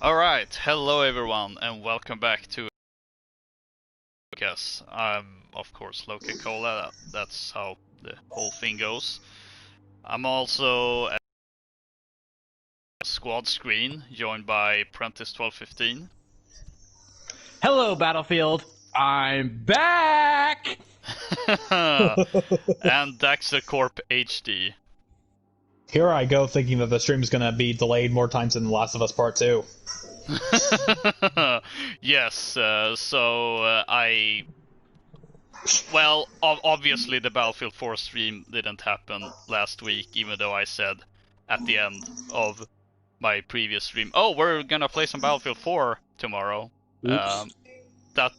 Alright, hello everyone, and welcome back to podcast. I'm, of course, LokaCola, that's how the whole thing goes. I'm also at squad screen, joined by Prentice1215. Hello, Battlefield. I'm back! And Daxter Corp HD. Here I go thinking that the stream's gonna be delayed more times than The Last of Us Part 2. Yes, well, obviously the Battlefield 4 stream didn't happen last week, even though I said at the end of my previous stream, oh, we're gonna play some Battlefield 4 tomorrow. That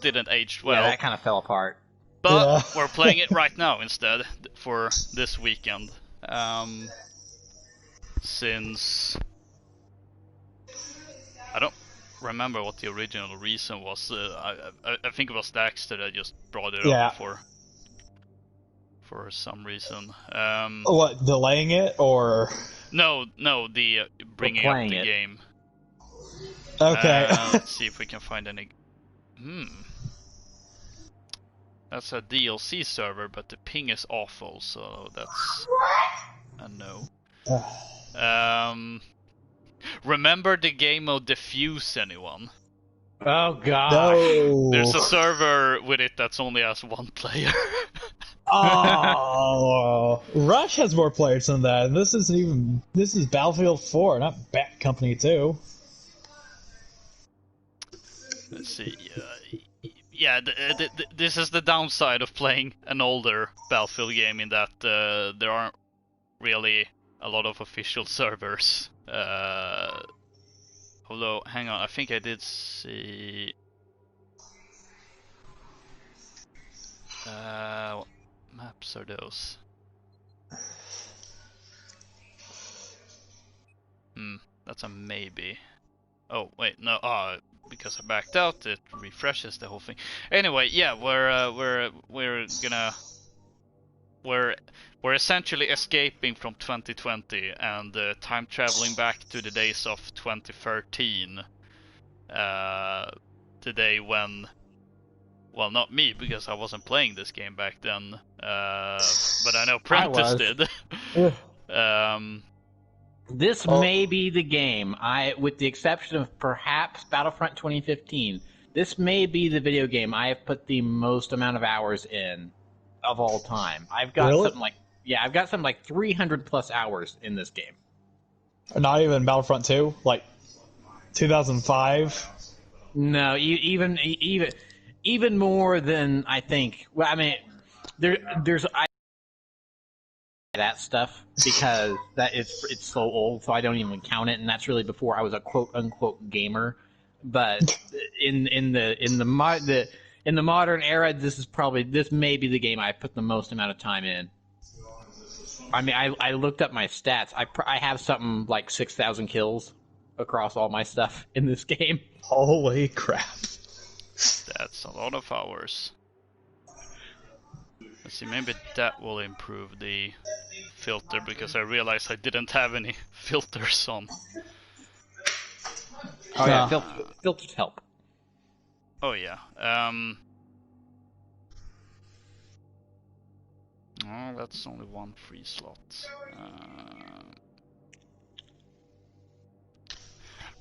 didn't age well. Yeah, that kind of fell apart. But we're playing it right now instead for this weekend. Since I don't remember what the original reason was. I think it was Daxter that just brought it up for some reason. What, delaying it or? No, the bringing up the game. Okay. Let's see if we can find any. That's a DLC server, but the ping is awful, so that's a no. Remember the game mode Diffuse, anyone? Oh god. No. There's a server with it that's only has one player. Oh, Rush has more players than that. This is Battlefield 4, not Bat Company 2. Let's see. Yeah, this is the downside of playing an older Battlefield game, in that there aren't really a lot of official servers. Although, hang on, I think I did see. What maps are those? That's a maybe. Oh wait, no. Because I backed out, it refreshes the whole thing. Anyway, yeah, we're essentially escaping from 2020 and time traveling back to the days of 2013. The day when, well, not me, because I wasn't playing this game back then. But I know Prentice did. This may be the game, with the exception of perhaps Battlefront 2015, this may be the video game I have put the most amount of hours in of all time. I've got something like 300 plus hours in this game. Not even Battlefront 2, like 2005. No, even more than I think. Well, I mean, there's that stuff because it's so old, so I don't even count it, and that's really before I was a quote unquote gamer. But in the modern era, this may be the game I put the most amount of time in. I mean, I looked up my stats. I have something like 6,000 kills across all my stuff in this game. Holy crap! That's a lot of hours. Let's see, maybe that will improve the filter, because I realized I didn't have any filters on. Oh yeah, filters help. Oh yeah. Oh, that's only one free slot.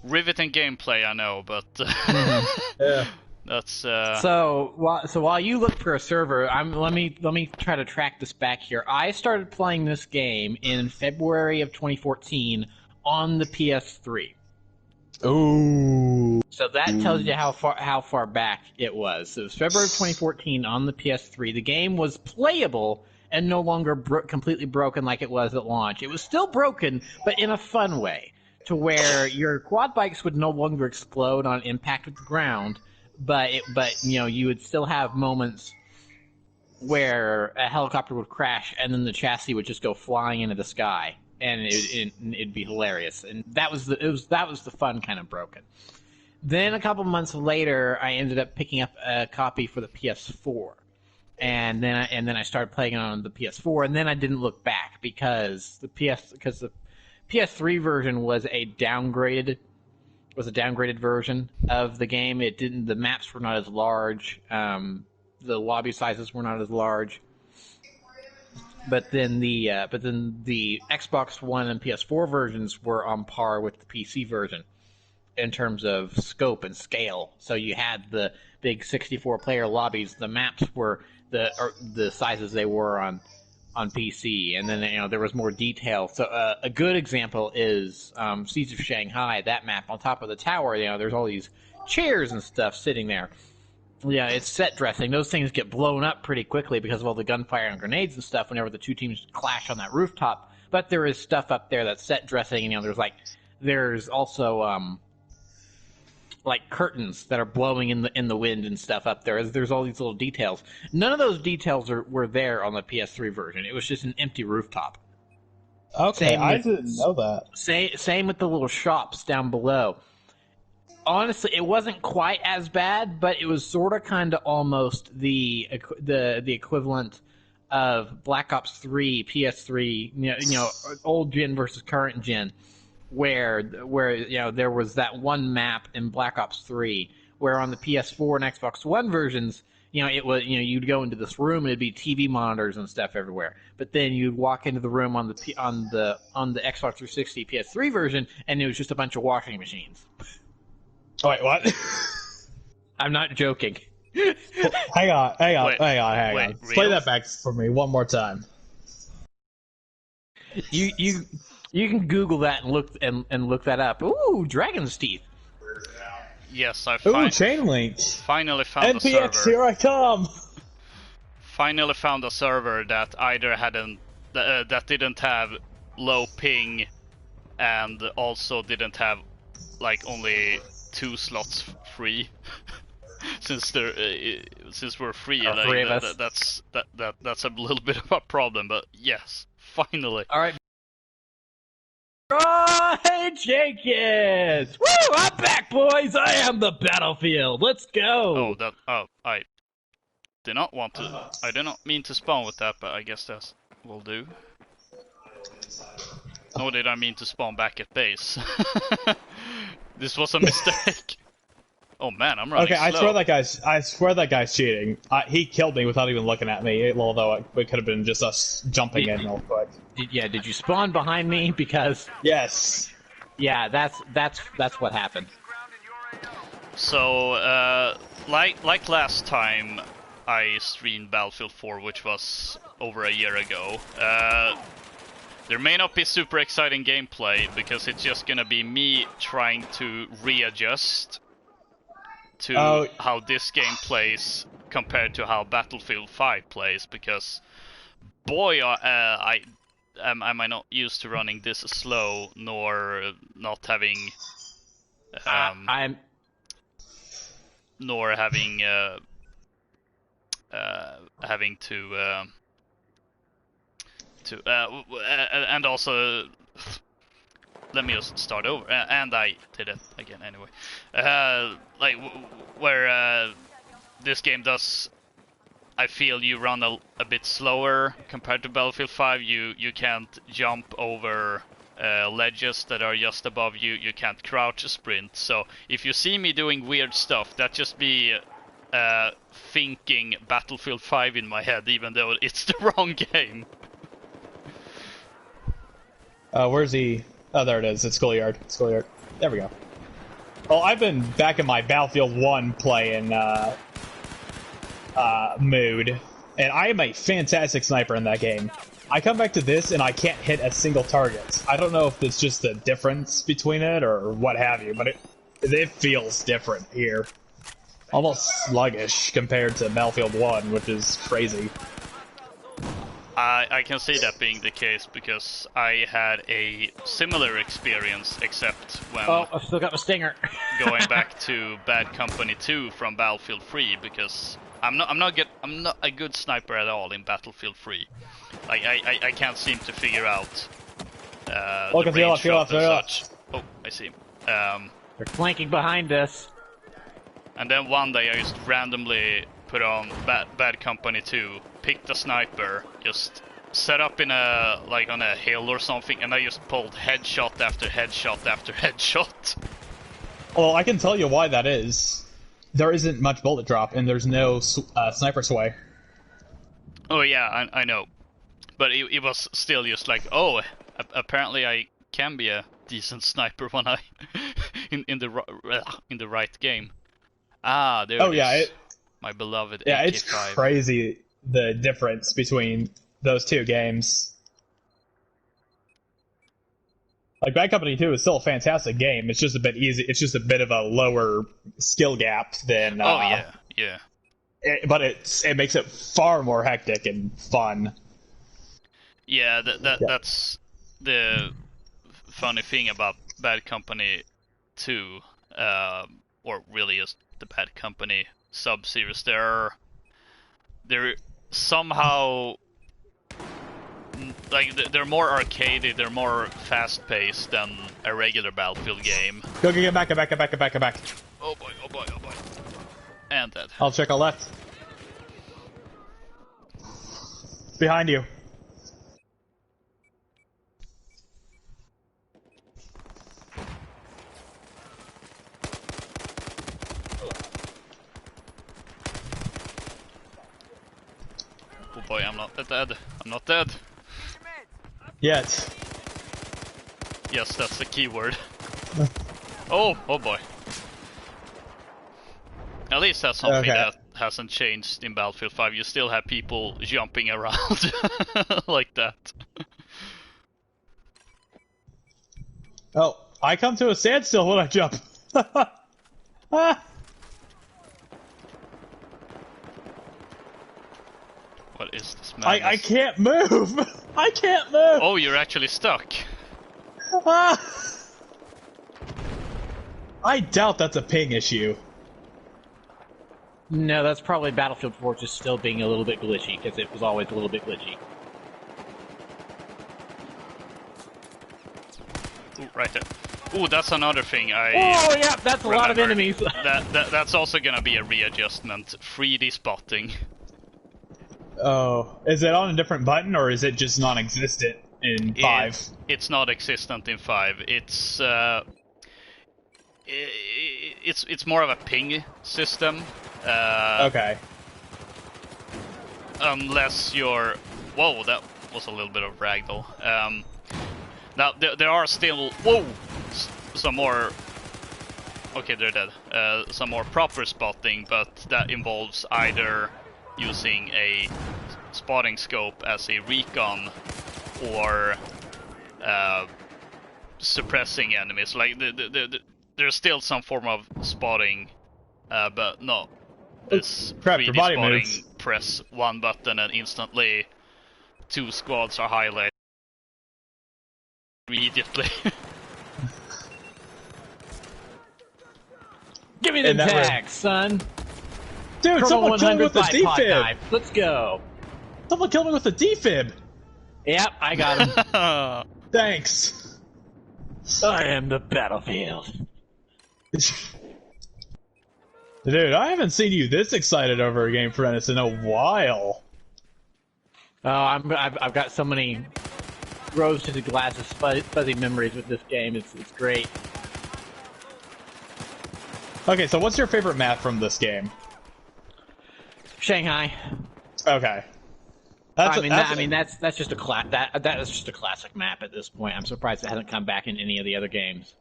Riveting gameplay, I know, but Yeah. that's So while you look for a server, let me try to track this back here. I started playing this game in February of 2014 on the PS3. Ooh. So that tells you how far back it was. So it was February of 2014 on the PS3. The game was playable and no longer completely broken like it was at launch. It was still broken, but in a fun way, to where your quad bikes would no longer explode on impact with the ground. But you would still have moments where a helicopter would crash and then the chassis would just go flying into the sky, and it'd be hilarious. And that was the fun kind of broken. Then a couple months later, I ended up picking up a copy for the PS4, and then I started playing it on the PS4, and then I didn't look back because the PS3 version was a downgraded was a downgraded version of the game. It didn't. The maps were not as large. The lobby sizes were not as large. But then the Xbox One and PS4 versions were on par with the PC version in terms of scope and scale. So you had the big 64-player lobbies. The maps were the sizes they were on PC, and then there was more detail. So a good example is Siege of Shanghai. That map on top of the tower, there's all these chairs and stuff sitting there. Yeah, it's set dressing. Those things get blown up pretty quickly because of all the gunfire and grenades and stuff whenever the two teams clash on that rooftop. But there is stuff up there that's set dressing, and there's also like curtains that are blowing in the wind and stuff up there. There's all these little details. None of those details were there on the PS3 version. It was just an empty rooftop. Okay, I didn't know that. Same with the little shops down below. Honestly, it wasn't quite as bad, but it was sort of kind of almost the equivalent of Black Ops 3, PS3, old gen versus current gen, where there was that one map in Black Ops 3 where on the PS4 and Xbox One versions, it was you'd go into this room and it'd be TV monitors and stuff everywhere. But then you'd walk into the room on the Xbox 360 PS3 version and it was just a bunch of washing machines. Oh, wait, what? I'm not joking. Hang on. Wait, Play that back for me one more time. You can Google that and look that up. Ooh, Dragon's Teeth. Yes, I chain link. Finally found a NPX, server. here I come. Finally found a server that either that didn't have low ping, and also didn't have only 2 slots free. Since we're free, three of us. That's a little bit of a problem. But yes, finally. All right. Oh, hey Jenkins! Woo! I'm back, boys. I am the battlefield. Let's go. I did not want to. I did not mean to spawn with that, but I guess that will do. Nor did I mean to spawn back at base. This was a mistake. Oh man, I'm running slow. I swear that guy's cheating. He killed me without even looking at me, although it could have been just us jumping in real quick. Did you spawn behind me? Because yes. Yeah, that's what happened. So, like last time I streamed Battlefield 4, which was over a year ago. There may not be super exciting gameplay, because it's just gonna be me trying to readjust to how this game plays compared to how Battlefield 5 plays, because boy, am I not used to running this slow, nor not having nor having having to and also let me just start over, and I did it again anyway. Where this game does, I feel you run a bit slower compared to Battlefield 5. You can't jump over ledges that are just above you. You can't crouch sprint. So if you see me doing weird stuff, that just be thinking Battlefield 5 in my head, even though it's the wrong game. Where's he? Oh, there it is. It's Schoolyard. Schoolyard. There we go. Well, I've been back in my Battlefield 1 playing mood, and I am a fantastic sniper in that game. I come back to this, and I can't hit a single target. I don't know if it's just the difference between it or what have you, but it feels different here. Almost sluggish compared to Battlefield 1, which is crazy. I can see that being the case, because I had a similar experience, except when I still got my stinger. going back to Bad Company 2 from Battlefield 3, because I'm not a good sniper at all in Battlefield 3. Like I can't seem to figure out the range shot and such. Oh, I see him. They're flanking behind us. And then one day I just randomly put on Bad Company 2, picked a sniper, just set up in on a hill or something, and I just pulled headshot after headshot after headshot. Well, I can tell you why that is. There isn't much bullet drop, and there's no sniper sway. Oh yeah, I know. But it was still just like, oh, apparently I can be a decent sniper when I in the right game. Ah, there it is. My beloved AK-5. Yeah, it's crazy the difference between those two games. Like Bad Company 2 is still a fantastic game. It's just a bit easy. It's just a bit of a lower skill gap than. Oh yeah. But it makes it far more hectic and fun. Yeah, that's the funny thing about Bad Company 2, or really just the Bad Company sub-series. They're somehow like they're more arcadey, they're more fast-paced than a regular Battlefield game. Go get back. Oh boy. And dead. I'll check on left. Behind you. Oh boy, I'm not dead. I'm not dead. Yet. Yes, that's the key word. Oh boy. At least that's something that hasn't changed in Battlefield 5. You still have people jumping around like that. Oh, I come to a standstill when I jump. What is this madness? I can't move! I can't move! Oh, you're actually stuck. I doubt that's a ping issue. No, that's probably Battlefield 4 just still being a little bit glitchy, because it was always a little bit glitchy. Ooh, right there. Ooh, that's another thing I Oh, yeah, that's a lot of enemies. That's also gonna be a readjustment. 3D spotting. Oh, is it on a different button, or is it just non-existent in 5? It's not existent in 5. It's more of a ping system. Okay. Unless you're... Whoa, that was a little bit of ragdoll. Now, there are still... Whoa! Some more... Okay, they're dead. Some more proper spotting, but that involves either using a spotting scope as a recon or suppressing enemies. Like, there's still some form of spotting, but no. This 3D spotting, moves. Press one button and instantly 2 squads are highlighted immediately. Give me the tags, son! Dude, someone killed me with the defib! Let's go! Someone killed me with the defib! Yep, I got him. Thanks. I am the battlefield. Dude, I haven't seen you this excited over a game, Frennis, in a while. Oh, I've got so many rose-tinted glasses, fuzzy memories with this game. It's great. Okay, so what's your favorite map from this game? Shanghai. Okay. That's just a that is just a classic map at this point. I'm surprised it hasn't come back in any of the other games.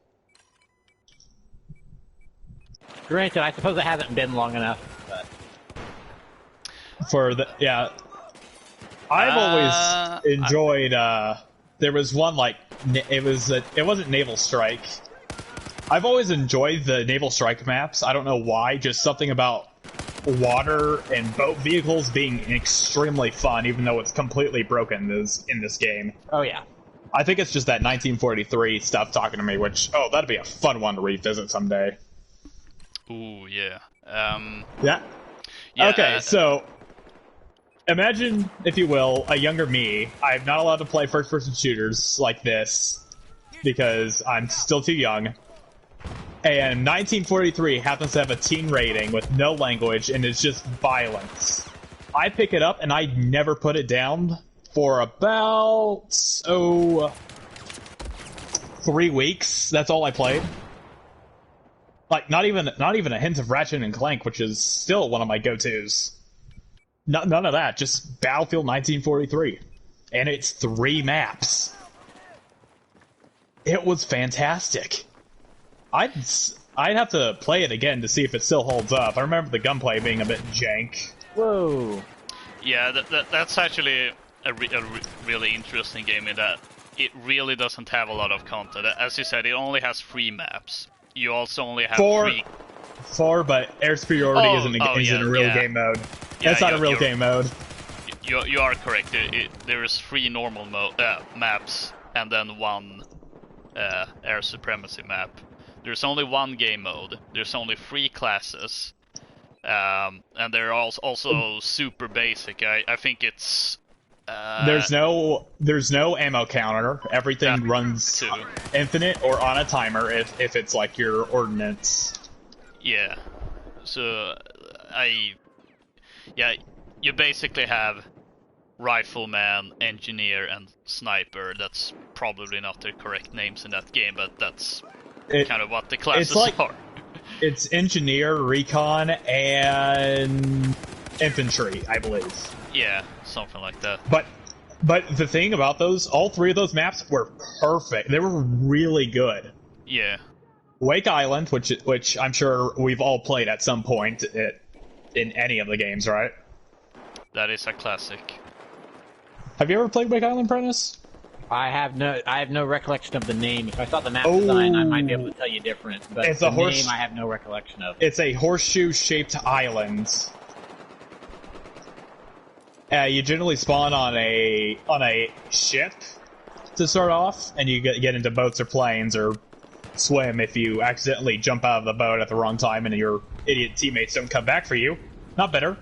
Granted, I suppose it hasn't been long enough, but... I've always enjoyed, there was one, like, it wasn't Naval Strike. I've always enjoyed the Naval Strike maps. I don't know why, just something about water and boat vehicles being extremely fun, even though it's completely broken in this game. Oh, yeah. I think it's just that 1943 stuff talking to me, which, that'd be a fun one to revisit someday. Ooh, yeah. Yeah. Okay, so imagine, if you will, a younger me. I'm not allowed to play first-person shooters like this because I'm still too young. And 1943 happens to have a teen rating with no language and it's just violence. I pick it up and I never put it down for about 3 weeks. That's all I played. Like, not even a hint of Ratchet and Clank, which is still one of my go-tos. None of that, just Battlefield 1943. And it's 3 maps. It was fantastic. I'd have to play it again to see if it still holds up. I remember the gunplay being a bit jank. Whoa. Yeah, that's actually a really interesting game in that it really doesn't have a lot of content. As you said, it only has 3 maps. You also only have 4, but air superiority isn't a real game mode. Yeah, that's not a real game mode. You are correct. There is 3 normal maps and then 1 air supremacy map. There's only 1 game mode. There's only 3 classes, and they're also super basic. I think it's. There's no ammo counter. Everything runs infinite or on a timer if it's like your ordnance. Yeah. So you basically have rifleman, engineer, and sniper. That's probably not the correct names in that game, but that's kind of what the classes are. It's engineer, recon, and infantry, I believe. Yeah, something like that. But the thing about those, all 3 of those maps were perfect. They were really good. Yeah. Wake Island, which I'm sure we've all played at some point in any of the games, right? That is a classic. Have you ever played Wake Island, Prentice? I have no recollection of the name. If I saw the map design, I might be able to tell you different. But it's the name I have no recollection of. It's a horseshoe-shaped island. You generally spawn on a ship to start off, and you get into boats or planes or swim if you accidentally jump out of the boat at the wrong time and your idiot teammates don't come back for you. Not better.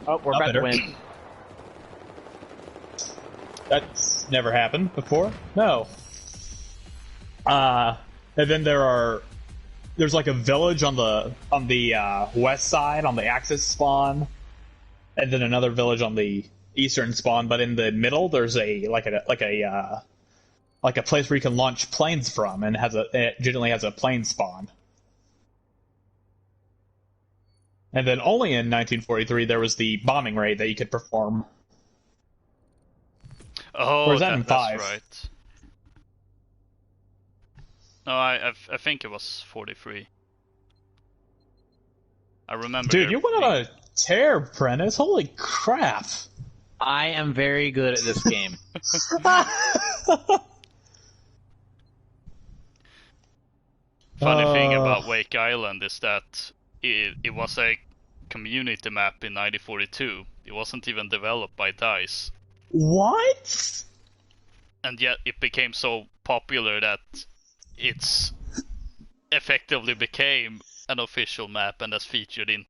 Oh, we're about to win. That's never happened before. No. And then there's like a village on the west side on the Axis spawn, and then another village on the eastern spawn. But in the middle, there's a place where you can launch planes from, and it generally has a plane spawn. And then only in 1943 there was the bombing raid that you could perform. Oh, or was that in 5? That's right. No, I think it was 43. I remember. Dude, you went on a tear, Prentice. Holy crap! I am very good at this game. Funny thing about Wake Island is that it was a community map in 1942. It wasn't even developed by DICE. What? And yet it became so popular that it's effectively became an official map and has featured in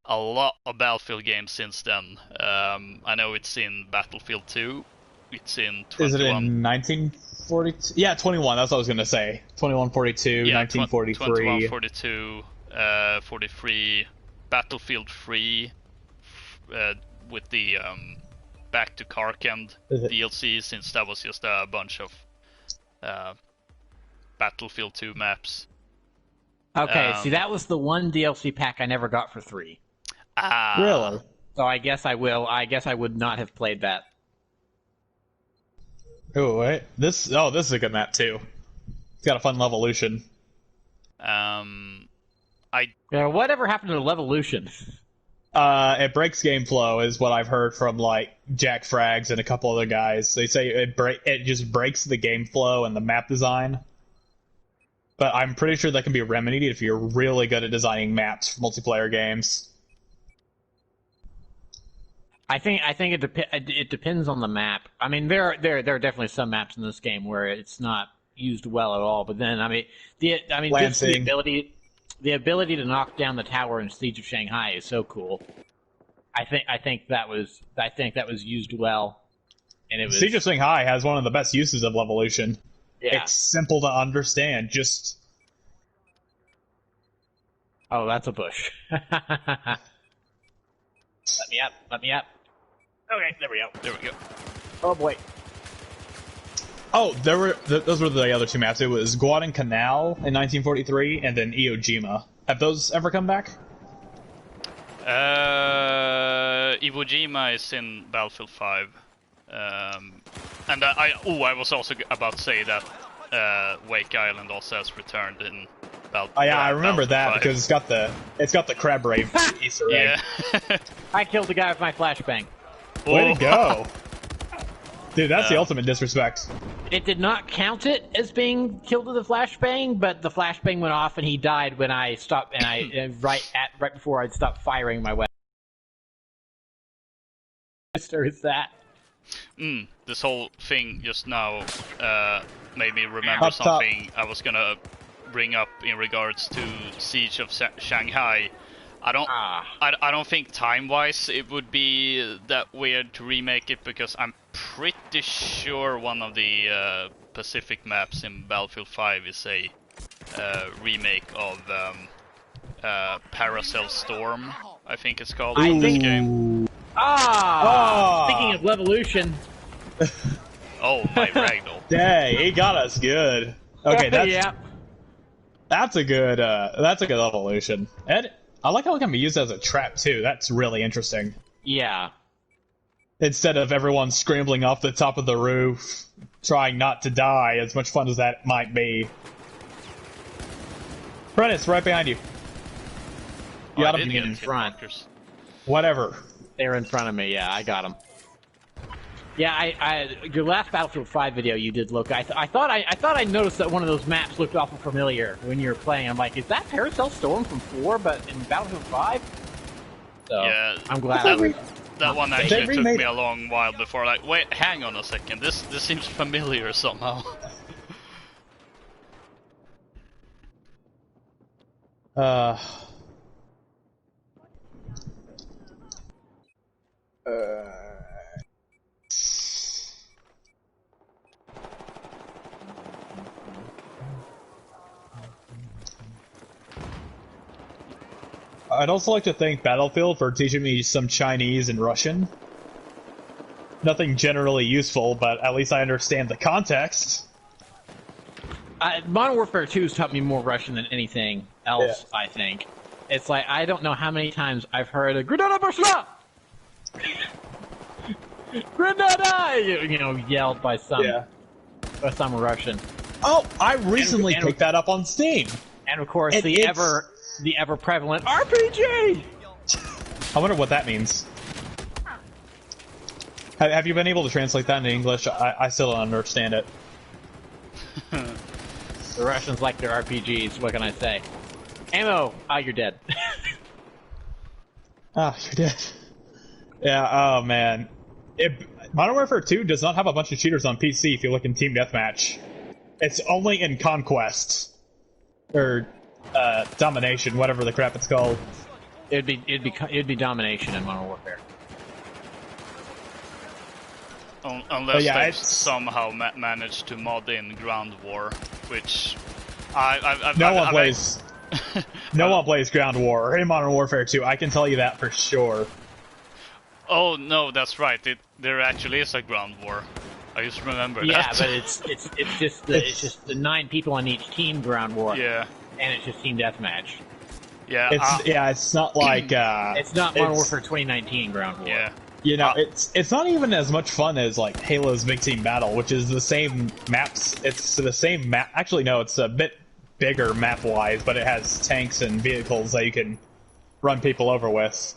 a lot of Battlefield games since then. I know it's in Battlefield 2. It's in 21. Is it in 1942? Yeah, 21. That's what I was going to say. 2142, yeah, 1943. 2142, 43, Battlefield 3, with the Back to Karkand DLC, since that was just a bunch of Battlefield 2 maps. Okay, see, that was the one DLC pack I never got for 3. Really? So I guess I will. I guess I would not have played that. Oh, wait. This is a good map, too. It's got a fun Levolution. Whatever happened to Levolution? It breaks game flow, is what I've heard from, like, Jack Frags and a couple other guys. They say it just breaks the game flow and the map design. But I'm pretty sure that can be remedied if you're really good at designing maps for multiplayer games. I think it depends on the map. I mean, there are definitely some maps in this game where it's not used well at all. But then, just the ability to knock down the tower in Siege of Shanghai is so cool. I think that was used well, and it was. Siege of Shanghai has one of the best uses of Levolution. Yeah. It's simple to understand. Just. Oh, that's a bush. Let me up. Okay, there we go. There we go. Oh boy. Oh, there were those were the other two maps. It was Guadalcanal in 1943, and then Iwo Jima. Have those ever come back? Iwo Jima is in Battlefield 5. And I was also about to say that Wake Island also has returned in Battlefield 5. Oh yeah, I remember that because it's got the crab rave Easter egg. Yeah. I killed the guy with my flashbang. Way to go. Dude, that's the ultimate disrespect. It did not count it as being killed with a flashbang, but the flashbang went off and he died when I stopped, and I right before I'd stopped firing my weapon. Is that? This whole thing just now made me remember something I was gonna bring up in regards to Siege of Shanghai. I don't think time-wise it would be that weird to remake it, because I'm pretty sure one of the Pacific maps in Battlefield 5 is a remake of Paracel Storm, I think it's called in this game. Speaking of Levolution. Oh, my Ragdoll. Dang, he got us good. Okay, that's a good evolution. And I like how it can be used as a trap too. That's really interesting. Yeah. Instead of everyone scrambling off the top of the roof, trying not to die, as much fun as that might be. Prentice, right behind you. You gotta be in front. Whatever. They're in front of me, yeah, I got them. Yeah, your last Battlefield 5 video you did, Loka, I thought I noticed that one of those maps looked awful familiar when you were playing. I'm like, is that Paracel Storm from 4, but in Battlefield 5? So, yeah, I'm glad that one actually took me a long while before, like, wait, hang on a second, this seems familiar somehow. I'd also like to thank Battlefield for teaching me some Chinese and Russian. Nothing generally useful, but at least I understand the context. Modern Warfare 2 has taught me more Russian than anything else, I think. It's like, I don't know how many times I've heard a Grenada Bashla! Grenada! You know, yelled by some Russian. Oh, I recently picked that up on Steam. And of course, the ever prevalent RPG! I wonder what that means. Have you been able to translate that into English? I still don't understand it. The Russians like their RPGs, what can I say? Ammo! You're dead. You're dead. Yeah, oh man. Modern Warfare 2 does not have a bunch of cheaters on PC if you look in Team Deathmatch. It's only in Conquest. Or, Domination, whatever the crap it's called. It'd be Domination in Modern Warfare. Unless they've somehow managed to mod in Ground War, which no one plays. No one plays Ground War in Modern Warfare 2. I can tell you that for sure. Oh no, that's right. There actually is a Ground War. I just remember that. Yeah, but it's just the 9 people on each team Ground War. Yeah. And it's just team deathmatch. Yeah. It's not like it's not Modern Warfare 2019 Ground War. Yeah. You know, it's not even as much fun as like Halo's Big Team Battle, which is the same maps. It's the same map. Actually, no, it's a bit bigger map-wise, but it has tanks and vehicles that you can run people over with.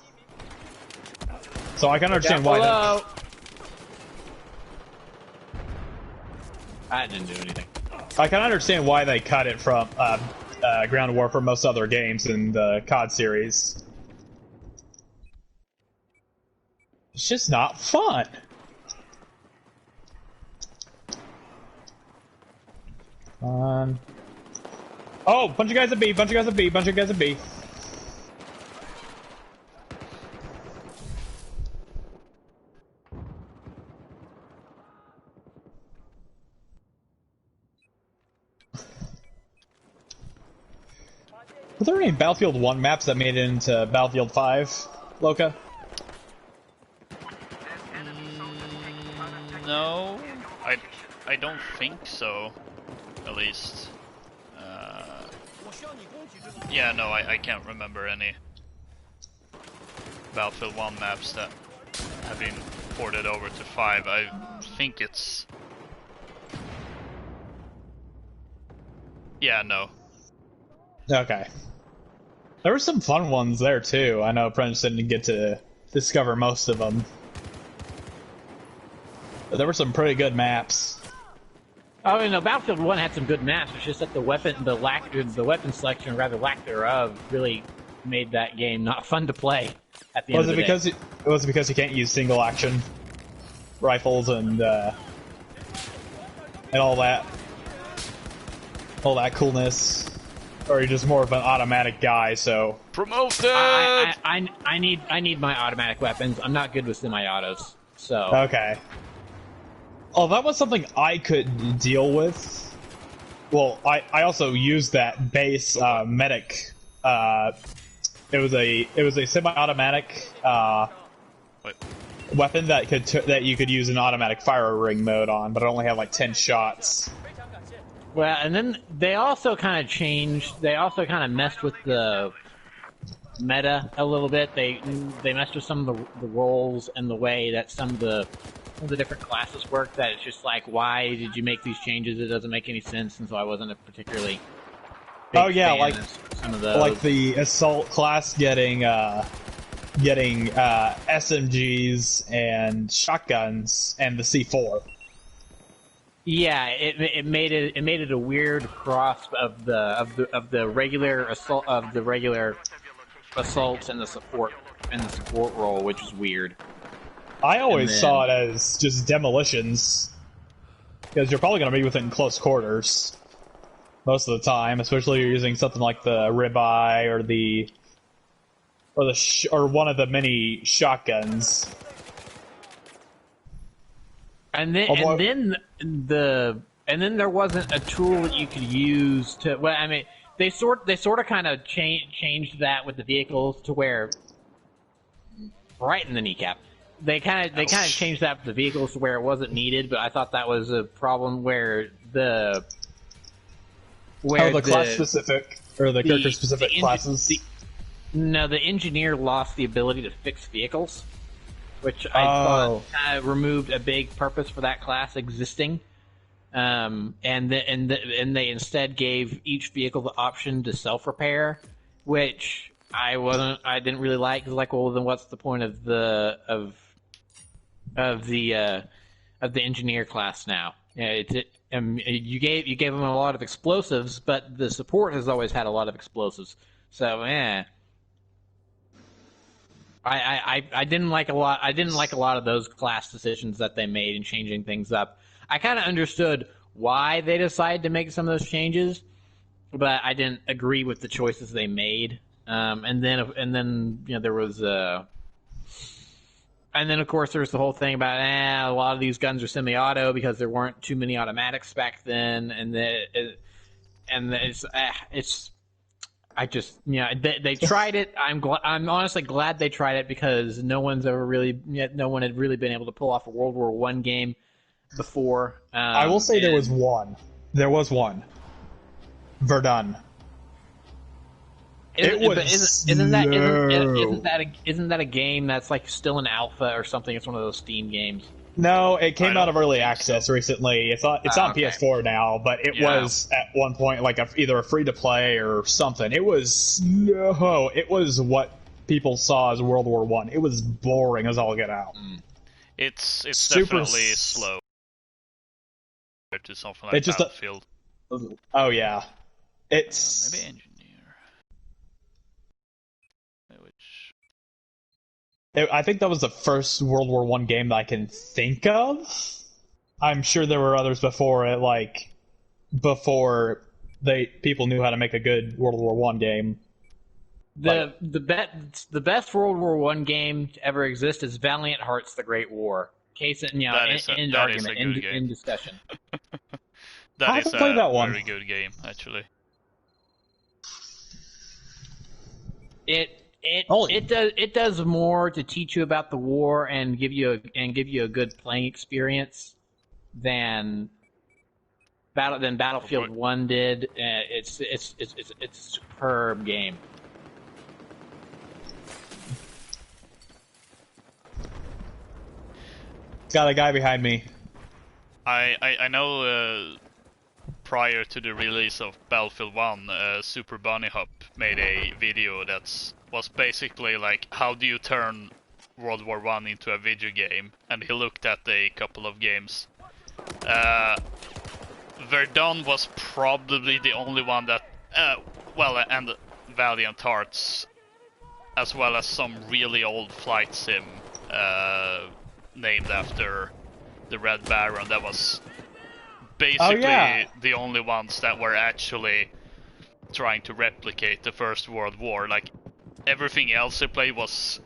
So I can understand why. I didn't do anything. I can understand why they cut it from Ground War for most other games in the COD series. It's just not fun. Oh, bunch of guys at B, bunch of guys at B, bunch of guys at B. Were there any Battlefield 1 maps that made it into Battlefield 5, Loka? No, I I don't think so. At least. Yeah, no, I can't remember any Battlefield 1 maps that have been ported over to 5. I think it's... Yeah, no. Okay. There were some fun ones there too. I know Prince didn't get to discover most of them. But there were some pretty good maps. Oh, no, Battlefield 1 had some good maps. It's just that the weapon selection, or rather lack thereof, really made that game not fun to play at the end of the day. Was it because you can't use single action rifles and all that coolness? Or you're just more of an automatic guy, so... Promoted! I need my automatic weapons. I'm not good with semi-autos, so... Okay. Oh, that was something I could deal with. Well, I also used that base medic. It was a semi-automatic weapon that you could use an automatic fire ring mode on, but it only had like 10 shots. Well, and then they also kind of changed. They also kind of messed with the meta a little bit. They messed with some of the roles and the way that some of the different classes work. That it's just like, why did you make these changes? It doesn't make any sense, and so I wasn't a particularly big fan like of some of those. Like the assault class getting SMGs and shotguns and the C4. Yeah, it made it a weird cross of the regular assaults and the support role, which is weird. I always saw it as just demolitions, because you're probably going to be within close quarters most of the time, especially if you're using something like the ribeye or one of the many shotguns. And then there wasn't a tool that you could use to. Well, I mean, they sort of kind of changed that with the vehicles to where, right in the kneecap, they kind of changed that with the vehicles to where it wasn't needed. But I thought that was a problem where the class specific or the character specific classes. The engineer lost the ability to fix vehicles, which I thought removed a big purpose for that class existing. And they instead gave each vehicle the option to self-repair, which I didn't really like. Cause well, then what's the point of the engineer class now? You gave them a lot of explosives, but the support has always had a lot of explosives. So, I didn't like a lot. I didn't like a lot of those class decisions that they made in changing things up. I kind of understood why they decided to make some of those changes, but I didn't agree with the choices they made. And then there was and then of course there's the whole thing about a lot of these guns are semi-auto because there weren't too many automatics back then, and they tried it. I'm honestly glad they tried it because no one had really been able to pull off a World War I game before. I will say there was one. There was one. Verdun. Isn't that a game that's like still in alpha or something? It's one of those Steam games. No, it came out of early access recently. It's on PS4 now, but it was at one point like either a free to play or something. It was what people saw as World War I. It was boring as all get out. It's definitely slow to something like Battlefield. Oh yeah, it's maybe engineer. I think that was the first World War I game that I can think of. I'm sure there were others before it, before people knew how to make a good World War I game. The best World War I game to ever exist is Valiant Hearts: The Great War. End discussion. That is a very good game, actually. It does more to teach you about the war and give you a good playing experience than than Battlefield 1 did. It's a superb game. Got a guy behind me. I know prior to the release of Battlefield 1, Super Bunny Hop made a video that was basically like, how do you turn World War 1 into a video game? And he looked at a couple of games. Verdun was probably the only one that, and Valiant Hearts, as well as some really old flight sim named after the Red Baron, that was basically the only ones that were actually trying to replicate the First World War. Like, everything else they played was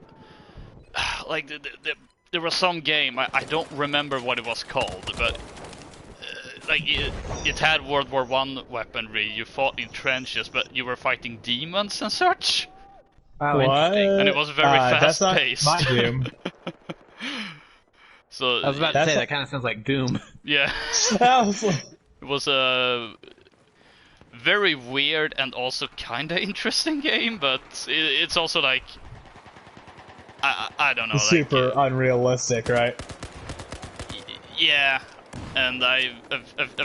like there was some game, I don't remember what it was called, but like it had World War 1 weaponry. You fought in trenches, but you were fighting demons and such. Wow, What? And it was very fast paced. That's not my Doom. So I was about to say that kind of sounds like Doom. Yeah. It was a very weird and also kind of interesting game, but it's also like I don't know, super unrealistic, right? Yeah, and I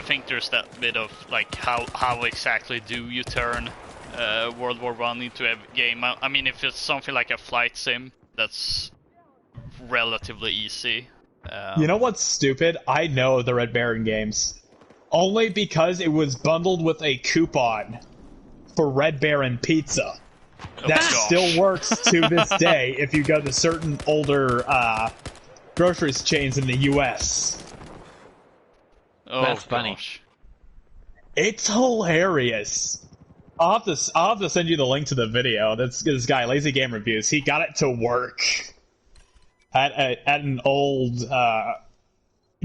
think there's that bit of like how exactly do you turn World War 1 into a game? I mean, if it's something like a flight sim, that's relatively easy. You know what's stupid? I know the Red Baron games. Only because it was bundled with a coupon for Red Baron pizza. That still works to this day if you go to certain older grocery chains in the US. Oh, that's funny. Gosh. It's hilarious. I'll have to send you the link to the video. That's this guy, Lazy Game Reviews. He got it to work at an old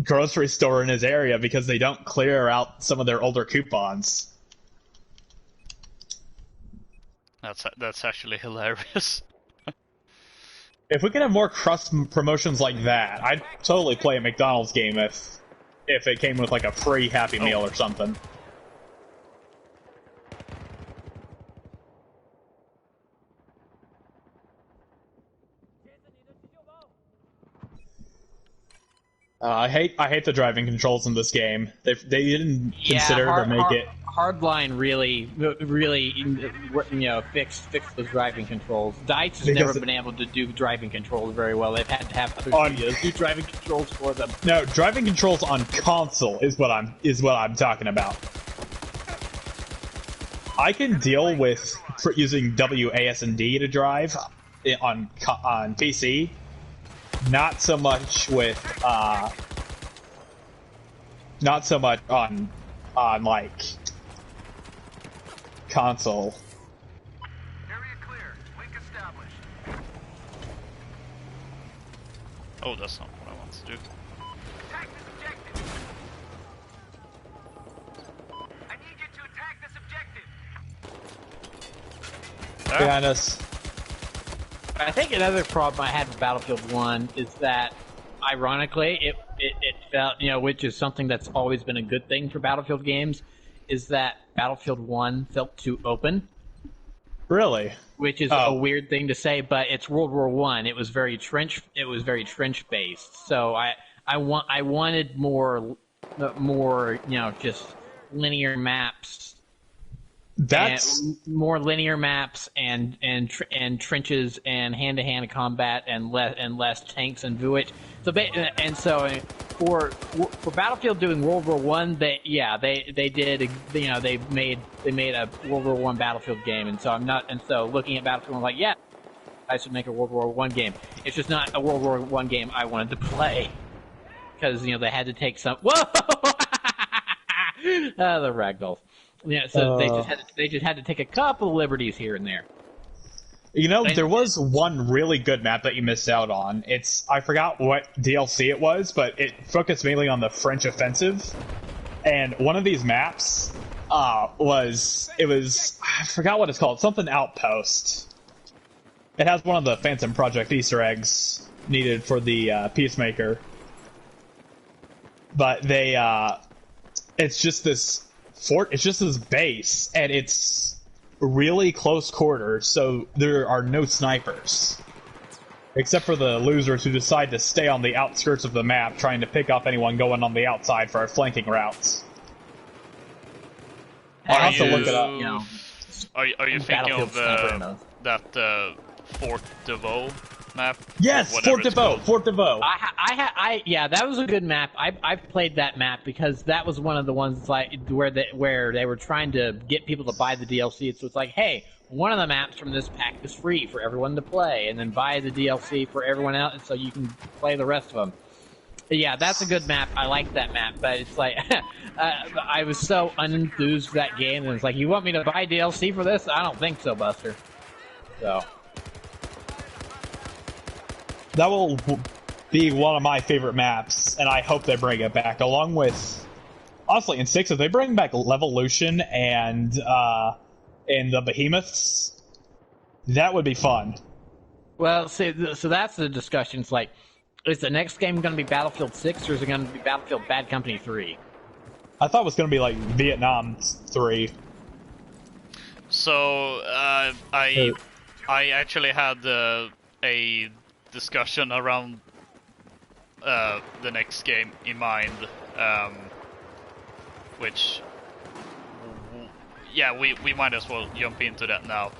grocery store in his area because they don't clear out some of their older coupons. That's actually hilarious. If we could have more cross promotions like that, I'd totally play a McDonald's game if it came with like a free Happy Meal or something. I hate the driving controls in this game. They didn't consider to make it. Hardline really fixed those driving controls. Dice has never been able to do driving controls very well. They've had to have other studios do driving controls for them. No, driving controls on console is what I'm talking about. I can deal with using WASD to drive on PC. Not so much with not so much on like console. Area clear. Link established. Oh, that's not what I want to do. Attack this objective. I need you to attack this objective. Behind us. I think another problem I had with Battlefield 1 is that, ironically, it felt, which is something that's always been a good thing for Battlefield games, is that Battlefield 1 felt too open. Really? Which is a weird thing to say, but it's World War 1. It was very trench based. So I wanted more, just linear maps. That's more linear maps and trenches and hand-to-hand combat and less tanks and vuit. So for Battlefield doing World War 1, they did, they made a World War 1 Battlefield game, and so looking at Battlefield, I'm like, yeah, I should make a World War 1 game. It's just not a World War 1 game I wanted to play because they had to take some. Whoa, the ragdolls. Yeah, so they just had to take a couple liberties here and there. There was one really good map that you missed out on. I forgot what DLC it was, but it focused mainly on the French offensive. And one of these maps I forgot what it's called, something Outpost. It has one of the Phantom Project Easter eggs needed for the Peacemaker. But it's just this fort. It's just this base, and it's really close quarters. So there are no snipers, except for the losers who decide to stay on the outskirts of the map, trying to pick off anyone going on the outside for our flanking routes. I'll have to look it up. You know, Are you thinking Battlefield of sniper mode. that Fort de Vaux map? Yes, Whatever Fort de it's Vaux. called. Fort de Vaux. Yeah, that was a good map. I've played that map because that was one of the ones like where they were trying to get people to buy the DLC. So it's like, hey, one of the maps from this pack is free for everyone to play, and then buy the DLC for everyone else, so you can play the rest of them. Yeah, that's a good map. I like that map, but it's like I was so unenthused for that game, and it's like, you want me to buy DLC for this? I don't think so, Buster. So That will be one of my favorite maps, and I hope they bring it back. Along with, honestly, in 6, if they bring back Levolution and the Behemoths, that would be fun. well, see, so that's the discussion. It's like, is the next game going to be Battlefield 6, or is it going to be Battlefield Bad Company 3? I thought it was going to be like Vietnam 3. So I actually had a discussion around the next game in mind, which yeah, we might as well jump into that now.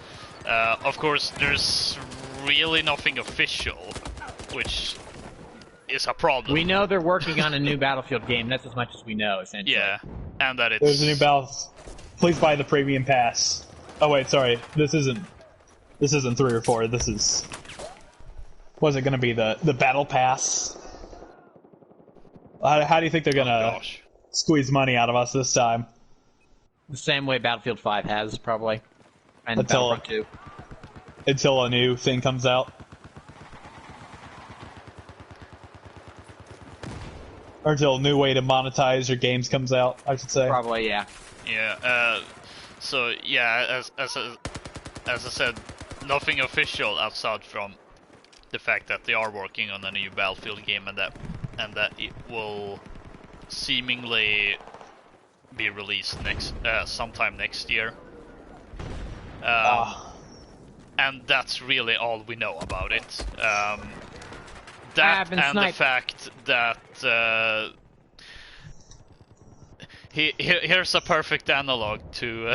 Of course, there's really nothing official, which is a problem. We know they're working on a new Battlefield game. That's as much as we know, essentially. Yeah, and that it's There's a new battle. Please buy the premium pass. Oh wait, sorry. This isn't 3 or 4. This is. Was it going to be the battle pass? How do you think they're going to squeeze money out of us this time? The same way Battlefield 5 has, probably. And Until- Battlefront 2. Until a new thing comes out? Or until a new way to monetize your games comes out, I should say. Probably, yeah. Yeah. So yeah, as I said, nothing official outside from the fact that they are working on a new Battlefield game, and that it will seemingly be released sometime next year. And that's really all we know about it. That and the fact that here's a perfect analog to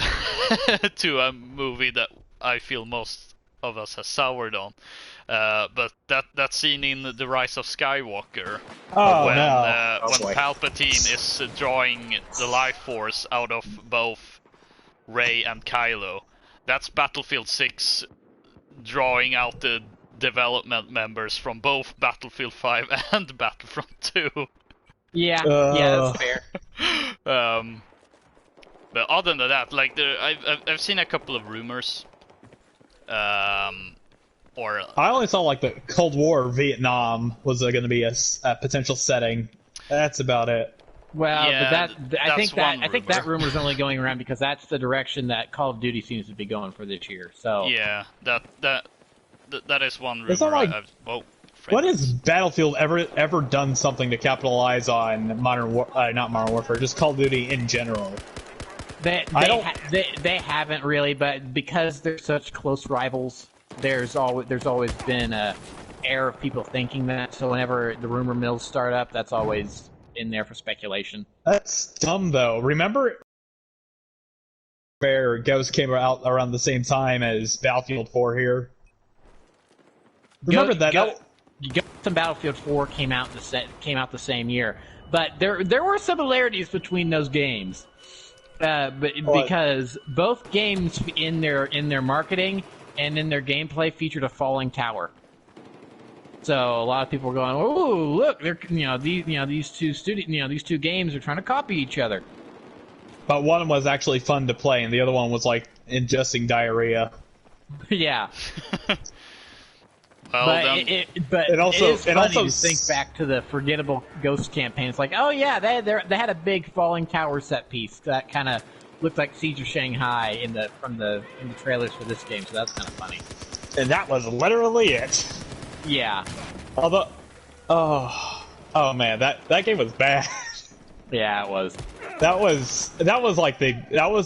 to a movie that I feel most of us has soured on. But that scene in The Rise of Skywalker, when Palpatine is drawing the life force out of both Rey and Kylo, that's Battlefield 6 drawing out the development members from both Battlefield 5 and Battlefront 2. Yeah, that's fair. But other than that, like I've seen a couple of rumors. I only saw like the Cold War Vietnam was going to be a potential setting. That's about it. Well, yeah, but I think that rumor is only going around because that's the direction that Call of Duty seems to be going for this year. So yeah, that is one rumor. It's not like, what has Battlefield ever done something to capitalize on not Modern Warfare, just Call of Duty in general? They haven't really, but because they're such close rivals, there's always been a air of people thinking that. So whenever the rumor mills start up, that's always in there for speculation. That's dumb, though. Remember, where Ghost came out around the same time as Battlefield 4 here? Remember that? Ghost and Battlefield 4 came out the same year, but there were similarities between those games. Because both games in their marketing and in their gameplay featured a falling tower. So a lot of people were going, "Oh, look! These two games are trying to copy each other." But one was actually fun to play, and the other one was like ingesting diarrhea. Yeah. Well, but it is funny to think back to the forgettable Ghost campaign. It's like, oh yeah, they had a big falling tower set piece that kind of looked like Siege of Shanghai in the trailers for this game. So that's kind of funny. And that was literally it. Yeah. Although, oh man, that game was bad. Yeah, it was. That was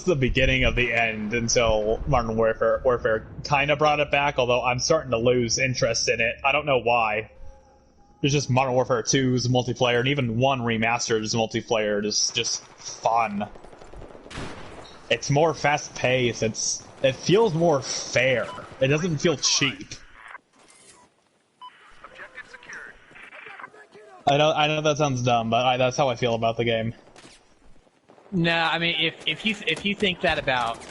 the beginning of the end until Modern Warfare kind of brought it back. Although I'm starting to lose interest in it. I don't know why. There's just Modern Warfare 2's multiplayer, and even 1 Remastered's multiplayer is just fun. It's more fast paced. It feels more fair. It doesn't feel cheap. Objective secured. I know that sounds dumb, but that's how I feel about the game. No, I mean if you think that about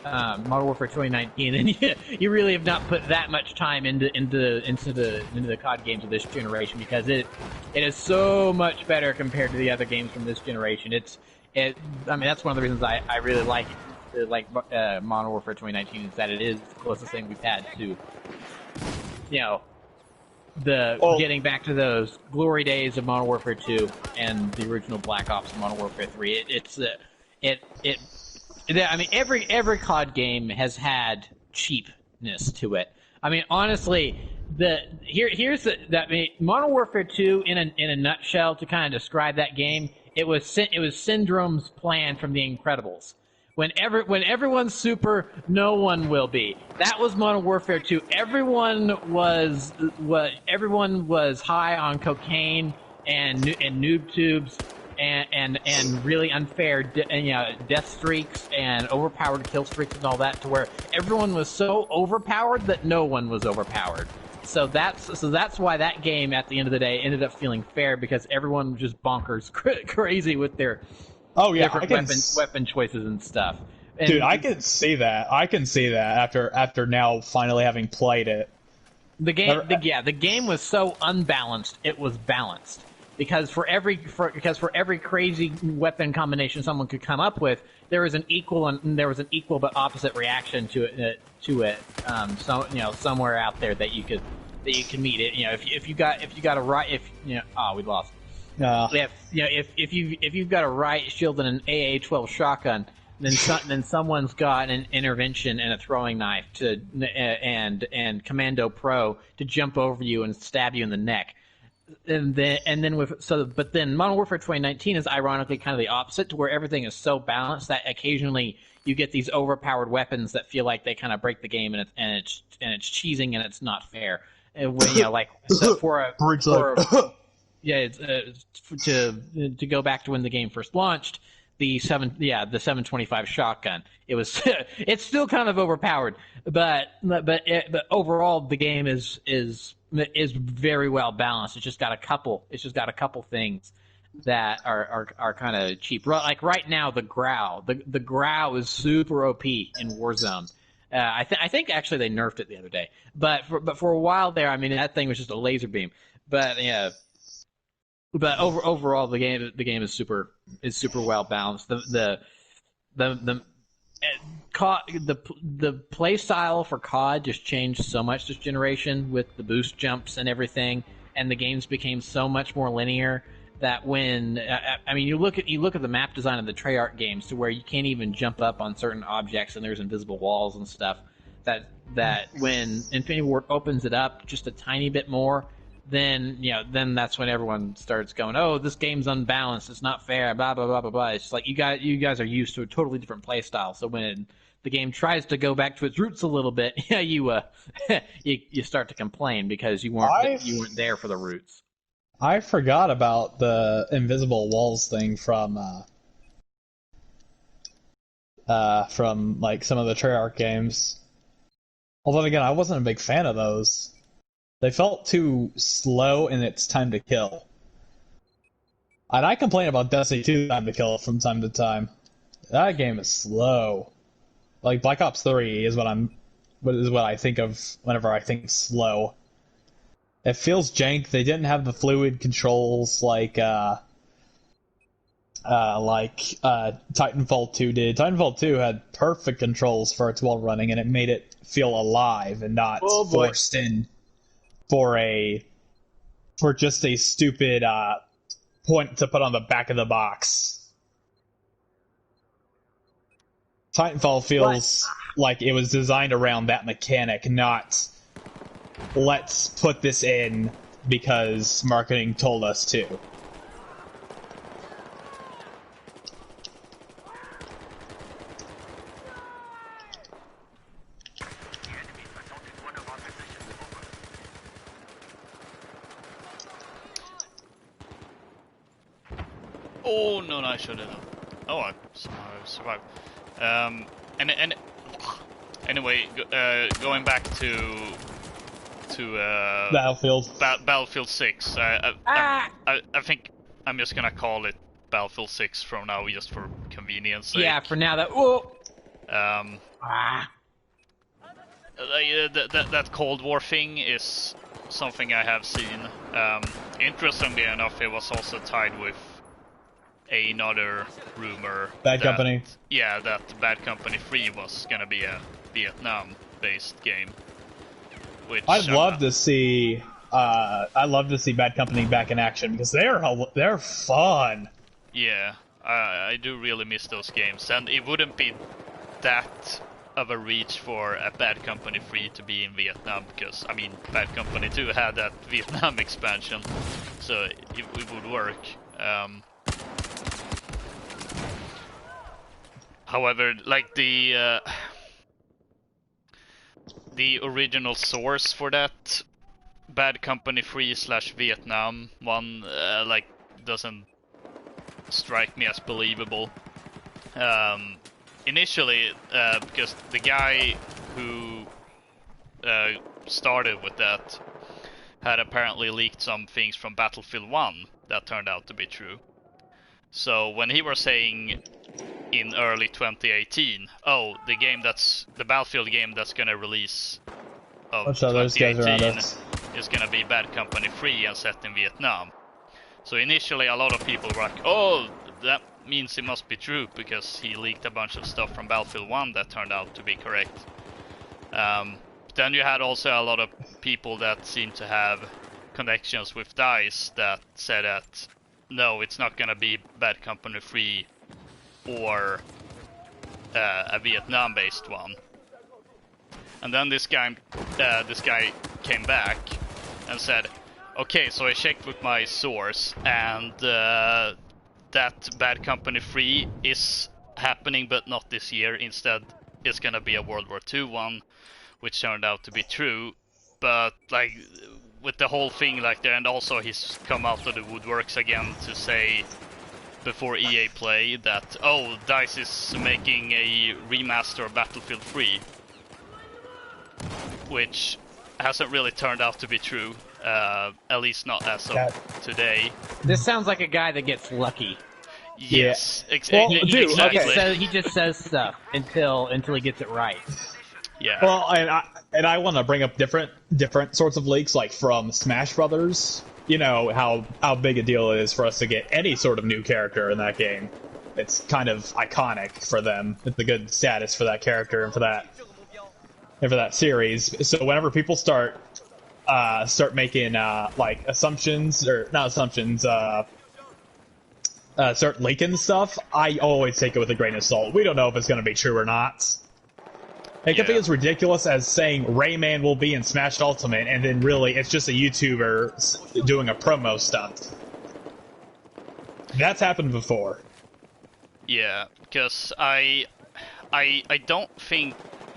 Modern Warfare 2019, then you really have not put that much time into the COD games of this generation, because it is so much better compared to the other games from this generation. I mean, that's one of the reasons I really like Modern Warfare 2019, is that it is the closest thing we've had to, getting back to those glory days of Modern Warfare 2 and the original Black Ops and Modern Warfare 3. I mean, every COD game has had cheapness to it. I mean, honestly, Modern Warfare 2 in a nutshell, to kind of describe that game, it was Syndrome's plan from The Incredibles. When everyone's super, no one will be. That was Modern Warfare 2. Everyone was high on cocaine and noob tubes and really unfair death streaks and overpowered kill streaks and all that, to where everyone was so overpowered that no one was overpowered. So that's why that game at the end of the day ended up feeling fair, because everyone was just bonkers crazy with their different weapon choices and stuff. And dude, I can see that. After now finally having played it. The game was so unbalanced. It was balanced because for every crazy weapon combination someone could come up with, there was an equal but opposite reaction to it. Somewhere out there that you could meet it. If you got a right, we lost. If you've got a riot shield and an AA-12 shotgun, then someone's got an intervention and a throwing knife and Commando Pro to jump over you and stab you in the neck. But then Modern Warfare 2019 is ironically kind of the opposite, to where everything is so balanced that occasionally you get these overpowered weapons that feel like they kind of break the game, and it's cheesing and it's not fair. And when, to go back to when the game first launched, the 725 shotgun. It's still kind of overpowered, but overall the game is very well balanced. It's just got a couple things that are kind of cheap. Like right now, the Grau is super OP in Warzone. I think actually they nerfed it the other day, but for a while there, I mean, that thing was just a laser beam. But yeah. But overall, the game is super well balanced. The play style for COD just changed so much this generation with the boost jumps and everything, and the games became so much more linear that when you look at the map design of the Treyarch games, to where you can't even jump up on certain objects and there's invisible walls and stuff. That when Infinity Ward opens it up just a tiny bit more, then that's when everyone starts going, oh, this game's unbalanced, it's not fair, blah blah blah blah blah. It's like you guys are used to a totally different play style, so when the game tries to go back to its roots a little bit, you start to complain because you weren't there for the roots. I forgot about the invisible walls thing from like some of the Treyarch games. Although again, I wasn't a big fan of those. They felt too slow in its time to kill. And I complain about Destiny 2 time to kill from time to time. That game is slow. Like Black Ops 3 is what I think of whenever I think slow. It feels jank. They didn't have the fluid controls like Titanfall 2 did. Titanfall 2 had perfect controls for its while running, and it made it feel alive and not forced in for just a stupid point to put on the back of the box. Titanfall feels like it was designed around that mechanic, not let's put this in because marketing told us to. Oh no, I should have. Oh, I somehow survived. And anyway, going back to Battlefield. Battlefield 6. I think I'm just gonna call it Battlefield 6 from now, just for convenience sake. Yeah, for now that. Whoa. That Cold War thing is something I have seen. Interestingly enough, it was also tied with another rumor. Bad Company. Yeah, that Bad Company 3 was gonna be a Vietnam-based game. Which I'd love to see. I'd love to see Bad Company back in action because they're fun. Yeah, I do really miss those games, and it wouldn't be that of a reach for a Bad Company 3 to be in Vietnam, because I mean Bad Company 2 had that Vietnam expansion, so it would work. However, like the original source for that Bad Company 3/Vietnam one like doesn't strike me as believable. Initially, because the guy who started with that had apparently leaked some things from Battlefield 1 that turned out to be true. So when he was saying in early 2018, oh, the Battlefield game that's gonna release of 2018 is gonna be Bad Company 3 and set in Vietnam. So initially a lot of people were like, oh, that means it must be true, because he leaked a bunch of stuff from Battlefield 1 that turned out to be correct. Then you had also a lot of people that seemed to have connections with DICE that said that no, it's not gonna be Bad Company 3 or a Vietnam-based one. And then this guy came back and said, okay, so I checked with my source, and that Bad Company 3 is happening, but not this year. Instead, it's gonna be a World War II one, which turned out to be true. But like with the whole thing like there, and also he's come out of the woodworks again to say before EA Play that, oh, DICE is making a remaster of Battlefield 3, which hasn't really turned out to be true, at least not as of today. This sounds like a guy that gets lucky. Yes, Well, dude, exactly. okay. He just says stuff until he gets it right. Yeah. Well, and I want to bring up different sorts of leaks, like from Smash Brothers. You know how big a deal it is for us to get any sort of new character in that game. It's kind of iconic for them. It's a good status for that character and for that series. So whenever people start making like assumptions, or not assumptions, start leaking stuff, I always take it with a grain of salt. We don't know if it's going to be true or not. It could be as ridiculous as saying Rayman will be in Smash Ultimate, and then really it's just a YouTuber doing a promo stunt. That's happened before. Yeah, because I don't think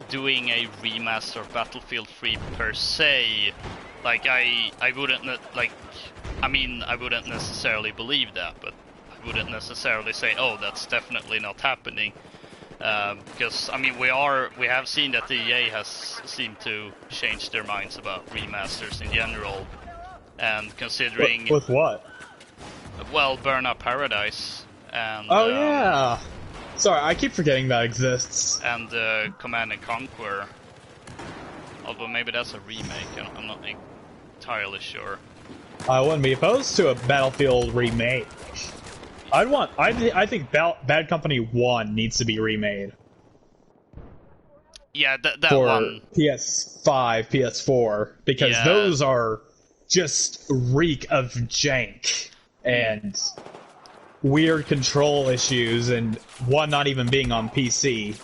doing a remaster of Battlefield 3 per se, like I wouldn't I wouldn't necessarily believe that, but I wouldn't necessarily say, oh, that's definitely not happening. Because I mean we have seen that the EA has seemed to change their minds about remasters in general, and considering with what? Well, Burnout Paradise and yeah. Sorry, I keep forgetting that exists. And Command and Conquer. Although maybe that's a remake, I'm not entirely sure. I wouldn't be opposed to a Battlefield remake. I think Bad Company 1 needs to be remade. Yeah, that for one. PS5, PS4, because those are just reek of jank and weird control issues, and one not even being on PC.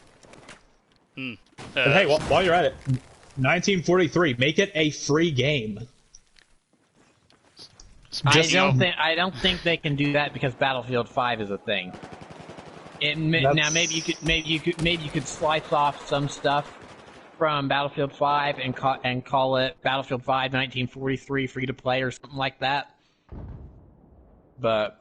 But hey, while you're at it, 1943, make it a free game. I don't think they can do that because Battlefield 5 is a thing. Now maybe you could slice off some stuff from Battlefield 5 and call it Battlefield 5 1943 free to play or something like that. But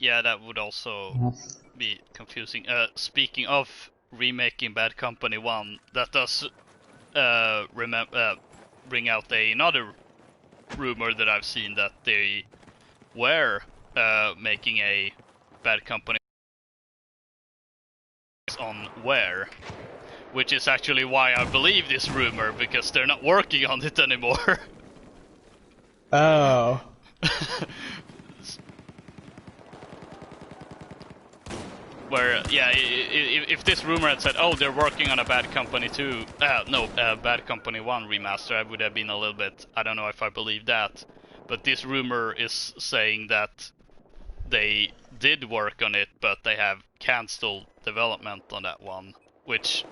Yeah, that would also be confusing. Speaking of remaking Bad Company 1, that does bring out another rumor that I've seen, that they were making a Bad Company on Where, which is actually why I believe this rumor, because they're not working on it anymore. Oh. Where, yeah, if this rumor had said, oh, they're working on a Bad Company 2, Bad Company 1 remaster, I would have been a little bit, I don't know if I believe that. But this rumor is saying that they did work on it, but they have cancelled development on that one, which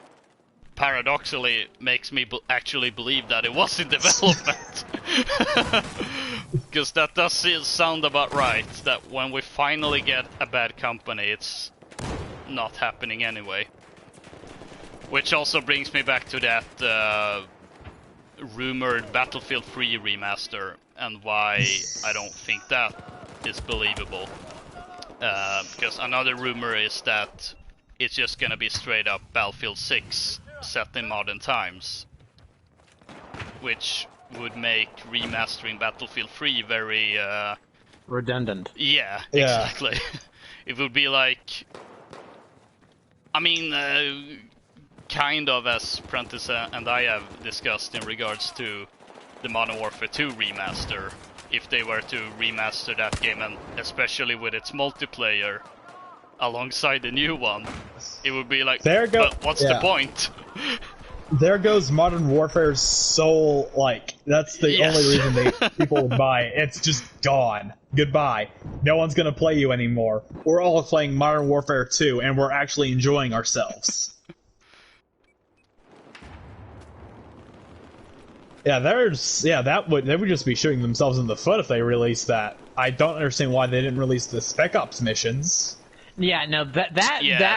paradoxically makes me actually believe that it was in development. Because that does sound about right, that when we finally get a Bad Company, it's not happening anyway. Which also brings me back to that rumored Battlefield 3 remaster, and why I don't think that is believable. Because another rumor is that it's just gonna be straight up Battlefield 6 set in modern times, which would make remastering Battlefield 3 very redundant. Yeah, exactly. It would be like, I mean, kind of as Prentice and I have discussed in regards to the Modern Warfare 2 remaster. If they were to remaster that game, and especially with its multiplayer alongside the new one, it would be like, but what's the point? There goes Modern Warfare's soul, like, that's the only reason people would buy it. It's just gone. Goodbye. No one's gonna play you anymore. We're all playing Modern Warfare 2, and we're actually enjoying ourselves. Yeah, they would just be shooting themselves in the foot if they released that. I don't understand why they didn't release the Spec Ops missions. Yeah, no, that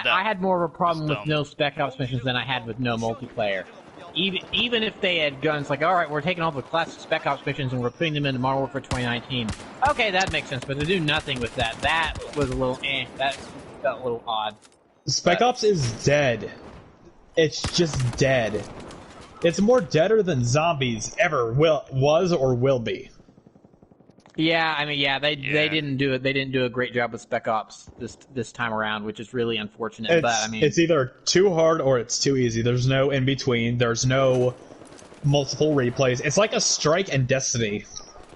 I had more of a problem with no Spec Ops missions than I had with no multiplayer. Even if they had guns like, all right, we're taking all the classic Spec Ops missions and we're putting them into Modern Warfare 2019. Okay, that makes sense, but to do nothing with that, that was a little that felt a little odd. Spec Ops is dead. It's just dead. It's more deader than zombies ever was or will be. Yeah, I mean, they didn't do it. They didn't do a great job with Spec Ops this time around, which is really unfortunate. But I mean, it's either too hard or it's too easy. There's no in between. There's no multiple replays. It's like a Strike and Destiny.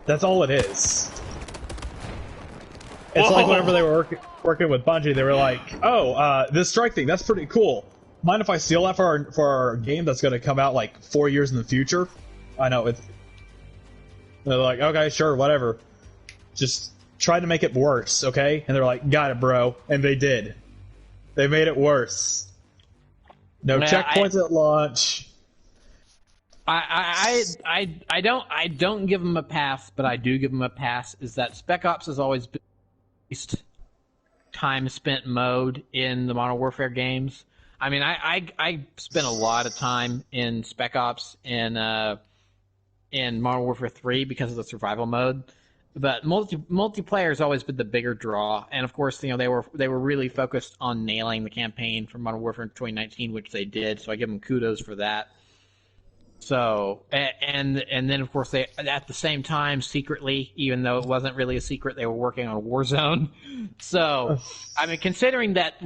That's all it is. It's like whenever they were working with Bungie, they were like, "Oh, this Strike thing, that's pretty cool. Mind if I steal that for our game that's going to come out like 4 years in the future?" I know it's. They're like, "Okay, sure, whatever. Just try to make it worse, okay?" And they're like, "Got it, bro." And they did. They made it worse. No checkpoints at launch. I don't give them a pass, but I do give them a pass. Is that Spec Ops has always been the least time spent mode in the Modern Warfare games. I mean, I spent a lot of time in Spec Ops in Modern Warfare 3 because of the survival mode. But multiplayer has always been the bigger draw, and of course, they were really focused on nailing the campaign for Modern Warfare in 2019, which they did. So I give them kudos for that. So and then of course they at the same time secretly, even though it wasn't really a secret, they were working on Warzone. So I mean, considering that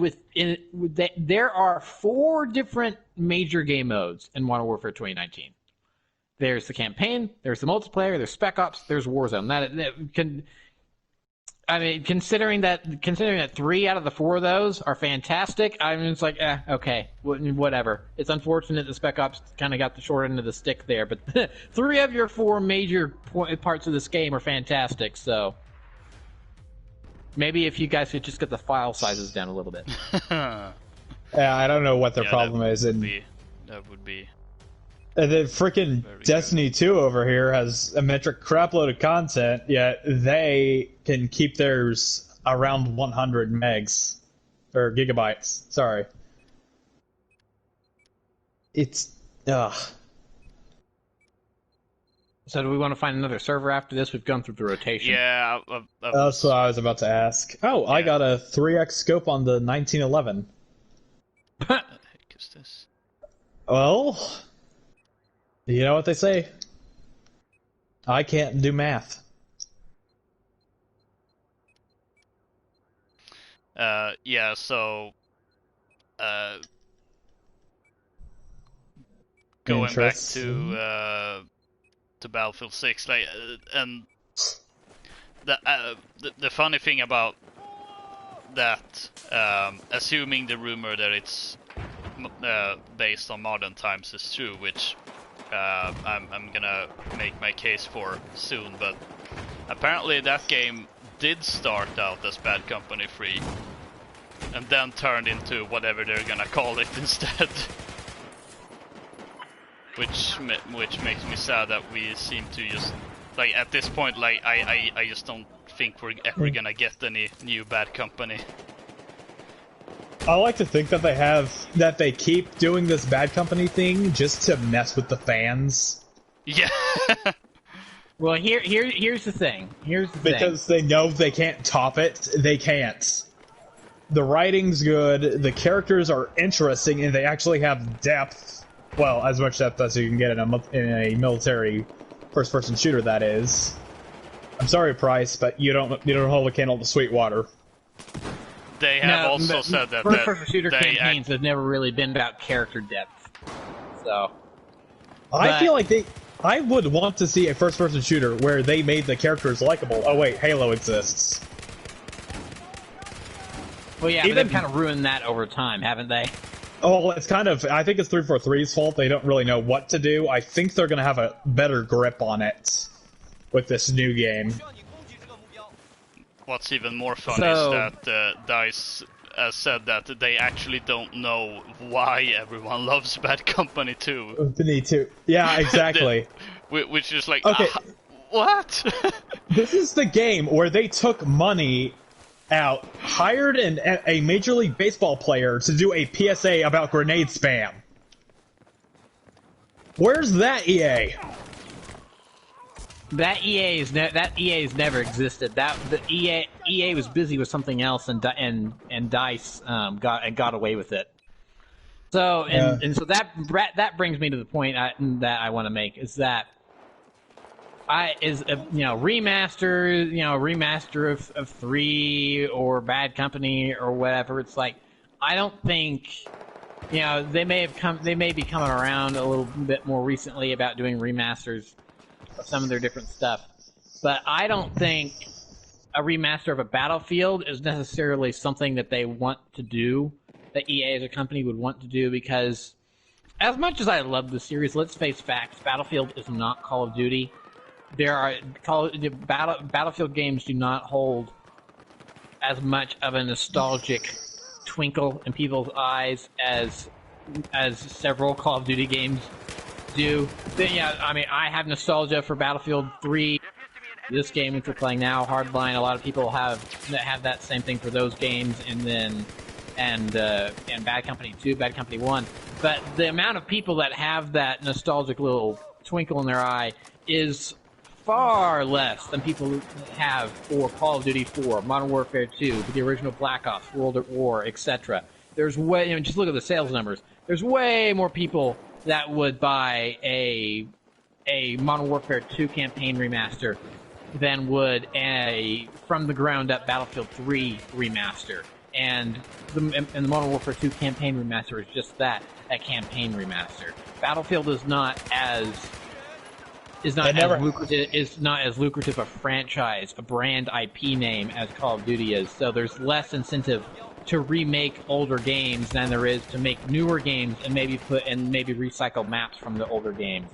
there are 4 different major game modes in Modern Warfare 2019. There's the campaign, there's the multiplayer, there's Spec Ops, there's Warzone. Considering that 3 out of the 4 of those are fantastic, I mean, it's like, okay, whatever. It's unfortunate the Spec Ops kind of got the short end of the stick there, but 3 of your 4 major parts of this game are fantastic, so maybe if you guys could just get the file sizes down a little bit. Yeah, I don't know what their problem is. That would be... And then frickin' Destiny 2 over here has a metric crapload of content, yet they can keep theirs around 100 megs. Or gigabytes, sorry. It's... ugh. So do we want to find another server after this? We've gone through the rotation. Yeah, That's what I was about to ask. Oh, I got a 3x scope on the 1911. What the heck is this? Well, you know what they say. I can't do math. Yeah, so going back to Battlefield 6, like, and the funny thing about that, assuming the rumor that it's based on modern times is true, which I'm gonna make my case for soon, but apparently that game did start out as Bad Company 3 and then turned into whatever they're gonna call it instead. Which makes me sad that we seem to just, like, at this point, like, I just don't think we're ever gonna get any new Bad Company. I like to think that they keep doing this Bad Company thing just to mess with the fans. Yeah. Well, here's the thing. Because they know they can't top it. They can't. The writing's good, the characters are interesting, and they actually have depth. Well, as much depth as you can get in a military first-person shooter, that is. I'm sorry, Price, but you don't hold a candle to Sweetwater. They have also said that first-person shooter campaigns have never really been about character depth. So, I feel like I would want to see a first-person shooter where they made the characters likable. Oh wait, Halo exists. Well, yeah, but they've kind of ruined that over time, haven't they? Oh, it's kind of. I think it's 343's fault. They don't really know what to do. I think they're going to have a better grip on it with this new game. What's even more funny is that DICE said that they actually don't know why everyone loves Bad Company 2. Me too. Yeah, exactly. Which is like, okay, what? This is the game where they took money out, hired a Major League Baseball player to do a PSA about grenade spam. Where's that EA? That EA has never existed. The EA was busy with something else, and DICE got away with it. So so that brings me to the point that I want to make is that remaster of 3 or Bad Company or whatever. It's like, I don't think, they may be coming around a little bit more recently about doing remasters of some of their different stuff, but I don't think a remaster of a Battlefield is necessarily something that they want to do, that EA as a company would want to do, because as much as I love the series, let's face facts, Battlefield is not Call of Duty. Battlefield games do not hold as much of a nostalgic twinkle in people's eyes as several Call of Duty games do. I have nostalgia for Battlefield 3. This game which we're playing now, Hardline, a lot of people have that same thing for those games, and Bad Company 2, Bad Company 1. But the amount of people that have that nostalgic little twinkle in their eye is far less than people have for Call of Duty 4, Modern Warfare 2, the original Black Ops, World at War, etc. There's just look at the sales numbers. There's way more people that would buy a Modern Warfare 2 campaign remaster than would a from the ground up Battlefield 3 remaster. And the Modern Warfare 2 campaign remaster is just that, a campaign remaster. Battlefield is not as lucrative a franchise, a brand IP name as Call of Duty is. So there's less incentive to remake older games than there is to make newer games and maybe recycle maps from the older games.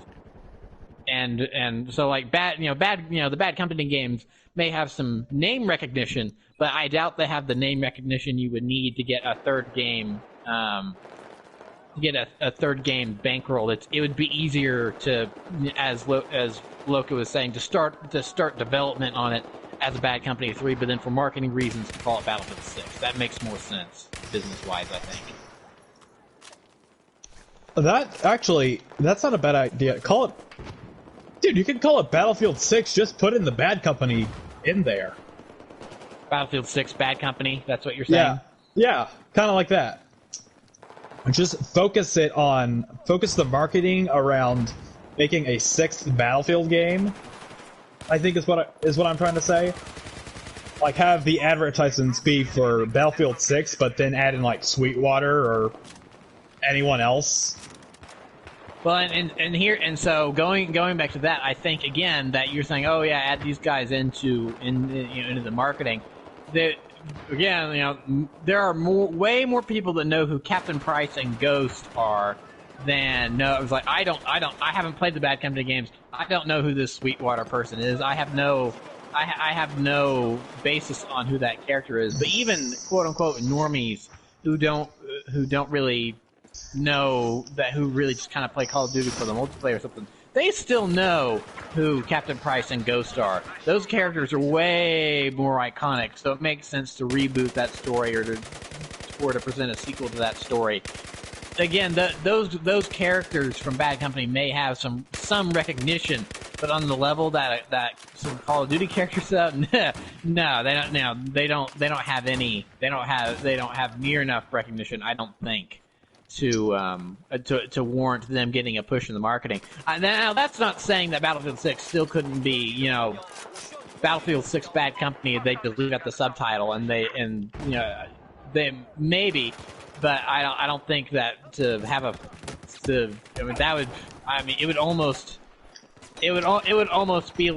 And so like the Bad Company games may have some name recognition, but I doubt they have the name recognition you would need to get a third game. A third game bankrolled. It would be easier to, as Loka was saying, to start development on it as a Bad Company 3, but then for marketing reasons to call it Battlefield 6. That makes more sense business-wise, I think. That's not a bad idea. Call it. Dude, you can call it Battlefield 6. Just put in the Bad Company in there. Battlefield 6 Bad Company. That's what you're saying. Yeah, kind of like that. Just focus the marketing around making a 6th Battlefield game. I think is what I'm trying to say. Like, have the advertisements be for Battlefield 6, but then add in like Sweetwater or anyone else. Well, and so going back to that, I think again that you're saying, oh yeah, add these guys into the marketing. That again, there are way more people that know who Captain Price and Ghost are than know. It was like I haven't played the Bad Company games. I don't know who this Sweetwater person is. I have no basis on who that character is. But even quote unquote normies who don't really know that, who really just kind of play Call of Duty for the multiplayer or something, they still know who Captain Price and Ghost are. Those characters are way more iconic, so it makes sense to reboot that story or to present a sequel to that story. Again, those characters from Bad Company may have some recognition, but on the level that some Call of Duty characters have, no, they don't. Now they don't have any. They don't have near enough recognition, I don't think, to warrant them getting a push in the marketing. Now that's not saying that Battlefield 6 still couldn't be, Battlefield 6 Bad Company if they just leave out the subtitle and they maybe. But I don't think that to have it would almost be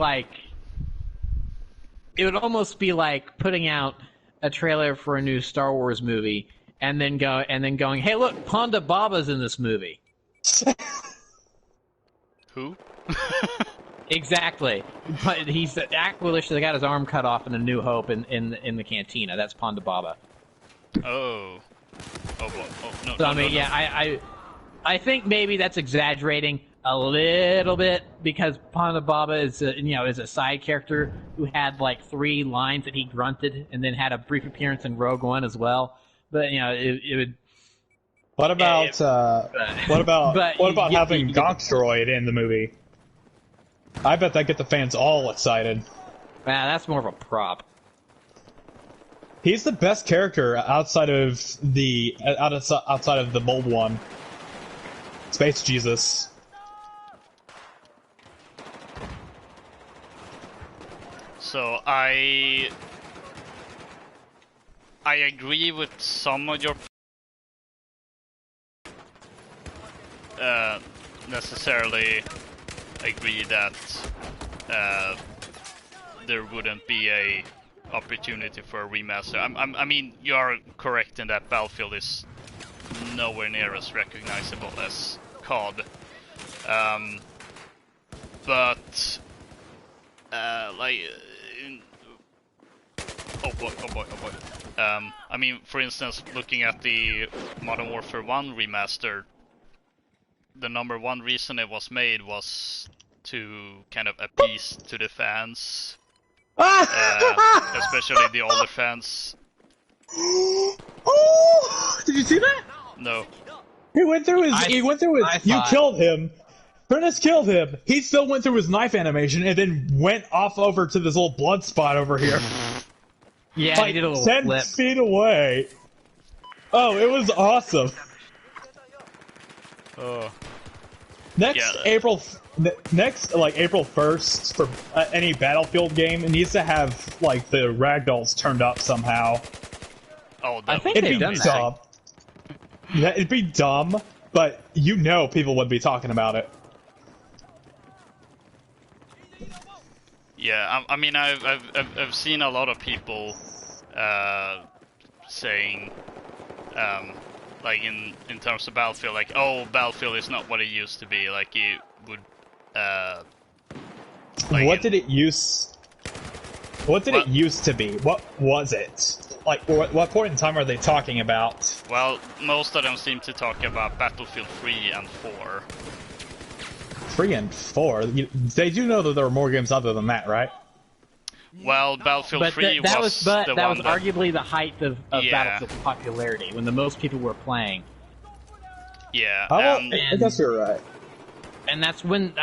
like putting out a trailer for a new Star Wars movie and then going, hey look, Ponda Baba's in this movie. Who? Exactly. But he's the Aquilish that got his arm cut off in A New Hope in the cantina. That's Ponda Baba. Oh. Oh, boy. Oh, no, So no, I mean, no, yeah, I think maybe that's exaggerating a little bit because Ponda Baba is a side character who had like 3 lines that he grunted and then had a brief appearance in Rogue One as well. But it would. What about having Gonkstroid in the movie? I bet that get the fans all excited. Man, that's more of a prop. He's the best character outside of the mold one. Space Jesus. So I agree with some of your necessarily agree that there wouldn't be a opportunity for a remaster. I mean, you are correct in that Battlefield is nowhere near as recognizable as COD. But oh boy. I mean, for instance, looking at the Modern Warfare 1 remaster, the number one reason it was made was to kind of appease to the fans. Especially the older fans. Oh! Did you see that? No. He went through his. You killed him. Prentice killed him. He still went through his knife animation and then went off over to this little blood spot over here. Yeah, like he did a little 10 flip. feet away. Oh, it was awesome. Oh. Next April 1st for any Battlefield game, it needs to have like the ragdolls turned up somehow. Oh, I think they've done dumb. Yeah, it'd be dumb, but people would be talking about it. Yeah, I mean, I've seen a lot of people saying, like in terms of Battlefield, like, oh, Battlefield is not what it used to be. Like it would. Like what did it used to be? What was it? Like, what point in time are they talking about? Well, most of them seem to talk about Battlefield 3 and 4. 3 and 4? They do know that there were more games other than that, right? Well, Battlefield 3 was arguably the height of Yeah. Battlefield's popularity, when the most people were playing. Yeah, I guess you're right. and that's when,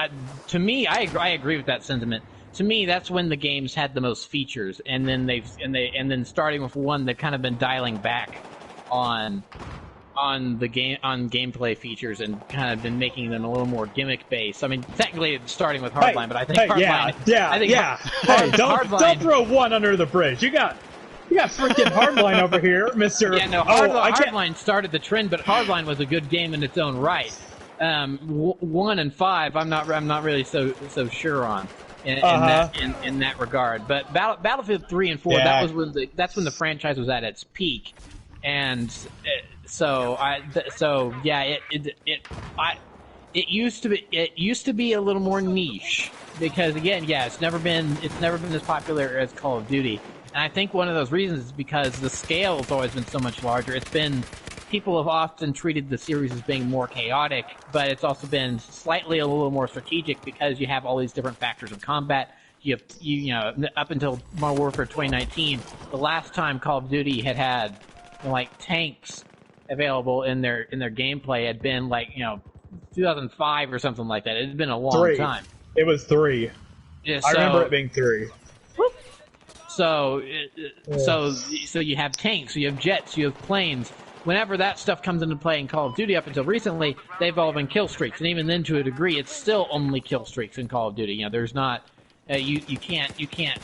to me, I agree with that sentiment. To me, that's when the games had the most features, and then then starting with 1, they've kind of been dialing back on gameplay features and kind of been making them a little more gimmick based. I mean, technically it's starting with Hardline, but I think Hardline. Hey, don't throw 1 under the bridge. You got freaking Hardline over here, Mister. Yeah, no, Hardline started the trend, but Hardline was a good game in its own right. 1 and 5, I'm not really so sure on in that regard. But Battlefield 3 and 4, that's when the franchise was at its peak, and it used to be a little more niche because again, it's never been as popular as Call of Duty. And I think one of those reasons is because the scale has always been so much larger. People have often treated the series as being more chaotic, but it's also been slightly a little more strategic because you have all these different factors of combat. You up until Modern Warfare 2019, the last time Call of Duty had like tanks available in their gameplay had been 2005 or something like that. It had been a long time. It was 3. Yeah, I remember it being 3. So you have tanks, you have jets, you have planes. Whenever that stuff comes into play in Call of Duty, up until recently, they've all been kill streaks, and even then, to a degree, it's still only kill streaks in Call of Duty. There's not you can't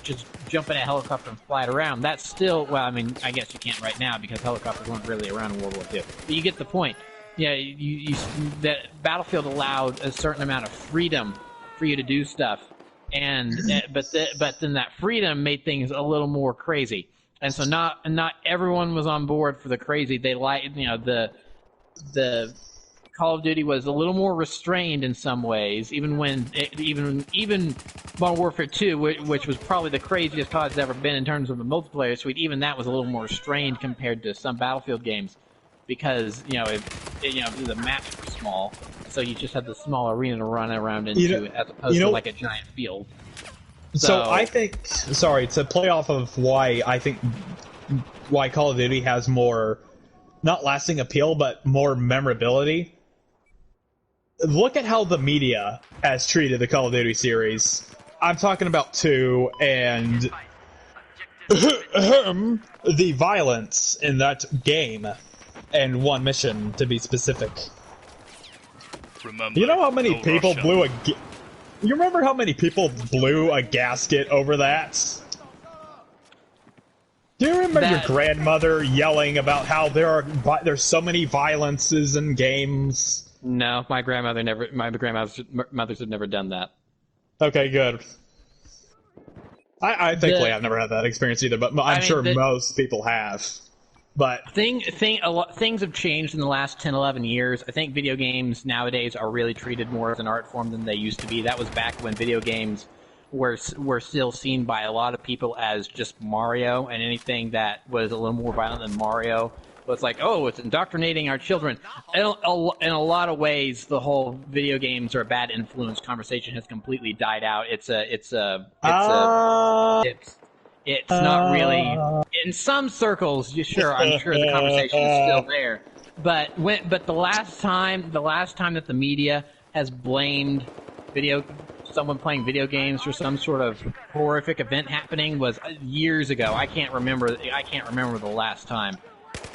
just jump in a helicopter and fly it around. That's still, well, I mean, I guess you can't right now because helicopters weren't really around in World War II. But you get the point. Yeah, that Battlefield allowed a certain amount of freedom for you to do stuff. But then that freedom made things a little more crazy, and so not everyone was on board for the crazy. They the Call of Duty was a little more restrained in some ways, even Modern Warfare 2, which was probably the craziest COD it's ever been in terms of the multiplayer suite. Even that was a little more restrained compared to some Battlefield games, because the maps were small. So you just had the small arena to run around into, as opposed to like a giant field. So I think, to play off of why Call of Duty has more, not lasting appeal, but more memorability. Look at how the media has treated the Call of Duty series. I'm talking about 2 and the violence in that game, and 1 mission to be specific. Remember, you know how many people blew You remember how many people blew a gasket over that? Do you remember your grandmother yelling about how there's so many violences in games? No, my grandmothers have never done that. Okay, good. Thankfully I've never had that experience either, but I'm sure most people have. But things have changed in the last 10, 11 years. I think video games nowadays are really treated more as an art form than they used to be. That was back when video games were still seen by a lot of people as just Mario, and anything that was a little more violent than Mario was like, oh, it's indoctrinating our children. In a lot of ways, the whole video games are a bad influence conversation has completely died out. It's not really, in some circles. I'm sure the conversation is still there. But the last time that the media has blamed someone playing video games for some sort of horrific event happening was years ago. I can't remember the last time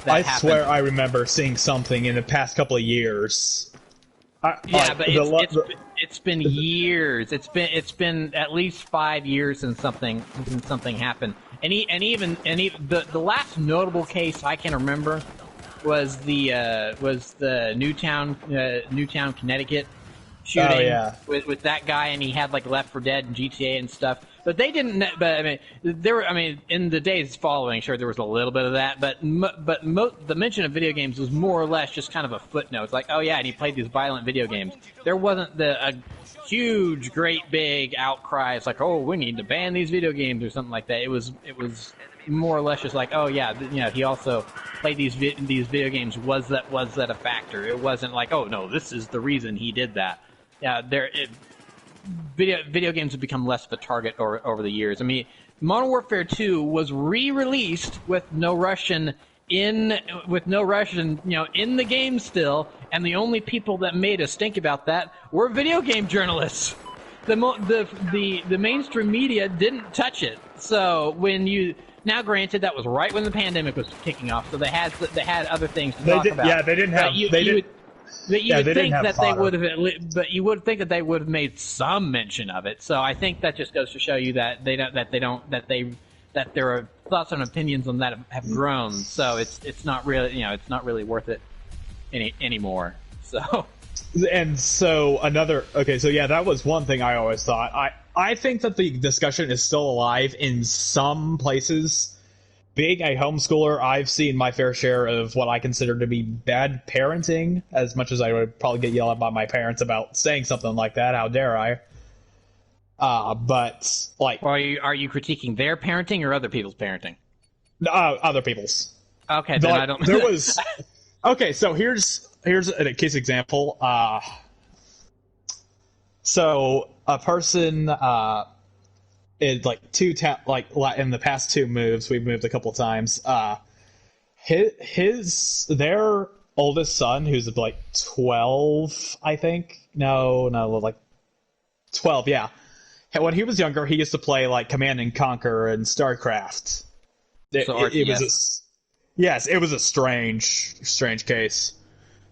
that happened. Swear I remember seeing something in the past couple of years. It's been years. It's been at least 5 years since something happened. And even the last notable case I can remember was the Newtown, Connecticut shooting with that guy, and he had like Left 4 Dead and GTA and stuff. But they didn't. But I mean, in the days following, sure, there was a little bit of that. But the mention of video games was more or less just kind of a footnote. It's like, oh yeah, and he played these violent video games. There wasn't a huge, great, big outcry. It's like, oh, we need to ban these video games or something like that. It was more or less just like, oh yeah, he also played these video games. Was that a factor? It wasn't like, oh no, this is the reason he did that. Yeah, video games have become less of a target over the years. I mean, Modern Warfare 2 was re-released with no Russian with no Russian, in the game still, and the only people that made a stink about that were video game journalists. The mainstream media didn't touch it. So now granted that was right when the pandemic was kicking off, so they had other things to talk about. Yeah, they didn't have. But you would think that they would have, but you would think that they would have made some mention of it. So I think that just goes to show you that that their thoughts and opinions on that have grown. So it's not really it's not really worth it anymore. So. And so that was one thing I always thought. I think that the discussion is still alive in some places. Being a homeschooler, I've seen my fair share of what I consider to be bad parenting, as much as I would probably get yelled at by my parents about saying something like that. How dare I? But like, are you critiquing their parenting or other people's parenting? Other people's. Okay, then I don't. There was. Okay, so here's a case example. So a person in like in the past 2 moves, we've moved a couple times. Their oldest son, who's like 12, I think. No, like 12. Yeah. When he was younger, he used to play like Command and Conquer and StarCraft. It was a strange case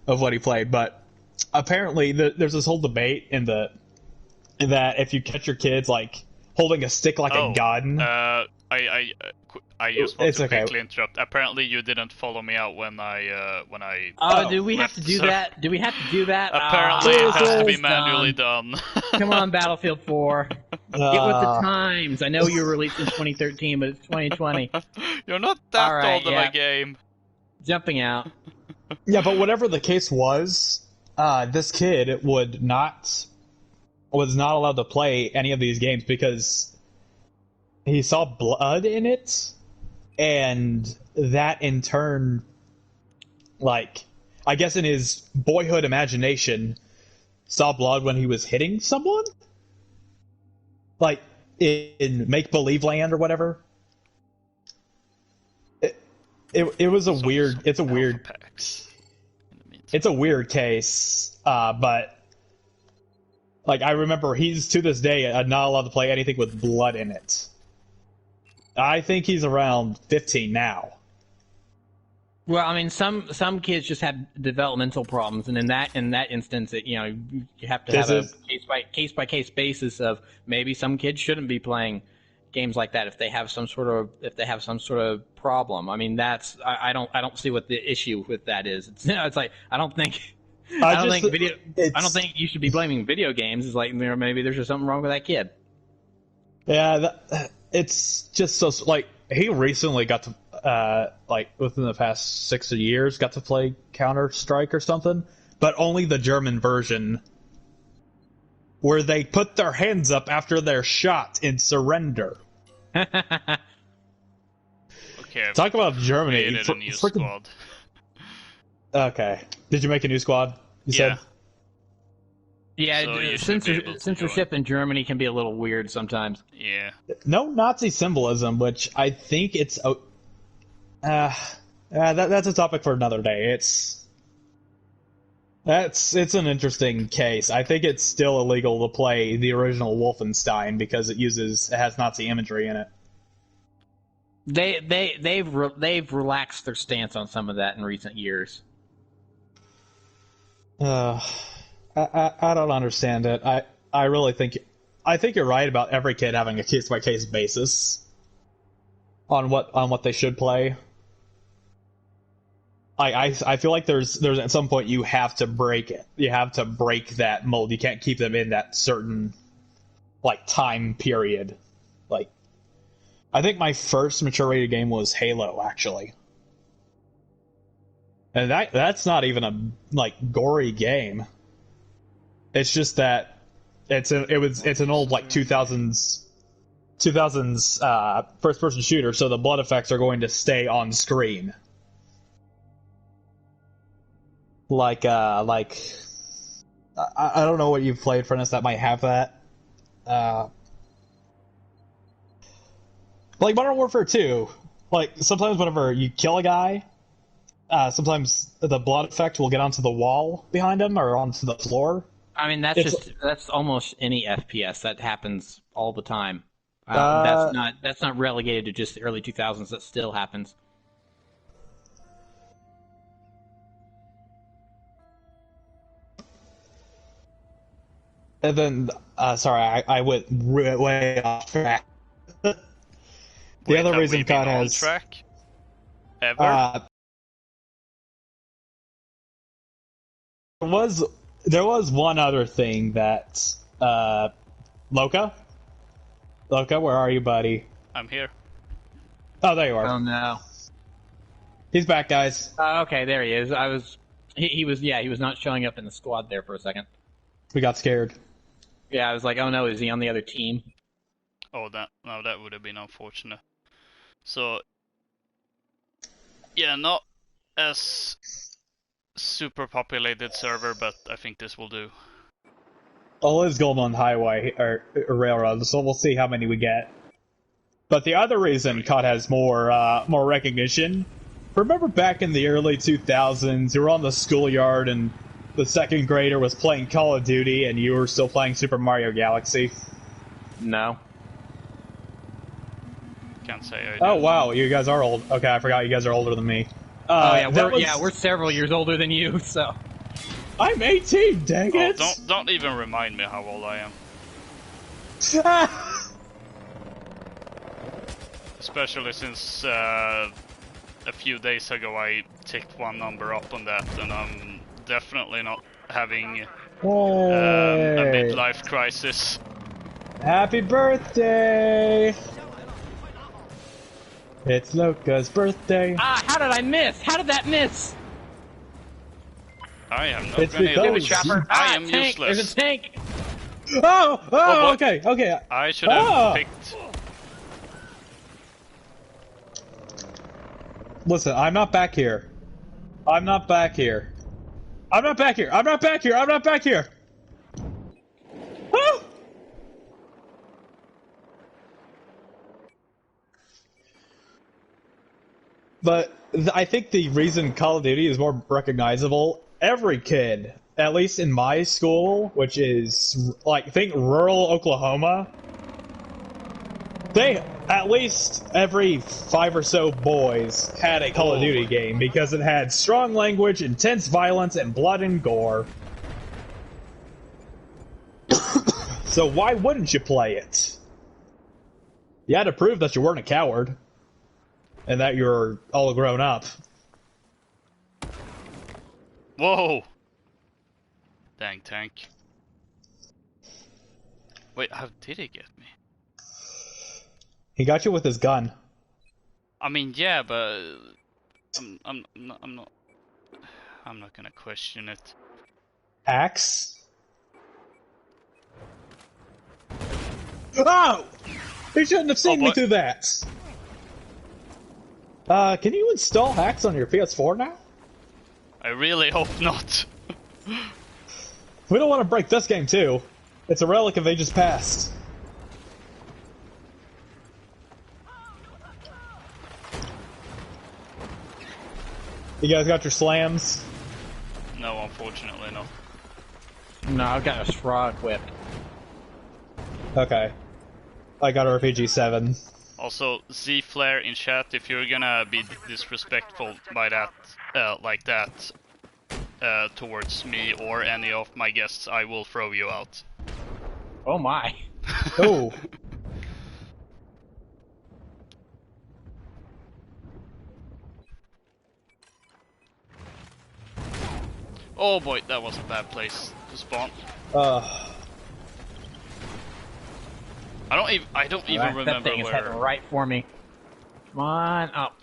of what he played, but apparently there's this whole debate in that if you catch your kids like holding a stick like a gun. I just want to quickly interrupt. Apparently, you didn't follow me out when I. Oh, do we have to do that? Do we have to do that? Apparently, it has to be manually done. Come on, Battlefield 4. Get with the times. I know you were released in 2013, but it's 2020. You're not that old in my game. Jumping out. Yeah, but whatever the case was, this kid was not allowed to play any of these games because he saw blood in it, and that in turn, like, I guess in his boyhood imagination, saw blood when he was hitting someone? Like, in Make-Believe Land or whatever? It was a weird... It's a weird... It's a weird case, but... Like, I remember he's, to this day, not allowed to play anything with blood in it. I think he's around 15 now. Well, I mean, some kids just have developmental problems, and in that instance, you have to have a case by case basis of maybe some kids shouldn't be playing games like that if they have some sort of problem. I mean, I don't see what the issue with that is. It's like I don't think you should be blaming video games. It's like maybe there's just something wrong with that kid. Yeah, it's just so like he recently got to like within the past 6 years got to play Counter-Strike or something, but only the German version where they put their hands up after they're shot in surrender. Okay. Talk about Germany. A new squad. Okay. Did you make a new squad? You said? Yeah, censorship in Germany can be a little weird sometimes. Yeah. No Nazi symbolism, which I think it's... that's a topic for another day. It's an interesting case. I think it's still illegal to play the original Wolfenstein because it has Nazi imagery in it. They've relaxed their stance on some of that in recent years. I don't understand it. I really think you're right about every kid having a case by case basis on what they should play. I feel like there's at some point you have to break it. You have to break that mold. You can't keep them in that certain like time period. Like I think my first mature rated game was Halo, actually. And that's not even a like gory game. It's just that it's an old like 2000s first person shooter, so the blood effects are going to stay on screen. Like I don't know what you've played, Furnace, that might have that. Like Modern Warfare 2, like sometimes whenever you kill a guy, sometimes the blood effect will get onto the wall behind him or onto the floor. I mean, that's almost any FPS. That happens all the time. That's not relegated to just the early 2000s. That still happens. And then, sorry, I went way off track. The other reason COD has track ever. There was one other thing that Loka, where are you, buddy? I'm here. Oh, there you are. Oh no, he's back, guys. Okay, there he is. He was not showing up in the squad there for a second. We got scared. Yeah, I was like, oh no, is he on the other team? Oh, that would have been unfortunate. So, yeah, not as super populated server, but I think this will do. All is gold on highway or railroad, so we'll see how many we get. But the other reason COD has more recognition. Remember back in the early 2000s, you were on the schoolyard and the second grader was playing Call of Duty and you were still playing Super Mario Galaxy? No. Can't say I do. Oh wow, you guys are old. Okay, I forgot you guys are older than me. We're several years older than you, so. I'm 18, dang it! Don't even remind me how old I am. Especially since a few days ago I ticked one number up on that, and I'm definitely not having a midlife crisis. Happy birthday! It's Loka's birthday. Ah, how did I miss? How did that miss? I am not It's gonna because I am tank. useless. There's a tank. Oh, okay. I should have picked. Listen, I'm not back here. I'm not back here. Ah! But I think the reason Call of Duty is more recognizable, every kid, at least in my school, which is, like, think rural Oklahoma, they, at least every 5 or so boys had a Call of Duty game because it had strong language, intense violence, and blood and gore. So why wouldn't you play it? You had to prove that you weren't a coward. And that you're all grown up. Whoa! Dang tank. Wait, how did he get me? He got you with his gun. I mean, yeah, but I'm not gonna question it. Axe? Oh! He shouldn't have seen me through that. Can you install hacks on your PS4 now? I really hope not. We don't want to break this game too. It's a relic of ages past. You guys got your slams? No, unfortunately not. No, I've got a straw equipped. Okay. I got a RPG 7. Also, Z-Flare in chat, if you're gonna be disrespectful by that, like that, towards me or any of my guests, I will throw you out. Oh my. Oh. Oh boy, that was a bad place to spawn. I don't even remember that thing is heading where. right for me. Come on, up.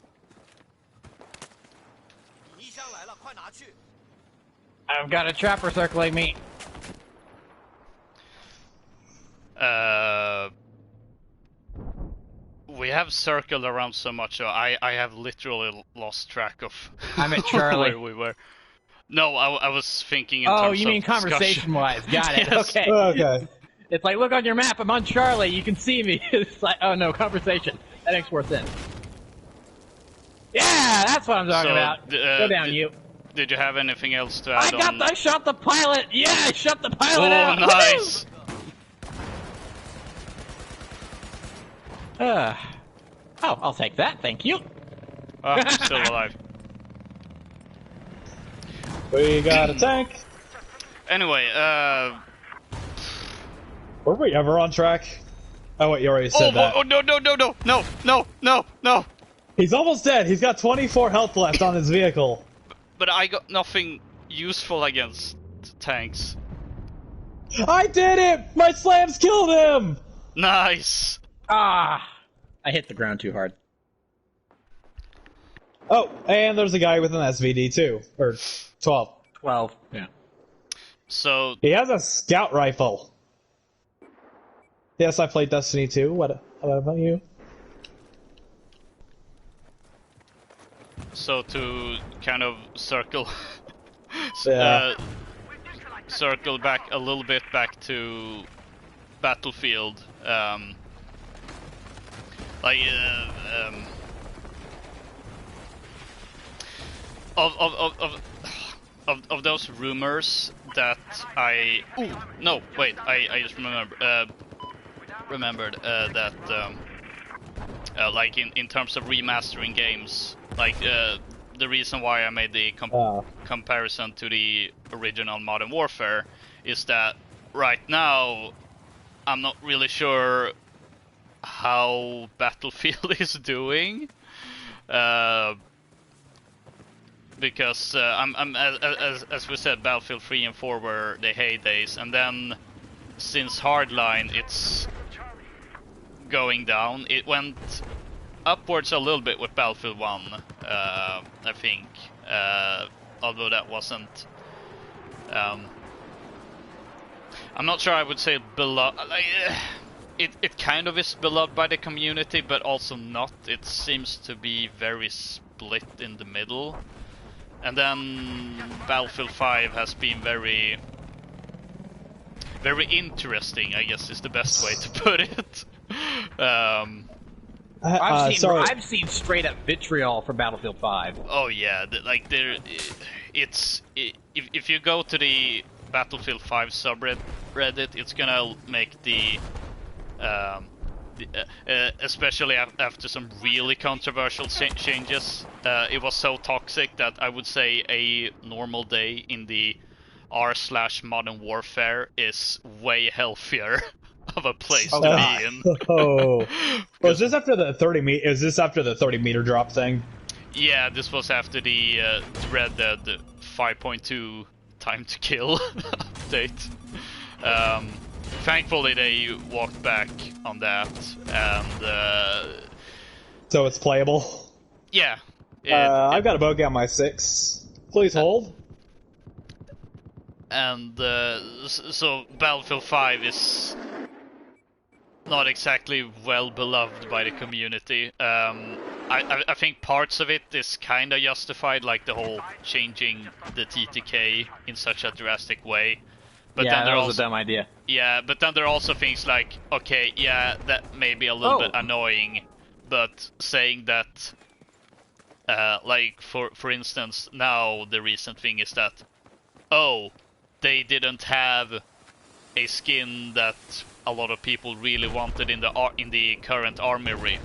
I've got a trapper circling me. We have circled around so much, so I have literally lost track of I'm at Charlie. where we were. No, I was thinking in terms of you mean conversation-wise. Got it, Yes. okay. Okay. It's like, look on your map, I'm on Charlie, you can see me. It's like, oh no, conversation. That makes more sense. Yeah, that's what I'm talking So, about. Go down, you. Did you have anything else to add on? I shot the pilot. Yeah, I shot the pilot Oh, out. nice. Oh, I'll take that. Thank you. Oh, I'm still alive. We got a tank. Anyway, Were we ever on track? Oh wait, you already said that. Oh, no. He's almost dead. He's got 24 health left on his vehicle. But I got nothing useful against tanks. I did it! My slams killed him! Nice. I hit the ground too hard. Oh, and there's a guy with an SVD too. Or 12. 12. Yeah. So, He has a scout rifle. Yes, I played Destiny 2. What about you? so to kind of circle, Yeah. circle back a little bit back to Battlefield. Like, of those rumors that I just remembered that like in terms of remastering games, like the reason why I made the comparison to the original Modern Warfare is that right now I'm not really sure how Battlefield is doing. Because I'm as we said, Battlefield 3 and 4 were the heydays, and then since Hardline it's going down. It went upwards a little bit with Battlefield 1, I think, although that wasn't. I'm not sure I would say beloved. It kind of is beloved by the community, but also not. It seems to be very split in the middle. And then Battlefield 5 has been very interesting, I guess is the best way to put it. I've seen straight up vitriol for Battlefield 5. Oh yeah, if you go to the Battlefield 5 subreddit, it's gonna make the especially after some really controversial changes, it was so toxic that I would say a normal day in the r/Modern Warfare is way healthier of a place to be in. Is this after the 30-meter drop thing? Yeah, this was after the Red Dead 5.2 time to kill update. Thankfully they walked back on that, and so it's playable. Yeah. I've got a bogey on my 6. Please hold. And so Battlefield 5 is not exactly well beloved by the community. I think parts of it is kind of justified, like the whole changing the TTK in such a drastic way. But yeah, then that was a dumb idea. Yeah, but then there are also things like, okay, yeah, that may be a little bit annoying, but saying that, like, for instance, now the recent thing is that, oh, they didn't have a skin that a lot of people really wanted in the current armory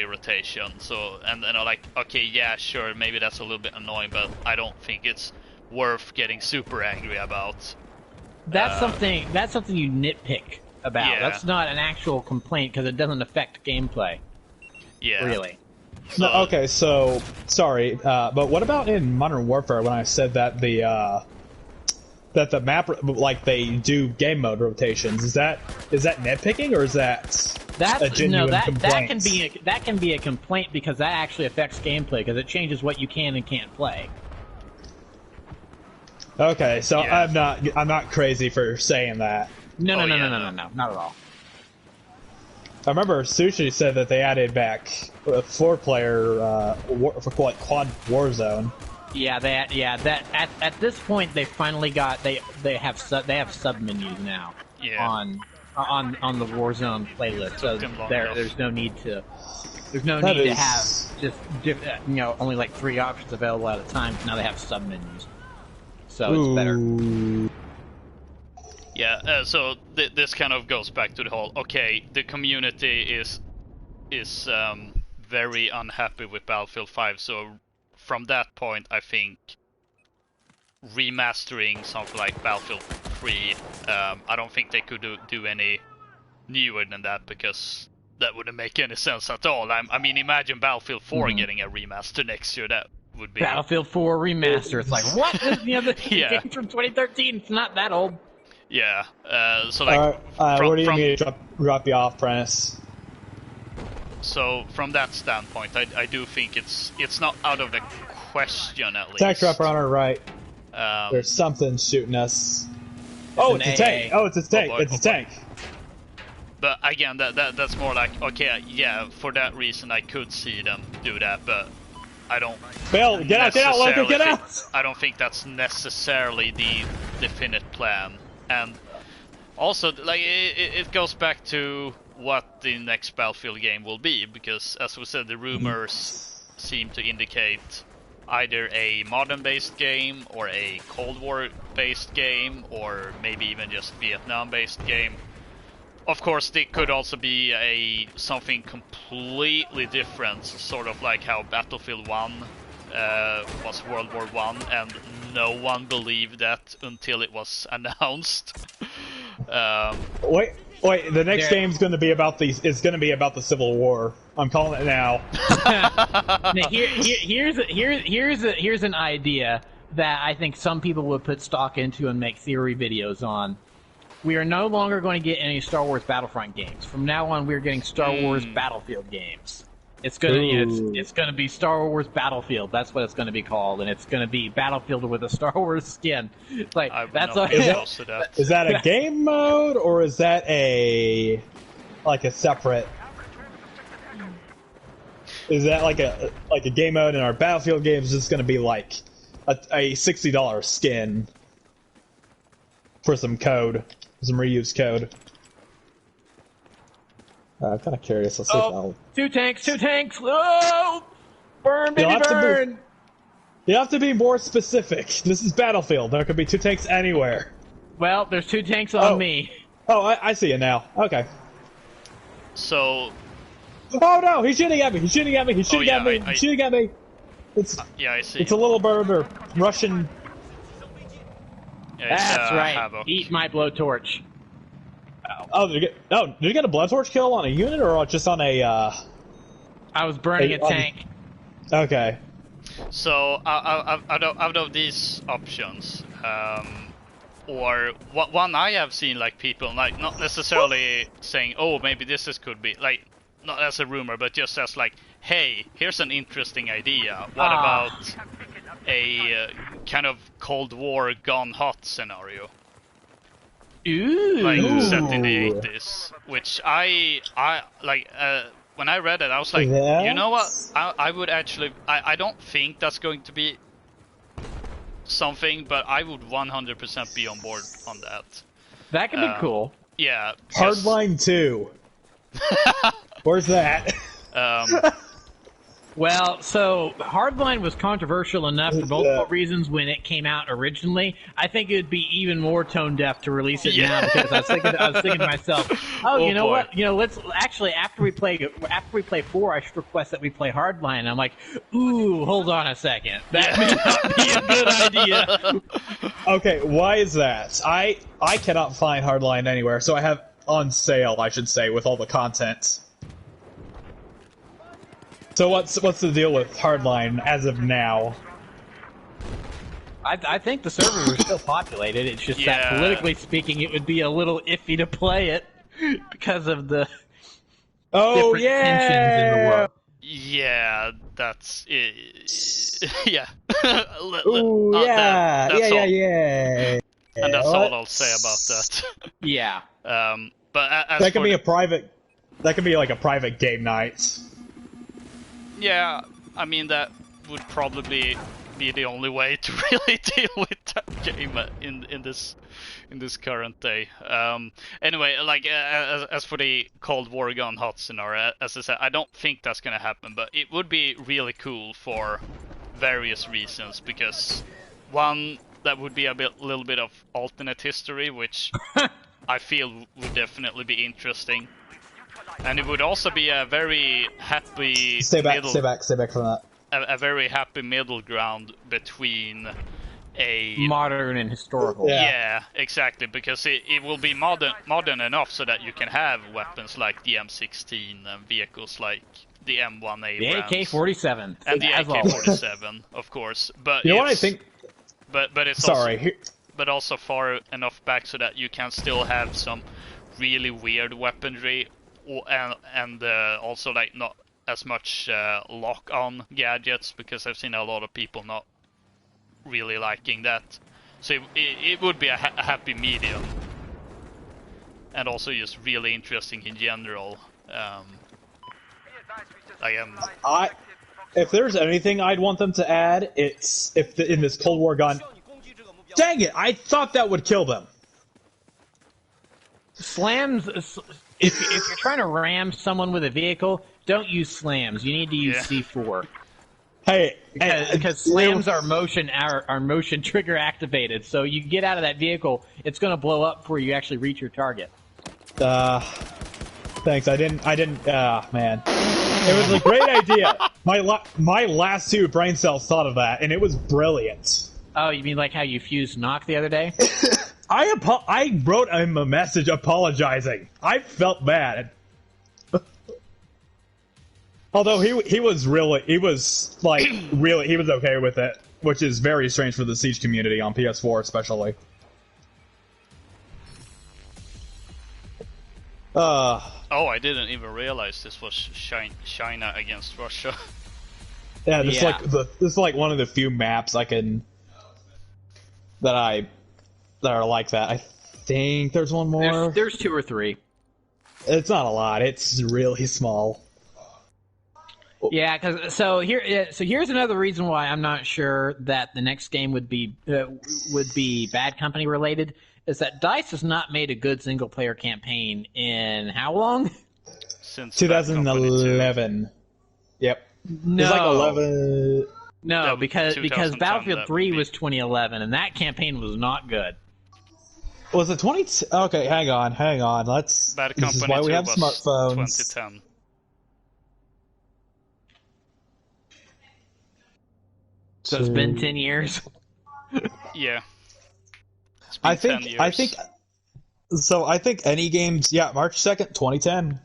rotation. So, and I'm like, okay, yeah, sure, maybe that's a little bit annoying, but I don't think it's worth getting super angry about. That's something you nitpick about. Yeah. That's not an actual complaint because it doesn't affect gameplay. Yeah. Really. So, No, okay, so sorry, but what about in Modern Warfare when I said that the map, like, they do game mode rotations? Is that nitpicking, or is that a genuine complaint? that can be a complaint because that actually affects gameplay because it changes what you can and can't play. Okay, so Yeah. I'm not crazy for saying that. No, Oh, not at all. I remember Sushi said that they added back a 4-player for quad Warzone. Yeah, that at this point they finally got they have sub menus now Yeah. on on the Warzone playlist. So there's no need to have just only like 3 options available at a time. Now they have sub menus, so it's better. Yeah. So this kind of goes back to the whole. Okay, the community is very unhappy with Battlefield 5. So from that point, I think remastering something like Battlefield 3, I don't think they could do any newer than that, because that wouldn't make any sense at all. I mean, imagine Battlefield 4 getting a remaster next year. That would be Battlefield 4 remaster. It's like, what? The Yeah. game from 2013. It's not that old. Yeah. So like, where do you need to drop you off, Prentice? So from that standpoint, I do think it's not out of the question, at least. Attack trapper on our right. There's something shooting us. It's a tank. Oh, it's a tank. It's a tank. But again, that's more like, okay, yeah, for that reason I could see them do that, but I don't. Bill, get out, Loka, get out! I don't think that's necessarily the definite plan. And also, like, it goes back to what the next Battlefield game will be, because as we said, the rumors seem to indicate either a modern-based game or a Cold War-based game, or maybe even just Vietnam-based game. Of course, it could also be something completely different, sort of like how Battlefield 1 was World War 1, and no one believed that until it was announced. Wait, the next game's going to be about it's going to be about the Civil War. I'm calling it now. Now here's an idea that I think some people would put stock into and make theory videos on. We are no longer going to get any Star Wars Battlefront games. From now on, we're getting Star Wars Battlefield games. It's gonna it's gonna be Star Wars Battlefield. That's what it's gonna be called, and it's gonna be Battlefield with a Star Wars skin. It's like that's is that a game mode, or is that a separate? Is that like a game mode in our Battlefield games? Is gonna be like a $60 skin for some code, some reused code? I'm kind of curious. Let's see if I'll... Two tanks! Oh! Burn, baby, burn! You have to be more specific. This is Battlefield. There could be 2 tanks anywhere. Well, there's 2 tanks on me. Oh, I see it now. Okay. So... Oh no! He's shooting at me! He's shooting at me! He's shooting at me! He's shooting at me! Yeah, I see. It's a little bird or Russian... Yeah, that's right. Havoc. Eat my blowtorch. Did you get a blowtorch kill on a unit or just on a? I was burning a tank. Okay. So out of these options, or one I have seen, like, people like not necessarily saying, oh, maybe could be like, not as a rumor, but just as like, hey, here's an interesting idea. What about a kind of Cold War gone hot scenario? Ooh. Like set in the 80s, which I like. When I read it, I was like, you know what? I would actually. I don't think that's going to be something, but I would 100% be on board on that. That could be cool. Yeah. Hardline 2. Where's that? Well, so Hardline was controversial enough for multiple reasons when it came out originally. I think it would be even more tone deaf to release it now, because I was thinking to myself, you know what? Let's actually after we play 4, I should request that we play Hardline. And I'm like, ooh, hold on a second, that may not be a good idea. Okay, why is that? I cannot find Hardline anywhere, so I have on sale, I should say, with all the content. So what's the deal with Hardline as of now? I think the servers are still populated. It's just that politically speaking, it would be a little iffy to play it because of the different tensions in the world. Yeah, that's it. Yeah. Ooh, yeah. And that's all I'll say about that. Yeah. But as that could be a private. That could be like a private game night. Yeah, I mean, that would probably be the only way to really deal with that game in this current day. Anyway, like as for the Cold War gone hot scenario, as I said, I don't think that's gonna happen, but it would be really cool for various reasons. Because one, that would be a little bit of alternate history, which I feel would definitely be interesting. And it would also be a very happy Stay back from that. A very happy middle ground between a Modern and historical. yeah, exactly, because it will be modern enough so that you can have weapons like the M16 and vehicles like the M1 The Abrams AK-47. and the as AK-47, of course. But You know what I think? But it's but also far enough back so that you can still have some really weird weaponry, and also like not as much lock-on gadgets, because I've seen a lot of people not really liking that. So it would be a happy medium, and also just really interesting in general. If there's anything I'd want them to add, it's in this Cold War gun. Dang it! I thought that would kill them. Slams. If you're trying to ram someone with a vehicle, don't use slams. You need to use C4. Hey, because slams are motion trigger activated. So you get out of that vehicle, it's going to blow up before you actually reach your target. Thanks. I didn't. Man, it was a great idea. My last two brain cells thought of that, and it was brilliant. Oh, you mean like how you fused Knock the other day? I wrote him a message apologizing. I felt bad. Although he was okay with it, which is very strange for the Siege community on PS4 especially. Oh, I didn't even realize this was China against Russia. Yeah, this is like one of the few maps that are like that. I think there's one more. There's 2 or 3. It's not a lot. It's really small. Yeah, here's another reason why I'm not sure that the next game would be Bad Company related. Is that DICE has not made a good single player campaign in how long? Since 2011. Yep. No. It's like 11. No, because Battlefield 3 was 2011, and that campaign was not good. Was it 20? Okay, hang on. This is why we have smartphones. 2010. So it's been 10 years. Yeah. I think any games. Yeah, March 2nd, 2010.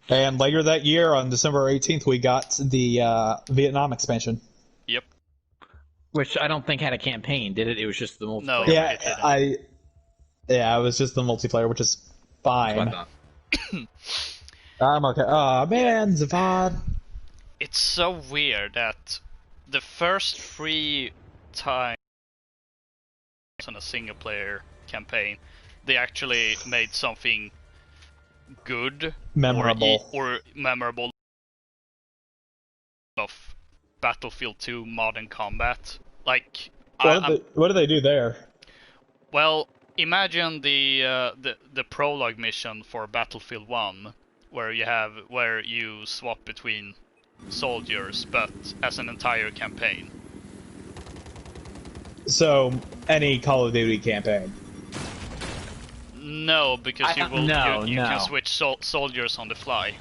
And later that year, on December 18th, we got the Vietnam expansion. Yep. Which I don't think had a campaign, did it? It was just the multiplayer. No. Yeah, it was just the multiplayer, which is fine. That's what I thought. I'm okay. Oh man, Zavad. It's so weird that the first 3 times on a single player campaign, they actually made something good, memorable, or memorable of Battlefield 2 Modern Combat. Like, what do they do there? Well, imagine the prologue mission for Battlefield 1, where you swap between soldiers, but as an entire campaign. So, any Call of Duty campaign? No, because you can switch soldiers on the fly.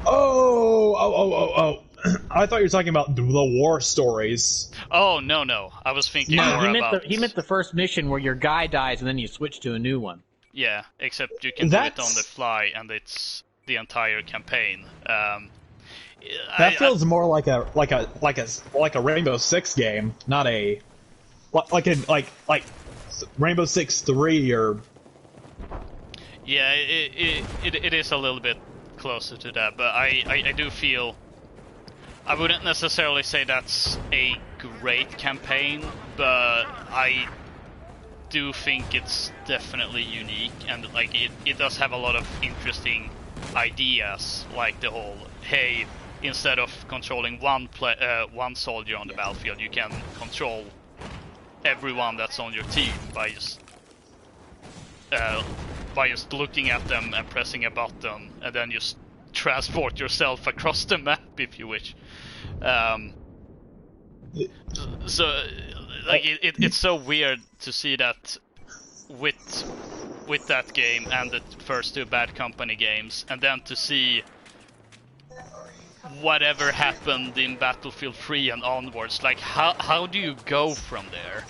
Oh! I thought you were talking about the war stories. Oh, no. I was thinking more about... He meant the first mission where your guy dies and then you switch to a new one. Yeah, except you can do it on the fly, and it's the entire campaign. That feels more like a Rainbow Six game, not a like Rainbow Six 3 or. Yeah, it is a little bit closer to that, but I do feel I wouldn't necessarily say that's a great campaign, but I do think it's definitely unique, and like it does have a lot of interesting ideas, like the whole, hey, instead of controlling one soldier on the battlefield, you can control everyone that's on your team by just looking at them and pressing a button, and then just transport yourself across the map if you wish. So, like, it's so weird to see that with that game and the first two Bad Company games, and then to see whatever happened in Battlefield 3 and onwards. Like, how do you go from there?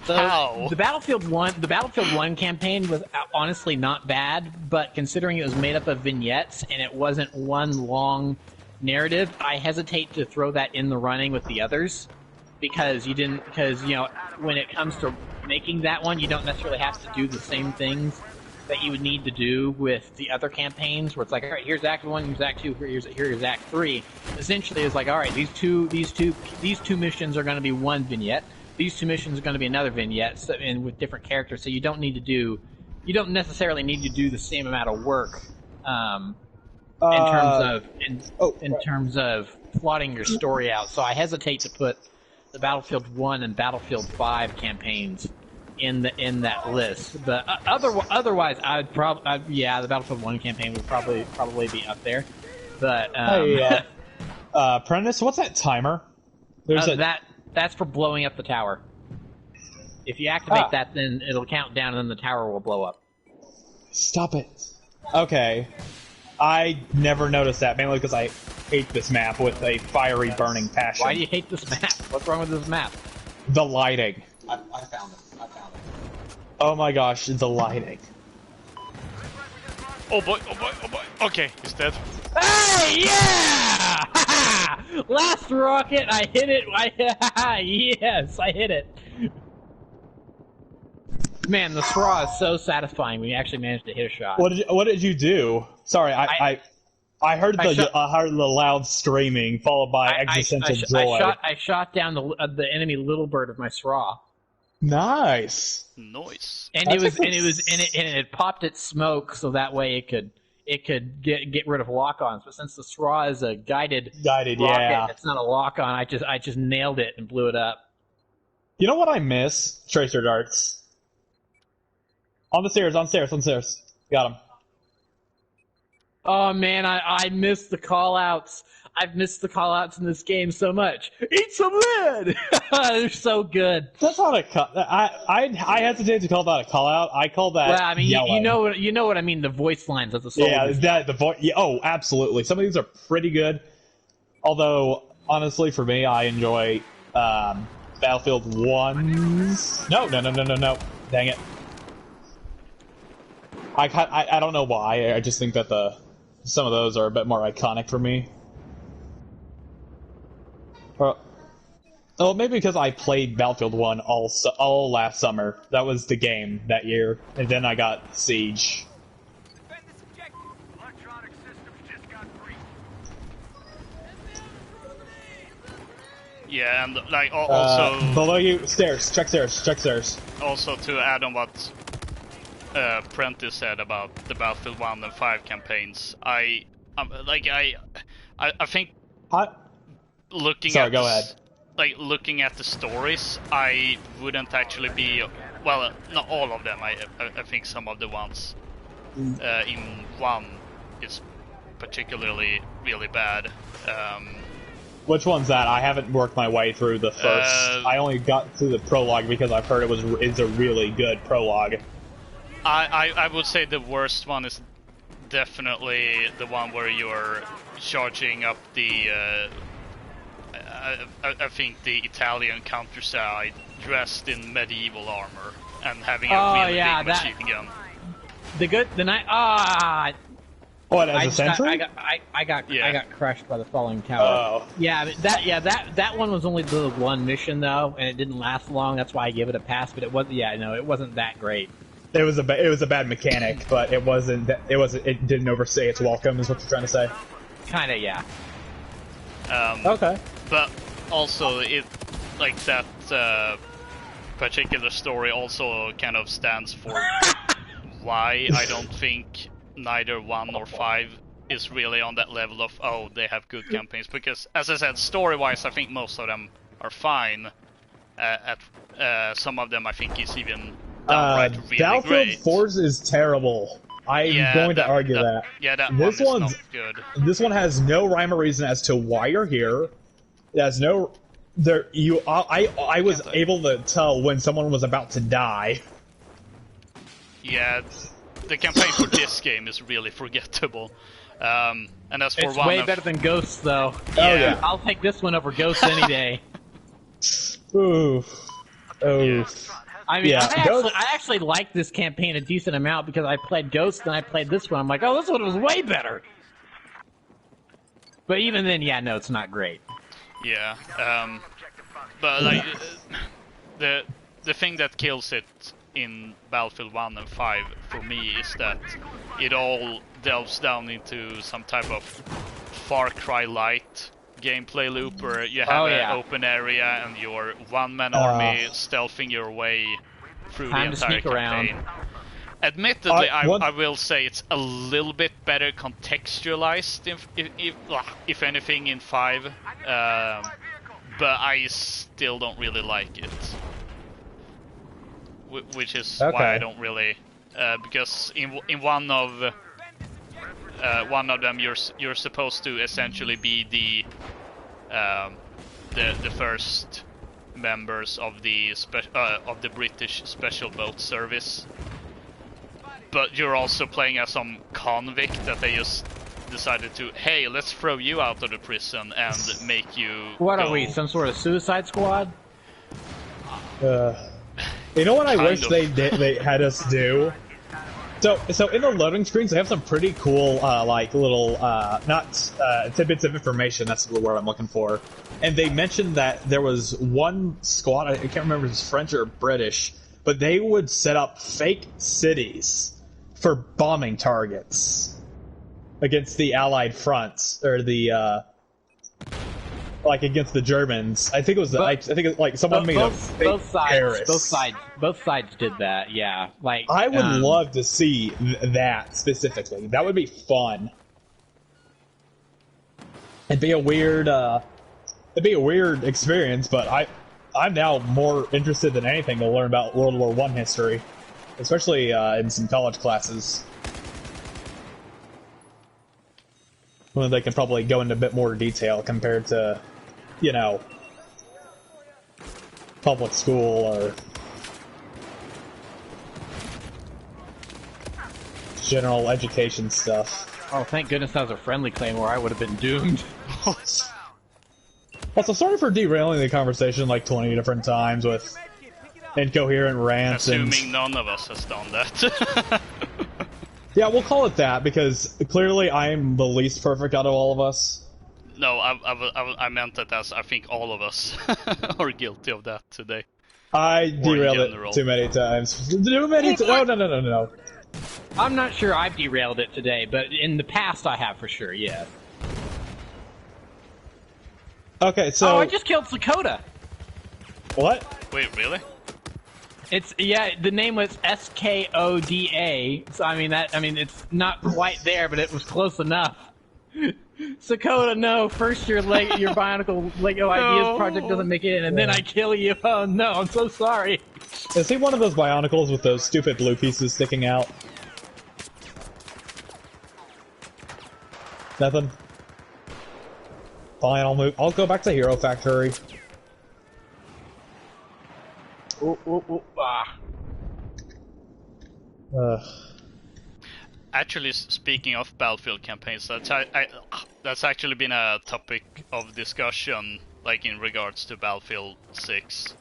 So How? The Battlefield 1 campaign was honestly not bad, but considering it was made up of vignettes and it wasn't one long narrative, I hesitate to throw that in the running with the others, because you know, when it comes to making that one, you don't necessarily have to do the same things that you would need to do with the other campaigns, where it's like, all right, here's Act 1, here's Act 2, here's Act 3. Essentially, it's like, all right, these two missions are going to be one vignette. These two missions are going to be another vignette, so, and with different characters. So you don't necessarily need to do the same amount of work in terms of plotting your story out. So I hesitate to put the Battlefield 1 and Battlefield 5 campaigns in that list. But otherwise, the Battlefield 1 campaign would probably be up there. But hey, Prentice, what's that timer? There's that's for blowing up the tower. If you activate that, then it'll count down, and then the tower will blow up. Stop it. Okay. I never noticed that, mainly because I hate this map with a fiery, burning passion. Why do you hate this map? What's wrong with this map? The lighting. I found it. Oh my gosh, the lighting. Oh boy. Okay, he's dead. Hey, yeah! Last rocket, I hit it. Yes, I hit it. Man, the straw is so satisfying when you actually manage to hit a shot. What did you do? Sorry, I heard the loud screaming followed by existential joy. I shot down the enemy little bird with my straw. Nice. And it had popped its smoke, so that way it could get rid of lock-ons. But since the straw is a guided rocket, yeah, it's not a lock-on. I just nailed it and blew it up. You know what I miss? Tracer darts. On the stairs. Got him. Oh man, I missed the call-outs. I've missed the call-outs in this game so much. Eat some lead! They're so good. That's not I hesitate to call that a call-out. I call that. Well, I mean, yellow. you know what I mean. The voice lines of the soldiers. Yeah, the voice. Yeah, oh, absolutely. Some of these are pretty good. Although, honestly, for me, I enjoy Battlefield 1's. No. Dang it. I don't know why. I just think that some of those are a bit more iconic for me. Well, maybe because I played Battlefield 1 all last summer. That was the game that year. And then I got Siege. Defend this objective. Electronic systems just got breached. Yeah, and like also below you, stairs. Check stairs. Also to add on what Prentice said about the Battlefield 1 and 5 campaigns, I think looking Sorry, go ahead. Like looking at the stories, I wouldn't actually be not all of them. I think some of the ones in 1 is particularly really bad. Which one's that? I haven't worked my way through the first. I only got through the prologue because I've heard it's a really good prologue. I would say the worst one is definitely the one where you're charging up the I think the Italian countryside dressed in medieval armor and having a really big machine gun. What, as a sentry? I got crushed by the falling tower. Oh. Yeah, that one was only the one mission though, and it didn't last long. That's why I give it a pass. But it wasn't that great. It was a bad mechanic, but it didn't overstay its welcome. Is what you're trying to say? Kinda, yeah. Okay. But also, that particular story also kind of stands for why I don't think neither 1 or 5 is really on that level of, oh, they have good campaigns, because as I said, story-wise I think most of them are fine. Some of them I think is even downright really Battlefield great. 4 is terrible. I'm going to argue that. Yeah, that this one is one's not good. This one has no rhyme or reason as to why you're here. It has no. I was able to tell when someone was about to die. Yeah, the campaign for this game is really forgettable. And as for It's way better than Ghosts, though. Yeah. I'll take this one over Ghosts any day. Ooh. Oh. Yeah. I mean, Yeah, I actually liked this campaign a decent amount because I played Ghosts and I played this one. I'm like, oh, this one was way better. But even then, yeah, no, it's not great. Yeah, but like the thing that kills it in Battlefield 1 and 5 for me is that it all delves down into some type of Far Cry Light gameplay loop where you have an open area and your one-man army stealthing your way through the entire campaign. Admittedly, I will say it's a little bit better contextualized, if anything, in 5, but I still don't really like it. Which is why I don't really, because in one of them you're supposed to essentially be the first members of the British Special Boat Service. But you're also playing as some convict that they just decided to, hey, let's throw you out of the prison and make you What go. are we, some sort of Suicide Squad? You know what I wish they had us do? So in the loading screens, they have some pretty cool, like, little, tidbits of information, that's the word I'm looking for. And they mentioned that there was one squad, I can't remember if it's French or British, but they would set up fake cities for bombing targets against the Allied fronts, or the, like against the Germans. I think it was I think it, like someone made a fake terrorist. Both sides did that. Yeah, like I would love to see that specifically. That would be fun. It'd be a weird experience, but I'm now more interested than anything to learn about World War I history, especially in some college classes. Well, they can probably go into a bit more detail compared to, you know, public school or general education stuff. Oh, thank goodness that was a friendly claymore. I would have been doomed. Also, sorry for derailing the conversation like 20 different times with incoherent rants. Assuming none of us has done that. Yeah, we'll call it that, because clearly I'm the least perfect out of all of us. No, I meant that as I think all of us are guilty of that today. I derailed it too many times. No. I'm not sure I've derailed it today, but in the past I have for sure, yeah. Okay, so... Oh, I just killed Sakota! What? Wait, really? It's, yeah, the name was Skoda, so I mean it's not quite there, but it was close enough. Sakota, no, first your Bionicle Lego Ideas project doesn't make it in, and then I kill you. Oh no, I'm so sorry. Is he one of those Bionicles with those stupid blue pieces sticking out? Nothing? Fine, I'll go back to Hero Factory. Actually, speaking of Battlefield campaigns, that's actually been a topic of discussion, like in regards to Battlefield 6,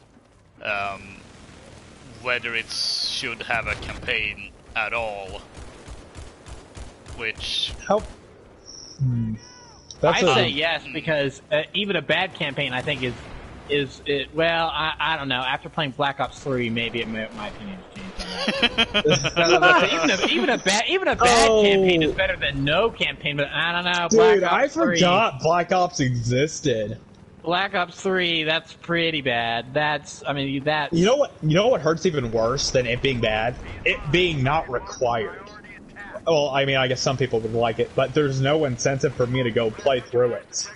whether it should have a campaign at all. Which I'd say yes, because even a bad campaign, I think, is it? Well, I don't know. After playing Black Ops 3, maybe my opinion has changed on that. even a bad campaign is better than no campaign. But I don't know. Dude, I forgot Black Ops existed. Black Ops 3, that's pretty bad. That's You know what hurts even worse than it being bad? It being not required. Well, I mean, I guess some people would like it, but there's no incentive for me to go play through it.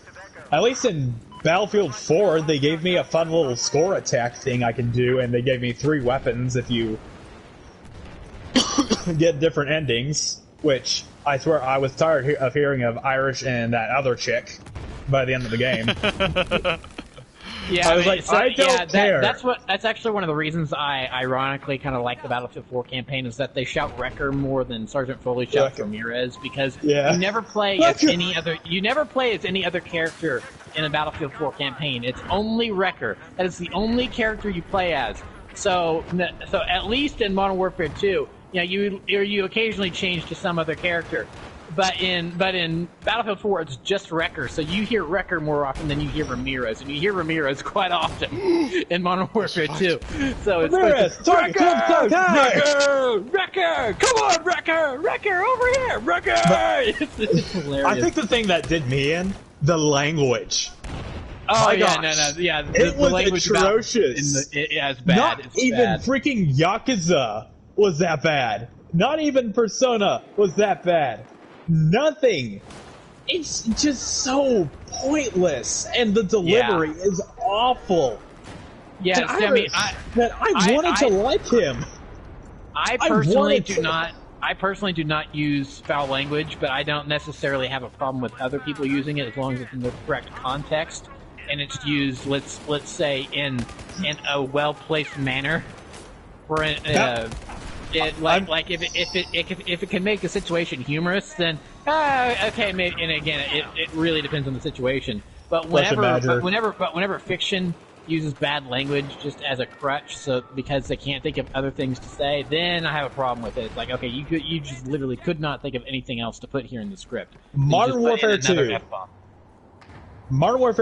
At least in Battlefield 4, they gave me a fun little score attack thing I can do, and they gave me 3 weapons if you get different endings, which I swear I was tired of hearing of Irish and that other chick by the end of the game. Yeah, I was like, I don't care. That's actually one of the reasons I ironically kind of like the Battlefield 4 campaign is that they shout Wrecker more than Sergeant Foley shouts Ramirez, because you never play as any other character in a Battlefield 4 campaign. It's only Wrecker. That is the only character you play as. So at least in Modern Warfare 2, you occasionally change to some other character. But in Battlefield 4, it's just Wrecker, so you hear Wrecker more often than you hear Ramirez, and you hear Ramirez quite often in Modern Warfare 2. So it's Ramirez, Wrecker, come on, Wrecker, over here, Wrecker. It's hilarious. I think the thing that did me in the language. Oh my yeah, gosh. the was language atrocious. It's bad. Not it's even bad. freaking Yakuza was that bad. Not even Persona was that bad. Nothing. It's just so pointless, and the delivery is awful. Yeah, I wanted to like him. I personally do not use foul language, but I don't necessarily have a problem with other people using it as long as it's in the correct context and it's used, let's say, in a well-placed manner. If it can make the situation humorous, then okay, maybe. And again, it really depends on the situation. But whenever fiction uses bad language just as a crutch, so because they can't think of other things to say, then I have a problem with it. It's like, okay, you just literally could not think of anything else to put here in the script. Modern Warfare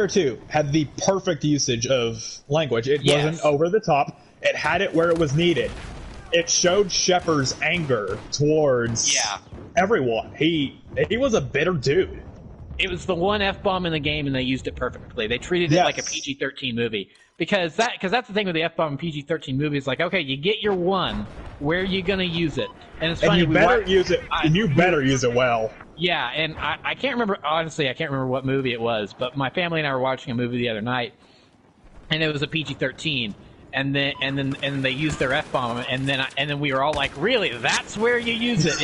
2 had the perfect usage of language. It wasn't over the top. It had it where it was needed. It showed Shepard's anger towards everyone. He was a bitter dude. It was the one F-bomb in the game, and they used it perfectly. They treated it like a PG-13 movie. Because that's the thing with the F-bomb in PG-13 movies. Like, okay, you get your one. Where are you going to use it? And it's funny. And you better use it. You better use it well. Yeah, and I can't remember. Honestly, I can't remember what movie it was. But my family and I were watching a movie the other night, and it was a PG-13. And then they used their F-bomb, and then we were all like, really? That's where you use it?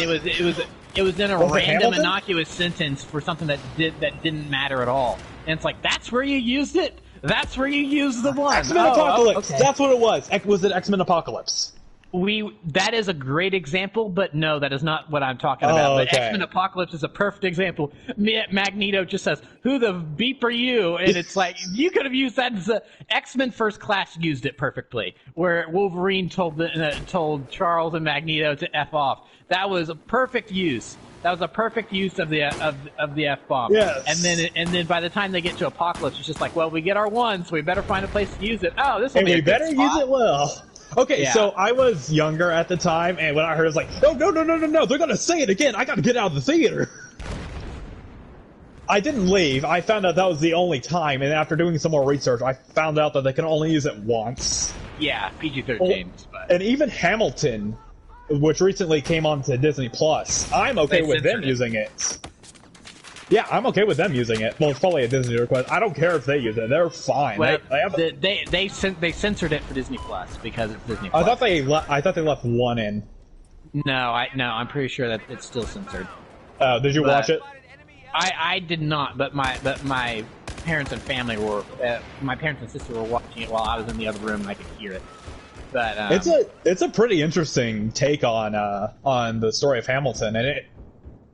It was in a random innocuous sentence for something that didn't matter at all. And it's like, that's where you used it? That's where you used the one. X-Men Apocalypse. Okay. That's what it was. Was it X-Men Apocalypse? That is a great example, but no, that is not what I'm talking about. But X-Men Apocalypse is a perfect example. Magneto just says, "Who the beep are you?" And it's like, you could have used that as X-Men First Class used it perfectly, where Wolverine told Charles and Magneto to F off. That was a perfect use. That was a perfect use of the F-bomb. Yes. And then by the time they get to Apocalypse, it's just like, well, we get our one, so we better find a place to use it. Oh, this will be a good spot. And we better use it well. Okay, so I was younger at the time, and when I heard it was like, oh, no, they're going to say it again. I got to get out of the theater. I didn't leave. I found out that was the only time, and after doing some more research, I found out that they can only use it once. Yeah, PG-13. And even Hamilton, which recently came onto Disney Plus, I'm okay with them using it. Yeah, I'm okay with them using it. Well, it's probably a Disney request. I don't care if they use it. They're fine. Well, they censored it for Disney Plus because it's Disney Plus. I thought they left one in. No, I'm pretty sure that it's still censored. Oh, did you watch it? I did not, but my parents and family were. My parents and sister were watching it while I was in the other room, and I could hear it. But it's a pretty interesting take on the story of Hamilton, and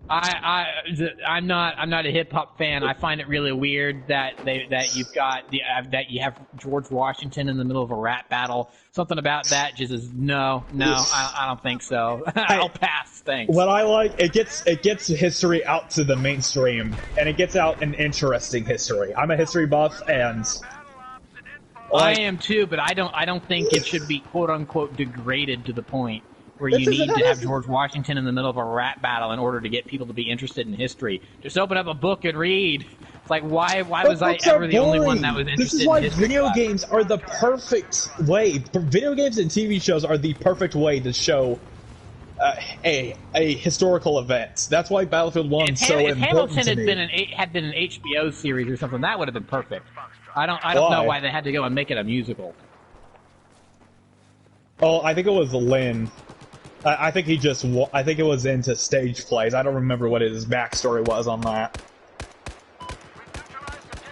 I'm not a hip hop fan. I find it really weird that you have George Washington in the middle of a rap battle. Something about that just is no. I don't think so. I'll pass. Thanks. What I like, it gets history out to the mainstream, and it gets out an interesting history. I'm a history buff, and I am too, but I don't think it should be quote unquote degraded to the point where you need to have George Washington in the middle of a rap battle in order to get people to be interested in history. Just open up a book and read. It's like, why was I ever the only one that was interested in history? This is why video games are the perfect way. Video games and TV shows are the perfect way to show a historical event. That's why Battlefield 1 is so If important Hamilton to me. had been an HBO series or something, that would have been perfect. I don't know why they had to go and make it a musical. Oh, I think it was Lynn. I think he just. I think it was into stage plays. I don't remember what his backstory was on that.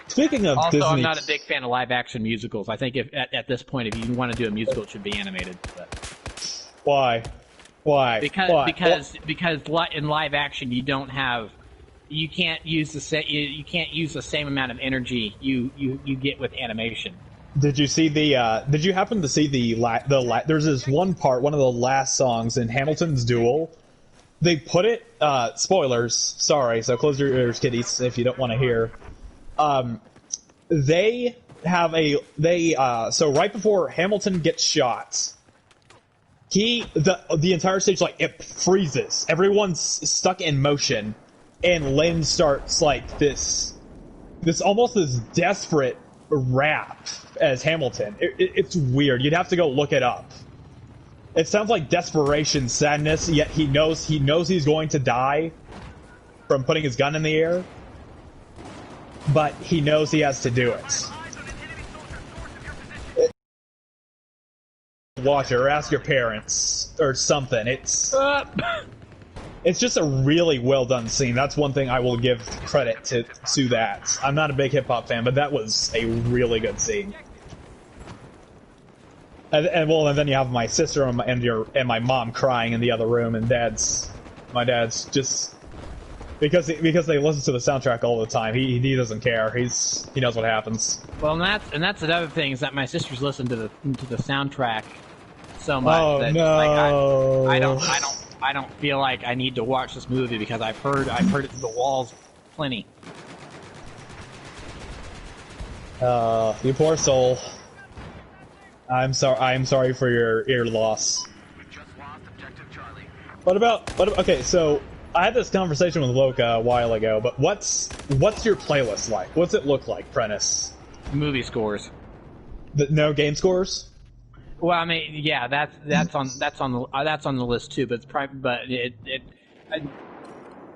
Speaking of also, Disney, I'm not a big fan of live-action musicals. I think if at this point, if you want to do a musical, it should be animated. But. Why? Why? Because in live action you can't use the same amount of energy you get with animation. Did you see the? Did you happen to see there's this one part, one of the last songs in Hamilton's Duel. They put it. Spoilers. Sorry. So close your ears, kiddies, if you don't want to hear. They have so right before Hamilton gets shot. The entire stage, like, it freezes. Everyone's stuck in motion, and Lynn starts like this almost this desperate rap as Hamilton. It's weird. You'd have to go look it up. It sounds like desperation, sadness. Yet he knows he's going to die from putting his gun in the air, but he knows he has to do it. Watch it or ask your parents or something. It's just a really well done scene. That's one thing I will give credit to that. I'm not a big hip hop fan, but that was a really good scene. And then you have my sister and my mom crying in the other room, and my dad's just because they listen to the soundtrack all the time. He doesn't care. He knows what happens. Well, and that's another thing is that my sisters listen to the soundtrack so much that no. I don't feel like I need to watch this movie because I've heard it through the walls plenty. You poor soul. I'm sorry for your ear loss. Okay, so I had this conversation with Loka a while ago, but what's your playlist like? What's it look like, Prentice? Movie scores. No game scores? Well, I mean, yeah, that's on the list too. But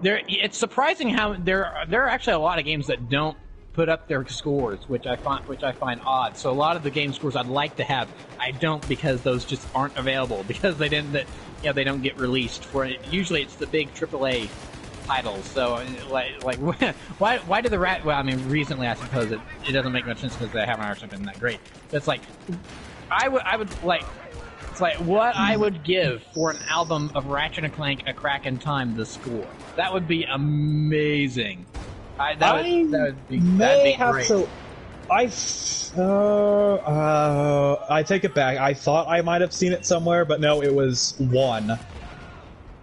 it's surprising how there are actually a lot of games that don't put up their scores, which I find odd. So a lot of the game scores I'd like to have, I don't because those just aren't available because they don't get released for it. Usually it's the big AAA titles. So like why do the rat? Well, I mean, recently I suppose it doesn't make much sense because they haven't actually been that great. It's like. I would like. It's like what I would give for an album of Ratchet & Clank: A Crack in Time. The score that would be amazing. That'd be great. I take it back. I thought I might have seen it somewhere, but no, it was one.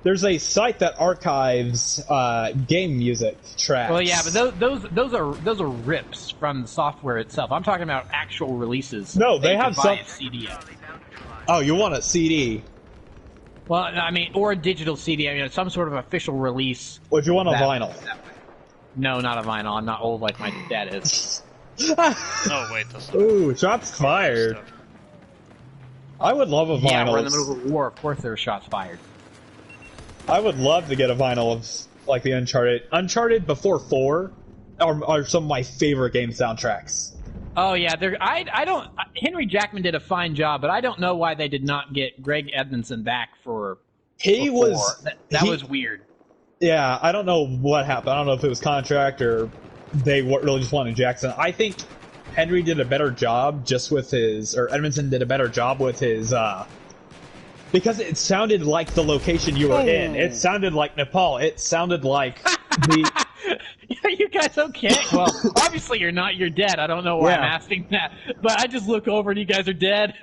There's a site that archives game music tracks. Well, yeah, but those are rips from the software itself. I'm talking about actual releases. No, they have some CD. Oh, you want a CD? Well, I mean, or a digital CD. I mean, some sort of official release. Would you want a vinyl? No, not a vinyl. I'm not old like my dad is. Oh wait, that's not ooh, shots fired. I would love a vinyl. Yeah, we're in the middle of a war. Of course, there are shots fired. I would love to get a vinyl of like the Uncharted before 4 are some of my favorite game soundtracks. Oh yeah, I don't. Henry Jackman did a fine job, but I don't know why they did not get Greg Edmonson back for. That was weird. Yeah, I don't know what happened. I don't know if it was contract or they really just wanted Jackson. I think Henry did a better job or Edmonson did a better job with his. Because it sounded like the location you were in. It sounded like Nepal. It sounded like the... You guys okay? Well, obviously you're not. You're dead. I don't know why I'm asking that. But I just look over and you guys are dead.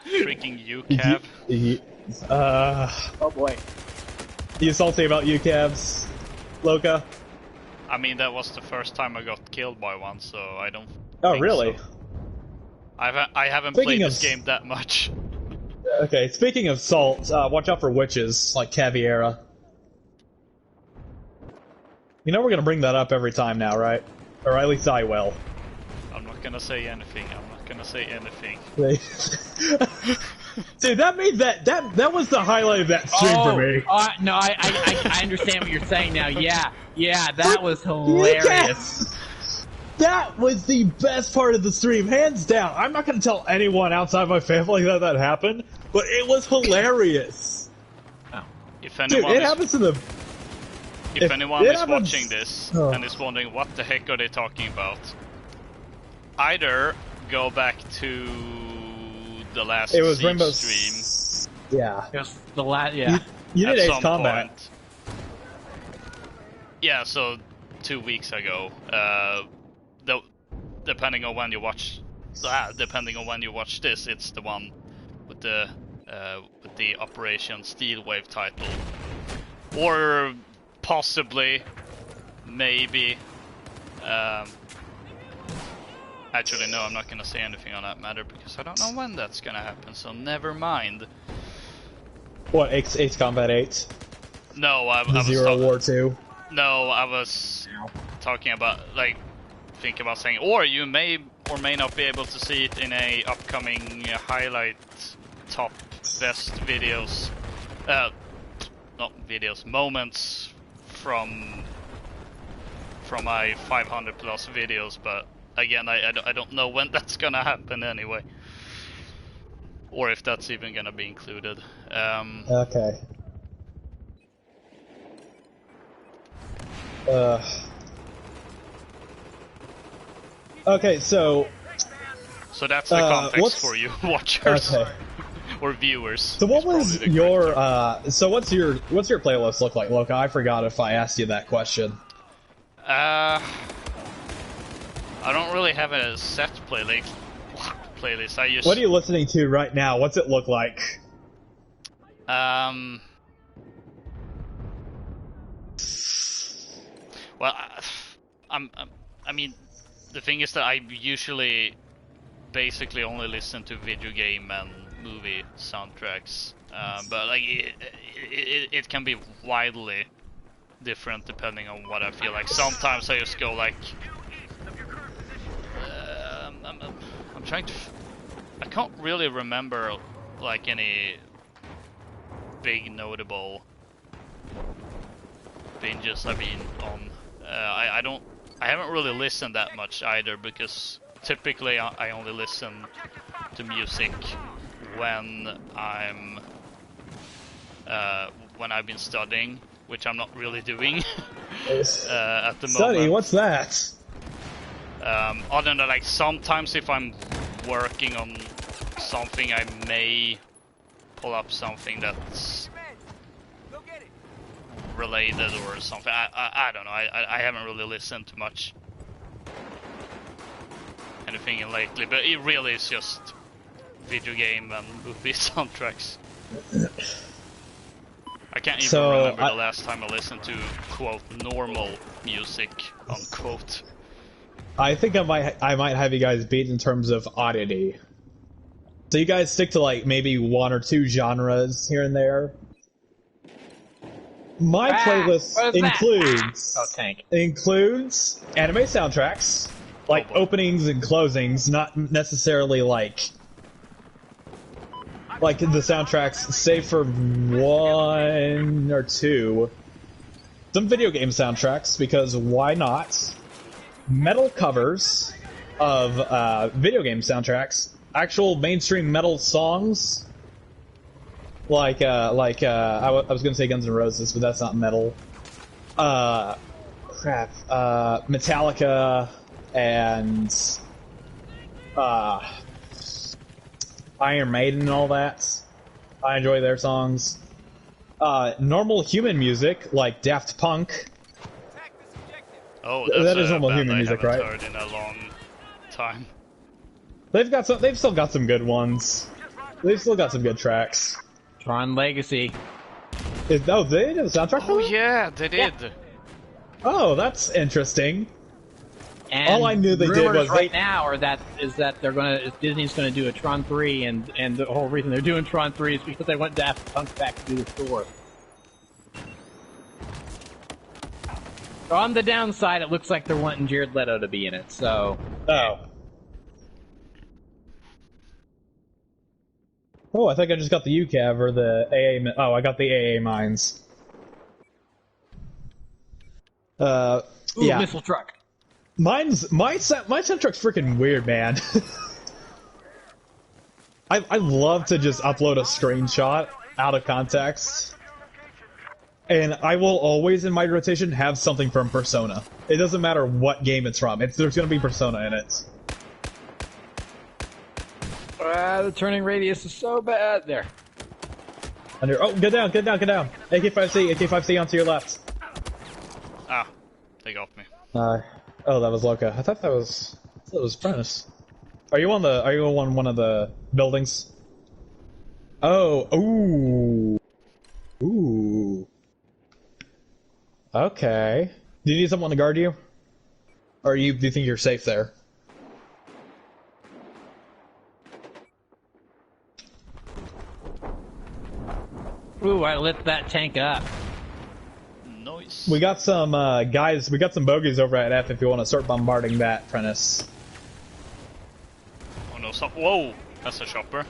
Freaking UCAV. Oh boy. You salty about UCAVs, Loka? I mean, that was the first time I got killed by one, so I don't think really? So. I haven't played this game that much. Okay, speaking of salt, watch out for witches, like Caviera. You know we're gonna bring that up every time now, right? Or at least I will. I'm not gonna say anything. Dude, that made that was the highlight of that stream for me. No, I understand what you're saying now. Yeah, that was hilarious. Yes! That was the best part of the stream, hands down. I'm not going to tell anyone outside my family that happened, but it was hilarious. Oh. If anyone Dude, it is, happens to the... if anyone it is happens- watching this Oh. and is wondering what the heck are they talking about, either go back to the last It was Siege Rainbow stream Yeah. It was the last. Yeah. You at did Ace some Combat. point. Yeah, so 2 weeks ago. Depending on when you watch, this, it's the one with the Operation Steel Wave title, or possibly, maybe. Actually, no, I'm not gonna say anything on that matter because I don't know when that's gonna happen. So never mind. What, Ace Combat 8? No, I The was Zero War 2? No, I was talking about think about saying, or you may or may not be able to see it in a upcoming highlight top best videos, not videos, moments from my 500 plus videos. But again, I don't know when that's gonna happen anyway, or if that's even gonna be included. Okay. Okay, so that's the context what's- for you watchers okay. or viewers. So what is probably was the correct your term. so what's your playlist look like, Loka? I forgot if I asked you that question. I don't really have a set playlist. I just What are you listening to right now? What's it look like? Well, I mean, the thing is that I usually basically only listen to video game and movie soundtracks, but like it can be widely different depending on what I feel like. Sometimes I just go like, I'm trying to. I can't really remember like any big notable binges I've been on. I haven't really listened that much either, because typically I only listen to music when I've been studying, which I'm not really doing at the Study? moment. What's that? Other than that, like sometimes if I'm working on something, I may pull up something that's Go get it. related or something. I don't know. I haven't really listened to much anything lately, but it really is just video game and movie soundtracks. I can't even remember the last time I listened to quote normal music unquote. I think I might have you guys beat in terms of oddity. So you guys stick to like maybe one or two genres here and there. My playlist includes anime soundtracks, like openings and closings, not necessarily like the soundtracks, save for one or two. Some video game soundtracks, because why not? Metal covers of video game soundtracks, actual mainstream metal songs, I was gonna say Guns N' Roses, but that's not metal. Metallica and Iron Maiden and all that. I enjoy their songs. Normal human music like Daft Punk. Attack this objective. Oh, that's That is a normal band human I music, haven't right? heard in a long time. They've still got some good ones. They've still got some good tracks. Tron Legacy. They did a soundtrack for Oh that? yeah, they did. Oh, that's interesting. And All I knew they did rumors was right now that Disney's gonna do a Tron 3, and the whole reason they're doing Tron 3 is because they want Daft Punk back to do the score. So on the downside, it looks like they're wanting Jared Leto to be in it. So Oh. Oh, I think I just got the UCAV or the AA. Oh, I got the AA mines. Ooh, Yeah. missile truck. My sound truck's freaking weird, man. I love to just upload a screenshot out of context, and I will always in my rotation have something from Persona. It doesn't matter what game it's from. There's going to be Persona in it. The turning radius is so bad. There. Oh, get down, get down, get down. AK-5C, AK-5C onto your left. Ah, they got me. Oh, that was Loka. I thought that was Prentice. Are you on one of the buildings? Oh, ooh. Okay. Do you need someone to guard you? Or do you think you're safe there? Ooh, I lit that tank up. Nice. We got some guys. We got some bogeys over at F. If you want to start bombarding that, Prentice. Oh no! Whoa! That's a chopper.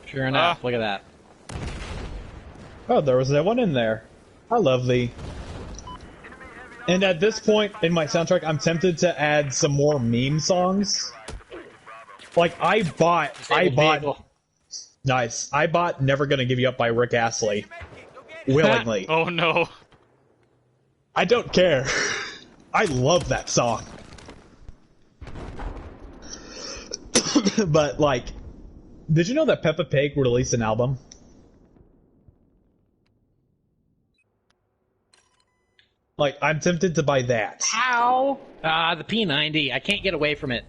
Sure enough, look at that. Oh, there was that one in there. How lovely. And at this point in my soundtrack, I'm tempted to add some more meme songs. Like I bought. Nice. I bought "Never Gonna Give You Up" by Rick Astley. Willingly. Oh no! I don't care. I love that song. But, like, did you know that Peppa Pig released an album? Like, I'm tempted to buy that. Ow! The P90. I can't get away from it.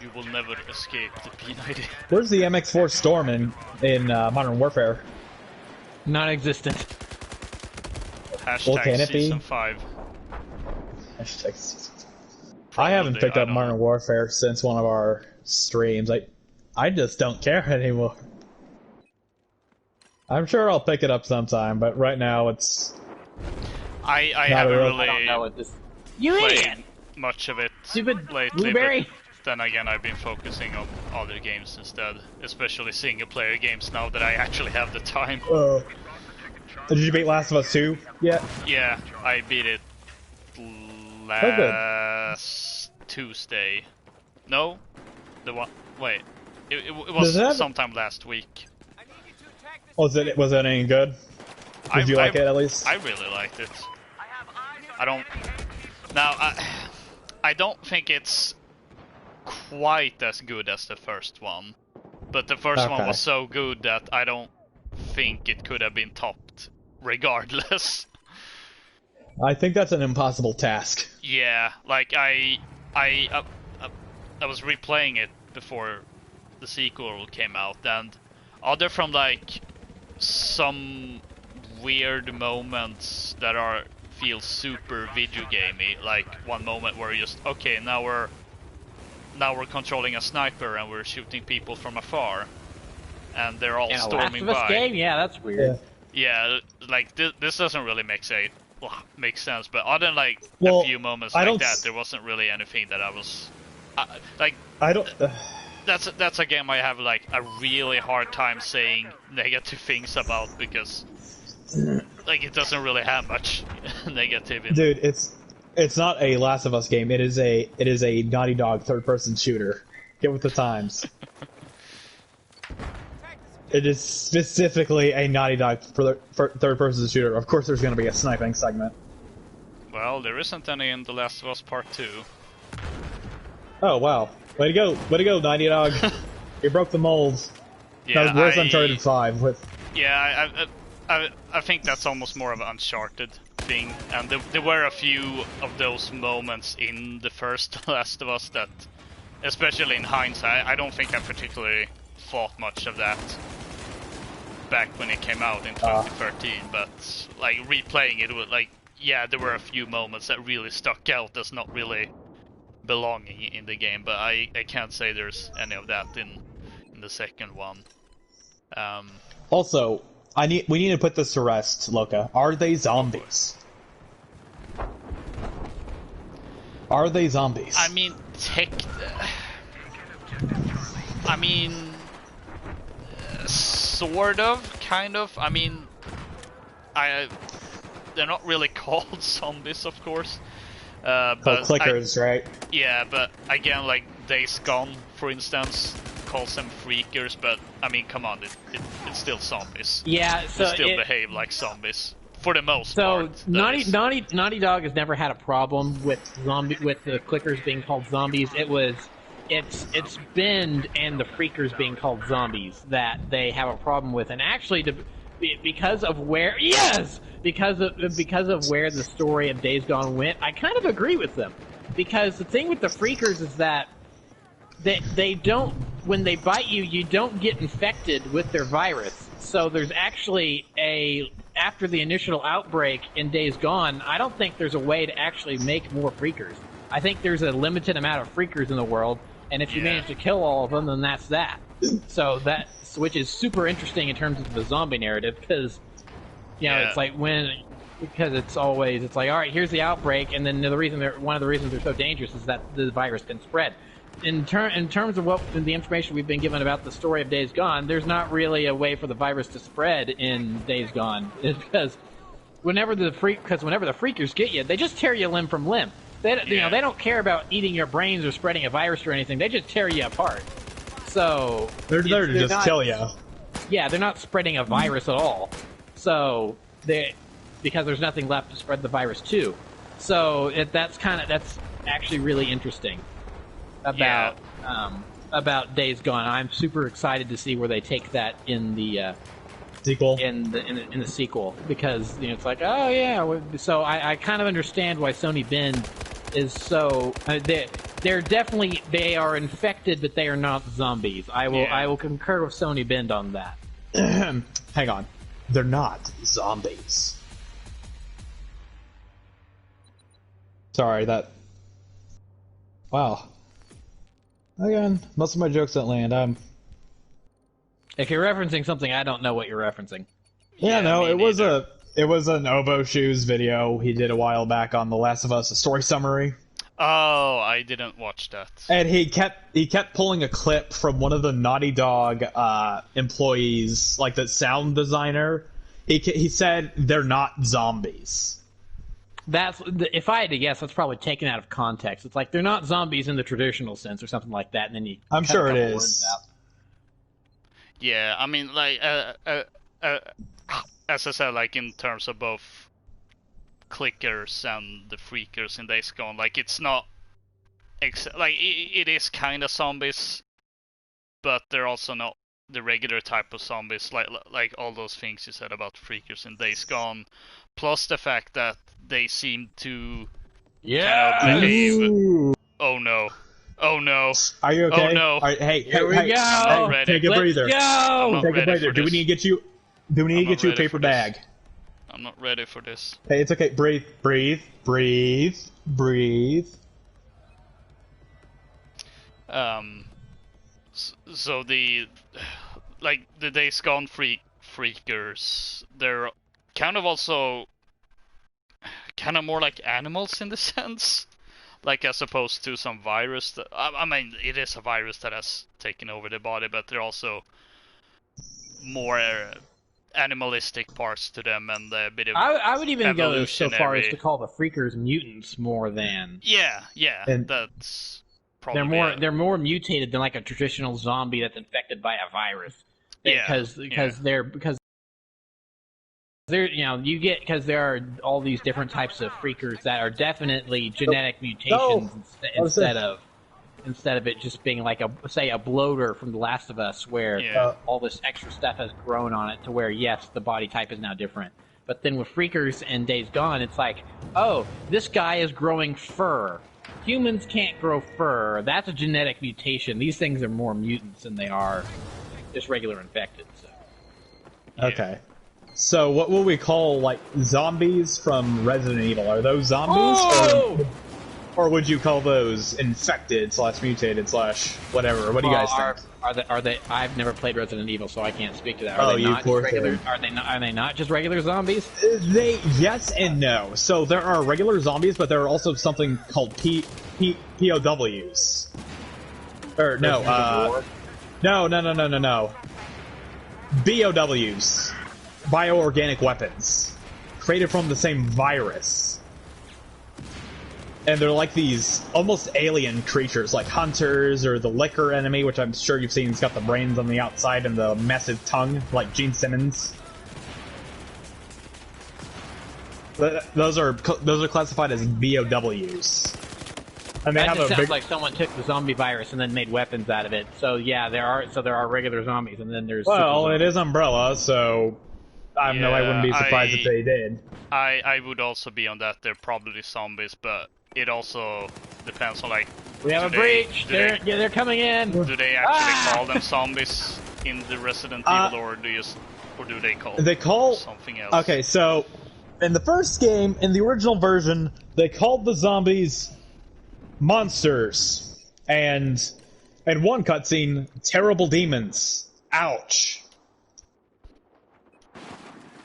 You will never escape the P90. Where's the MX4 Storm in Modern Warfare? Non-existent. Hashtag Well, can it be? season 5. Hashtag season 5. I haven't picked up Modern Warfare since one of our streams. I just don't care anymore. I'm sure I'll pick it up sometime, but right now it's... I Not haven't really. really I don't know what this... You played idiot! much of it Stupid lately, blueberry! but then again I've been focusing on other games instead, especially single player games now that I actually have the time. Did you beat Last of Us 2 yet? Yeah, I beat it last Tuesday. No? The one... Wait. It was sometime last week. Was it any good? Did you like it at least? I really liked it. I don't... Now, I don't think it's quite as good as the first one. But the first one was so good that I don't think it could have been topped regardless. I think that's an impossible task. Yeah, like I was replaying it before the sequel came out, and other from like some weird moments that feel super video gamey, like one moment where you just now we're controlling a sniper and we're shooting people from afar, and they're all storming Last of Us by. game? Yeah, that's weird. Yeah, like this doesn't really make sense, but other than like Well, a few moments like that, there wasn't really anything that I was like. I don't. That's a game I have like a really hard time saying negative things about, because like it doesn't really have much negativity. Dude, it's not a Last of Us game. It is a Naughty Dog third-person shooter. Get with the times. It is specifically a Naughty Dog third-person shooter. Of course, there's going to be a sniping segment. Well, there isn't any in The Last of Us Part 2. Oh wow! Way to go, Naughty Dog! You broke the molds. Yeah, where's Uncharted 5 with? Yeah, I think that's almost more of an Uncharted thing, and there were a few of those moments in the first Last of Us that, especially in hindsight, I don't think I particularly thought much of that back when it came out in 2013, but like replaying it, like, yeah, there were a few moments that really stuck out as not really belonging in the game, but I can't say there's any of that in the second one. Also, we need to put this to rest, Loka. Are they zombies? Are they zombies? I mean, I mean, sort of, kind of. I mean, they're not really called zombies, of course. But clickers, right? Yeah, but again, like Days Gone, for instance, calls them freakers. But I mean, come on, it's still zombies. Yeah, so they still behave like zombies for the most so part. Naughty Dog has never had a problem with the clickers being called zombies. It's Bend and the freakers being called zombies that they have a problem with, and actually, because of where because of where the story of Days Gone went, I kind of agree with them. Because the thing with the freakers is that they don't, when they bite you, you don't get infected with their virus. So there's actually after the initial outbreak in Days Gone, I don't think there's a way to actually make more freakers. I think there's a limited amount of freakers in the world, and if you manage to kill all of them, then that's that. So which is super interesting in terms of the zombie narrative, because it's like it's like, all right, here's the outbreak, and then one of the reasons they're so dangerous is that the virus can spread. In terms of the information we've been given about the story of Days Gone, there's not really a way for the virus to spread in Days Gone, because whenever the freakers get you, they just tear you limb from limb. They don't care about eating your brains or spreading a virus or anything. They just tear you apart. So they're there to just kill you. Yeah, they're not spreading a virus at all. So because there's nothing left to spread the virus to. So that's actually really interesting about Days Gone. I'm super excited to see where they take that in the sequel. In the sequel, because it's like, oh yeah. So I kind of understand why Sony Bend is so. They are infected, but they are not zombies. I will concur with Sony Bend on that. Hang on, they're not zombies. Sorry, wow. Again, most of my jokes don't land. If you're referencing something, I don't know what you're referencing. It was an Obo Shoes video he did a while back on The Last of Us, a story summary. Oh, I didn't watch that. And he kept pulling a clip from one of the Naughty Dog employees, like the sound designer. He said they're not zombies. If I had to guess, that's probably taken out of context. It's like they're not zombies in the traditional sense or something like that, and then I'm sure it is. Yeah, I mean, like, as I said, like, in terms of both clickers and the freakers in Days Gone, like, it's not, it is kind of zombies, but they're also not the regular type of zombies, like all those things you said about freakers in Days Gone, plus the fact that they seem to kind of behave. Oh no. Oh no. Are you okay? Oh no. Right, hey, here we go. I'm not ready. Take a breather. Go. Take a breather. Do we need to get you a paper bag? I'm not ready for this. Hey, it's okay. Breathe. So the Days Gone freakers, they're kind of also kind of more like animals in the sense, like as opposed to some virus that, I mean, it is a virus that has taken over the body, but they're also more animalistic parts to them, and a bit of I would even go so far as to call the freakers mutants more than and that's probably they're more mutated than like a traditional zombie that's infected by a virus. Because there are all these different types of freakers that are definitely genetic mutations instead of it just being like a bloater from The Last of Us, where all this extra stuff has grown on it to where, yes, the body type is now different. But then with freakers and Days Gone, it's like, oh, this guy is growing fur. Humans can't grow fur. That's a genetic mutation. These things are more mutants than they are just regular infected. So. Okay. So what will we call, like, zombies from Resident Evil? Are those zombies? Or would you call those infected / mutated / whatever? What do you guys think? Are they? I've never played Resident Evil, so I can't speak to that. Are they not just regular zombies? Yes and no. So there are regular zombies, but there are also something called POWs. Or no, No. BOWs. Bioorganic weapons. Created from the same virus. And they're like these almost alien creatures, like hunters or the liquor enemy, which I'm sure you've seen. He's got the brains on the outside and the massive tongue, like Gene Simmons. Those are classified as BOWs. And they That have just a sounds big, like someone took the zombie virus and then made weapons out of it. So yeah, there are regular zombies, and then there's well, super it is Umbrella, so I wouldn't be surprised if they did. I would also be on that. They're probably zombies, but it also depends on like. We have a breach. They're coming in. Do they actually call them zombies in the Resident Evil, or do they call something else? Okay, so in the first game, in the original version, they called the zombies monsters, and in one cutscene, terrible demons. Ouch.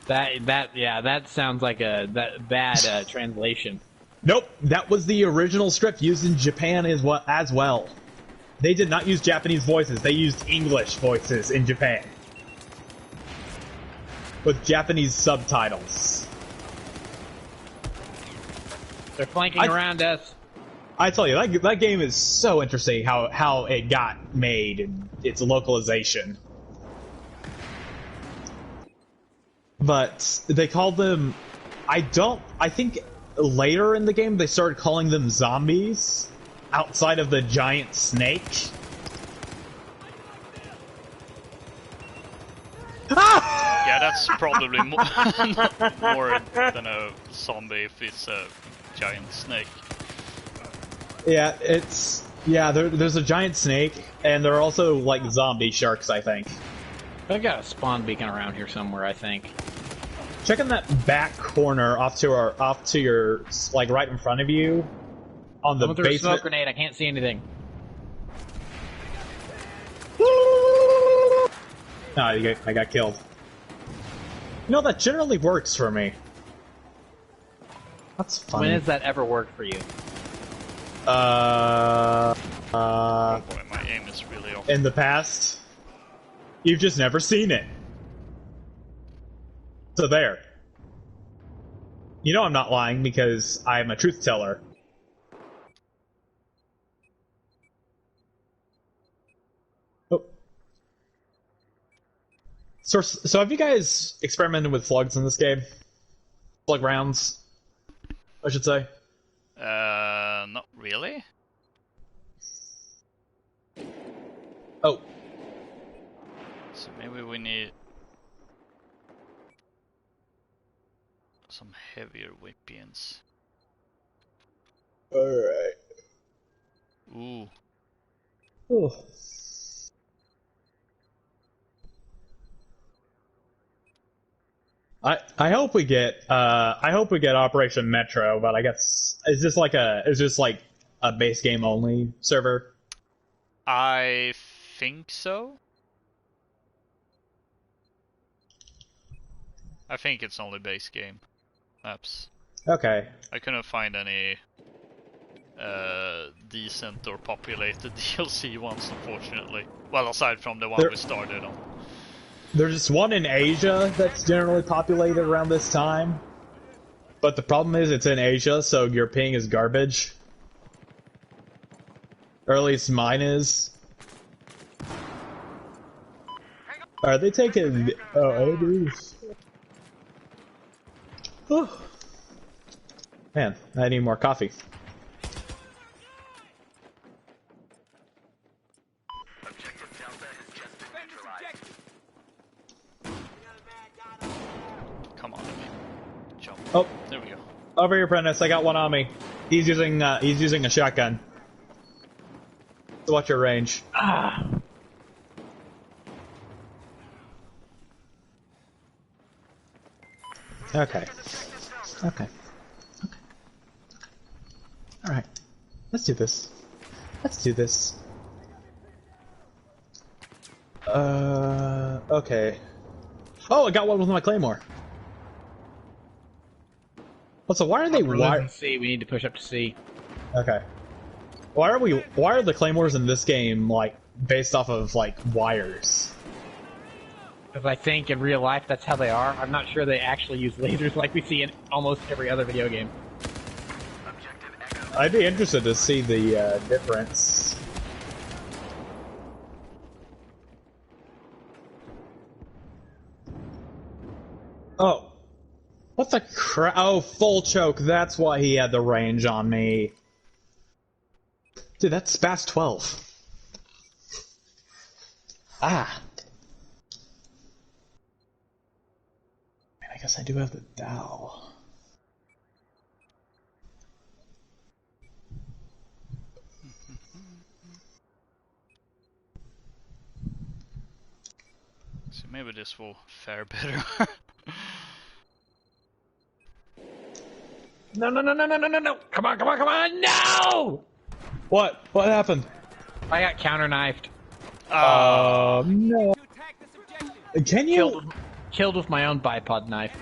That sounds like a bad translation. Nope, that was the original script used in Japan as well. They did not use Japanese voices, they used English voices in Japan. With Japanese subtitles. They're flanking around us. I tell you, that game is so interesting how it got made and its localization. But they called them... I think later in the game they started calling them zombies outside of the giant snake. Yeah, that's probably more than a zombie if it's a giant snake. Yeah, there's a giant snake, and there are also like zombie sharks, I think. I've got a spawn beacon around here somewhere, I think. Check in that back corner off to your like right in front of you on the basement. basement. Smoke grenade, I can't see anything. No, I got killed. You know, that generally works for me. That's funny. When has that ever worked for you? Oh boy, my aim is really off. In the past, you've just never seen it. So there. You know I'm not lying because I'm a truth teller. Oh. So have you guys experimented with slugs in this game? Slug rounds, I should say. Not really. Oh. So maybe we need some heavier weapons. Alright. Ooh. Oh. I hope we get Operation Metro, but I guess is this like a base game only server? I think so. I think it's only base game maps. Okay. I couldn't find any decent or populated DLC ones, unfortunately. Well, aside from the one we started on. There's just one in Asia that's generally populated around this time. But the problem is it's in Asia, so your ping is garbage. Or at least mine is. Are they taking... Oh, it is. Oh. Man, I need more coffee. Come on, jump. Oh, there we go. Over here, Prentice. I got one on me. He's using a shotgun. So watch your range. Ah. Okay. Alright. Let's do this. Okay. Oh, I got one with my claymore. Well, so why are they wired? C. We need to push up to C. Okay. Why are the claymores in this game like based off of like wires. Because I think in real life that's how they are. I'm not sure they actually use lasers like we see in almost every other video game. I'd be interested to see the difference. Oh. What the crap? Oh, full choke. That's why he had the range on me. Dude, that's Spaz 12. Ah. Man, I guess I do have the Dow. So maybe this will fare better. No, no, no, no, no, no, no, no! Come on, come on, come on! No! What? What happened? I got counter-knifed. No. To attack this objective. Can you? Killed with my own bipod knife.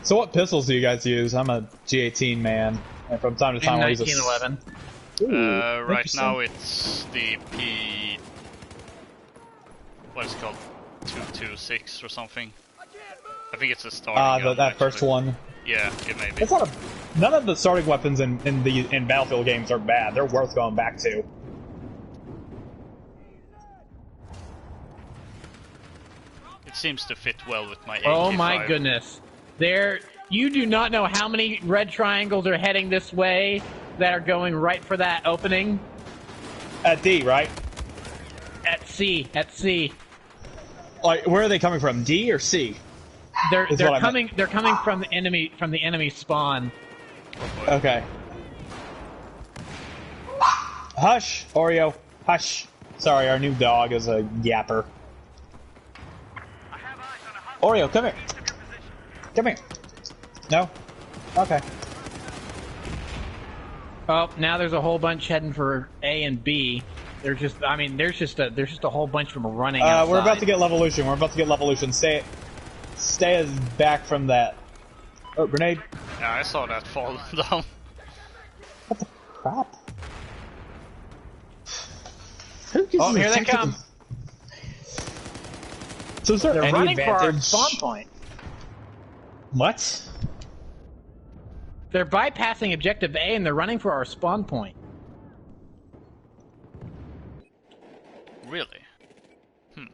So what pistols do you guys use? I'm a G18 man, and from time to time I use a... 1911. Right now it's the P... What is it called? 226 or something. I think it's a starting gun, that first actually. one. Yeah, it may be. It's not a, none of the starting weapons in Battlefield games are bad. They're worth going back to. It seems to fit well with my AK-5. Oh my goodness. You do not know how many red triangles are heading this way that are going right for that opening. At D, right? At C. Like, where are they coming from? D or C? They're Is what I coming from the enemy spawn. Okay. Hush, Oreo. Hush. Sorry, our new dog is a yapper. Oreo, come here. Come here. No? Okay. Oh, now there's a whole bunch heading for A and B. There's just a whole bunch of them running outside. We're about to get Levolution. Stay back from that. Oh, grenade. Yeah, I saw that fall down. What the crap? Who gives Oh, me here they tactical- come. So is there They're any running for our advantage? spawn point. What? They're bypassing objective A and they're running for our spawn point. Really? Is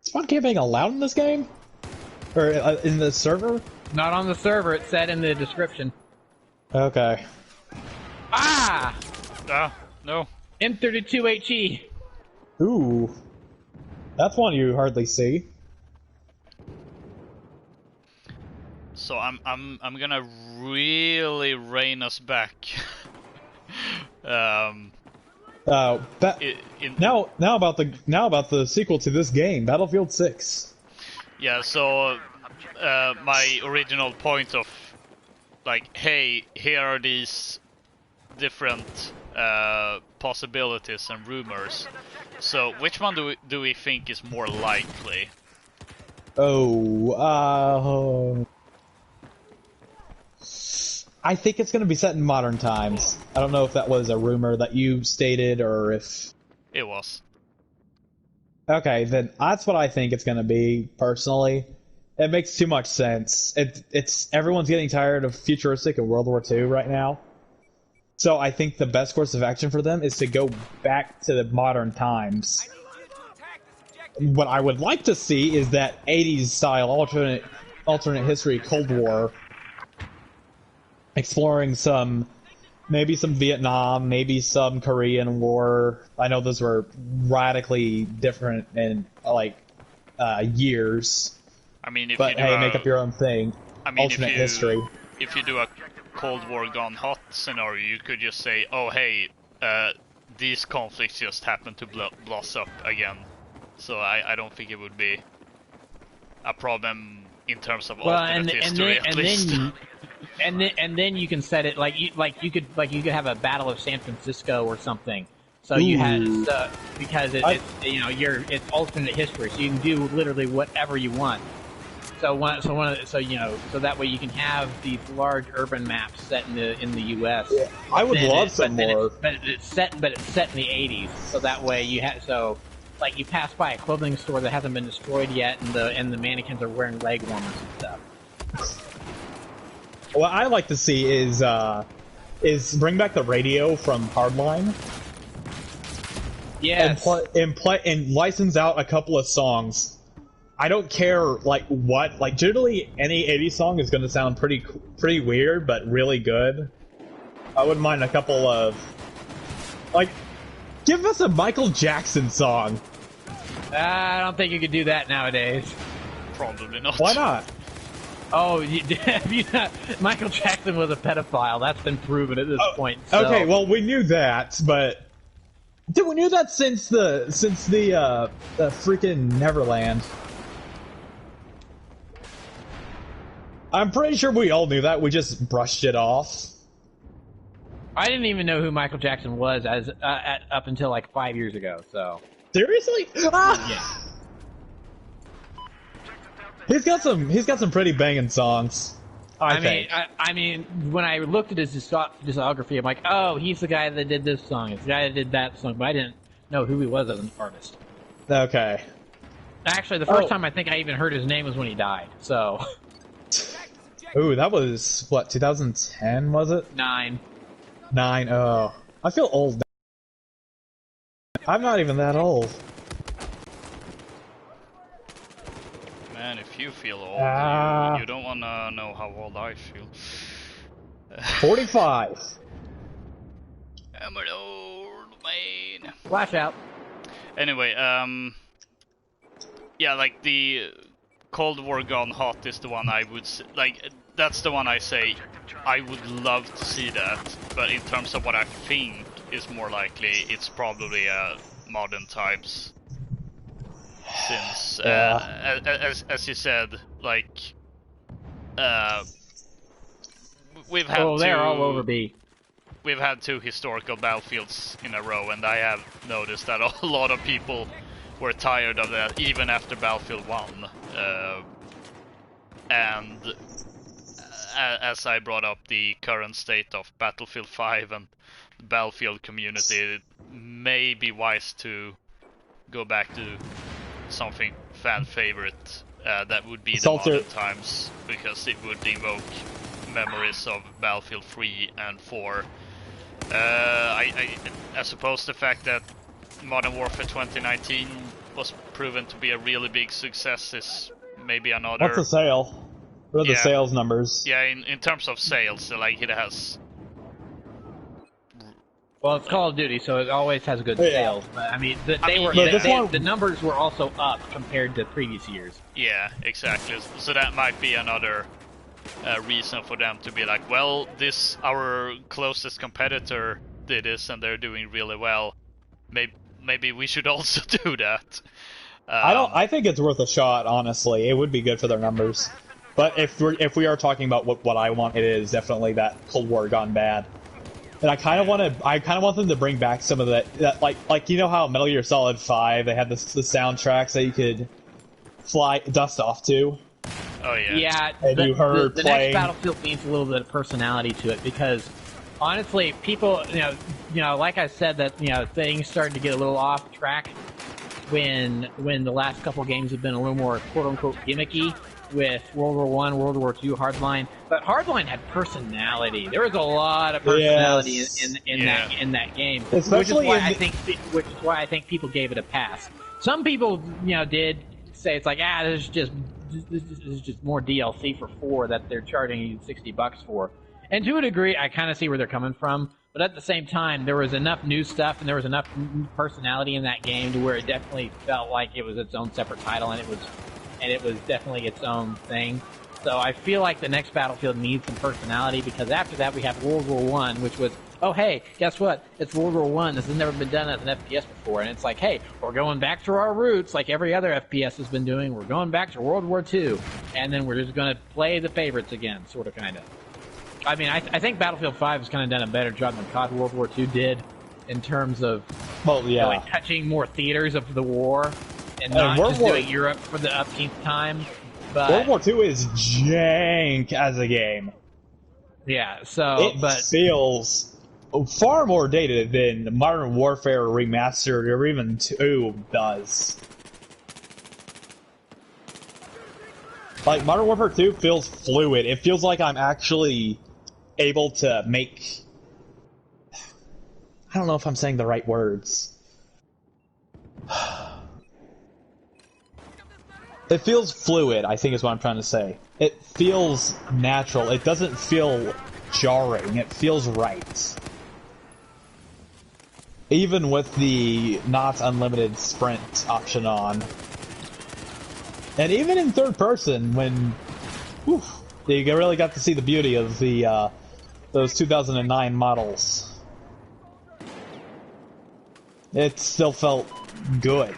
spawn camping allowed in this game? Or in the server? Not on the server, it said in the description. Okay. Ah! No. M32HE. Ooh. That's one you hardly see. So I'm gonna really rein us back. Now about the sequel to this game, Battlefield 6. Yeah, so my original point of like, hey, here are these different possibilities and rumors. So which one do we think is more likely? I think it's going to be set in modern times. I don't know if that was a rumor that you stated or if... It was. Okay, then that's what I think it's going to be, personally. It makes too much sense. It's everyone's getting tired of futuristic and World War II right now. So I think the best course of action for them is to go back to the modern times. What I would like to see is that 80s style alternate history Cold War, exploring maybe some Vietnam, maybe some Korean War. I know those were radically different in years. I mean, but hey, make up your own thing. I mean, alternate history. If you do a Cold War gone hot scenario, you could just say, oh hey, these conflicts just happen to blossom up again. So I don't think it would be a problem in terms of alternate history, at least. And then you can set it you could have a Battle of San Francisco or something. So you had because it's alternate history, so you can do literally whatever you want. So that way you can have these large urban maps set in the U.S. Yeah, I would love some more. But it's set in the 80s, so that way you like you pass by a clothing store that hasn't been destroyed yet, and the mannequins are wearing leg warmers and stuff. What I like to see is bring back the radio from Hardline. Yes. And license out a couple of songs. I don't care what. Generally any 80s song is going to sound pretty weird, but really good. I wouldn't mind a couple of give us a Michael Jackson song. I don't think you could do that nowadays. Probably not. Why not? Oh, Michael Jackson was a pedophile. That's been proven at this point. So. Okay, well we knew that, but we knew that since the freaking Neverland. I'm pretty sure we all knew that. We just brushed it off. I didn't even know who Michael Jackson was up until like 5 years ago. So seriously, yeah. He's got some pretty banging songs. I think. I mean, when I looked at his discography, I'm like, oh, he's the guy that did this song. It's the guy that did that song, but I didn't know who he was as an artist. Okay. Actually, the first time I think I even heard his name was when he died. So. Ooh, that was what, 2010 was it? 9. Oh, I feel old. I'm not even that old. Man, if you feel old, you don't wanna know how old I feel. 45. I'm an old man. Flash out. Anyway, yeah, like the Cold War Gone Hot is the one I would that's the one I say I would love to see that, but in terms of what I think is more likely, it's probably Modern Times. Since, as you said, we've had they're all over B. We've had 2 historical battlefields in a row, and I have noticed that a lot of people were tired of that even after Battlefield 1. And as I brought up the current state of Battlefield 5 and the Battlefield community, it may be wise to go back to something fan favorite that would be the Modern Times, because it would evoke memories of Battlefield 3 and 4. I suppose the fact that Modern Warfare 2019 was proven to be a really big success is maybe another... What's the sale? What are the sales numbers? Yeah, in terms of sales, it has... Well, it's Call of Duty, so it always has good sales. But, I mean, the numbers were also up compared to previous years. Yeah, exactly. So that might be another reason for them to be like, well, our closest competitor did this and they're doing really well. Maybe we should also do that. I think it's worth a shot. Honestly, it would be good for their numbers. But if we are talking about what I want, it is definitely that Cold War gone bad. And I kind of want them to bring back some of that like you know how Metal Gear Solid 5 they had the soundtracks that you could fly dust off to. Oh yeah. Yeah. And you heard the next Battlefield needs a little bit of personality to it, because honestly, people, you know, like I said, that things started to get a little off track when the last couple games have been a little more quote unquote gimmicky with World War I, World War II, Hardline. But Hardline had personality. There was a lot of personality in that game, especially which is why I think people gave it a pass. Some people, did say it's like, this is just more DLC for 4 that they're charging you $60 for. And to a degree, I kind of see where they're coming from. But at the same time, there was enough new stuff and there was enough personality in that game to where it definitely felt like it was its own separate title, and it was definitely its own thing. So I feel like the next Battlefield needs some personality, because after that we have World War I, which was, oh hey, guess what? It's World War I. This has never been done as an FPS before. And it's like, hey, we're going back to our roots like every other FPS has been doing. We're going back to World War II. And then we're just going to play the favorites again, sort of, kind of. I mean, I think Battlefield 5 has kind of done a better job than COD World War II did in terms of touching more theaters of the war and not just doing Europe for the upteenth time. But World War II is jank as a game. yeah, so It feels far more dated than Modern Warfare Remastered or even 2 does. Like, Modern Warfare 2 feels fluid. It feels like I'm actually able to make... I don't know if I'm saying the right words. It feels fluid, I think is what I'm trying to say. It feels natural. It doesn't feel jarring. It feels right. Even with the not unlimited sprint option on. And even in third person, when you really got to see the beauty of the those 2009 models. It still felt good.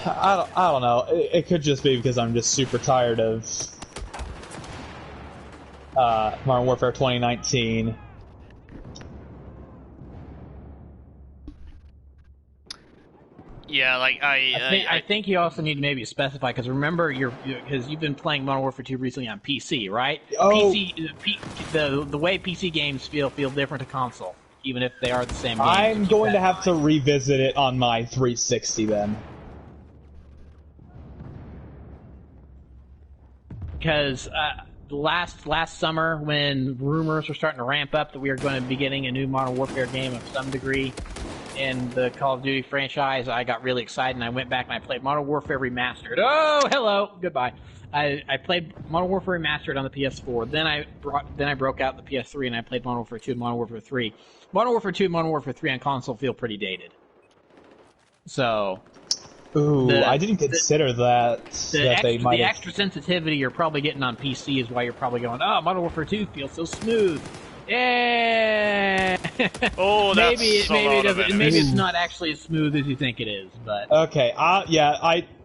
I don't know. It could just be because I'm just super tired of Modern Warfare 2019. Yeah, like I think you also need to maybe specify, because remember, because you've been playing Modern Warfare 2 recently on PC, right? Oh. The way PC games feel different to console, even if they are the same game. I'm going to have to revisit it on my 360 then. Because last summer, when rumors were starting to ramp up that we were going to be getting a new Modern Warfare game of some degree in the Call of Duty franchise, I got really excited and I went back and I played Modern Warfare Remastered. Oh, hello, goodbye. I played Modern Warfare Remastered on the PS4. Then I broke out the PS3 and I played Modern Warfare 2 and Modern Warfare 3. Modern Warfare 2 and Modern Warfare 3 on console feel pretty dated. So, ooh, I didn't consider that they might the have... extra sensitivity you're probably getting on PC is why you're probably going, oh, Modern Warfare 2 feels so smooth. Yeah. Oh, that's maybe it's not actually as smooth as you think it is, but Okay,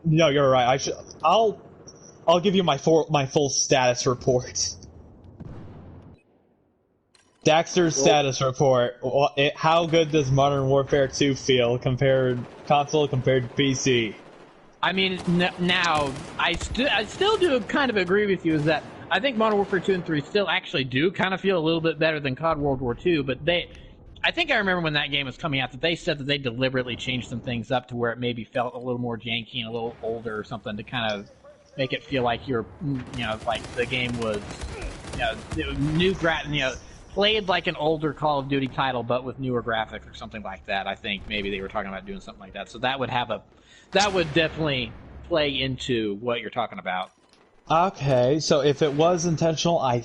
no, you're right. I'll give you my full status report. Daxter's status report. How good does Modern Warfare 2 feel console compared to PC? I mean, now I still do kind of agree with you, is that I think Modern Warfare 2 and 3 still actually do kind of feel a little bit better than COD World War 2, but I think I remember when that game was coming out that they said that they deliberately changed some things up to where it maybe felt a little more janky and a little older or something to kind of make it feel like like the game was, played like an older Call of Duty title but with newer graphics or something like that. I think maybe they were talking about doing something like that. So that would definitely play into what you're talking about. Okay, so if it was intentional, I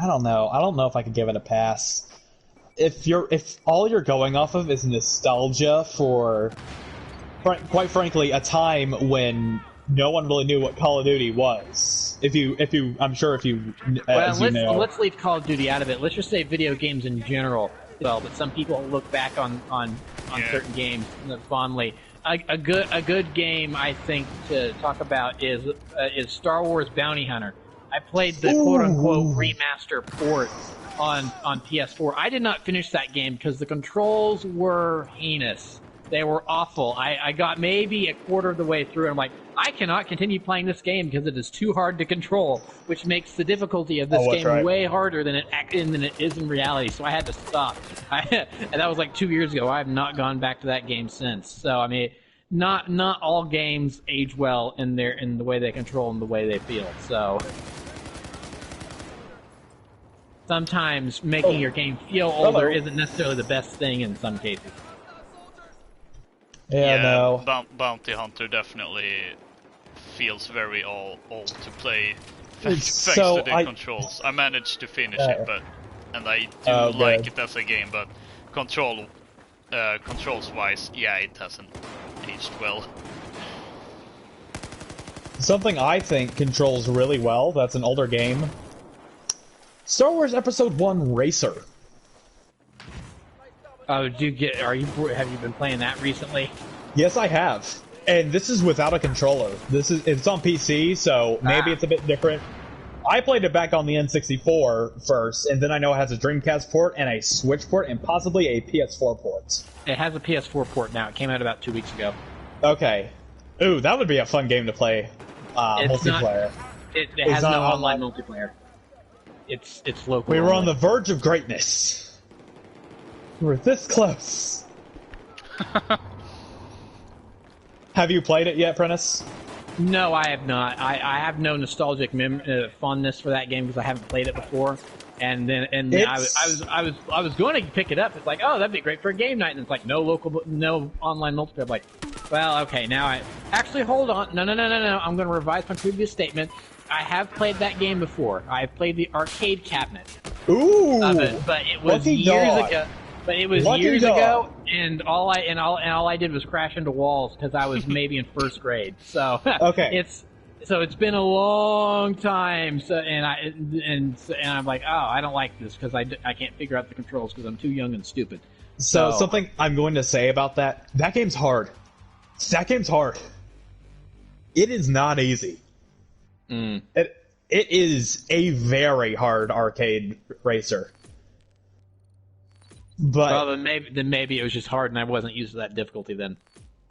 don't know. I don't know if I could give it a pass. If all you're going off of is nostalgia for, quite frankly, a time when no one really knew what Call of Duty was. Let's leave Call of Duty out of it. Let's just say video games in general. Well, but some people look back on certain games fondly. A good game I think to talk about is Star Wars Bounty Hunter. I played the quote unquote remaster port on PS4. I did not finish that game because the controls were heinous. They were awful. I got maybe a quarter of the way through and I'm like, I cannot continue playing this game because it is too hard to control, which makes the difficulty of this game way harder than it is in reality. So I had to stop. And that was like 2 years ago. I have not gone back to that game since. So I mean, not all games age well in the way they control and the way they feel. So sometimes making your game feel older isn't necessarily the best thing in some cases. Bounty Hunter definitely feels very old to play thanks to the controls. I managed to finish it, and I do like it as a game, but controls wise, it hasn't aged well. Something I think controls really well, that's an older game. Star Wars Episode 1 Racer. Oh, have you been playing that recently? Yes, I have. And this is without a controller. It's on PC, so maybe it's a bit different. I played it back on the N64 first, and then I know it has a Dreamcast port and a Switch port and possibly a PS4 port. It has a PS4 port now. It came out about 2 weeks ago. Okay. Ooh, that would be a fun game to play. Multiplayer. It has no online multiplayer. It's local. We were on the verge of greatness. We were this close. Have you played it yet, Prentice? No, I have not. I have no nostalgic fondness for that game because I haven't played it before. And then I was going to pick it up. It's like, oh, that'd be great for a game night. And it's like, no online multiplayer. I'm like, well, okay, now I actually hold on. No. I'm going to revise my previous statement. I have played that game before. I have played the arcade cabinet. Ooh, of it, but it was years ago. But it was years ago, and all I did was crash into walls because I was maybe in first grade. So okay, it's been a long time. So and I'm like, oh, I don't like this because I can't figure out the controls because I'm too young and stupid. So something I'm going to say about that game's hard. That game's hard. It is not easy. It is a very hard arcade racer. But well, then maybe it was just hard and I wasn't used to that difficulty then.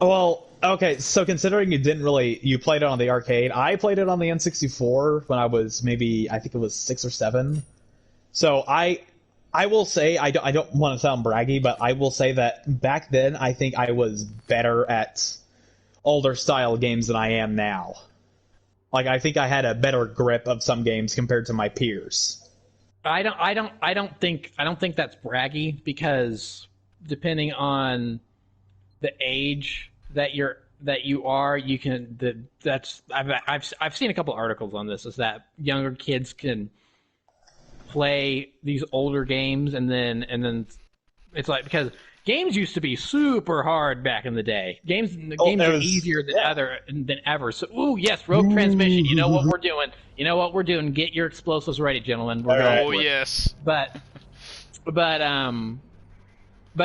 Well, okay, so considering you played it on the arcade, I played it on the N64 when I was I think it was 6 or 7. So I will say, I don't want to sound braggy, but I will say that back then I think I was better at older style games than I am now. Like, I think I had a better grip of some games compared to my peers. I don't think that's braggy because depending on the age that you are, you can. I've seen a couple articles on this. Is that younger kids can play these older games and then it's like because games used to be super hard back in the day. Games are easier than ever. So, ooh, yes, Rogue Transmission. You know what we're doing. Get your explosives ready, gentlemen. We're going for it. Yes. But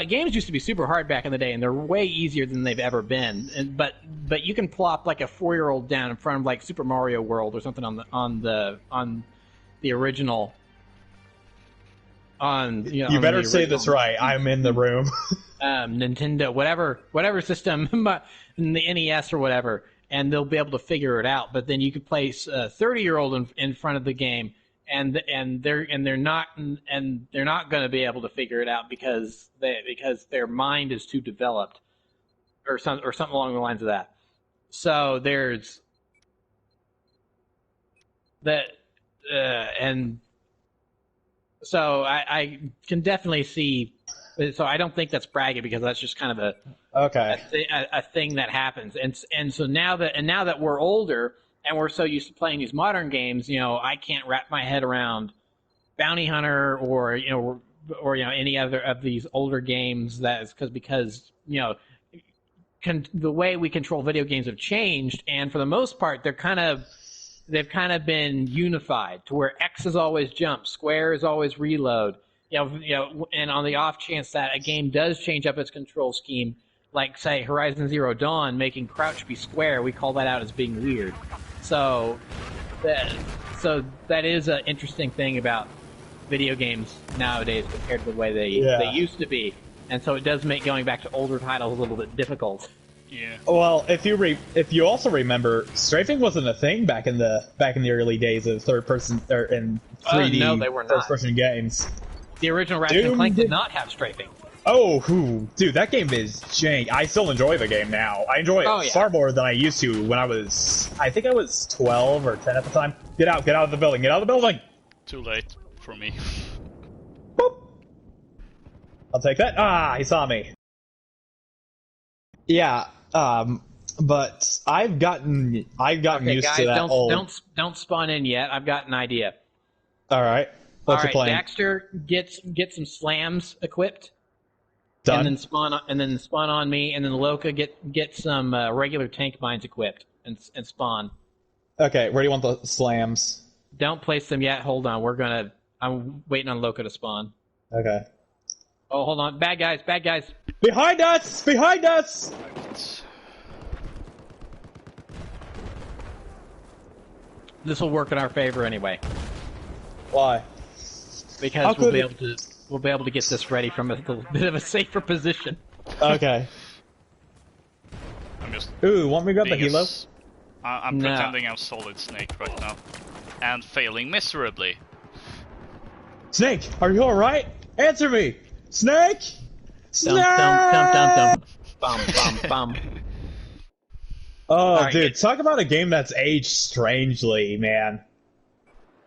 games used to be super hard back in the day, and they're way easier than they've ever been. But you can plop like a 4-year-old down in front of like Super Mario World or something on the original. You better say this right. I'm in the room. Nintendo, whatever system, the NES or whatever, and they'll be able to figure it out. But then you could place a 30-year-old in front of the game, and they're not going to be able to figure it out because their mind is too developed, or something along the lines of that. So there's that, and. So I can definitely see. So I don't think that's bragging because that's just kind of a thing that happens. And so now that we're older and we're so used to playing these modern games, I can't wrap my head around Bounty Hunter or any other of these older games. That's because the way we control video games have changed, and for the most part, they've kind of been unified to where X is always jump, square is always reload. And on the off chance that a game does change up its control scheme, like say Horizon Zero Dawn making crouch be square, we call that out as being weird. So that is an interesting thing about video games nowadays compared to the way they used to be. And so it does make going back to older titles a little bit difficult. Yeah. Well, if you also remember, strafing wasn't a thing back in the early days of third person or in 3D no, they were not. first person games. The original Ratchet and Clank did not have strafing. Oh, dude, that game is jank. I still enjoy the game now. I enjoy it far more than I used to when I was 12 or 10 at the time. Get out of the building. Get out of the building. Too late for me. Boop. I'll take that. Ah, he saw me. Yeah. But I've gotten used guys, to that. Don't spawn in yet. I've got an idea. All right. What's your plan? Daxter, get some slams equipped. Done. And then spawn on me, and then Loka get some regular tank mines equipped and spawn. Okay, where do you want the slams? Don't place them yet. Hold on. I'm waiting on Loka to spawn. Okay. Oh, hold on. Bad guys. Behind us! Behind us! This will work in our favor anyway. Why? Because we'll be able to get this ready from a little bit of a safer position. Okay. I'm just Ooh, want me to grab the being a helo? I'm No. pretending I'm Solid Snake right now. And failing miserably. Snake, are you alright? Answer me! Snake! Snake! Dum. Bum, bum, bum. Oh, Alright, dude, talk about a game that's aged strangely, man.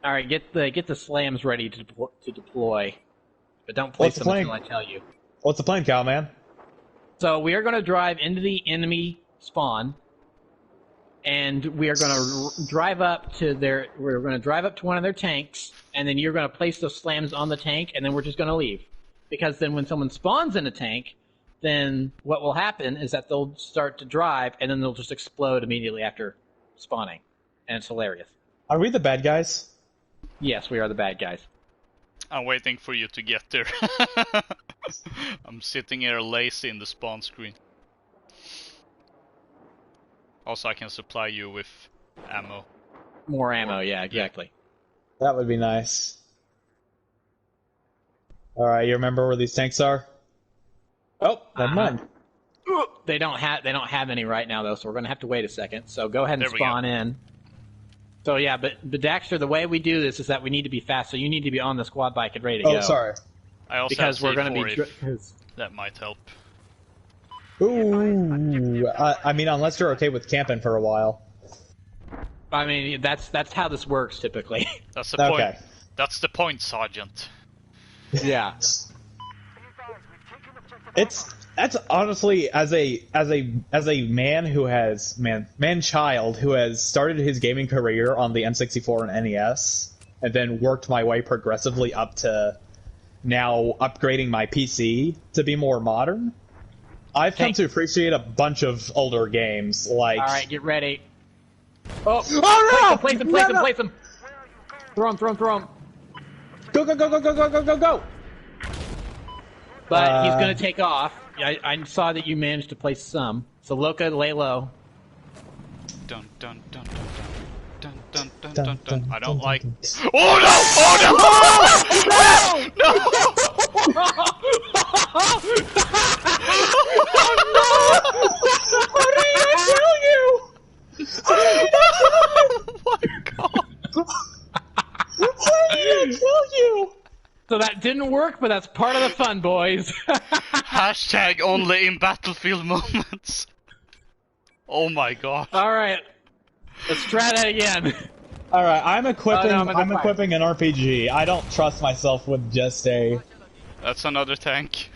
All right, get the slams ready to deploy, but don't place What's the them plan? until I tell you. What's the plan, Cal, man? So we are going to drive into the enemy spawn, and we are going to drive up to their. We're going to drive up to one of their tanks, and then you're going to place those slams on the tank, and then we're just going to leave, because then when someone spawns in a tank, then what will happen is that they'll start to drive, and then they'll just explode immediately after spawning, and it's hilarious. Are we the bad guys? Yes, we are the bad guys. I'm waiting for you to get there. I'm sitting here lazy in the spawn screen. Also, I can supply you with ammo. More ammo, yeah, exactly. That would be nice. Alright, you remember where these tanks are? Oh, never mind. They don't have any right now though, so we're gonna have to wait a second. So go ahead and There we go. spawn in. So yeah, but Daxter, the way we do this is that we need to be fast. So you need to be on the squad bike and ready to go. Oh, sorry. I also Because have we're gonna C4 be. if that might help. Ooh, I mean, unless you're okay with camping for a while. I mean, that's how this works typically. That's the point. Okay. That's the point, Sergeant. Yeah. That's honestly as a man who has man-child who has started his gaming career on the N64 and NES, and then worked my way progressively up to now upgrading my PC to be more modern. I've come to appreciate a bunch of older games, like... All right, get ready. Oh no! Place them! Throw him! Go! But he's gonna take off. I saw that you managed to place some. So Loka, lay low. Dun dun dun dun dun dun dun dun dun. I don't like. Oh Oh no! Oh no! No! What did I tell you? Oh my god! What did I tell you? So that didn't work, but that's part of the fun, boys. Hashtag only in battlefield moments. Oh my god. Alright. Let's try that again. Alright, I'm equipping Oh, no, I'm equipping an RPG. I don't trust myself with just a... That's another tank.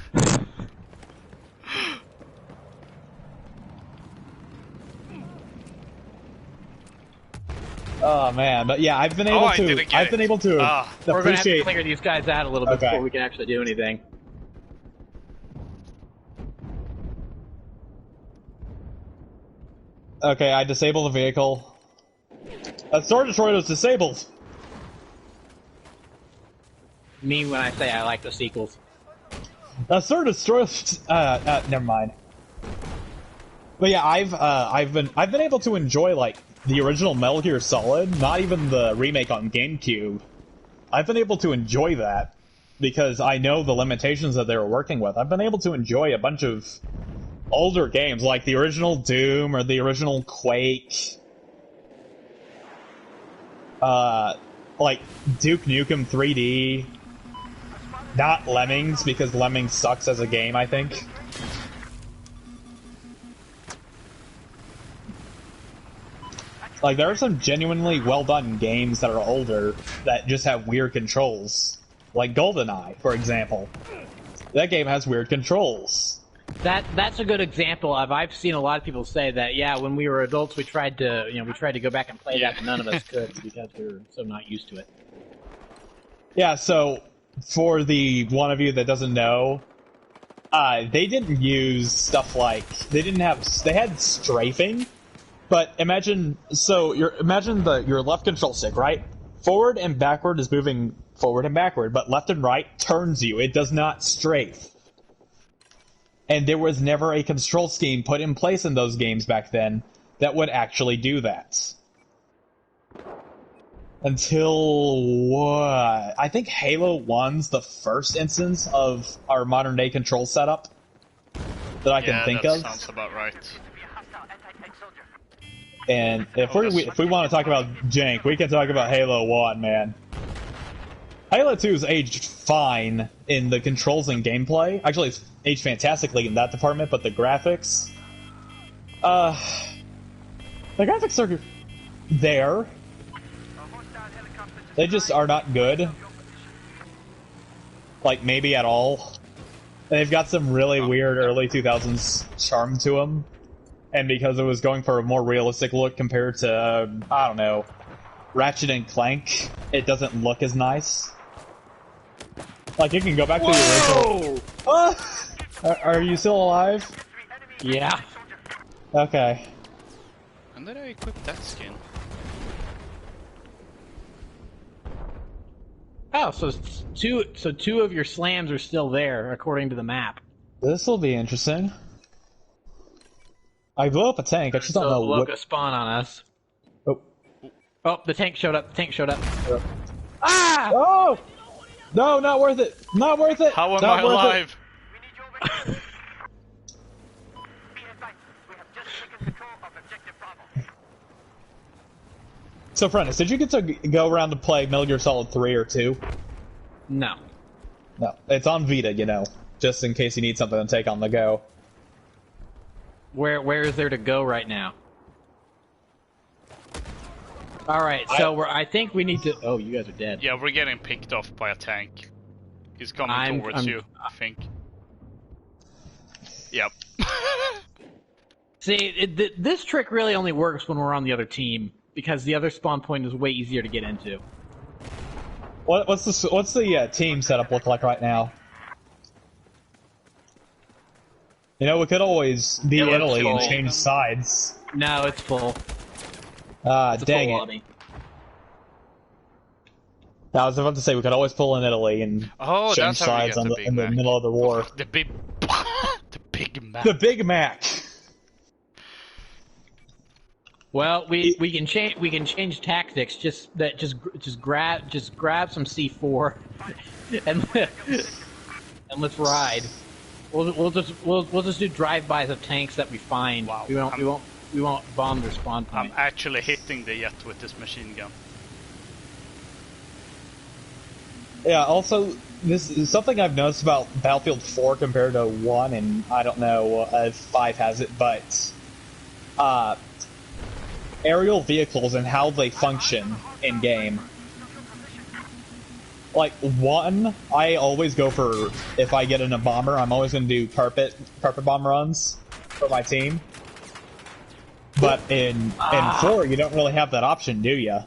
Oh man, but yeah, I've been able I didn't get I've been it. able to We're gonna have to appreciate... clear these guys out a little bit Okay. before we can actually do anything. Okay, I disabled the vehicle. A Star Destroyer was disabled! Me when I say I like the sequels. A Star Destroyer... never mind. But yeah, I've been able to enjoy, like, the original Metal Gear Solid, not even the remake on GameCube. I've been able to enjoy that, because I know the limitations that they were working with. I've been able to enjoy a bunch of older games, like the original Doom, or the original Quake. Like Duke Nukem 3D. Not Lemmings, because Lemmings sucks as a game, I think. Like, there are some genuinely well-done games that are older that just have weird controls. Like GoldenEye, for example. That game has weird controls. That's a good example of. I've seen a lot of people say that. Yeah, when we were adults, we tried to go back and play that, but none of us could because we were so not used to it. Yeah, so for the one of you that doesn't know, they didn't use stuff like they had strafing, but imagine your left control stick, right? Forward and backward is moving forward and backward, but left and right turns you. It does not strafe. And there was never a control scheme put in place in those games back then that would actually do that. Until what? I think Halo 1's the first instance of our modern day control setup that I can think of. Sounds about right. And if we want to talk about jank, we can talk about Halo 1, man. Halo 2's aged fine in the controls and gameplay. Actually, it's aged fantastically in that department, but the graphics... the graphics are there. They just are not good. Like, maybe at all. They've got some really weird early 2000s charm to them. And because it was going for a more realistic look compared to, I don't know, Ratchet and Clank, it doesn't look as nice. Like, you can go back to the original... Are you still alive? Yeah. Okay. When did I equip that skin? Oh, so two of your slams are still there, according to the map. This will be interesting. I blew up a tank, I just don't know Loka what... spawn on us. Oh. Oh, the tank showed up, Ah! Oh! No, not worth it! Not worth it! How am not I worth alive? So, Prentice, did you get to go around to play Metal Gear Solid 3 or 2? No. No. It's on Vita, you know, just in case you need something to take on the go. Where is there to go right now? Alright, so I think we need to... Oh, you guys are dead. Yeah, we're getting picked off by a tank. He's coming towards you, I think. Yep. See, this trick really only works when we're on the other team, because the other spawn point is way easier to get into. What's the team setup look like right now? You know, we could always be Italy and change sides. No, it's full. Ah, dang it. Lobby. I was about to say we could always pull in Italy and change sides in the middle of the war. The big Mac. The Big Mac. Well, we can change tactics. Just grab some C4 and let's ride. We'll just do drive-bys of tanks that we find. Wow. We won't bomb their spawn point. I'm actually hitting the jet with this machine gun. Yeah, also, this is something I've noticed about Battlefield 4 compared to 1, and I don't know if 5 has it, but aerial vehicles and how they function in-game. Like, 1, I always go for, if I get in a bomber, I'm always going to do carpet bomb runs for my team. But in 4, you don't really have that option, do you?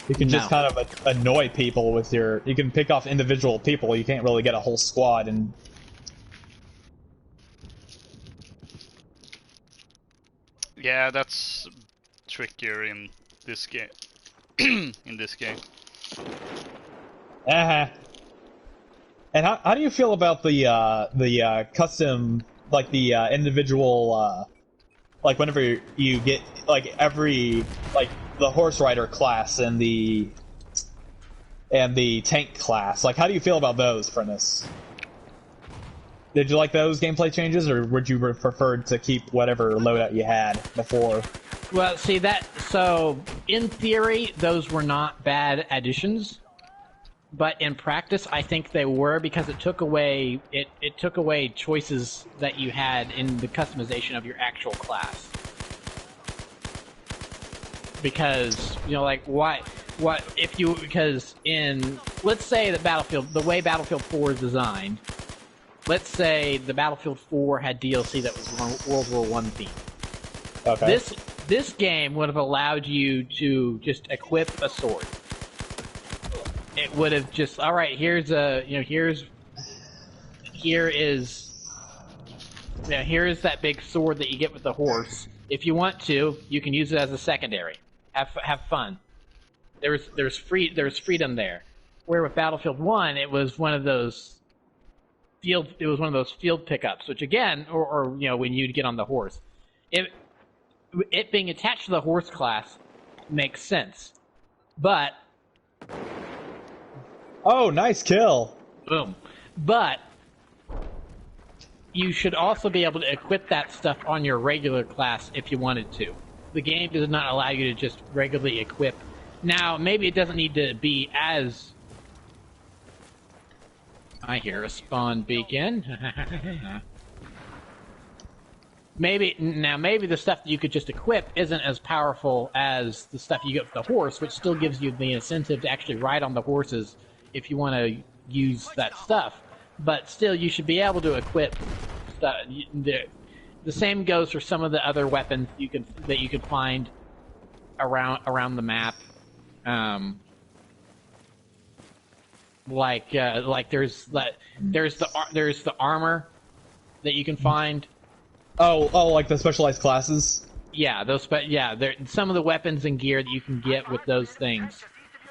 You can just kind of annoy people with your... You can pick off individual people, you can't really get a whole squad and... Yeah, that's trickier in this game. In this game. And how do you feel about the custom, like the individual, like whenever you get like the horse rider class and the tank class? Like, how do you feel about those, Prentice? Did you like those gameplay changes, or would you prefer to keep whatever loadout you had before? Well, see so in theory, those were not bad additions. But in practice, I think they were, because it took away choices that you had in the customization of your actual class. Because like because in, let's say the way Battlefield 4 is designed, let's say the Battlefield 4 had DLC that was World War I themed. Okay. This game would have allowed you to just equip a sword. It would have just, all right, here is that big sword that you get with the horse. If you want to, you can use it as a secondary. Have fun. There's freedom there. Where with Battlefield 1, it was one of those field pickups, which again, or when you'd get on the horse, it being attached to the horse class makes sense, but. Oh, nice kill. Boom. But you should also be able to equip that stuff on your regular class if you wanted to. The game does not allow you to just regularly equip. Now, maybe it doesn't need to be as... I hear a spawn beacon. Maybe the stuff that you could just equip isn't as powerful as the stuff you get with the horse, which still gives you the incentive to actually ride on the horses if you want to use that stuff. But still, you should be able to equip stuff. The same goes for some of the other weapons that you could find around the map. Like there's the armor that you can find. Oh, like the specialized classes. Yeah, some of the weapons and gear that you can get with those things.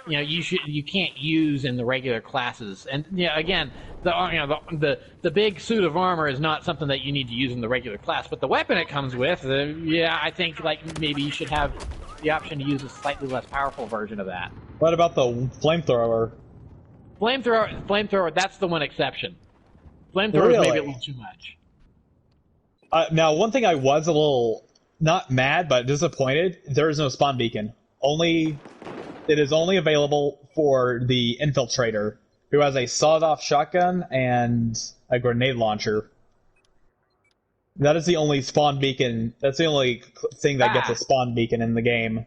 You can't use in the regular classes. And again, the big suit of armor is not something that you need to use in the regular class. But the weapon it comes with, I think like maybe you should have the option to use a slightly less powerful version of that. What about the flamethrower? Flamethrower, that's the one exception. Flamethrower is maybe a little too much. Now, one thing I was a little, not mad, but disappointed, there is no spawn beacon. It is only available for the infiltrator, who has a sawed-off shotgun and a grenade launcher. That is the only spawn beacon, that's the only thing that gets a spawn beacon in the game.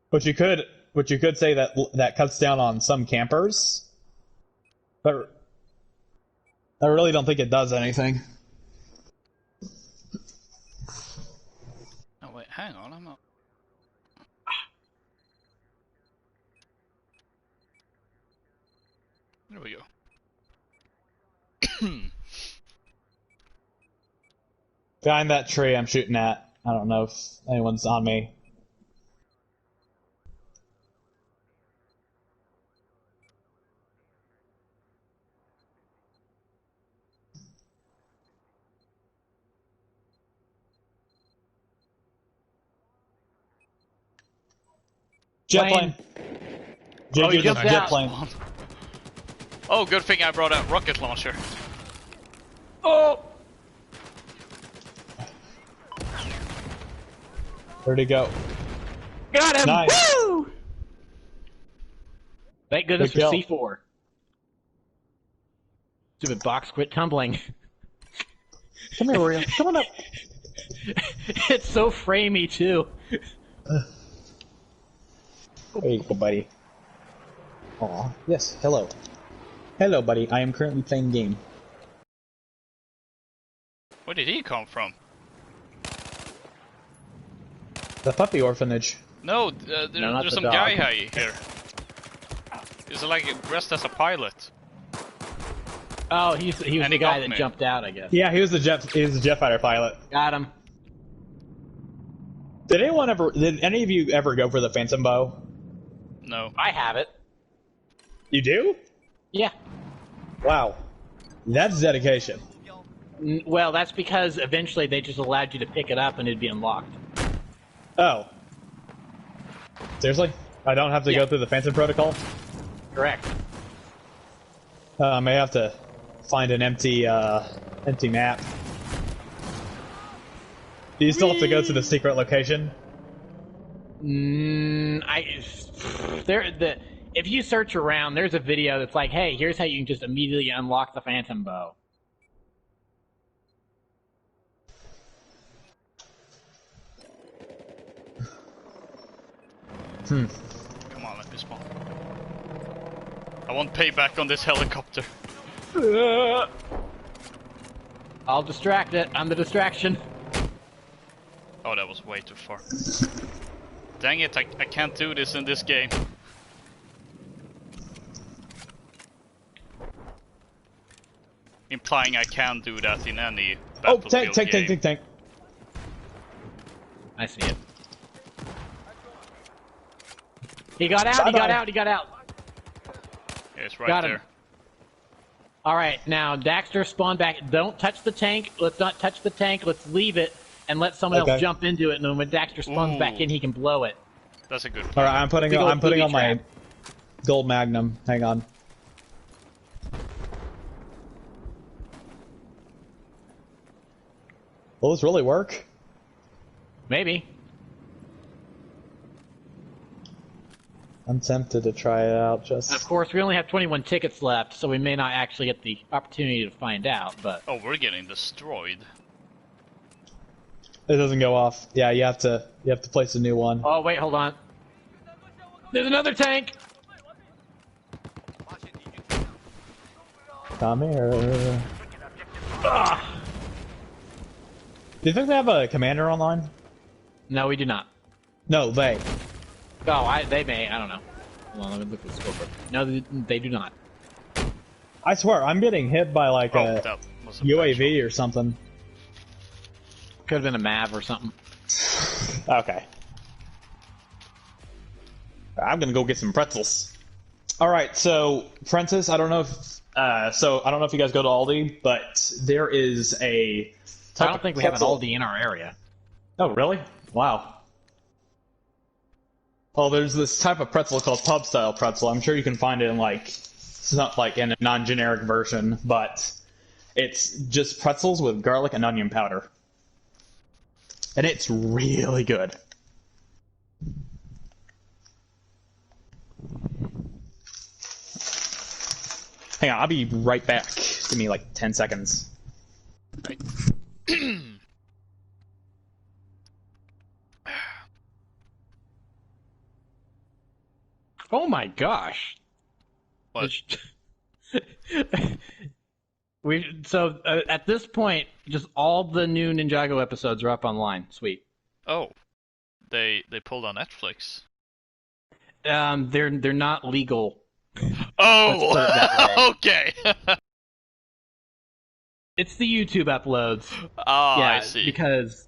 Which you could say that cuts down on some campers, but I really don't think it does anything. Oh wait, hang on, I'm not... There we go. Behind that tree I'm shooting at. I don't know if anyone's on me. Jet plane. You jumped jet out. plane. Oh, good thing I brought a rocket launcher. Oh! Where'd he go? Got him! Nice. Woo! Thank goodness for Good kill. C4. Stupid box quit tumbling. Come here, Orion. Come on up. It's so framey, too. There you go, buddy. Aw, yes, hello. Hello, buddy. I am currently playing game. Where did he come from? The puppy orphanage. No, not there's the some dog. guy here. He's like dressed as a pilot. Oh, he was And the he guy got that me. jumped out, I guess. Yeah, he was the jet fighter pilot. Got him. Did any of you ever go for the Phantom Bow? No. I have it. You do? Yeah. Wow. That's dedication. Well, that's because eventually they just allowed you to pick it up and it'd be unlocked. Oh. Seriously? I don't have to go through the Phantom protocol? Correct. I may have to find an empty map. Do you still have to go to the secret location? If you search around, there's a video that's like, hey, here's how you can just immediately unlock the Phantom Bow. Come on, let me spawn. I want payback on this helicopter. I'll distract it. I'm the distraction. Oh, that was way too far. Dang it, I can't do this in this game. Implying I can do that in any Battlefield game. Tank. I see it. He got out, he got out. Yeah, it's right Got him. there. Alright, now Daxter spawn back. Don't touch the tank. Let's not touch the tank. Let's leave it and let someone else jump into it, and then when Daxter spawns back in, he can blow it. That's a good All right, I'm putting on my gold magnum. Hang on. Will this really work? Maybe. I'm tempted to try it out. And of course, we only have 21 tickets left, so we may not actually get the opportunity to find out. But Oh, we're getting destroyed. It doesn't go off. Yeah, you have to place a new one. oh wait, hold on. There's another tank. Come here. Ah! Do you think they have a commander online? No, we do not. No, they. Oh, they may. I don't know. Hold on, let me look at the scoreboard. No, they do not. I swear, I'm getting hit by like a that was a UAV or something. Could have been a MAV or something. Okay. I'm gonna go get some pretzels. All right, so Princess, I don't know if you guys go to Aldi, but there is a. I don't think we have an Aldi in our area. Oh, really? Wow. Oh, there's this type of pretzel called pub style pretzel. I'm sure you can find it in it's not like in a non-generic version, but it's just pretzels with garlic and onion powder. And it's really good. Hang on, I'll be right back. Give me like 10 seconds. Right. Oh my gosh. What? At this point, just all the new Ninjago episodes are up online. Sweet. Oh, they pulled on Netflix. They're not legal. Oh, okay. It's the YouTube uploads. Ah, Yeah, I see. because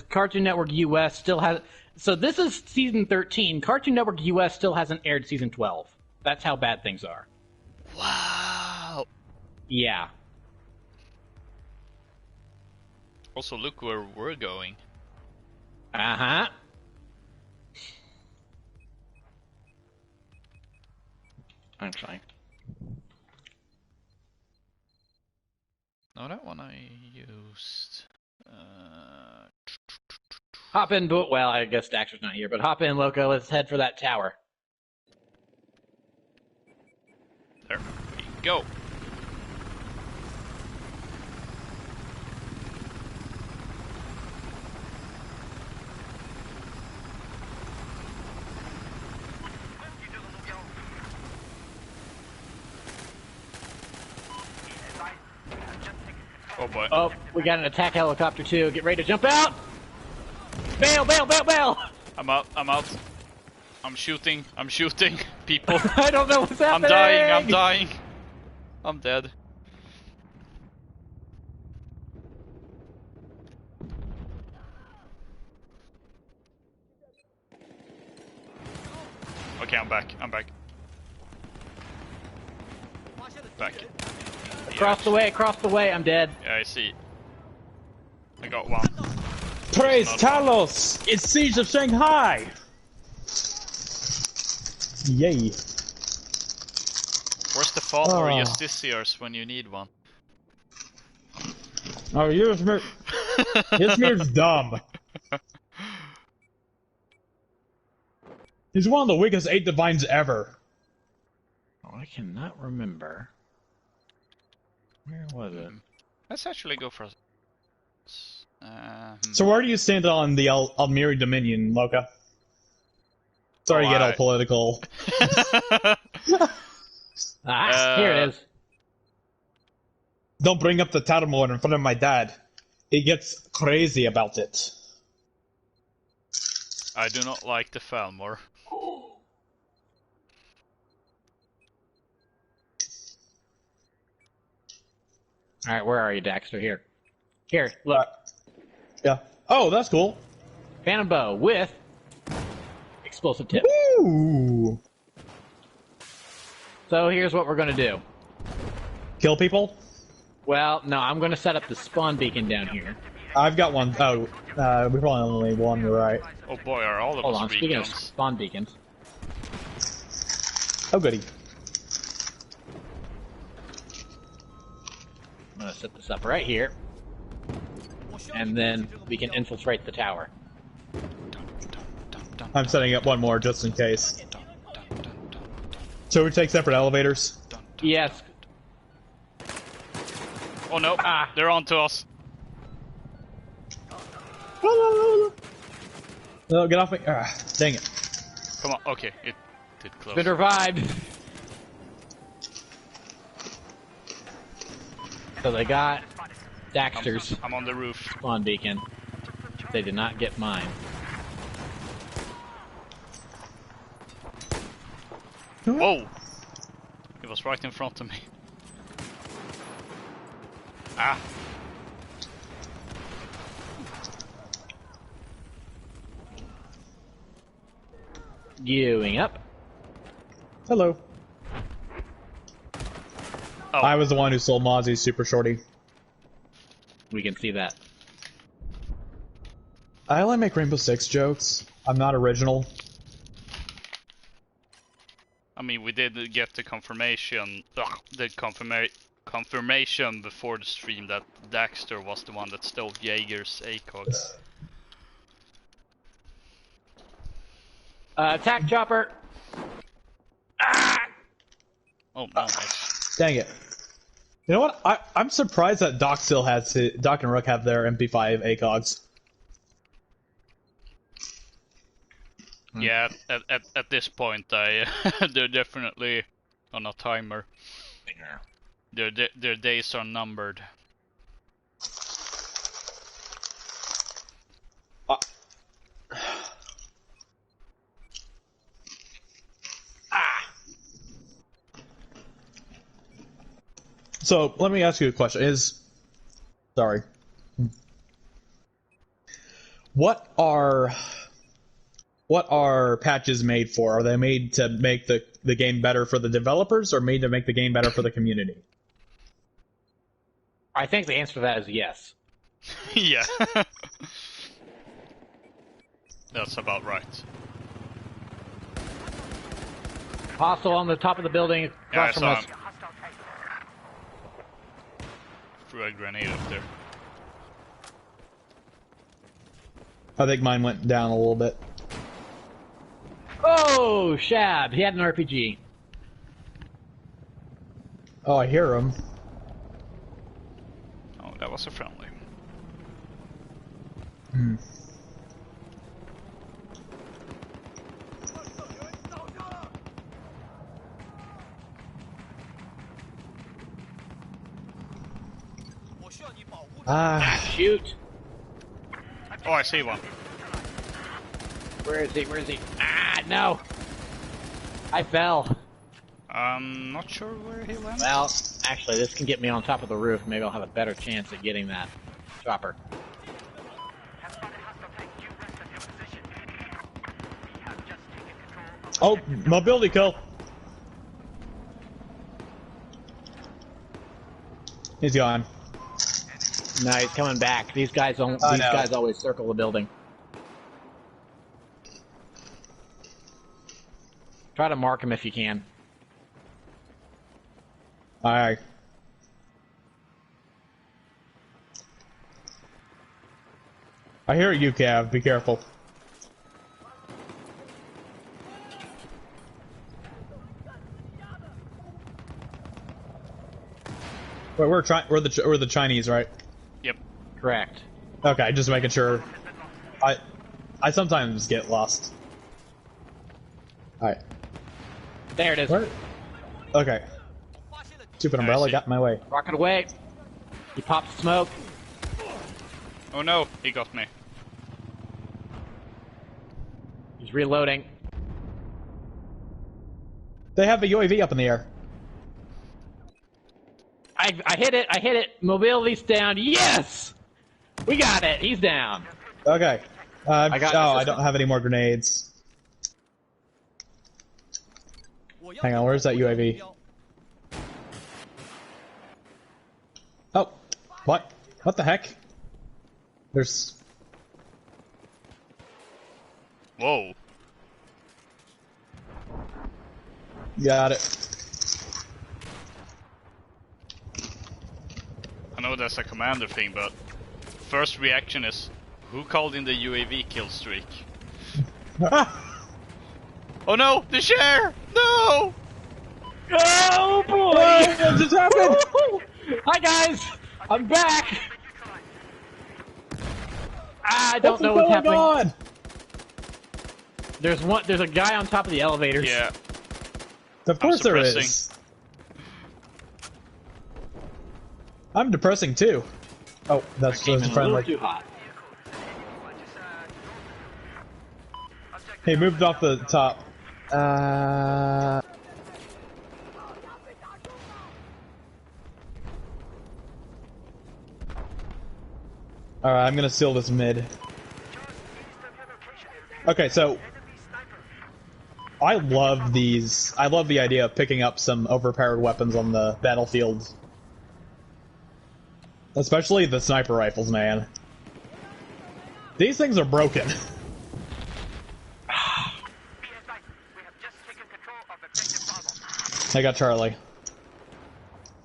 Cartoon Network US still has. So this is season 13. Cartoon Network US still hasn't aired season 12. That's how bad things are. Wow. Yeah. Also, look where we're going. Uh-huh. Actually. No, that one I used. Hop in, but well, I guess Daxter's not here, but hop in, Loka. Let's head for that tower. There we go. Oh boy. Oh, we got an attack helicopter too. Get ready to jump out! Bail, bail, bail, bail! I'm out. I'm shooting people. I don't know what's happening! I'm dying. I'm dead. Okay, I'm back. Back. Across the way, I'm dead. Yeah, I see. I got one. Praise Another one. Talos! It's Siege of Shanghai! Yay. Where's the father Oh. Justiciars when you need one? Oh, Ysmir's dumb. He's one of the weakest 8 divines ever. Oh, I cannot remember. Where was it? Let's actually go for. So where do you stand on the Almiri Dominion, Loka? Sorry to get all political. Here it is. Don't bring up the Tarmor in front of my dad. He gets crazy about it. I do not like the Falmor. Alright, where are you, Daxter? Here, look. Yeah. Oh, that's cool. Phantom bow with explosive tip. Ooh. So here's what we're gonna do. Kill people? Well, no, I'm gonna set up the spawn beacon down here. I've got one. Oh, we probably only one, you're right. Oh boy, are all of Hold us on, speaking of beacons. spawn beacons. Oh, goody. I'm gonna set this up right here. and then we can infiltrate the tower. I'm setting up one more just in case. So we take separate elevators? Yes. Oh no, they're on to us. No, get off me. Dang it. Come on, okay, it did close. Been revived. So they got Daxter's I'm on the roof. spawn beacon. They did not get mine. Whoa! It was right in front of me. Ah! Queuing up. Hello. Oh. I was the one who sold Mozzie's Super Shorty. We can see that. I only make Rainbow Six jokes. I'm not original. I mean, we did get the confirmation, confirmation before the stream that Daxter was the one that stole Jaeger's ACOGs. Attack chopper! Ah! Oh, no, nice. Dang it. You know what? I'm surprised that Doc still has Doc and Rook have their MP5 ACOGs. Yeah, at this point, they're definitely on a timer. Their days are numbered. So let me ask you a question. Sorry. What are patches made for? Are they made to make the game better for the developers, or made to make the game better for the community? I think the answer to that is yes. Yeah. That's about right. Hostile on the top of the building across from us. Threw a grenade up there. I think mine went down a little bit. Oh, Shab! He had an RPG. Oh, I hear him. Oh, that was a friendly. Hmm. Shoot! Oh, I see one. Where is he? Where is he? Ah, no! I fell. I'm not sure where he went. Well, actually, this can get me on top of the roof. Maybe I'll have a better chance at getting that chopper. Oh, mobility kill. He's gone. No, he's coming back. These guys don't. These guys always circle the building. Try to mark him if you can. Alright. I hear you, Cav. Be careful. Wait, we're the Chinese, right? Yep. Correct. Okay, just making sure. I sometimes get lost. Alright. There it is. Where? Okay. Stupid umbrella got in my way. Rocket away. He pops smoke. Oh no, he got me. He's reloading. They have a UAV up in the air. I hit it. I hit it. Mobility's down. Yes! We got it. He's down. Okay. I don't have any more grenades. Hang on, where's that UAV? Oh, what? What the heck? There's... Whoa. Got it. I know that's a commander thing, but first reaction is, who called in the UAV kill streak? Oh no, the share! No! Oh boy! What just happened? Hi guys, I'm back. I don't know what's happening. On? There's a guy on top of the elevators. Yeah. Of course there suppressing. is. I'm depressing too. Oh, that's Came in just a little friendly. too hot. He moved off the top. Alright, I'm gonna seal this mid. Okay, so I love these. I love the idea of picking up some overpowered weapons on the battlefield. Especially the sniper rifles, man. These things are broken. I got Charlie.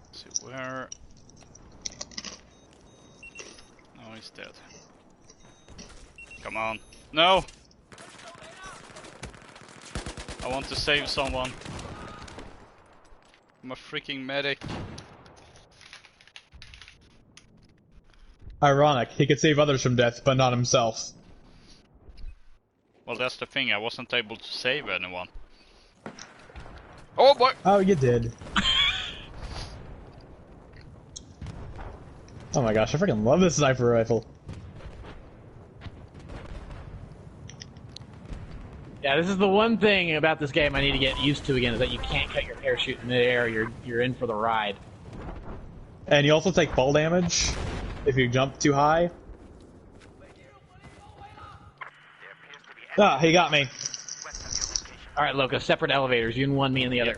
Let's see where. Oh, he's dead. Come on. No! I want to save someone. I'm a freaking medic. Ironic. He could save others from death, but not himself. Well, that's the thing, I wasn't able to save anyone. Oh boy! Oh, you did. Oh my gosh, I freaking love this sniper rifle. Yeah, this is the one thing about this game I need to get used to again, is that you can't cut your parachute in midair. You're in for the ride. And you also take fall damage if you jump too high. Ah, he got me. All right, Loka, separate elevators. You in one, me in the other.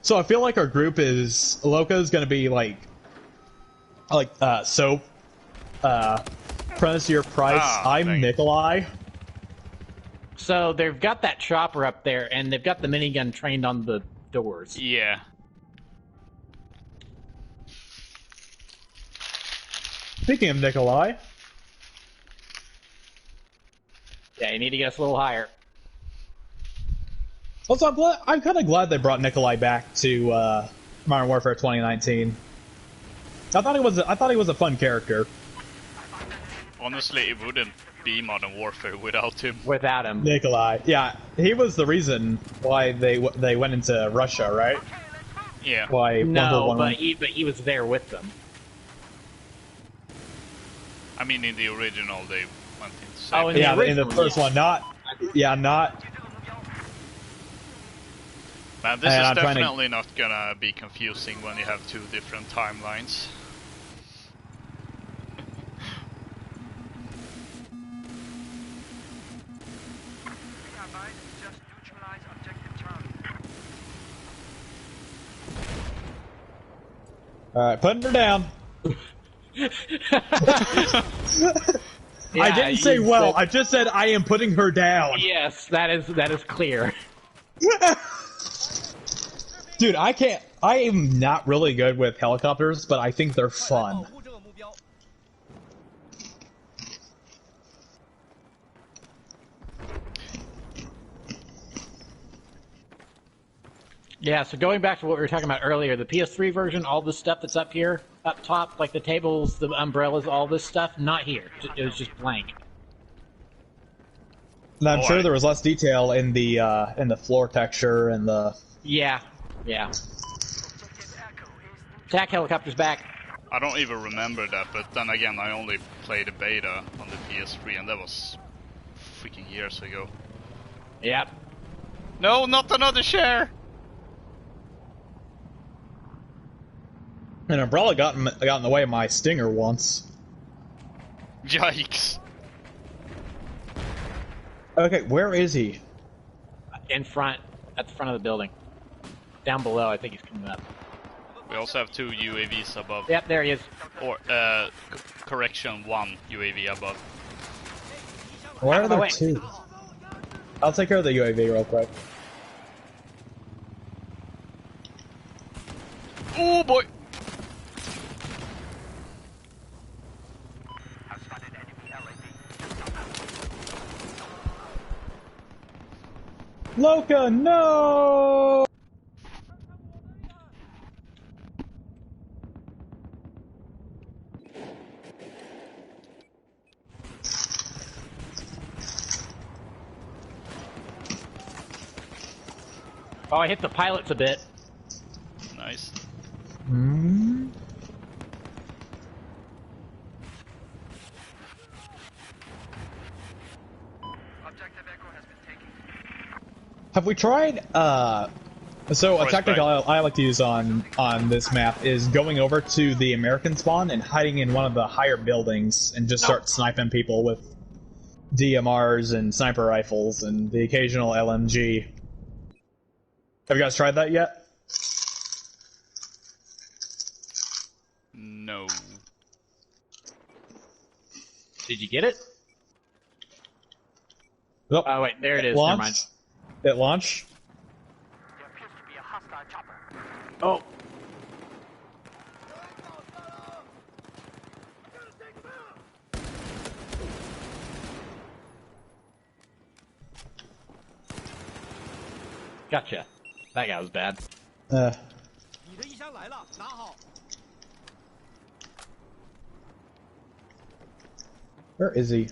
So I feel like our group is Loka's gonna be like Soap, Prentice Price. I'm thanks. Nikolai. So they've got that chopper up there, and they've got the minigun trained on the doors. Yeah. Speaking of Nikolai, Yeah, you need to get us a little higher. also I'm kind of glad they brought Nikolai back to Modern Warfare 2019. I thought he was a fun character. Honestly, it wouldn't be Modern Warfare without him. Without him. Nikolai, yeah, he was the reason why they went into Russia, right? Yeah. Why? No, but he was there with them. I mean, in the original, they went into Oh, safety. in the in the original, first yeah. one, not. Man, this And is I'm trying to- definitely not gonna be confusing when you have two different timelines. Alright, putting her down. I didn't say well, I just said I am putting her down. Yes, that is clear. Dude, I am not really good with helicopters, but I think they're fun. Yeah, so going back to what we were talking about earlier, the PS3 version, all this stuff that's up here, up top, like the tables, the umbrellas, all this stuff, not here. It was just blank. And I'm Oh, sure there was less detail in the floor texture and the. Yeah. Attack helicopter's back. I don't even remember that, but then again, I only played a beta on the PS3, and that was freaking years ago. Yep. No, not another share! An umbrella got in the way of my Stinger once. Yikes. Okay, where is he? In front, at the front of the building. Down below, I think he's coming up. We also have two UAVs above. Yep, there he is. Or, correction, one UAV above. Where are of the there way. two? I'll take care of the UAV real quick. boy! I've spotted enemy LAV. Loka, no! Oh, I hit the pilots a bit. Nice. Hmm? Objective Echo has been taken. Have we tried, so a Voice tactic crack. I like to use on this map is going over to the American spawn and hiding in one of the higher buildings and just start sniping people with DMRs and sniper rifles and the occasional LMG. Have you guys tried that yet? No. Did you get it? Nope. Oh wait, there it is. Never Launch? mind. At launch? There appears to be a hostile chopper. Oh, gotcha. That guy was bad. Where is he?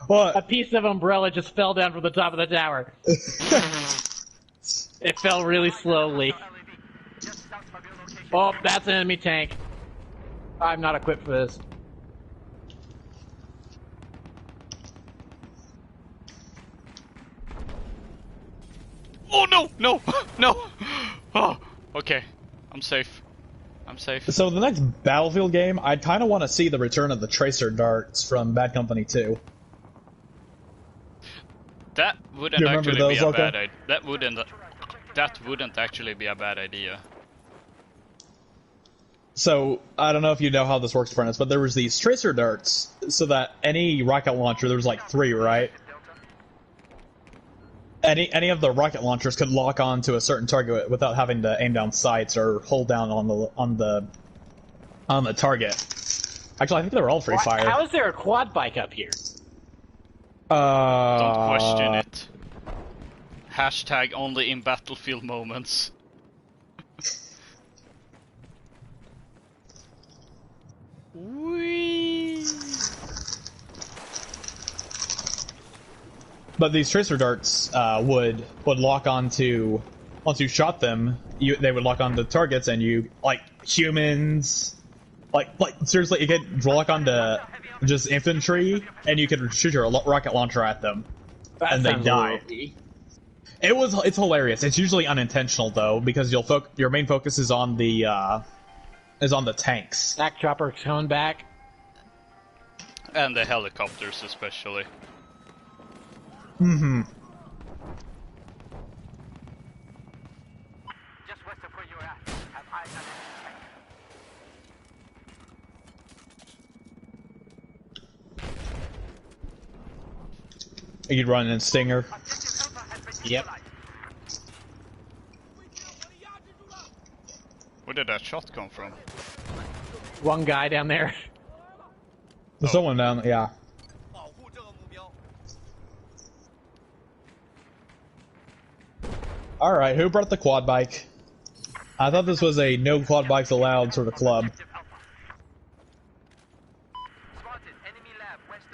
What? A piece of umbrella just fell down from the top of the tower. It fell really slowly. LAV. Just south of your location. Oh, that's an enemy tank. I'm not equipped for this. Oh no! No! No! Oh, okay. I'm safe. I'm safe. So the next Battlefield game, I kind of want to see the return of the tracer darts from Bad Company 2. That wouldn't You remember actually be those, a Loka? bad idea. That wouldn't actually be a bad idea. So, I don't know if you know how this works, Prentice, but there was these tracer darts, so that any rocket launcher, there was like 3, right? Any of the rocket launchers could lock on to a certain target without having to aim down sights or hold down on the target. Actually, I think they were all free fire. How is there a quad bike up here? Don't question it. Hashtag only in battlefield moments. Whee! But these tracer darts would lock onto, once you shot them, they would lock onto targets, and you, like humans, like seriously, you could lock onto just infantry, and you could shoot your rocket launcher at them, and they die. It's hilarious. It's usually unintentional though, because your main focus is on the tanks. Stack chopper coming back. And the helicopters especially. Mm-hmm. Just west of where you're at. Have eyes on enemy tank. You'd run in Stinger. Objective Alpha has been Yep. neutralized. Where did that shot come from? One guy down there. There's someone down, yeah. Alright, who brought the quad bike? I thought this was a no quad bikes allowed sort of club. Objective Alpha. Spotted enemy lab west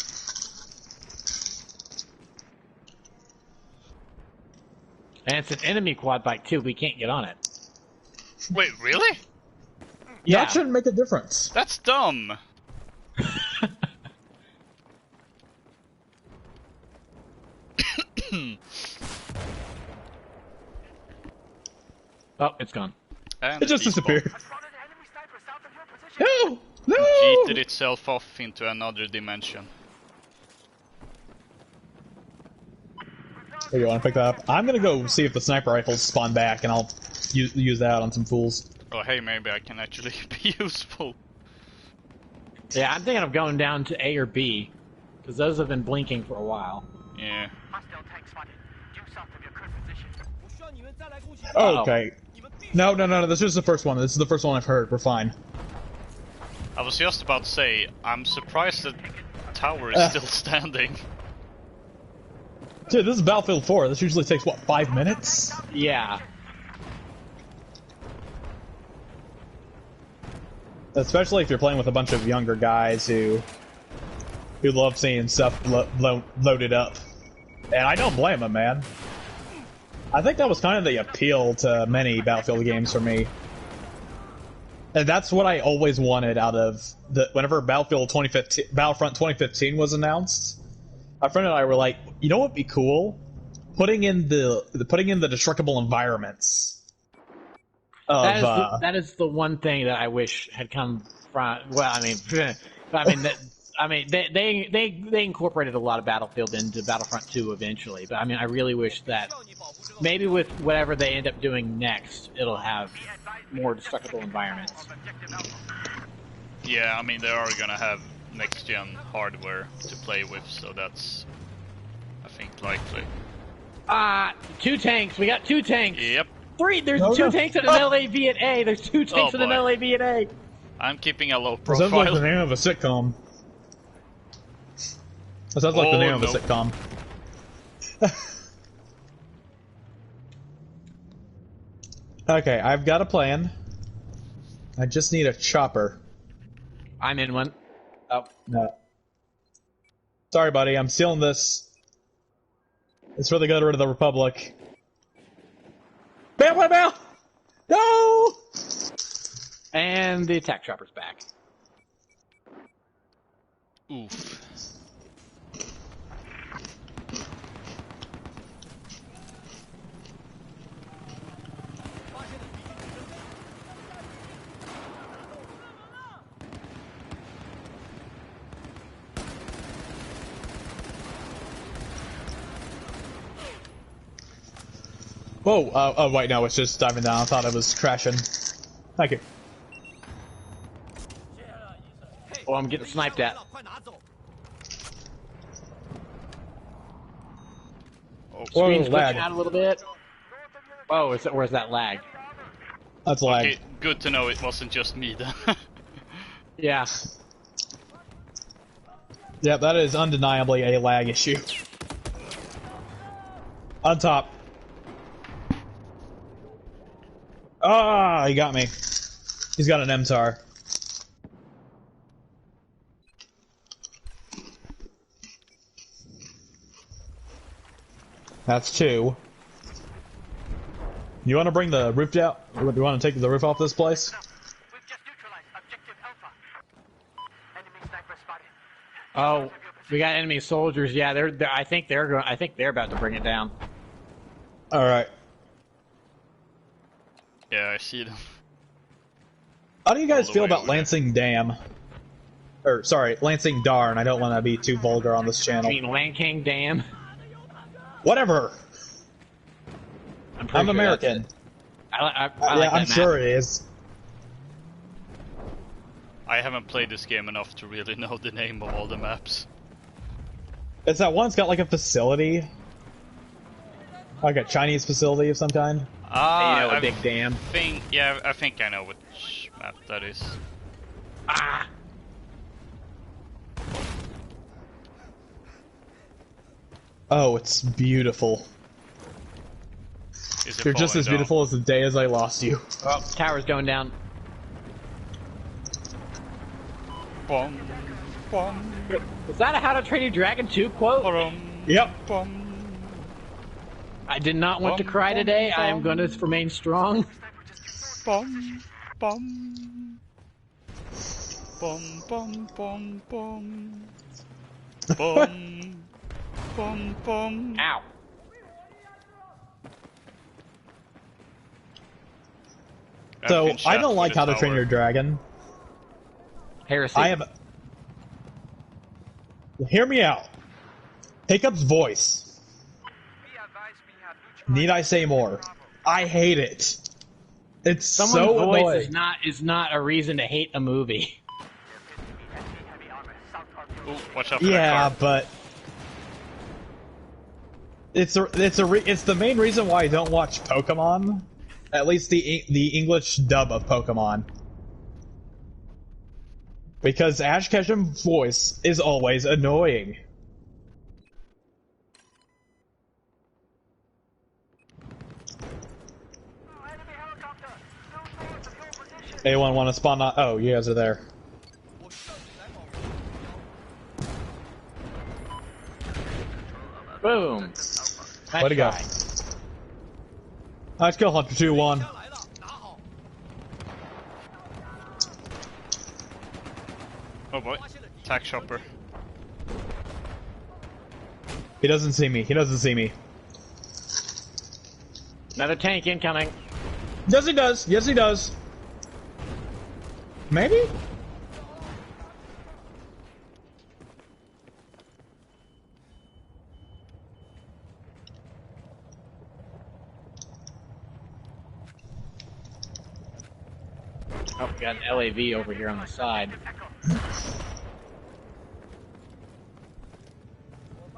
of And it's an enemy quad bike too. We can't get on it. Wait, really? Yeah. That shouldn't make a difference. That's dumb. Oh, it's gone. And It just despawned. disappeared. I spotted an enemy sniper south of your position. No! Cheated No! itself off into another dimension. Here, you want to pick that up? I'm gonna go see if the sniper rifles spawn back, and I'll use that on some fools. Oh hey, maybe I can actually be useful. Yeah, I'm thinking of going down to A or B, because those have been blinking for a while. Yeah. Hostile tank spotted. Due Oh, okay. No, this is the first one. This is the first one I've heard. We're fine. I was just about to say, I'm surprised the tower is still standing. Dude, this is Battlefield 4. This usually takes, what, 5 minutes? Yeah. Especially if you're playing with a bunch of younger guys who love seeing stuff loaded up. And I don't blame them, man. I think that was kind of the appeal to many Battlefield games for me. And that's what I always wanted out of whenever Battlefront 2015 was announced. My friend and I were like, you know what would be cool? Putting in the destructible environments. That is the one thing that I wish had come from. Well, they incorporated a lot of Battlefield into Battlefront 2 eventually, but I mean, I really wish that maybe with whatever they end up doing next, it'll have more destructible environments. Yeah, I mean, they are gonna have next-gen hardware to play with, so that's, I think, likely. 2 tanks. We got 2 tanks. Yep. 3. There's 2 tanks and an LAV at A. There's 2 tanks and an LAV at A. I'm keeping a low That profile. sounds like the name of a sitcom. That sounds like the name of a sitcom. Okay, I've got a plan. I just need a chopper. I'm in one. Oh, no. Sorry, buddy, I'm stealing this. It's for the good of the Republic. Bam, bam, bam! No! And the attack chopper's back. Oof. Whoa, oh wait, no, it's just diving down. I thought it was crashing. Thank you. Oh, I'm getting sniped at. Oh, Screen's lag. glitching out a little bit. Oh, where's that lag? That's lag. okay, good to know it wasn't just me then. Yeah. Yeah, that is undeniably a lag issue. On top. Ah, he got me. He's got an MTAR. That's 2. You want to bring the roof down? Do you want to take the roof off this place? We've just neutralized objective Alpha. Enemy sniper spotted. Oh, we got enemy soldiers. Yeah, I think they're about to bring it down. All right. Yeah, I see them. How do you guys All the feel way about over there. Lansing Dam? Or, sorry, Lansing Darn. I don't want to be too vulgar on this I channel. mean, Land King Dam. Whatever. I'm I'm American. I like Yeah, that I'm map. sure it is. I haven't played this game enough to really know the name of all the maps. It's that one that's got like a facility. Like a Chinese facility of some kind. A big dam. I think I know which map that is. Ah! Oh, it's beautiful. Is it You're just falling as down? beautiful as the day as I lost you. Oh, tower's going down. Bum, bum, Was that a How to Train Your Dragon 2 quote? bum, Yep. bum. I did not want to cry today. I am going to remain strong. Bum, bum. Bum, bum, bum, bum. Bum, bum, bum. Ow. So, I've been I shot don't for like the How to Train tower. Your Dragon. Heresy. I have... Hear me out. Hiccup's voice. Be advised we have neutralized Need I say more? I hate it. It's Someone's so voice annoying. is not a reason to hate a movie. heavy armor south of Ooh, watch out for that Yeah, car. but... It's the main reason why I don't watch Pokemon. At least the English dub of Pokemon. Because Ash Ketchum's voice is always annoying. Enemy helicopter! Still north of your position! Anyone want to spawn on? Oh, you guys are there. Boom. Nice Way to go. try. Nice kill, Hunter 2-1. Oh boy. Attack chopper. He doesn't see me. He doesn't see me. Another tank incoming. Yes, he does. Yes, he does. Maybe? Oh, we got an LAV over here on the side.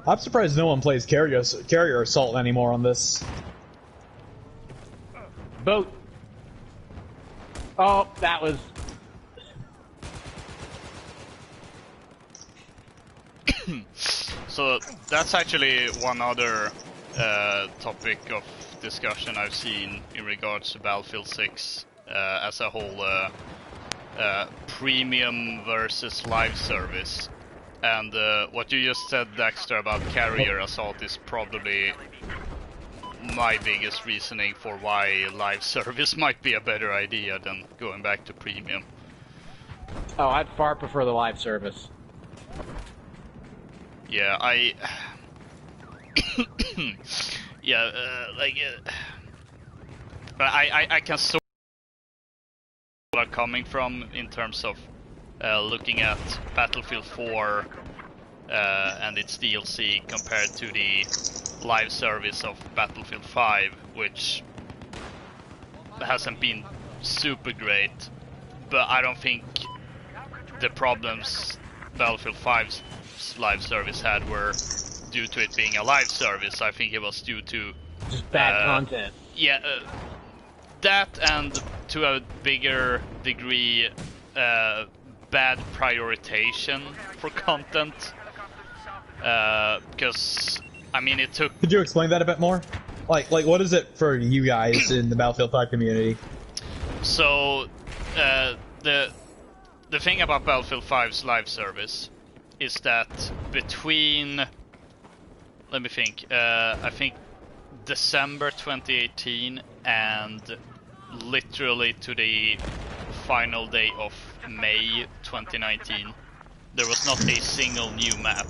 I'm surprised no one plays carrier assault anymore on this. Boat. Oh, that was... So that's actually one other topic of discussion I've seen in regards to Battlefield 6 as a whole, premium versus live service. And what you just said, Dexter, about carrier assault is probably my biggest reasoning for why live service might be a better idea than going back to premium. Oh, I'd far prefer the live service. Yeah, yeah, but I can sort of where they're coming from in terms of looking at Battlefield 4 and its DLC compared to the live service of Battlefield 5, which hasn't been super great, but I don't think the problems Battlefield 5's live service had were due to it being a live service. I think it was due to Just bad content. yeah, that, and to a bigger degree bad prioritization for content, because I mean it took... Could you explain that a bit more? Like what is it for you guys in the Battlefield 5 community? So the thing about Battlefield 5's live service is that between, let me think, I think December 2018 and literally to the final day of May 2019, there was not a single new map.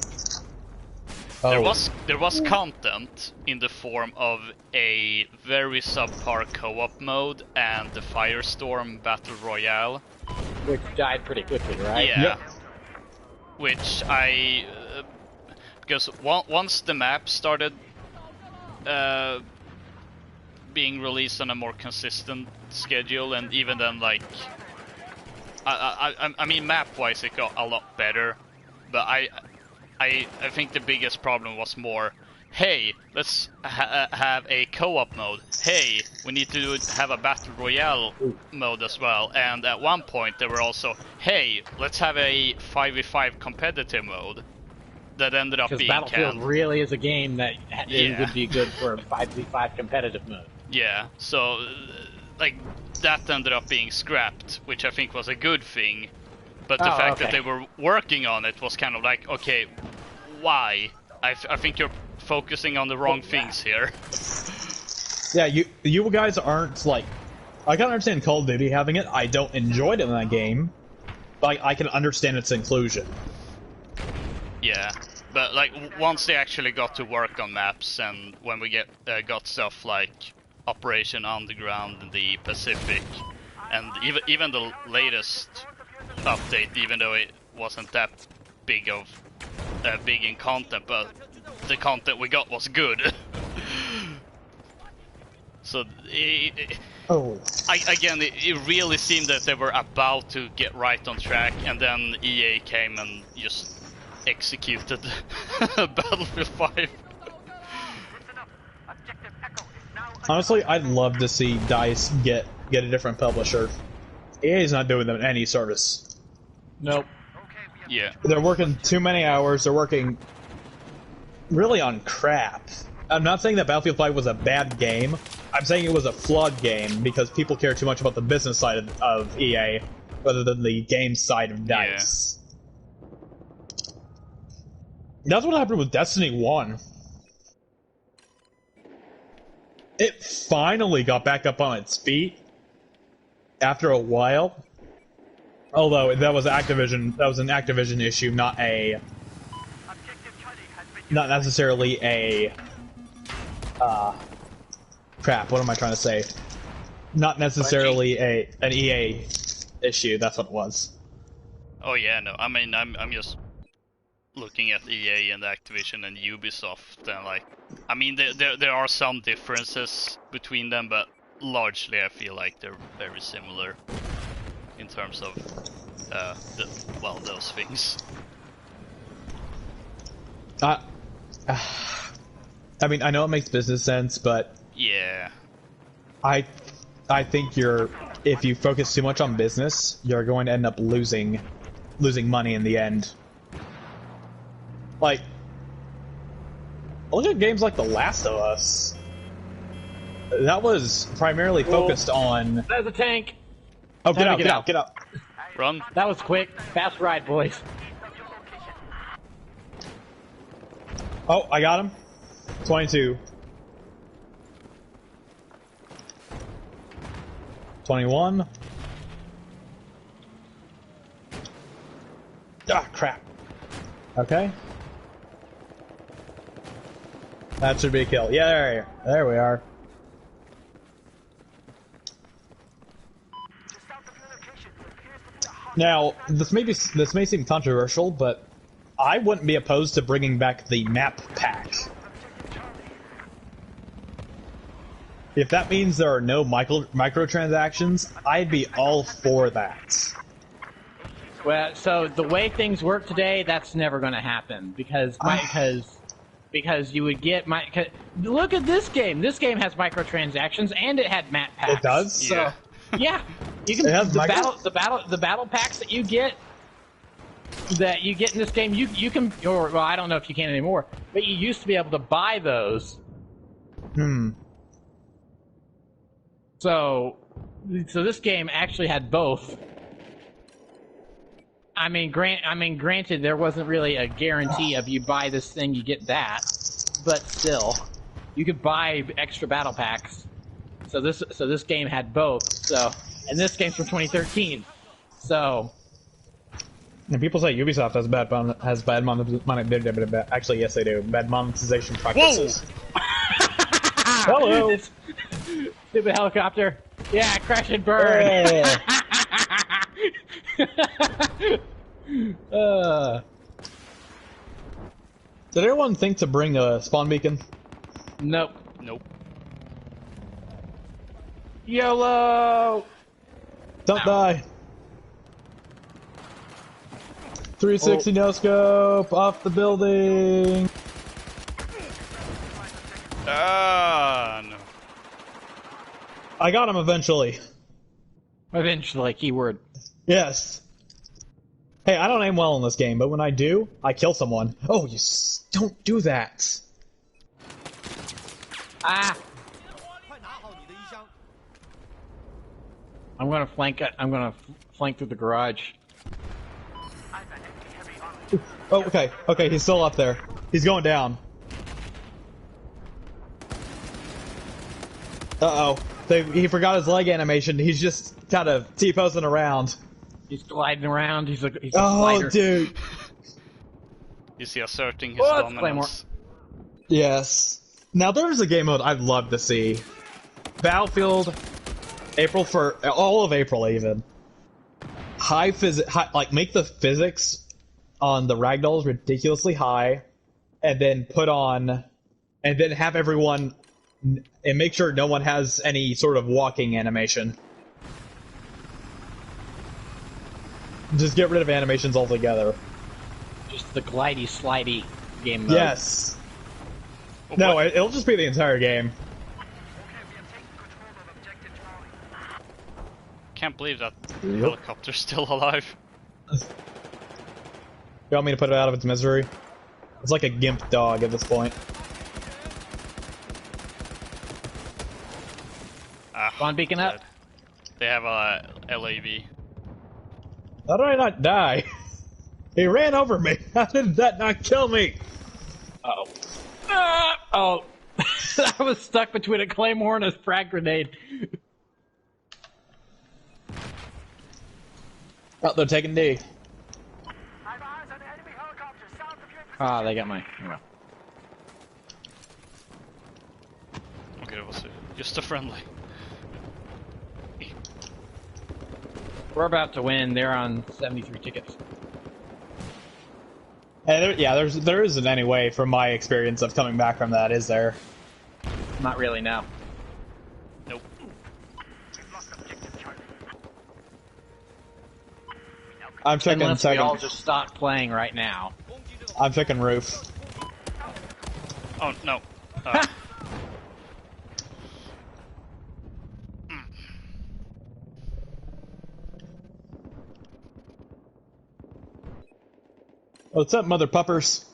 Oh. There was content in the form of a very subpar co-op mode and the Firestorm Battle Royale. Which died pretty quickly, right? Yeah. Yep. Which I... because once the map started being released on a more consistent schedule, and even then, like... I mean, map-wise it got a lot better, but I think the biggest problem was more, hey, let's have a co-op mode. Hey, we need to have a Battle Royale mode as well. And at one point they were also, hey, let's have a 5v5 competitive mode. That ended up Because being Battlefield canned. really is a game that Yeah. would be good for a 5v5 competitive mode. Yeah, so like that ended up being scrapped, which I think was a good thing. But the fact that they were working on it was kind of like, okay, why? I think you're focusing on the wrong things here. Yeah, you guys aren't like... I can understand Call of Duty having it. I don't enjoy it in that game. But I can understand its inclusion. Yeah, but like once they actually got to work on maps, and when we got stuff like Operation Underground in the Pacific, and even the latest update, even though it wasn't that big in content, but the content we got was good. So it really seemed that they were about to get right on track, and then EA came and just executed Battlefield 5. Honestly, I'd love to see DICE get a different publisher. EA's not doing them any service. Nope. Yeah. They're working too many hours. They're working really on crap. I'm not saying that Battlefield 5 was a bad game. I'm saying it was a flawed game because people care too much about the business side of EA rather than the game side of DICE. Yeah. That's what happened with Destiny 1. It finally got back up on its feet after a while. Although that was Activision, that was an Activision issue, not necessarily a crap, what am I trying to say? Not necessarily an EA issue, that's what it was. Oh yeah, no. I mean, I'm just looking at EA and Activision and Ubisoft, and like, I mean, there are some differences between them, but largely I feel like they're very similar in terms of those things. I mean, I know it makes business sense, but yeah, I think if you focus too much on business, you're going to end up losing money in the end. Like, look at games like The Last of Us. That was primarily focused on. There's a tank. Oh, get out! Run. That was quick. Fast ride, boys. Oh, I got him. 22. 21. Ah, crap. Okay. That should be a kill. Yeah, there we are. Now, this may seem controversial, but I wouldn't be opposed to bringing back the map pack. If that means there are no microtransactions, I'd be all for that. Well, so the way things work today, that's never going to happen because you would get look at this game. This game has microtransactions and it had map packs. It does. Yeah. Yeah, you can the battle packs that you get in this game. You can, or well, I don't know if you can anymore, but you used to be able to buy those. So this game actually had both. I mean, granted, there wasn't really a guarantee of you buy this thing, you get that, but still, you could buy extra battle packs. So this game had both. So, and this game's from 2013. So, and people say Ubisoft has bad actually, yes, they do. Bad monetization practices. Hello. Stupid helicopter. Yeah, crash and burn. Did everyone think to bring a spawn beacon? Nope. YOLO! Don't die. 360 no scope off the building. Ah, no. I got him eventually. Eventually, keyword. Yes. Hey, I don't aim well in this game, but when I do, I kill someone. Oh, you don't do that. Ah! I'm gonna flank it. I'm gonna flank through the garage. Oh, okay. Okay, he's still up there. He's going down. Uh-oh. He forgot his leg animation. He's just kind of T-posing around. He's gliding around. He's a oh, glider. Dude. Is he asserting his dominance? Yes. Now, there's a game mode I'd love to see. Battlefield, all of April even. Like, make the physics on the ragdolls ridiculously high, and then have everyone, and make sure no one has any sort of walking animation. Just get rid of animations altogether. Just the glidey slidey game mode. Yes. No, it'll just be the entire game. can't believe that helicopter's still alive. You want me to put it out of its misery? It's like a gimp dog at this point. Spawn beacon up. They have a LAV. How did I not die? He ran over me. How did that not kill me? Uh-oh. Oh. I was stuck between a claymore and a frag grenade. Oh, they're taking D. I've eyes on the enemy helicopter. South of your position. Ah, they got my... Okay, that was just a friendly. We're about to win. They're on 73 tickets. And there isn't any way, from my experience of coming back from that, is there? Not really, no. Nope. Lost objective Charlie. I'm checking Unless we second. all just stop playing right now. I'm checking roof. Oh, no. What's up, mother puppers?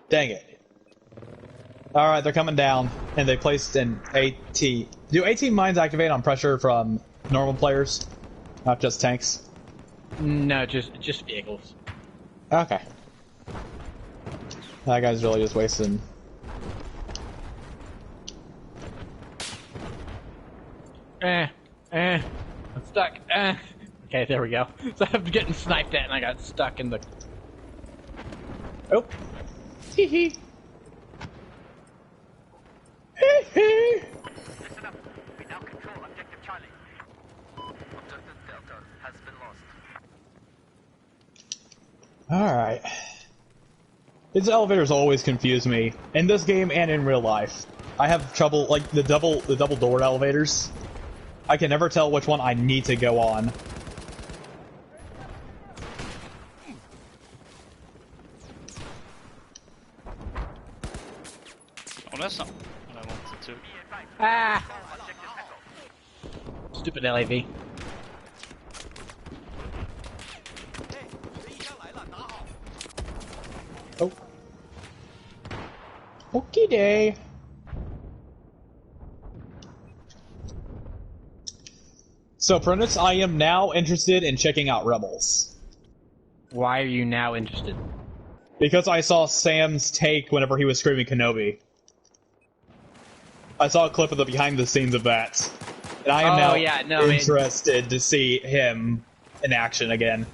Dang it. Alright, they're coming down, and they placed an AT. Do AT mines activate on pressure from normal players? Not just tanks? No, just vehicles. Okay. That guy's really just wasting. I'm stuck. Okay, there we go. So I'm getting sniped at and I got stuck in the... Oh. Hee hee. Hee hee. Listen up. We now control objective Charlie. Objective Delta has been lost. Alright. These elevators always confuse me, in this game and in real life. I have trouble, like, the double door elevators. I can never tell which one I need to go on. Oh, that's not what I wanted to. Ah! Objective Echo. Stupid LAV. Oh. Okie day. So, Prentice, I am now interested in checking out Rebels. Why are you now interested? Because I saw Sam's take whenever he was screaming Kenobi. I saw a clip of the behind the scenes of that. And I am interested to see him in action again.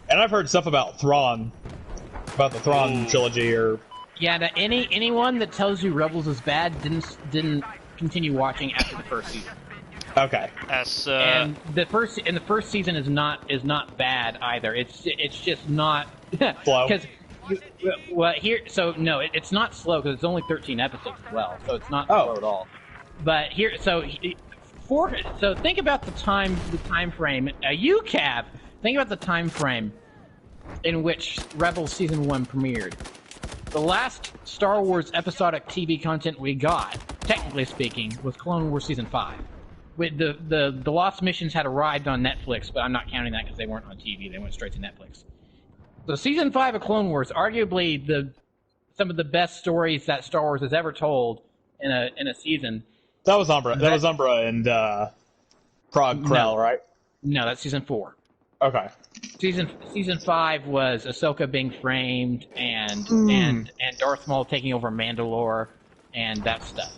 And I've heard stuff about Thrawn. About the Thrawn trilogy, or... Yeah, now anyone that tells you Rebels is bad didn't continue watching after the first season. Okay. And the first season is not bad either. It's just not Slow. Because well here no it's not slow because it's only 13 episodes as well, so it's not slow at all. But here so think about the time frame. UCAV. Think about the time frame in which Rebels season 1 premiered. The last Star Wars episodic TV content we got, technically speaking, was Clone Wars season 5. With the Lost Missions had arrived on Netflix, but I'm not counting that because they weren't on TV. They went straight to Netflix. So season 5 of Clone Wars, arguably some of the best stories that Star Wars has ever told in a season. That was Umbra. That was Umbra and Prague Krell, right? No, that's season 4. Okay. Season 5 was Ahsoka being framed and Darth Maul taking over Mandalore and that stuff.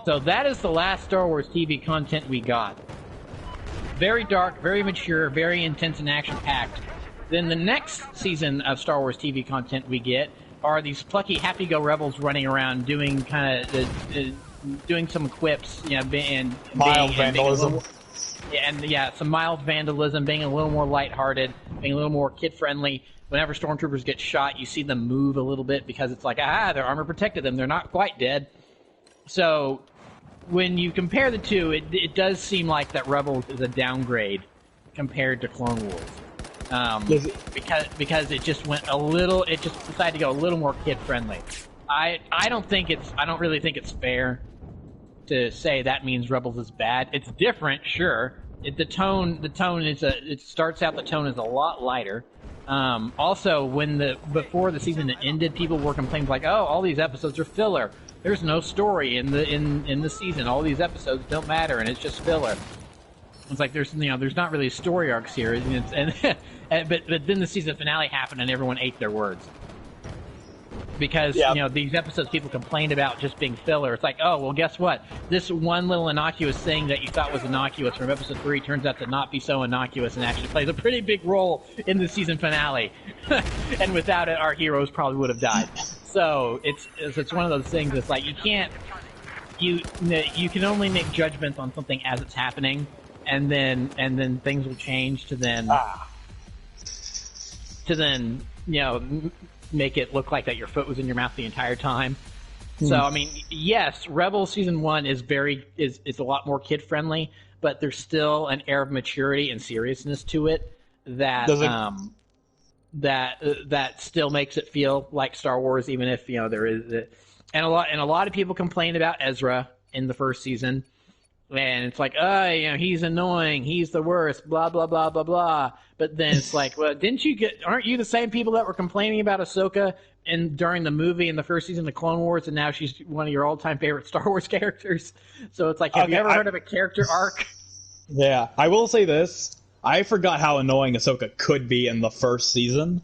So that is the last Star Wars TV content we got. Very dark, very mature, very intense and action-packed. Then the next season of Star Wars TV content we get are these plucky, happy-go rebels running around doing doing some quips, you know, mild vandalism. Some mild vandalism, being a little more lighthearted, being a little more kid-friendly. Whenever stormtroopers get shot, you see them move a little bit because it's like, their armor protected them. They're not quite dead. So when you compare the two, it does seem like that Rebels is a downgrade compared to Clone Wars. Because it just went it just decided to go a little more kid-friendly. I don't really think it's fair to say that means Rebels is bad. It's different, sure. The tone is it starts out, the tone is a lot lighter. Also, before the season ended, people were complaining like, "Oh, all these episodes are filler. There's no story in the season. All these episodes don't matter, and it's just filler." It's like there's not really story arcs here, but then the season finale happened, and everyone ate their words. Because these episodes people complained about just being filler. It's like, oh well, guess what? This one little innocuous thing that you thought was innocuous from episode 3 turns out to not be so innocuous and actually plays a pretty big role in the season finale. And without it, our heroes probably would have died. So it's one of those things. It's like you can only make judgments on something as it's happening, and then things will change to then make it look like that your foot was in your mouth the entire time. So I mean, yes, Rebels season 1 is a lot more kid friendly, but there's still an air of maturity and seriousness to it that that still makes it feel like Star Wars, even if there is and a lot of people complained about Ezra in the first season. And it's like, he's annoying, he's the worst, blah, blah, blah, blah, blah. But then it's like, well, aren't you the same people that were complaining about Ahsoka during the movie in the first season of Clone Wars, and now she's one of your all-time favorite Star Wars characters? So it's like, have you ever heard of a character arc? Yeah, I will say this. I forgot how annoying Ahsoka could be in the first season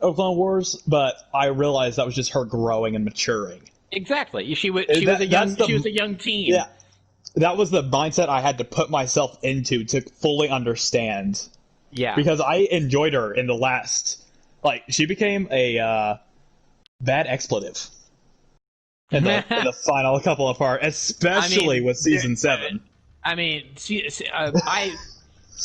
of Clone Wars, but I realized that was just her growing and maturing. Exactly. She was a young teen. Yeah. That was the mindset I had to put myself into to fully understand. Yeah. Because I enjoyed her in the last... she became a bad expletive in the final couple of parts, especially with Season 7. I mean,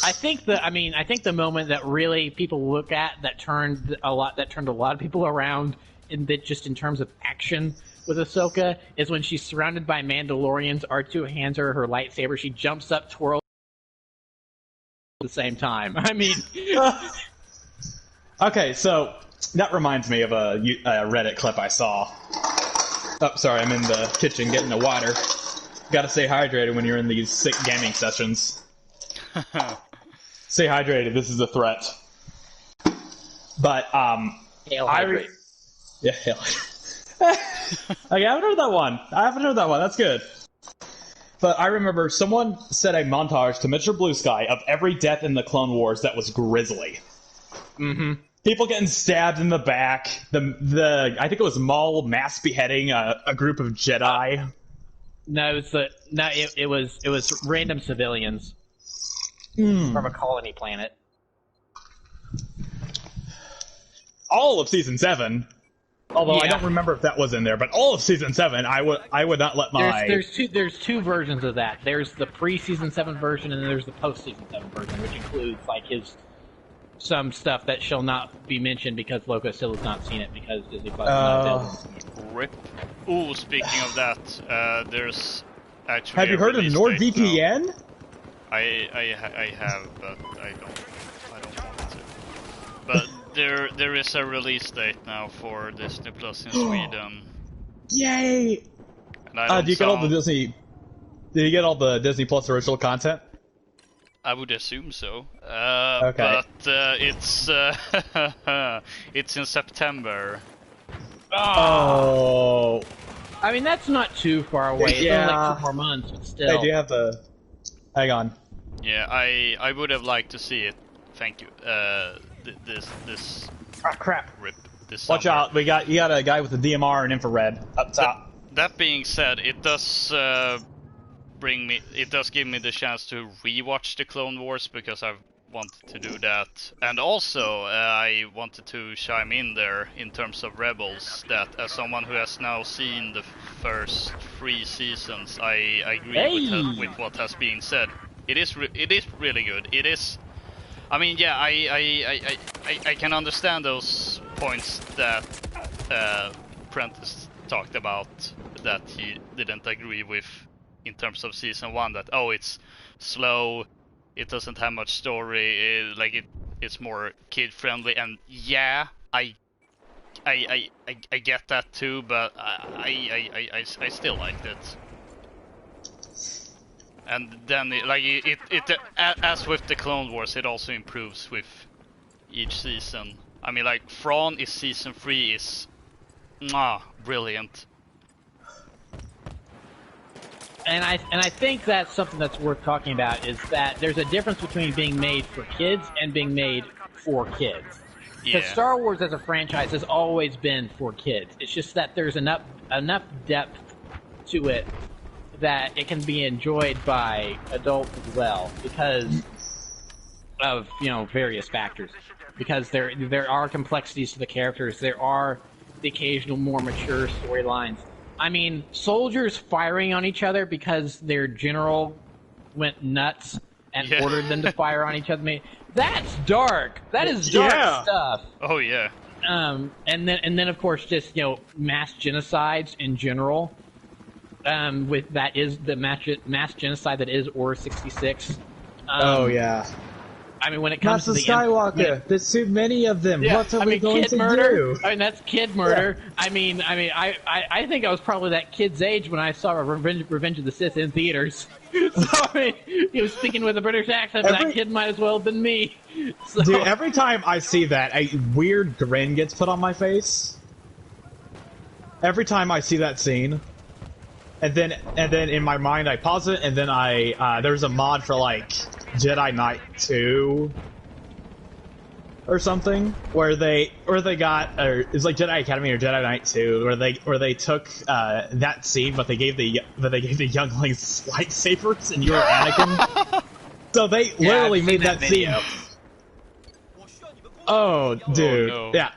I think the moment that really people look at that turned a lot of people around in terms of action with Ahsoka is when she's surrounded by Mandalorians. R2 hands her lightsaber. She jumps up, twirls at the same time. I mean... Okay, so that reminds me of a Reddit clip I saw. Oh, sorry, I'm in the kitchen getting the water. Gotta stay hydrated when you're in these sick gaming sessions. Stay hydrated, this is a threat. But, Hail hydrate. Yeah, hail Okay, I haven't heard that one. That's good. But I remember someone set a montage to Mr. Blue Sky of every death in the Clone Wars that was grisly. Mm-hmm. People getting stabbed in the back. I think it was Maul mass beheading a group of Jedi. It was random civilians from a colony planet. All of Season 7. Although I don't remember if that was in there, but all of Season 7, I would not let my... There's two versions of that. There's the pre-Season 7 version, and then there's the post-Season 7 version, which includes some stuff that shall not be mentioned because Loka still has not seen it because Disney Plus has not. Rip. Ooh, speaking of that, there's actually... Have you heard of NordVPN? I have, but I don't want to. But there is a release date now for Disney Plus in Sweden. Yay! And do you get all the Disney? Did you get all the Disney Plus original content? I would assume so. Okay. But it's in September. Oh. I mean, that's not too far away. It's only like 2 more months, but still. Hey, do you have the... Hang on. Yeah, I would have liked to see it. Thank you. This crap. Rip. This Watch summer. out, you got a guy with a DMR and infrared up top. That being said, it does give me the chance to rewatch the Clone Wars because I've wanted to do that, and also I wanted to chime in there in terms of Rebels that as someone who has now seen the first 3 seasons, I agree with what has been said. It is really good. It is. I mean, yeah, I can understand those points that Prentice talked about that he didn't agree with in terms of season 1. That it's slow, it doesn't have much story, it's more kid friendly, and yeah, I get that too, but I still liked it. And then as with the Clone Wars, it also improves with each season. I mean, like Thrawn is season 3 is brilliant. And I think that's something that's worth talking about, is that there's a difference between being made for kids and being made for kids. Because Star Wars as a franchise has always been for kids. It's just that there's enough depth to it that it can be enjoyed by adults as well, because of various factors. Because there are complexities to the characters. There are the occasional more mature storylines. I mean, soldiers firing on each other because their general went nuts and ordered them to fire on each other. That's dark. That is dark stuff. Oh yeah. And then of course just mass genocides in general. With that is the mass genocide that is Order 66. Oh yeah. I mean, when it comes to the Skywalker, there's too many of them. Yeah, What are we going kid to murder. do? I mean, that's kid murder. Yeah. I think I was probably that kid's age when I saw Revenge of the Sith in theaters. So I mean, he was speaking with a British accent, but that kid might as well have been me. So. Dude, every time I see that, a weird grin gets put on my face. Every time I see that scene. And then in my mind I pause it, and then there's a mod for like Jedi Knight 2 or something where they got it's like Jedi Academy or Jedi Knight 2 where they took that scene but they gave the younglings lightsabers and you were Anakin. So they literally made that scene. Oh, dude, no. yeah.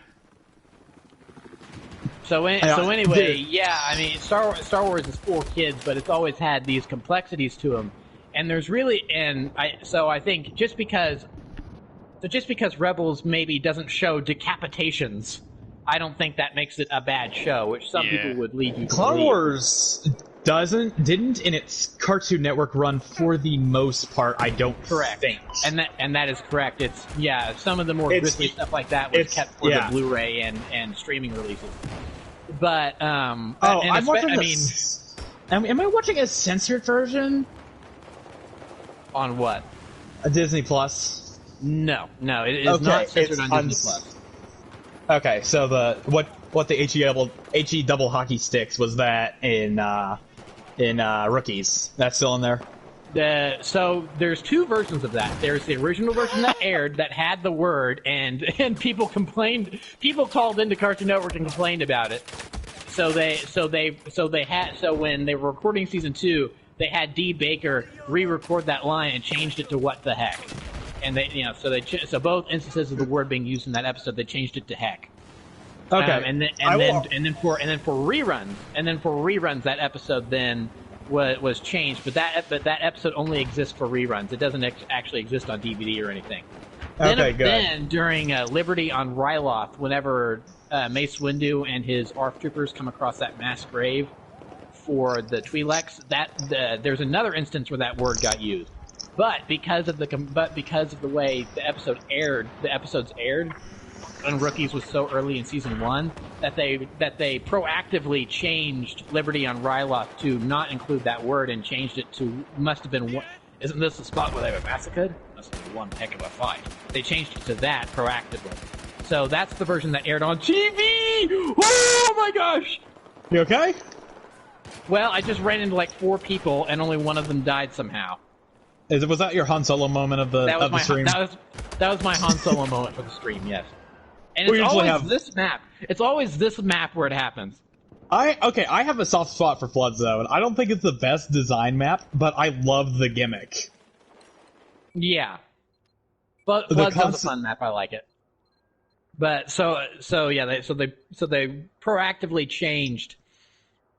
So anyway, yeah, I mean, Star Wars is for kids, but it's always had these complexities to them, and there's really, I think just because Rebels maybe doesn't show decapitations, I don't think that makes it a bad show, which some people would lead you to Clone believe. Wars didn't in its Cartoon Network run for the most part, I don't think. And that is correct. It's some of the more grisly stuff like that was kept for the Blu-ray and streaming releases. But am I watching a censored version? On what? A Disney Plus? No, it is not censored on Disney Plus. Okay, so what the HE double hockey sticks was that in Rookies? That's still in there? So there's two versions of that. There's the original version that aired that had the word, and people complained. People called into Cartoon Network and complained about it. So when they were recording season 2, they had Dee Baker re-record that line and changed it to "what the heck," and so both instances of the word being used in that episode, they changed it to "heck." Okay, and then for reruns, that episode then was changed, but that episode only exists for reruns. It doesn't actually exist on DVD or anything. Then during Liberty on Ryloth, whenever Mace Windu and his ARC troopers come across that mass grave for the Twi'leks, there's another instance where that word got used. But because of the way the episodes aired, and Rookies was so early in season 1 that they proactively changed Liberty on Ryloth to not include that word and changed it to must have been one. Isn't this the spot where they were massacred? Must have been one heck of a fight. They changed it to that proactively. So that's the version that aired on TV. Oh my gosh! You okay? Well, I just ran into like 4 people and only one of them died somehow. Was that your Han Solo moment of the stream? That was my Han Solo moment for the stream. Yes. And it's always this map. It's always this map where it happens. I have a soft spot for Flood Zone. I don't think it's the best design map, but I love the gimmick. Yeah. But Flood Zone's a fun map. I like it. But so they proactively changed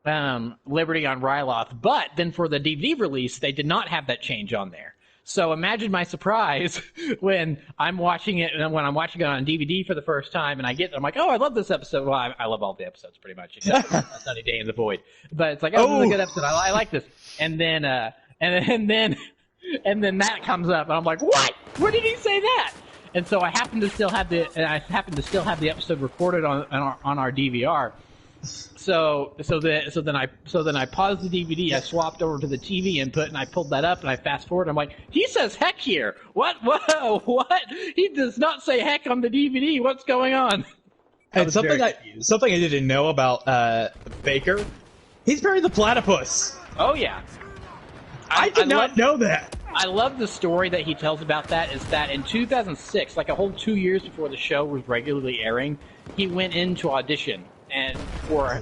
Liberty on Ryloth, but then for the DVD release, they did not have that change on there. So imagine my surprise when I'm watching it, and when I'm watching it on DVD for the first time, and I'm like, oh, I love this episode. Well, I love all the episodes pretty much, except for A Sunny Day in the Void. But it's like, oh, this is a good episode. I like this. And then that comes up, and I'm like, what? Where did he say that? And so I happen to still have the episode recorded on our DVR. So then I paused the DVD. I swapped over to the TV input, and I pulled that up, and I fast forward. I'm like, he says heck here. What? What? He does not say heck on the DVD. What's going on? And something I didn't know about Baker, he's married the platypus. Oh yeah. I did not know that. I love the story that he tells about that. Is that in 2006, like a whole 2 years before the show was regularly airing, he went in to audition and for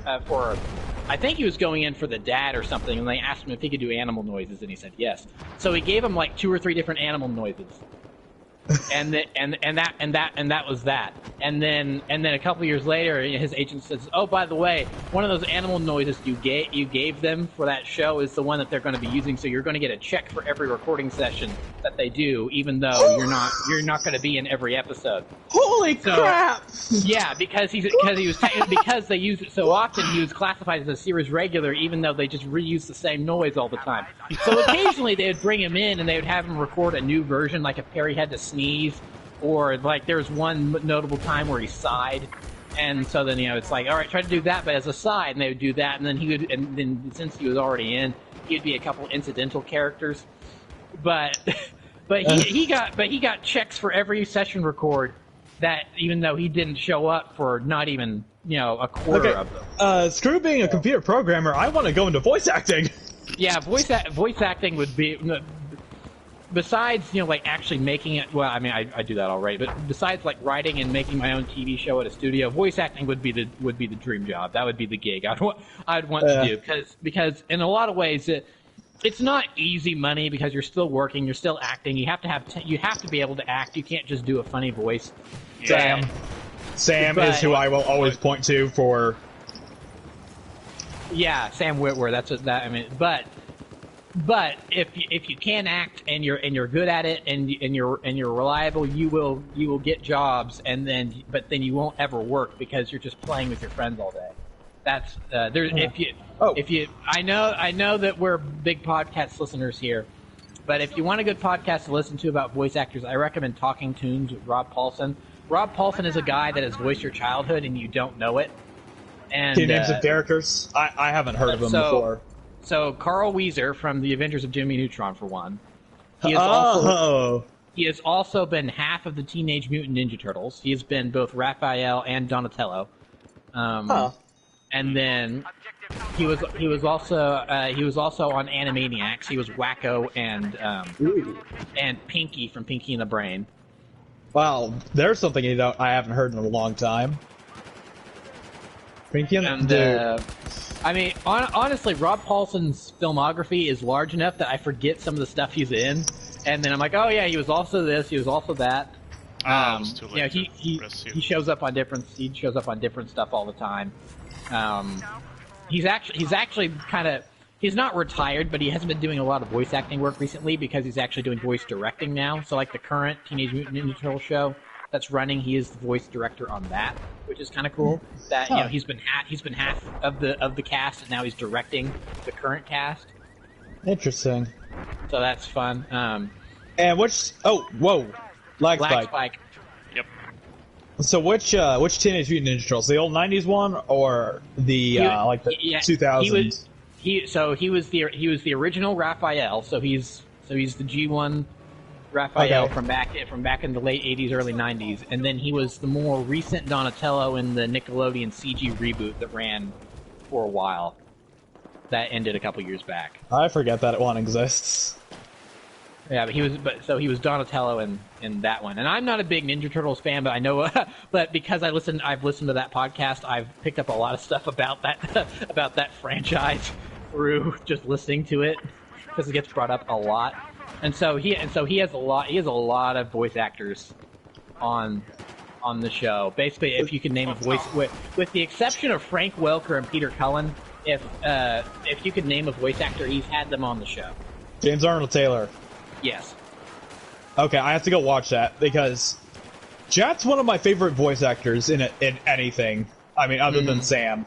I think he was going in for the dad or something, and they asked him if he could do animal noises, and he said yes. So he gave him like 2 or 3 different animal noises. and that was that. And then a couple years later, his agent says, "Oh, by the way, one of those animal noises you gave them for that show is the one that they're going to be using. So you're going to get a check for every recording session that they do, even though you're not going to be in every episode." Holy crap! Yeah, because they use it so often, he was classified as a series regular, even though they just reuse the same noise all the time. So occasionally they would bring him in and they would have him record a new version, like if Perry had to sneeze, or like there was one notable time where he sighed, and so then it's like, all right, try to do that, but as a side, and they would do that, and then since he was already in, he'd be a couple incidental characters, but he got checks for every session record. That even though he didn't show up for not even a quarter of them. Screw being a computer programmer, I want to go into voice acting. Yeah, voice acting would be besides like actually making it. Well, I mean I do that already, but besides like writing and making my own TV show at a studio, voice acting would be the dream job. That would be the gig I'd want to do because in a lot of ways it's not easy money because you're still working, you're still acting. You have to be able to act. You can't just do a funny voice. Sam is who I will always point to for. Yeah, Sam Witwer. That's what that. I mean, but if you can act and you're good at it and you're reliable, you will get jobs but then you won't ever work because you're just playing with your friends all day. That's if you I know that we're big podcast listeners here, but if you want a good podcast to listen to about voice actors, I recommend Talking Tunes with Rob Paulson. Rob Paulson is a guy that has voiced your childhood and you don't know it. And can you name some characters? I haven't heard of him before. So Carl Weezer from The Avengers of Jimmy Neutron, for one. He has also been half of the Teenage Mutant Ninja Turtles. He has been both Raphael and Donatello. And then he was also on Animaniacs. He was Wacko and Pinky from Pinky and the Brain. Wow, there's something I haven't heard in a long time. Pinky and dude. I mean, honestly, Rob Paulson's filmography is large enough that I forget some of the stuff he's in, and then I'm like, oh yeah, he was also this, he was also that. He shows up on different stuff all the time. He's actually kind of, he's not retired, but he hasn't been doing a lot of voice acting work recently because he's actually doing voice directing now. So like the current Teenage Mutant Ninja Turtle show that's running, he is the voice director on that, which is kind of cool. That he's been half of the cast, and now he's directing the current cast. Interesting. So that's fun. And which? Oh, whoa, Lag Spike. Yep. So which Teenage Mutant Ninja Turtles? The old '90s one or the 2000s? He was the original Raphael. So he's the G1 Raphael from back in the late '80s, early '90s, and then he was the more recent Donatello in the Nickelodeon CG reboot that ran for a while. That ended a couple years back. I forget that one exists. Yeah, but he was Donatello in that one. And I'm not a big Ninja Turtles fan, but I know but because I've listened to that podcast, I've picked up a lot of stuff about that franchise through just listening to it because it gets brought up a lot. And so he has a lot of voice actors on the show. Basically, if you can name a voice with the exception of Frank Welker and Peter Cullen, if you could name a voice actor, he's had them on the show. James Arnold Taylor. Yes. Okay, I have to go watch that because Jat's one of my favorite voice actors in anything. I mean, other than Sam.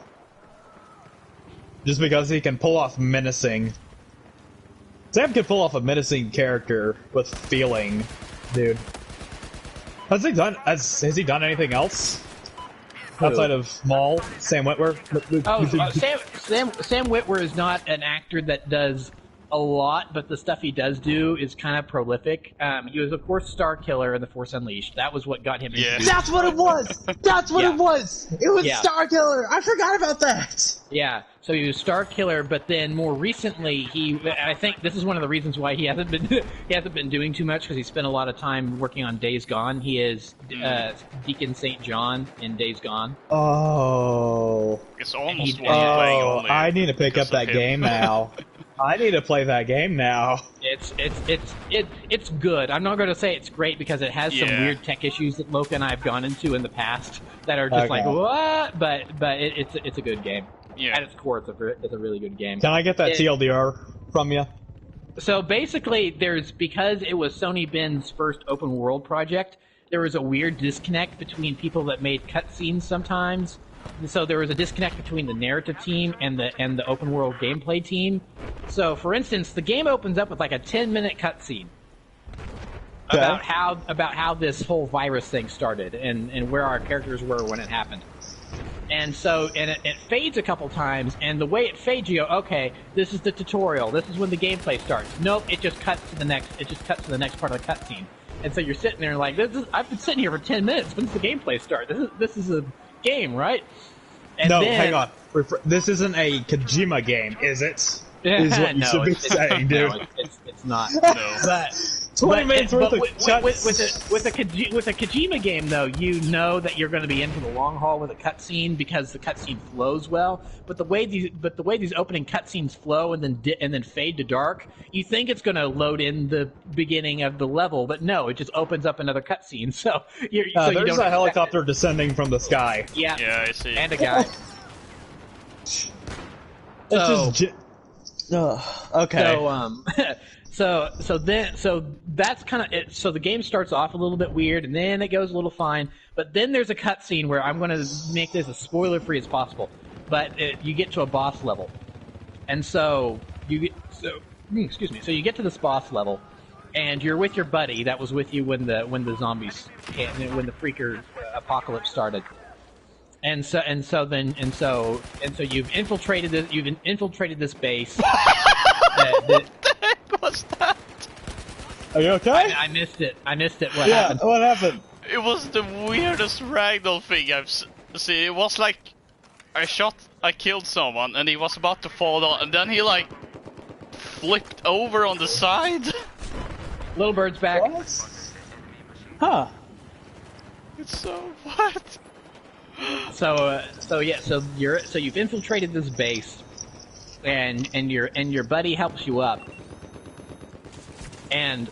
Just because he can pull off menacing. Sam can pull off a menacing character with feeling, dude. Has he done anything else? outside of Maul, Sam Witwer. Sam Witwer is not an actor that does a lot, but the stuff he does do is kind of prolific. He was, of course, Star Killer in The Force Unleashed. That was what got him into That's what it was! That's what it was! It was Star Killer! I forgot about that! Yeah, so he was Star Killer, but then more recently, I think this is one of the reasons why he hasn't been doing too much, because he spent a lot of time working on Days Gone. He is Deacon St. John in Days Gone. Oh. It's almost one playing only. I need to pick up that game now. I need to play that game now. It's good. I'm not going to say it's great because it has some weird tech issues that Loka and I have gone into in the past that are just like what, but it's a good game. Yeah. At its core, it's a really good game. Can I get that TLDR from you? So basically, because it was Sony Ben's first open world project, there was a weird disconnect between people that made cutscenes sometimes. So there was a disconnect between the narrative team and the open world gameplay team. So, for instance, the game opens up with like a 10-minute cutscene about how this whole virus thing started and where our characters were when it happened. And so, it fades a couple times, and the way it fades, you go, okay, this is the tutorial. This is when the gameplay starts. Nope, it just cuts to the next part of the cutscene. And so you're sitting there like, I've been sitting here for 10 minutes. When's the gameplay start? This is a game, right? And hang on. This isn't a Kojima game, is it? Is what you should be saying, dude. No, it's not. No. But 20 minutes worth of cuts. With a Kojima game, though, you know that you're going to be in for the long haul with a cutscene because the cutscene flows well. But the way these opening cutscenes flow and then fade to dark, you think it's going to load in the beginning of the level, but no, it just opens up another cutscene. So there's a helicopter descending from the sky. Yeah. Yeah, I see. And a guy. Okay. So that's kind of it. So the game starts off a little bit weird, and then it goes a little fine. But then there's a cutscene where I'm going to make this as spoiler-free as possible. But you get to a boss level, and so you get So you get to this boss level, and you're with your buddy that was with you when the zombies came, when the freaker apocalypse started. And so you've infiltrated this base. What the heck was that? Are you okay? I missed it. What happened? What happened? It was the weirdest ragdoll thing I've seen. It was like I killed someone and he was about to fall down, and then he like flipped over on the side. Little bird's back. What? Huh. It's so what? So you've infiltrated this base, and your buddy helps you up, and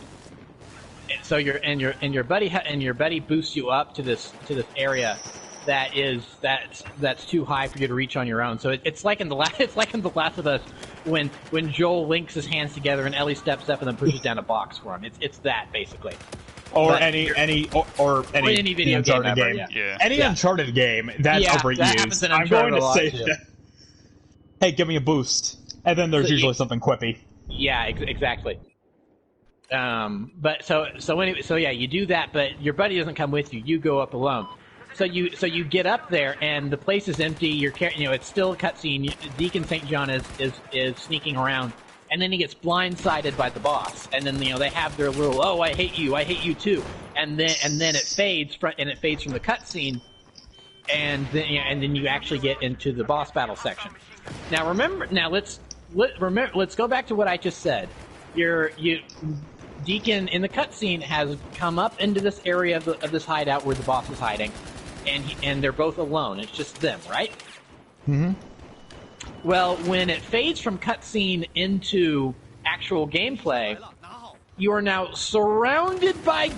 so your buddy boosts you up to this area that's too high for you to reach on your own. So it's like in the Last of Us when Joel links his hands together and Ellie steps up and then pushes down a box for him. It's that basically. Or but any video Uncharted game ever, game. Yeah. Any Uncharted game, that's overused. That happens in I'm going Uncharted a to lot, say too. that. Hey, give me a boost. And then there's usually something quippy. Yeah, exactly. But you do that, but your buddy doesn't come with you. You go up alone. So you get up there, and the place is empty. It's still a cutscene. Deacon St. John is sneaking around, and then he gets blindsided by the boss. And then they have their little I hate you too. And then it fades from the cutscene, and then you actually get into the boss battle section. Now let's go back to what I just said. Deacon in the cutscene has come up into this area of this hideout where the boss is hiding, and they're both alone. It's just them, right? Mm-hmm. Well, when it fades from cutscene into actual gameplay, you are now surrounded by.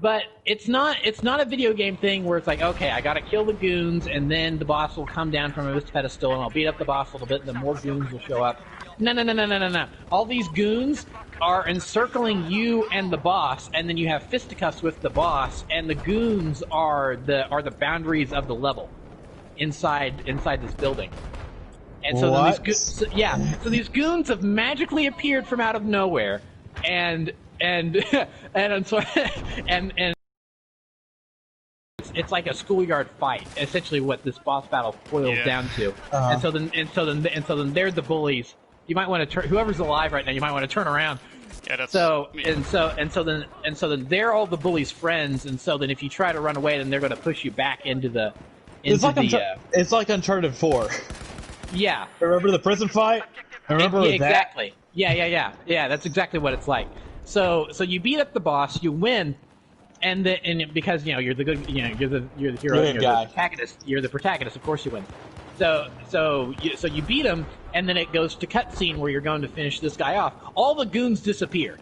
But it's not a video game thing where it's like, okay, I gotta kill the goons, and then the boss will come down from his pedestal, and I'll beat up the boss a little bit, and then more goons will show up. No. All these goons are encircling you and the boss, and then you have fisticuffs with the boss, and the goons are the boundaries of the level inside this building. And so these goons have magically appeared from out of nowhere, and it's like a schoolyard fight. Essentially, what this boss battle boils down to. And so then they're the bullies. You might want to turn, whoever's alive right now. You might want to turn around. Yeah, that's so me. and so then they're all the bullies' friends. And so then if you try to run away, then they're going to push you back into the. It's like Uncharted 4. Yeah. Remember the prison fight? Remember exactly. Yeah. That's exactly what it's like. So you beat up the boss, you win, and because you're the good, you're the hero, you're the protagonist. Of course, you win. So you beat him, and then it goes to cutscene where you're going to finish this guy off. All the goons disappear.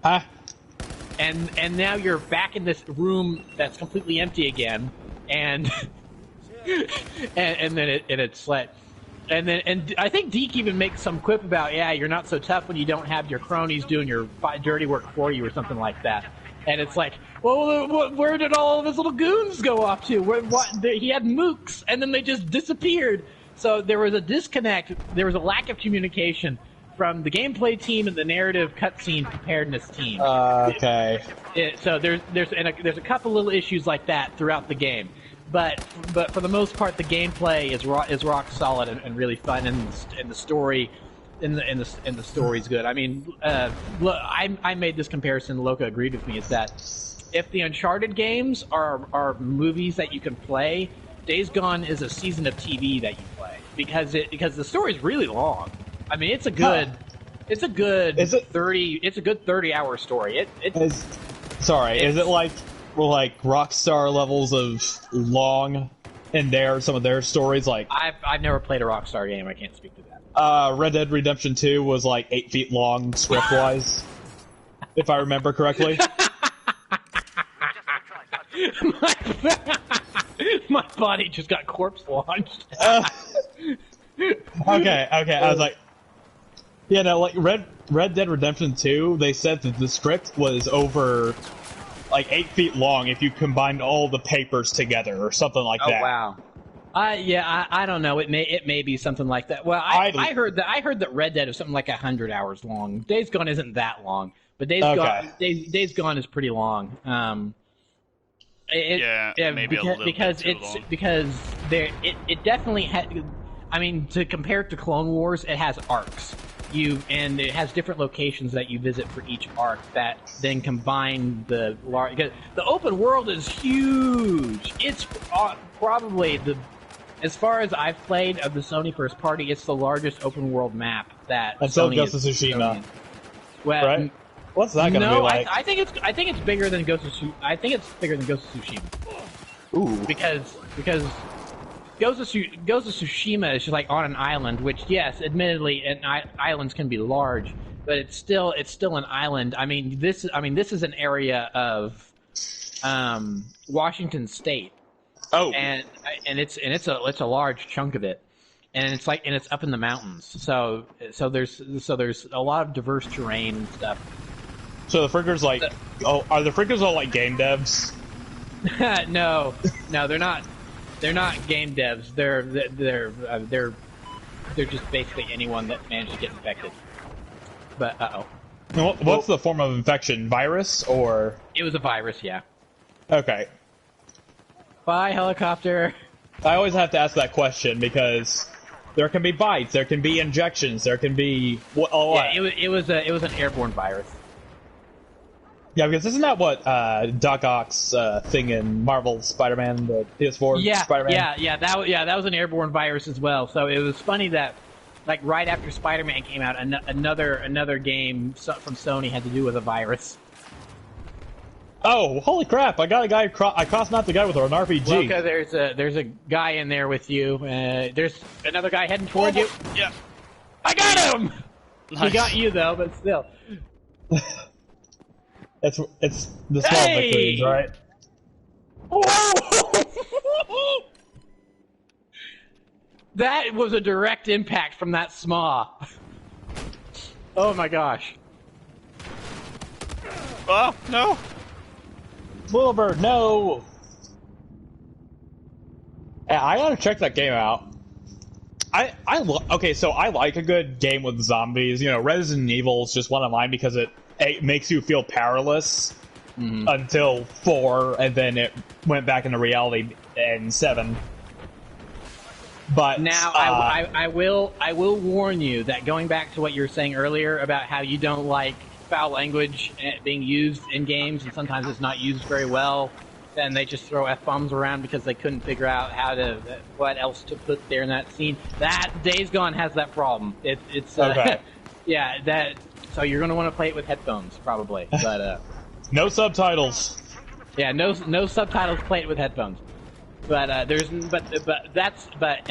Huh? And now you're back in this room that's completely empty again, and and then it's like. And I think Deke even makes some quip about, you're not so tough when you don't have your cronies doing your dirty work for you or something like that. And it's like, well, where did all of his little goons go off to? He had mooks, and then they just disappeared. So there was a disconnect. There was a lack of communication from the gameplay team and the narrative cutscene preparedness team. Okay. So there's a couple little issues like that throughout the game. But for the most part, the gameplay is rock solid and really fun, and the story, and the story's good. I mean, look, I made this comparison. Loka agreed with me. Is that if the Uncharted games are movies that you can play, Days Gone is a season of TV that you play because the story's really long. I mean, it's a good 30-hour story. Is it like? Well, like Rockstar levels of long in some of their stories, like I've never played a Rockstar game. I can't speak to that. Red Dead Redemption 2 was like 8 feet long script wise, if I remember correctly. My body just got corpse launched. Okay. I was like, like Red Dead Redemption 2. They said that the script was over. Like 8 feet long if you combined all the papers together or something like that. Oh wow. I don't know. It may be something like that. Well, I heard that Red Dead is something like 100 hours long. Days Gone isn't that long, but Days Gone is pretty long. Maybe a little because bit too it's long. because it definitely had. I mean, to compare it to Clone Wars, it has arcs. And it has different locations that you visit for each arc that then combine the large. The open world is huge. It's probably as far as I've played of the Sony first party, it's the largest open world map that. Until Sony Ghost of Tsushima. Well, right? What's that gonna be like? I think it's bigger than Ghost of Tsushima. I think it's bigger than Ghost of Tsushima. Ooh. Because Ghost of Tsushima is just like on an island, which, yes, admittedly, islands can be large, but it's still an island. I mean, this is an area of Washington State. Oh, and it's a large chunk of it, and it's up in the mountains. So there's a lot of diverse terrain and stuff. So the friggers are the friggers all like game devs? No, they're not. They're not game devs. They're just basically anyone that managed to get infected. But What's the form of infection? Virus or? It was a virus, yeah. Okay. Bye, helicopter. I always have to ask that question because there can be bites, there can be injections, there can be it was an airborne virus. Yeah, because isn't that what Doc Ock's thing in Marvel Spider-Man, the PS4 Spider-Man? Yeah, that was an airborne virus as well. So it was funny that, like, right after Spider-Man came out, another game from Sony had to do with a virus. Oh, holy crap! I got a guy. I crossed out the guy with an RPG. Loka, there's a guy in there with you. There's another guy heading toward you. Yeah, I got him. nice. He got you though, but still. It's the small victories, right? That was a direct impact from that SMAW. Oh my gosh. Oh, no! Wilbur, no! I gotta check that game out. Okay, so I like a good game with zombies. You know, Resident Evil is just one of mine because it makes you feel powerless until 4, and then it went back into reality in 7. But now I will warn you that going back to what you were saying earlier about how you don't like foul language being used in games, and sometimes it's not used very well, and they just throw F-bombs around because they couldn't figure out what else to put there in that scene. That Days Gone has that problem. It's okay. Yeah, that. So you're going to want to play it with headphones, probably. But no subtitles. yeah, no subtitles. Play it with headphones. But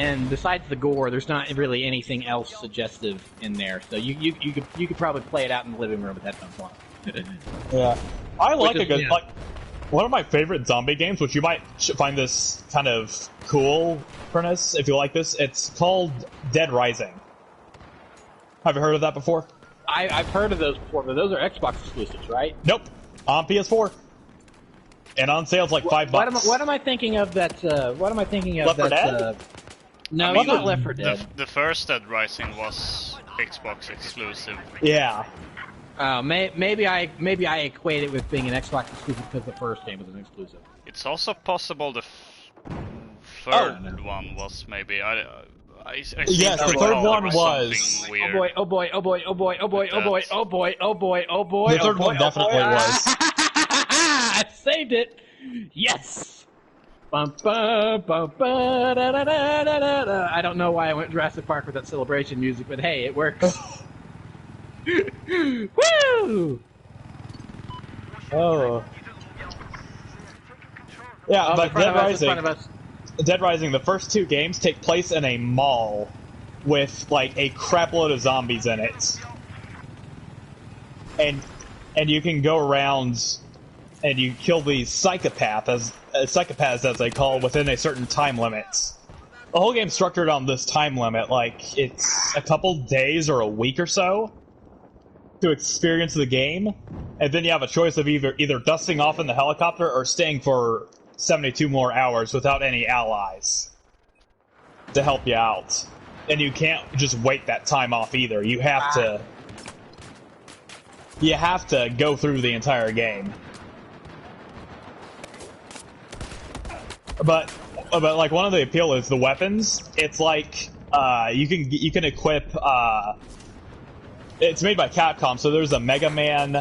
and besides the gore, there's not really anything else suggestive in there. So you could probably play it out in the living room with headphones on. Yeah, I like a good like. One of my favorite zombie games, which you might find this kind of cool, Furnace, if you like this, it's called Dead Rising. Have you heard of that before? I've heard of those before, but those are Xbox exclusives, right? Nope. On PS4. And on sale, it's like $5. What am I thinking of that, what am I thinking of Left 4 that, Dead? No, I mean, not Left 4 Dead. The first Dead Rising was Xbox exclusive. Yeah. Maybe I equate it with being an Xbox exclusive because the first game was an exclusive. It's also possible the third one was maybe. I Yes, think the third one was. something weird. Oh boy, oh boy, oh boy, oh boy, oh boy, oh boy, oh boy, oh boy. The third one definitely was. I saved it! Yes! Bum, bum, bum, ba, da, da, da, da, da, da. I don't know why I went Jurassic Park with that celebration music, but hey, it works. Woo! Oh. Yeah, but Dead Rising, the first 2 games take place in a mall with like a crapload of zombies in it, and you can go around and you kill these psychopaths as they call, within a certain time limit. The whole game's structured on this time limit, like it's a couple days or a week or so to experience the game, and then you have a choice of either dusting off in the helicopter or staying for 72 more hours without any allies to help you out. And you can't just wait that time off either. You have to go through the entire game. But like, one of the appeal is the weapons. It's like you can equip. It's made by Capcom, so there's a Mega Man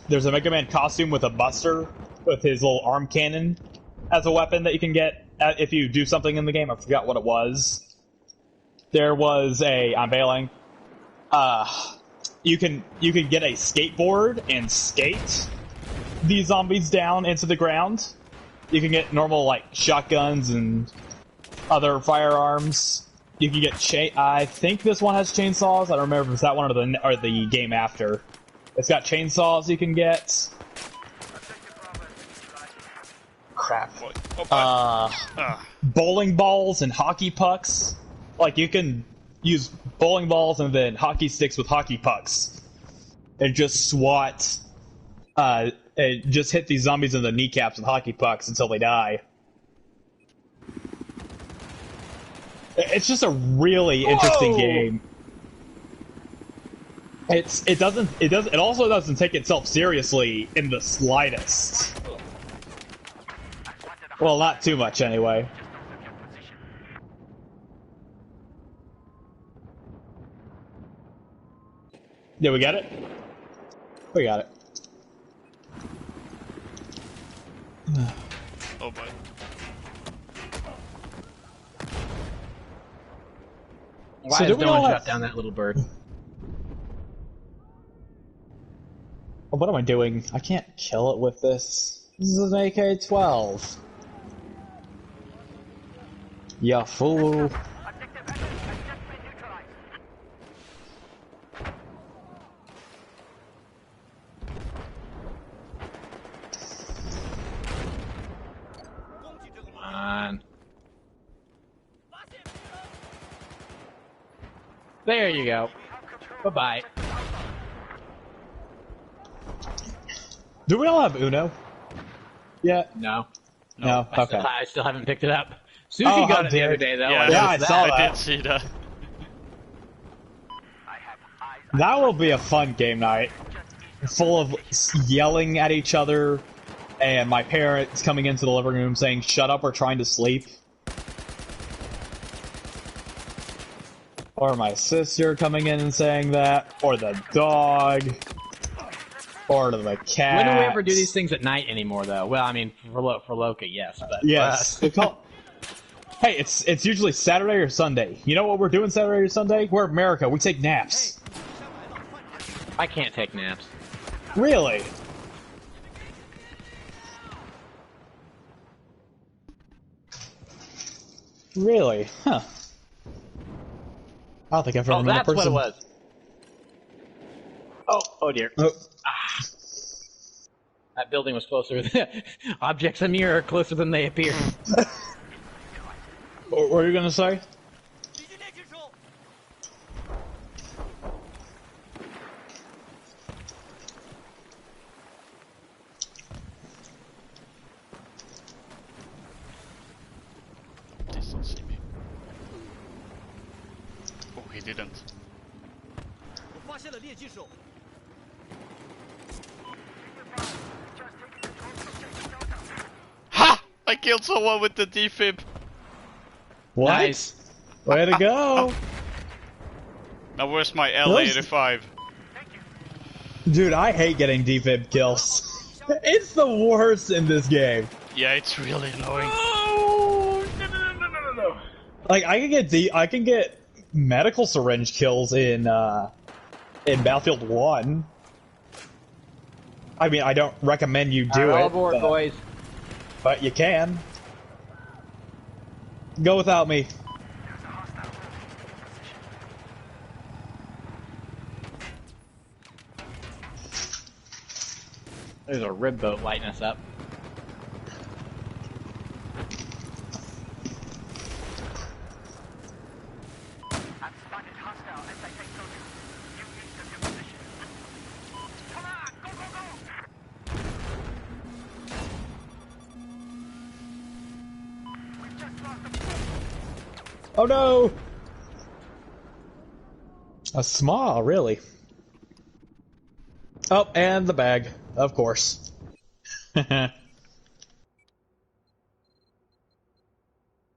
There's a Mega Man costume with a Buster with his little arm cannon as a weapon that you can get if you do something in the game. I forgot what it was. There was I'm bailing. You can get a skateboard and skate these zombies down into the ground. You can get normal like shotguns and other firearms. You can get I think this one has chainsaws. I don't remember if it's that one or the game after. It's got chainsaws you can get. Crap. Bowling balls and hockey pucks. Like, you can use bowling balls and then hockey sticks with hockey pucks and just swat, and just hit these zombies in the kneecaps with hockey pucks until they die. It's just a really interesting game. It also doesn't take itself seriously in the slightest. Well, not too much anyway. Yeah, we got it? We got it. Oh boy. Why does no one shut down that little bird? What am I doing? I can't kill it with this. This is an AK-12. Ya fool. Come on. There you go. Bye-bye. Do we all have Uno? Yeah. No. No. Okay. I still haven't picked it up. Suki got it the other day, though. Yeah, I saw that. I did see that. That will be a fun game night. full of yelling at each other, and my parents coming into the living room saying, "Shut up, we're trying to sleep." Or my sister coming in and saying that, or the dog, or the cat. When do we ever do these things at night anymore, though? Well, I mean, for Loka, yes, but Yes. Hey, it's usually Saturday or Sunday. You know what we're doing Saturday or Sunday? We're America. We take naps. I can't take naps. Really? Really? Huh. I don't think I've ever Oh, met a that's person. what it was. Oh dear. Oh. That building was closer. Objects in mirror are closer than they appear. What were you gonna say? Doesn't see me. Oh, he didn't. Ha! I killed someone with the defib. What? Nice. Way to go! Now where's my L85? Dude, I hate getting defib kills. It's the worst in this game. Yeah, it's really annoying. Oh no! Like I can get medical syringe kills in Battlefield 1. I mean, I don't recommend you do All it, aboard, boys. but you can. Go without me. There's a rib boat lighting us up. I've spotted hostile anti-tank soldiers. You need to your position. Come on, go, go, go! We've just lost the... Oh no! A small, really. Oh, and the bag, of course. There's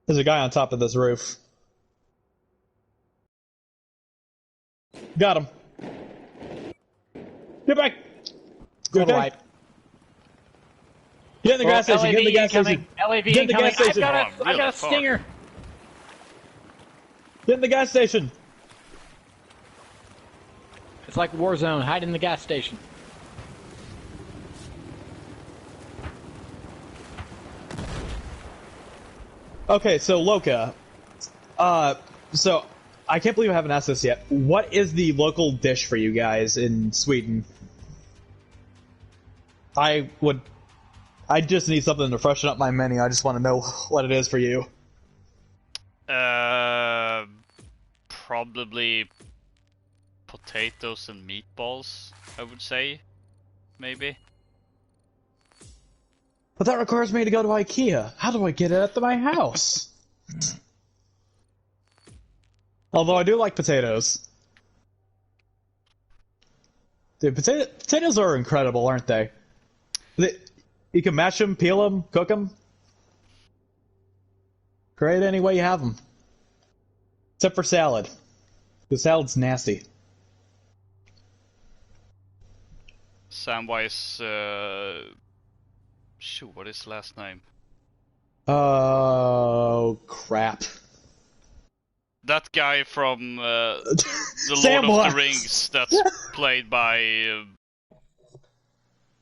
a guy on top of this roof. Got him. Get back! Good Okay. wipe. Get in the gas station, get in the gas incoming. station. LAV Get in the incoming. gas station. I've got Really a far. stinger. Get in the gas station. It's like Warzone. Hide in the gas station. Okay, so Loka. So I can't believe I haven't asked this yet. What is the local dish for you guys in Sweden? I just need something to freshen up my menu. I just want to know what it is for you. Probably potatoes and meatballs, I would say. Maybe. But that requires me to go to IKEA. How do I get it at my house? Although I do like potatoes. Dude, potatoes are incredible, aren't they? You can mash them, peel them, cook them. Great any way you have them. Except for salad. Because salad's nasty. Samwise, shoot, what is his last name? Oh, crap. That guy from the Lord Samwise. of the Rings that's played by...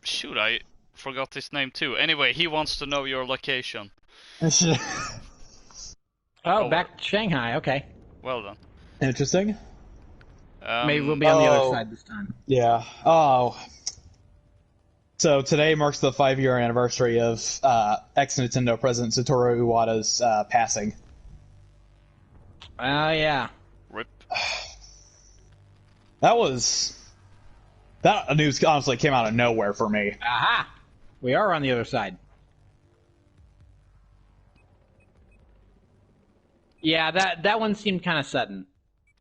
shoot, I forgot his name too. Anyway, he wants to know your location. Oh, back to Shanghai. Okay. Well done. Interesting. Maybe we'll be on the oh. other side this time. Yeah. Oh. So today marks the 5-year anniversary of ex-Nintendo president Satoru Iwata's passing. Oh, yeah. Rip. That news honestly came out of nowhere for me. Aha! We are on the other side. Yeah, that one seemed kind of sudden.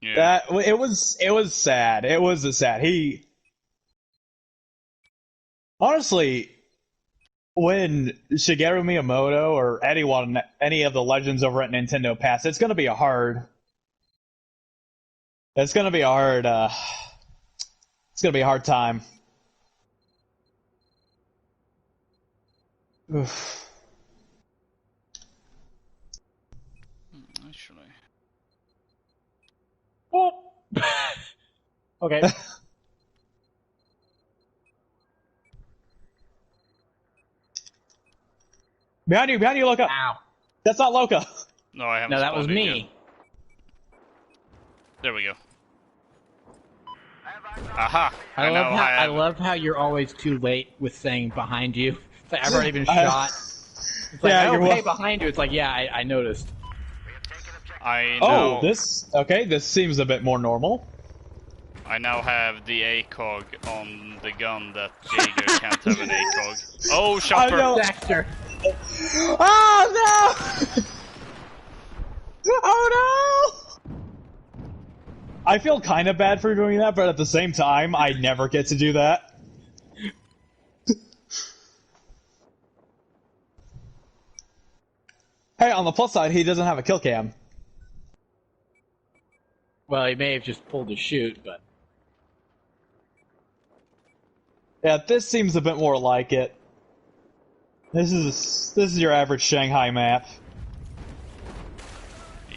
Yeah. It was sad. It was sad. Honestly, when Shigeru Miyamoto or anyone, any of the legends over at Nintendo pass, it's gonna be a hard. It's gonna be a hard. It's gonna be a hard time. Oof. Actually. Oh. Okay. Behind you, Loka! Ow. That's not Loka! No, I haven't. No, that was spawned me. yet. There we go. Aha! I love how you're always too late with saying behind you. It's like I've already been shot. It's like, Yeah, oh, you're hey, behind you. It's like, yeah, I noticed. I Oh, know. this seems a bit more normal. I now have the ACOG on the gun that Jaeger can't have an ACOG. Oh, shopper! I know. Dexter. Oh no! Oh no! I feel kind of bad for doing that, but at the same time, I never get to do that. Hey, on the plus side, he doesn't have a kill cam. Well, he may have just pulled a shoot, but Yeah, this seems a bit more like it. This is your average Shanghai map.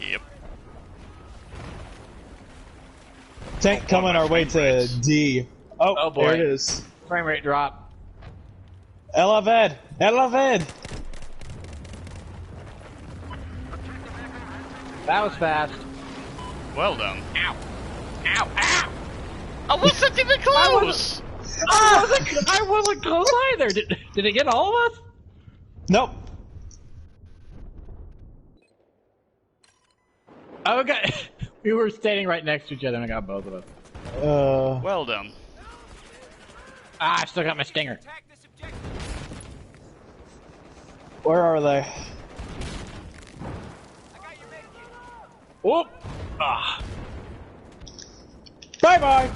Yep. Tank coming our way to D. Oh, boy. there it is. frame rate drop. Eleved! Eleved! That was fast. Well done. Ow. Ow. Ow. I wasn't even close! I wasn't close either. Did it get all of us? Nope. Okay. We were standing right next to each other and I got both of us. Well done. Ah, I still got my stinger. Where are they? Whoop! Ah. Bye bye!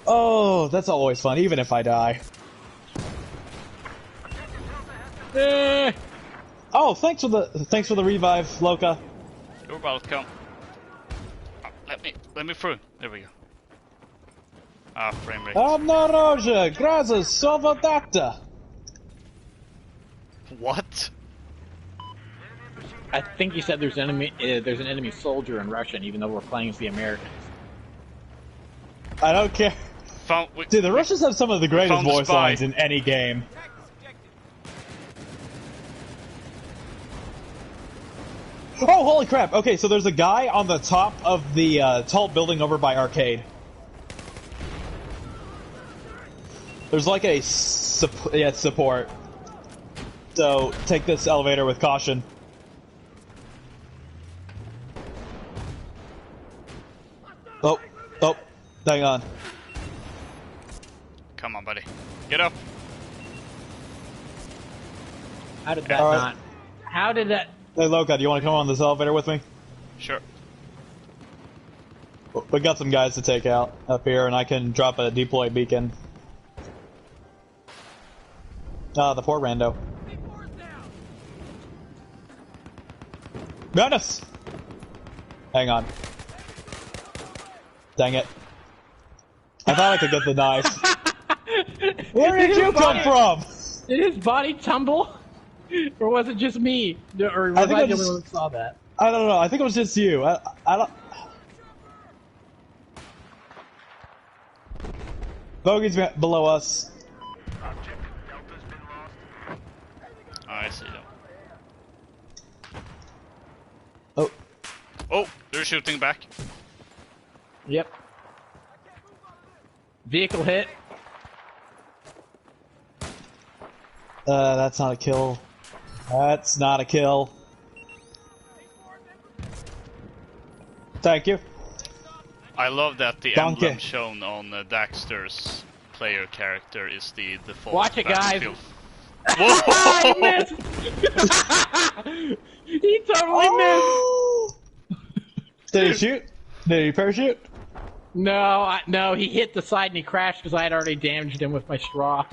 Oh, that's always fun, even if I die. Eh. Oh, thanks for the revive, Loka. You're welcome. Let me through. There we go. Ah, frame rate. Obnaroja, grazas, sovadata. What? I think you said there's an enemy soldier in Russian, even though we're playing as the Americans. I don't care. Dude, the Russians have some of the greatest found the voice spy. lines in any game. Oh, holy crap! Okay, so there's a guy on the top of the tall building over by Arcade. There's like a support. So take this elevator with caution. Oh, hang on. Come on, buddy. Get up. How did that All right. not? How did that? Hey, Loka, do you want to come on this elevator with me? Sure. We got some guys to take out up here, and I can drop a deploy beacon. Ah, the poor rando. Behind us! Hang on. Dang it. I thought I could get the knife. Where did you come from? Did his body tumble? Or was it just me? Or was I think I I the only just- one that saw that? I don't know. I think it was just you. I don't. Bogey's below us. I see them. Oh, Oh, they're shooting back. Yep. Vehicle hit. that's not a kill. That's not a kill. Thank you. I love that the Donkey. emblem shown on Daxter's player character is the default. Watch it, guys. Battlefield. I Whoa! missed. He totally Oh! Did he shoot? Did he parachute? No, he hit the side and he crashed because I had already damaged him with my straw.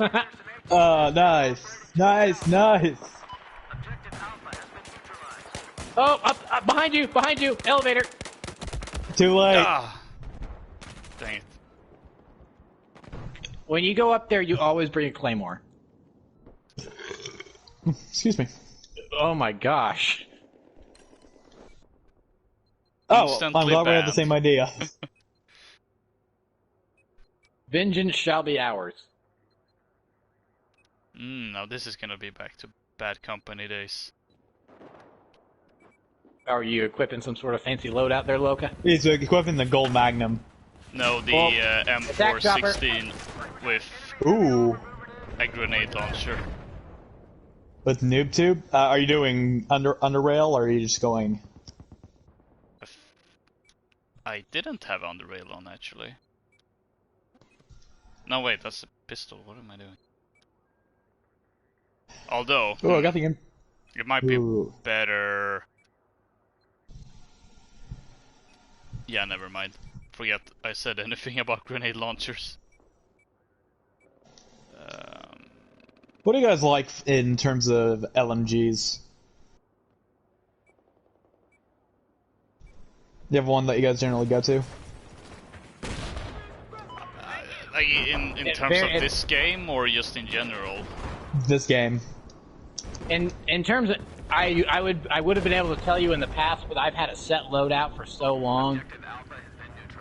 Nice. Nice, nice. Objective Alpha has been neutralized. Oh, up, behind you, elevator. Too late. Ah! Dang it. When you go up there, you always bring a claymore. Excuse me. Oh my gosh. Oh, Instantly I'm glad we had the banned. same idea. Vengeance shall be ours. Now this is gonna be back to bad company days. Are you equipping some sort of fancy loadout there, Loka? He's equipping the gold magnum. No, the Well, M416 with Ooh. a grenade launcher. With noob tube? Are you doing under rail or are you just going? I didn't have on the rail on actually. No wait, that's a pistol. What am I doing? Although Oh, I got the. it might be Ooh. better. Yeah, never mind. Forget I said anything about grenade launchers. What do you guys like in terms of LMGs? Do you have one that you guys generally go to? Like in terms of this game or just in general? This game. In terms of, I would have been able to tell you in the past, but I've had a set loadout for so long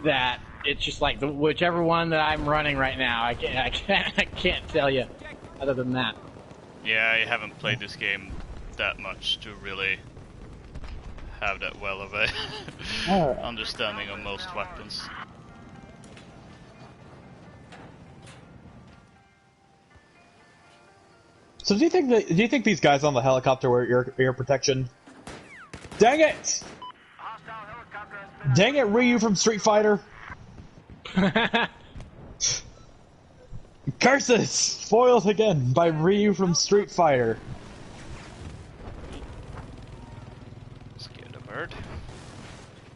that it's just like whichever one that I'm running right now. I can't tell you other than that. Yeah, I haven't played this game that much to really have that well of a understanding of most weapons. So do you think these guys on the helicopter wear ear protection? Dang it! Hostile helicopter has been Dang it, Ryu from Street Fighter! Curses! Foiled again by Ryu from Street Fighter. Scared a bird.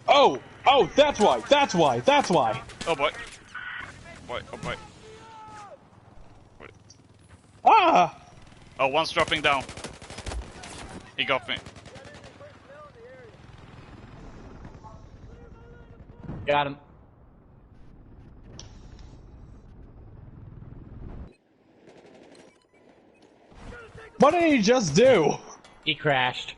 Oh! Oh, that's why! That's why! That's why! Oh boy. Boy, oh boy. Wait. Ah! Oh, one's dropping down. He got me. Got him. What did he just do? He crashed.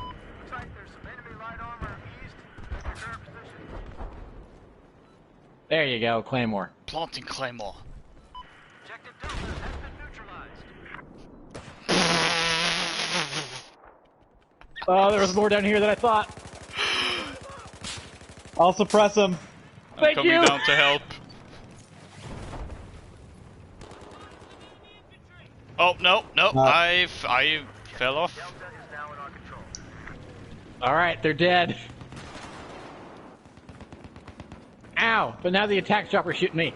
Looks like there's some enemy light armor east of your current position. There you go, claymore. Planting claymore. Objective Delta has been neutralized. Oh, there was more down here than I thought. I'll suppress him. Thank Coming you. down to help. Oh no, no, I fell off. Delta is now in our control. All right, they're dead. Ow! But now the attack chopper's shooting me.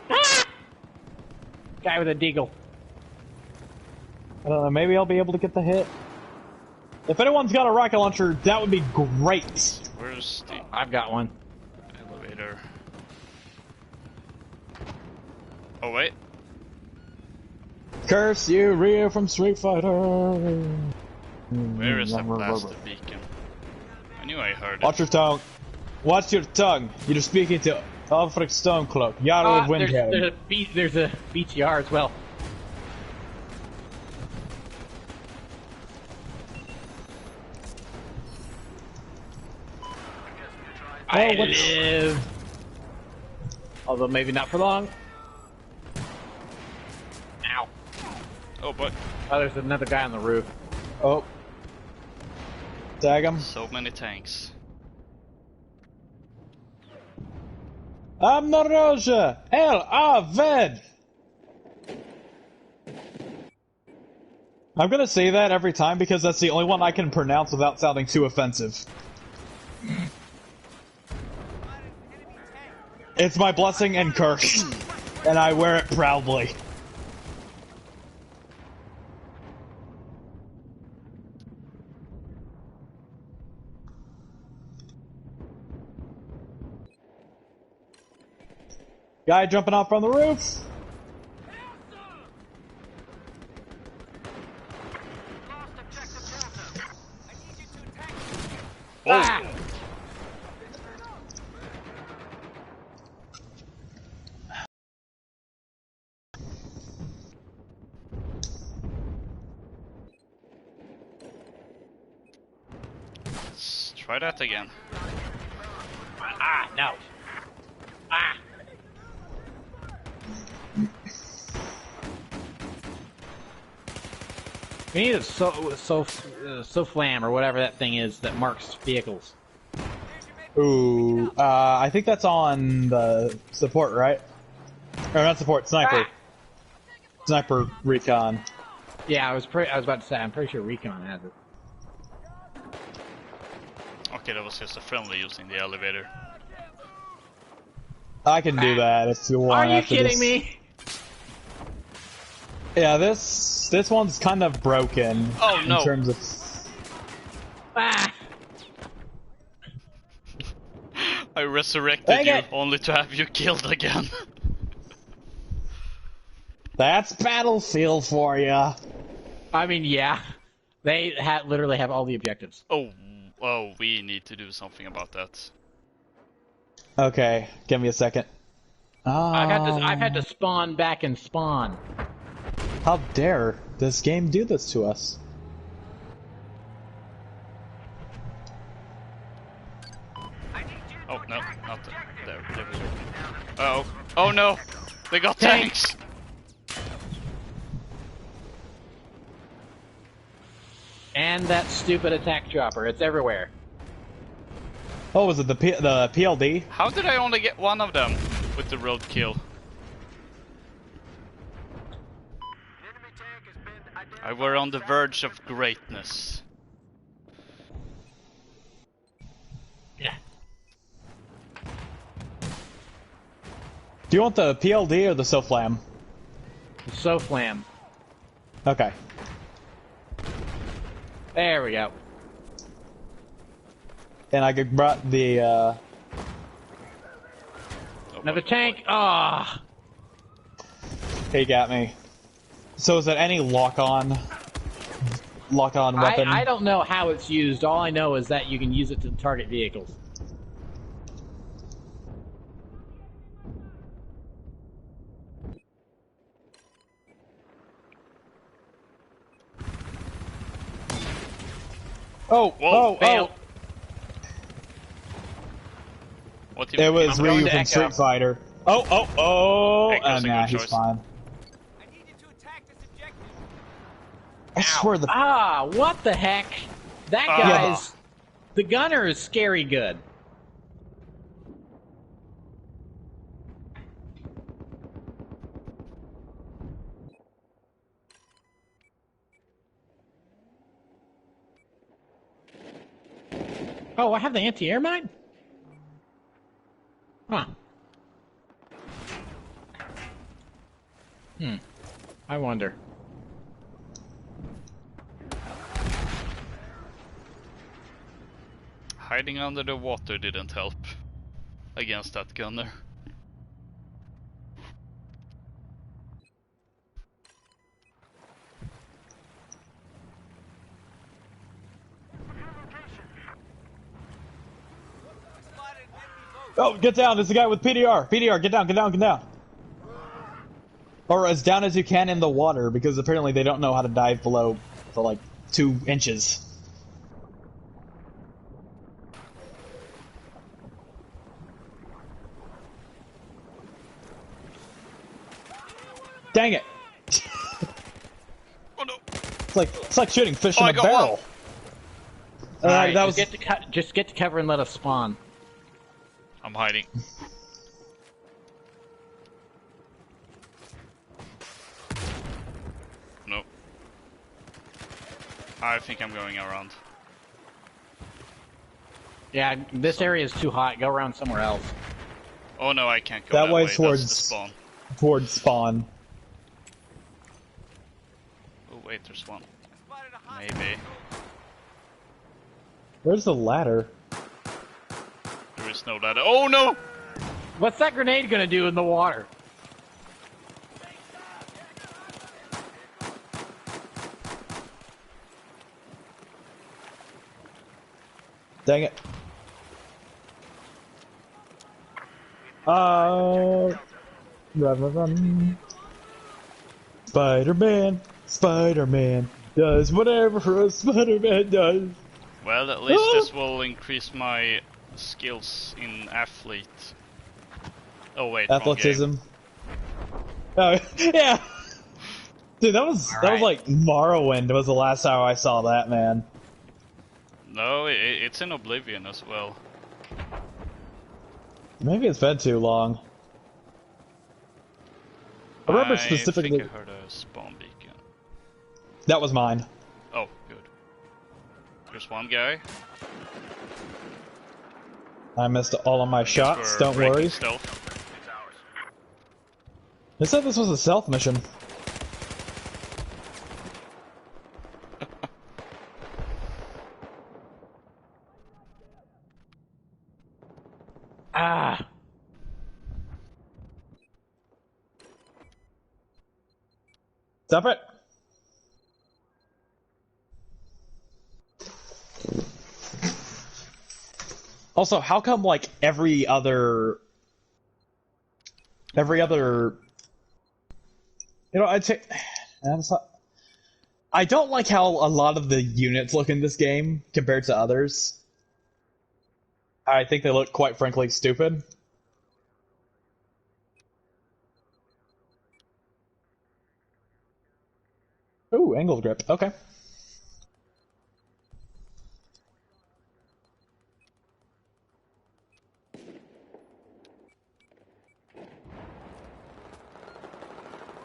Guy with a deagle. I don't know, maybe I'll be able to get the hit. If anyone's got a rocket launcher, that would be great. Where's the I've got one. elevator? Oh wait. Curse you, Ryu from Street Fighter. Where is the blaster beacon? I knew I heard it. Watch your tongue. Watch your tongue. You're speaking to Alfred Stonecloak, Jarl of Windhelm. There's a BTR as well. I live. Although maybe not for long. Ow. Oh boy. Oh, there's another guy on the roof. Oh. Tag him. So many tanks. Amoroja El Aved. I'm gonna say that every time because that's the only one I can pronounce without sounding too offensive. It's my blessing and curse, and I wear it proudly. Guy jumping off from the roof. Lost objective Delta. I need you to attack. Oh, let's try that again. No. Ah! We need a SOFLAM or whatever that thing is that marks vehicles. Ooh, I think that's on the support, right? Or not support, sniper. Ah! Sniper recon. Yeah, I was about to say, I'm pretty sure Recon has it. Okay, that was just a friendly using the elevator. I can do that if you want. Are you after kidding this. me? Yeah, this one's kind of broken. Oh, no. In terms of. Ah! I resurrected Dang you it. only to have you killed again. That's Battlefield for ya. I mean, yeah. They literally have all the objectives. Oh, we need to do something about that. Okay, give me a second. I've had to spawn back and spawn. How dare this game do this to us? I need you to Oh, no, attack not objective. there we go. Uh-oh. Oh no! They got tanks! And that stupid attack chopper. It's everywhere. Oh, was it the PLD? How did I only get one of them with the roadkill? Enemy tank has been identified. I were on the verge of greatness. Yeah. Do you want the PLD or the SOFLAM? SOFLAM. Okay. There we go. And I brought the. Oh, Another boy, tank. Ah. He got me. So is that any lock-on weapon? I don't know how it's used. All I know is that you can use it to target vehicles. Oh, Whoa, fail. What do you It was I'm going Ryu to from Echo. Street Fighter. Oh! Echo's a Nah, good he's choice. fine. I need you to attack this objective. I swear the. Ah, what the heck? That Ah. guy's... The gunner is scary good. Oh, I have the anti-air mine? Huh. I wonder. Hiding under the water didn't help against that gunner. Oh, get down! There's a guy with PDR. PDR, get down! Get down! Get down! Or as down as you can in the water, because apparently they don't know how to dive below for like 2 inches. Dang it! Oh no! It's like shooting fish Oh, in I a got barrel. Alright, that was just get to cover and let us spawn. I'm hiding. Nope. I think I'm going around. Yeah, this area is too hot. Go around somewhere else. Oh no, I can't go That that way way. towards- That's the spawn. towards spawn. Oh wait, there's one. Spotted a hostile. Maybe. Where's the ladder? There is no ladder. Oh no! What's that grenade gonna do in the water? Dang it. Run, run, run. Spider-Man, Spider-Man does whatever a Spider-Man does. Well, at least this will increase my skills in athlete. Oh wait, wrong game. Athleticism. Oh yeah, dude, that was like Morrowind was the last time I saw that, man. No, it's in Oblivion as well. Maybe it's been too long. I remember specifically. I think I heard a spawn beacon. That was mine. Oh, good. There's one guy. I missed all of my shots. For Don't worry. Stealth. They said this was a stealth mission. Ah. Stop it. Also, how come like every other I'd say I don't like how a lot of the units look in this game compared to others. I think they look quite frankly stupid. Ooh, angled grip. Okay.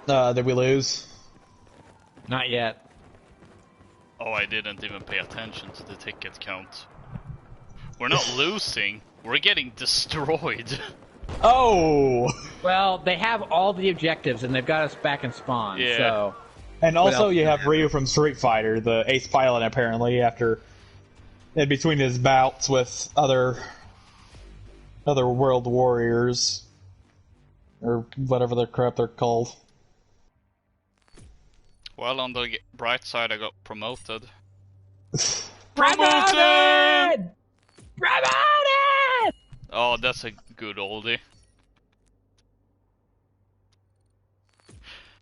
Did we lose? Not yet. Oh, I didn't even pay attention to the ticket count. We're not losing, we're getting destroyed. Oh! Well, they have all the objectives, and they've got us back in spawn, Yeah. so... And also you have happen? Ryu from Street Fighter, the ace pilot apparently, in between his bouts with other world warriors. Or whatever the crap they're called. Well, on the bright side, I got promoted. Promoted! Promoted! Oh, that's a good oldie.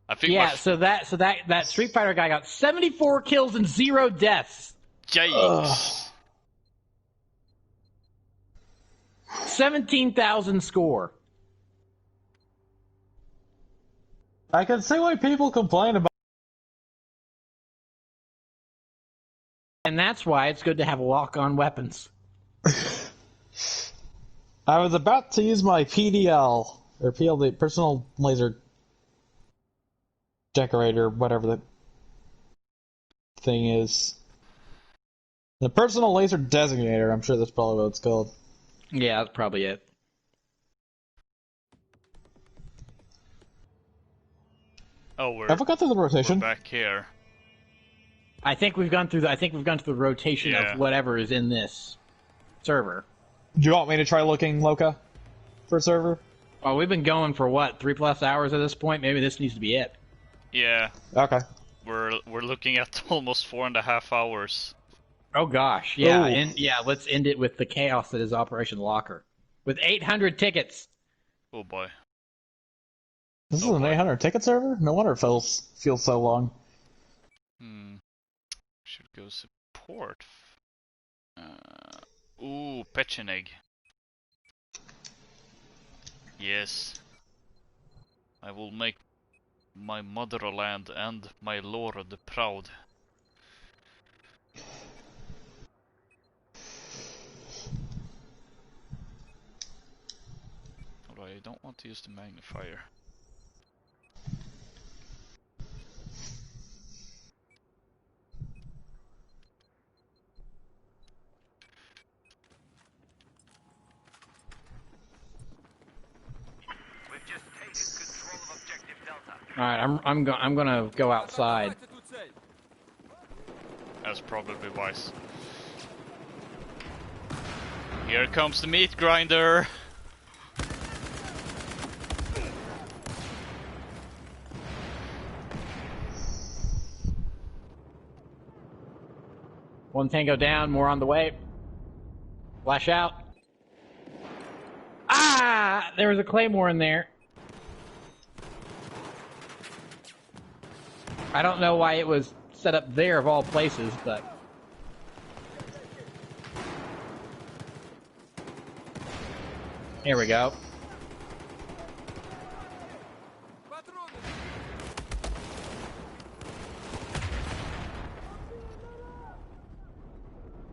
I think Yeah, so that Street Fighter guy got 74 kills and 0 deaths. Yikes. 17,000 score. I can see why people complain about. And that's why it's good to have lock-on weapons. I was about to use my PDL, or PLD, personal laser decorator, whatever the thing is. The personal laser designator, I'm sure that's probably what it's called. Yeah, that's probably it. Oh, we're Have we got through the rotation? back here. I think we've gone through the rotation Yeah. of whatever is in this server. Do you want me to try looking, Loka, for a server? Well, we've been going for what, 3+ hours at this point? Maybe this needs to be it. Yeah, Okay. we're looking at almost 4.5 hours. Oh gosh, yeah, Ooh. let's end it with the chaos that is Operation Locker. With 800 tickets. Oh boy. This is Oh, an boy. 800 ticket server? No wonder it feels so long. Should go support. Ooh, Pecheneg. Yes. I will make my motherland and my lord proud. Although I don't want to use the magnifier. We've just taken control of objective Delta. All right, I'm gonna go outside. That's probably wise. Here comes the meat grinder. One tango down, more on the way. Flash out. Ah! There was a claymore in there. I don't know why it was set up there of all places, but... Here we go.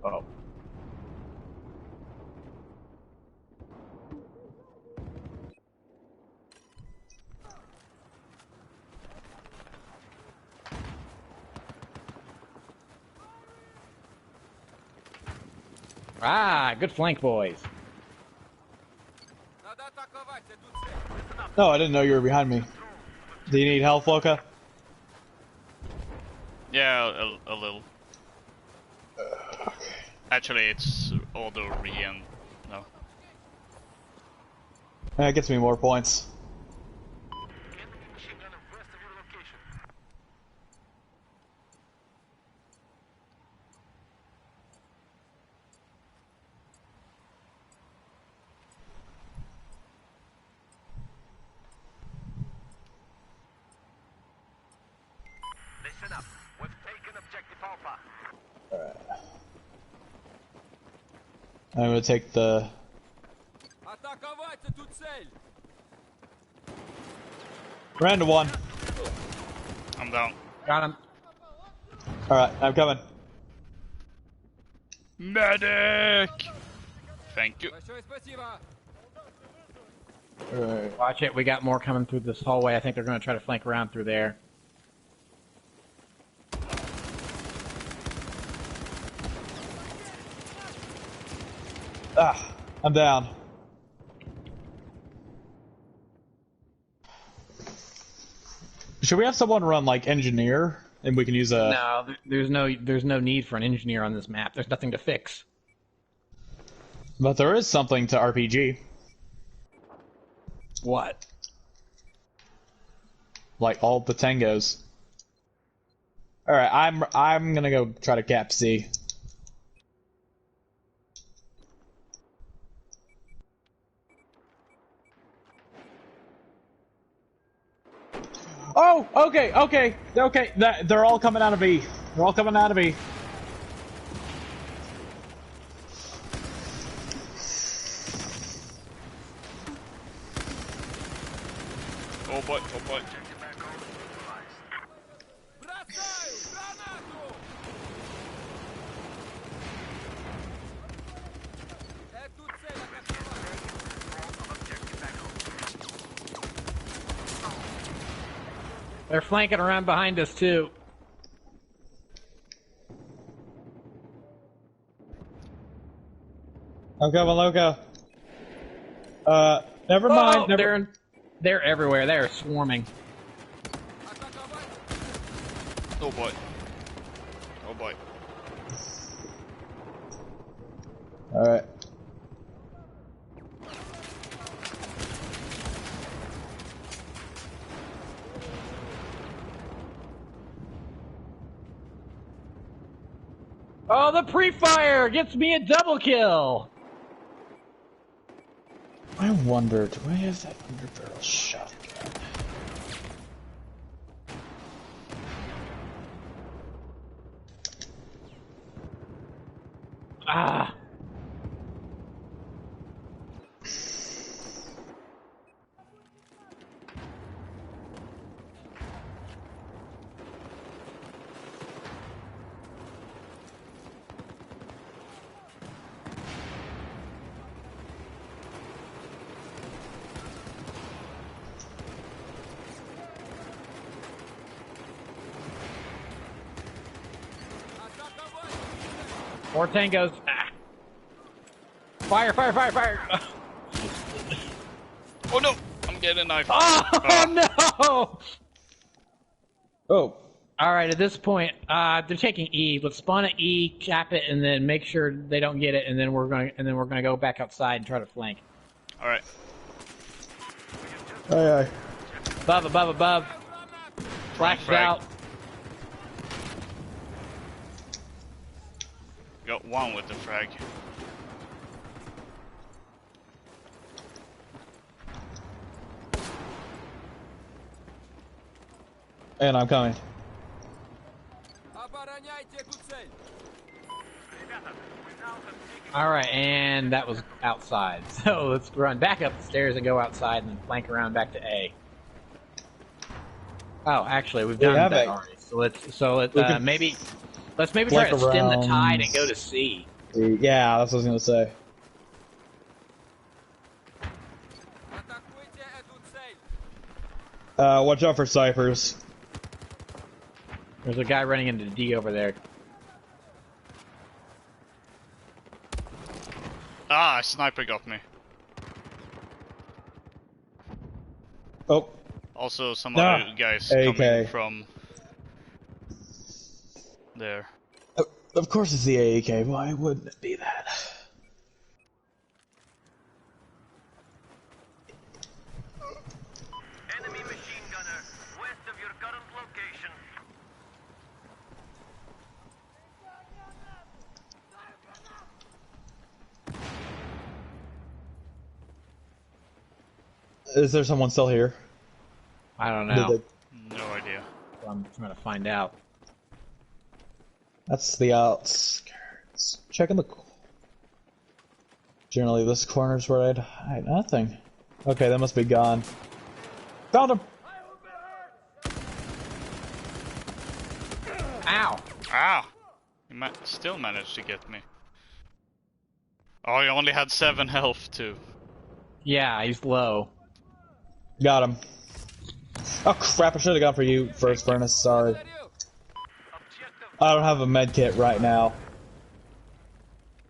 Oh. Ah, good flank, boys. No, I didn't know you were behind me. Do you need help, Loka? Yeah, a little. Actually, it's auto re-end. No. That gets me more points. Listen up. We've taken objective Alpha. Alright. I'm gonna take the... Ran to one. I'm down. Got him. Alright, I'm coming. Medic! Thank you. Alright. Watch it, we got more coming through this hallway. I think they're going to try to flank around through there. Ah, I'm down. Should we have someone run like engineer, and we can use a? No, there's no need for an engineer on this map. There's nothing to fix. But there is something to RPG, What? like all the tangos. All right, I'm gonna go try to cap C. Oh, okay. They're all coming out of B. They're all coming out of B. Oh boy, oh boy. They're flanking around behind us too. I'm coming, Loka. Never mind. They're everywhere. They're swarming. Oh boy. Oh boy. All right. Oh, the pre-fire gets me a double kill. I wonder, do I have that underbarrel shotgun? Ah. More tangos. Ah. Fire! Oh no! I'm getting a knife. Oh no! Oh. All right, at this point, they're taking E. Let's spawn at E, cap it, and then make sure they don't get it, and then we're gonna go back outside and try to flank. All right. Aye. Above. Flashed Frag. out. Got one with the frag. And I'm coming. Alright, and that was outside. So let's run back up the stairs and go outside and then flank around back to A. Oh, actually, we've done that already. So let's maybe try to stem the tide and go to C. Yeah, that's what I was gonna say. Watch out for snipers. There's a guy running into D over there. Ah, a sniper got me. Oh. Also, some other guys coming from there. Of course it's the AEK. Why wouldn't it be that? Enemy machine gunner west of your current location. Is there someone still here? I don't know. No idea. I'm trying to find out. That's the outskirts. Checking the... Generally, this corner's where I'd hide. Nothing. Okay, that must be gone. Found him! Ow! Ah! He still managed to get me. Oh, he only had 7 health too. Yeah, he's low. Got him. Oh crap, I should have gone for you first, Furnace. Sorry. I don't have a med kit right now.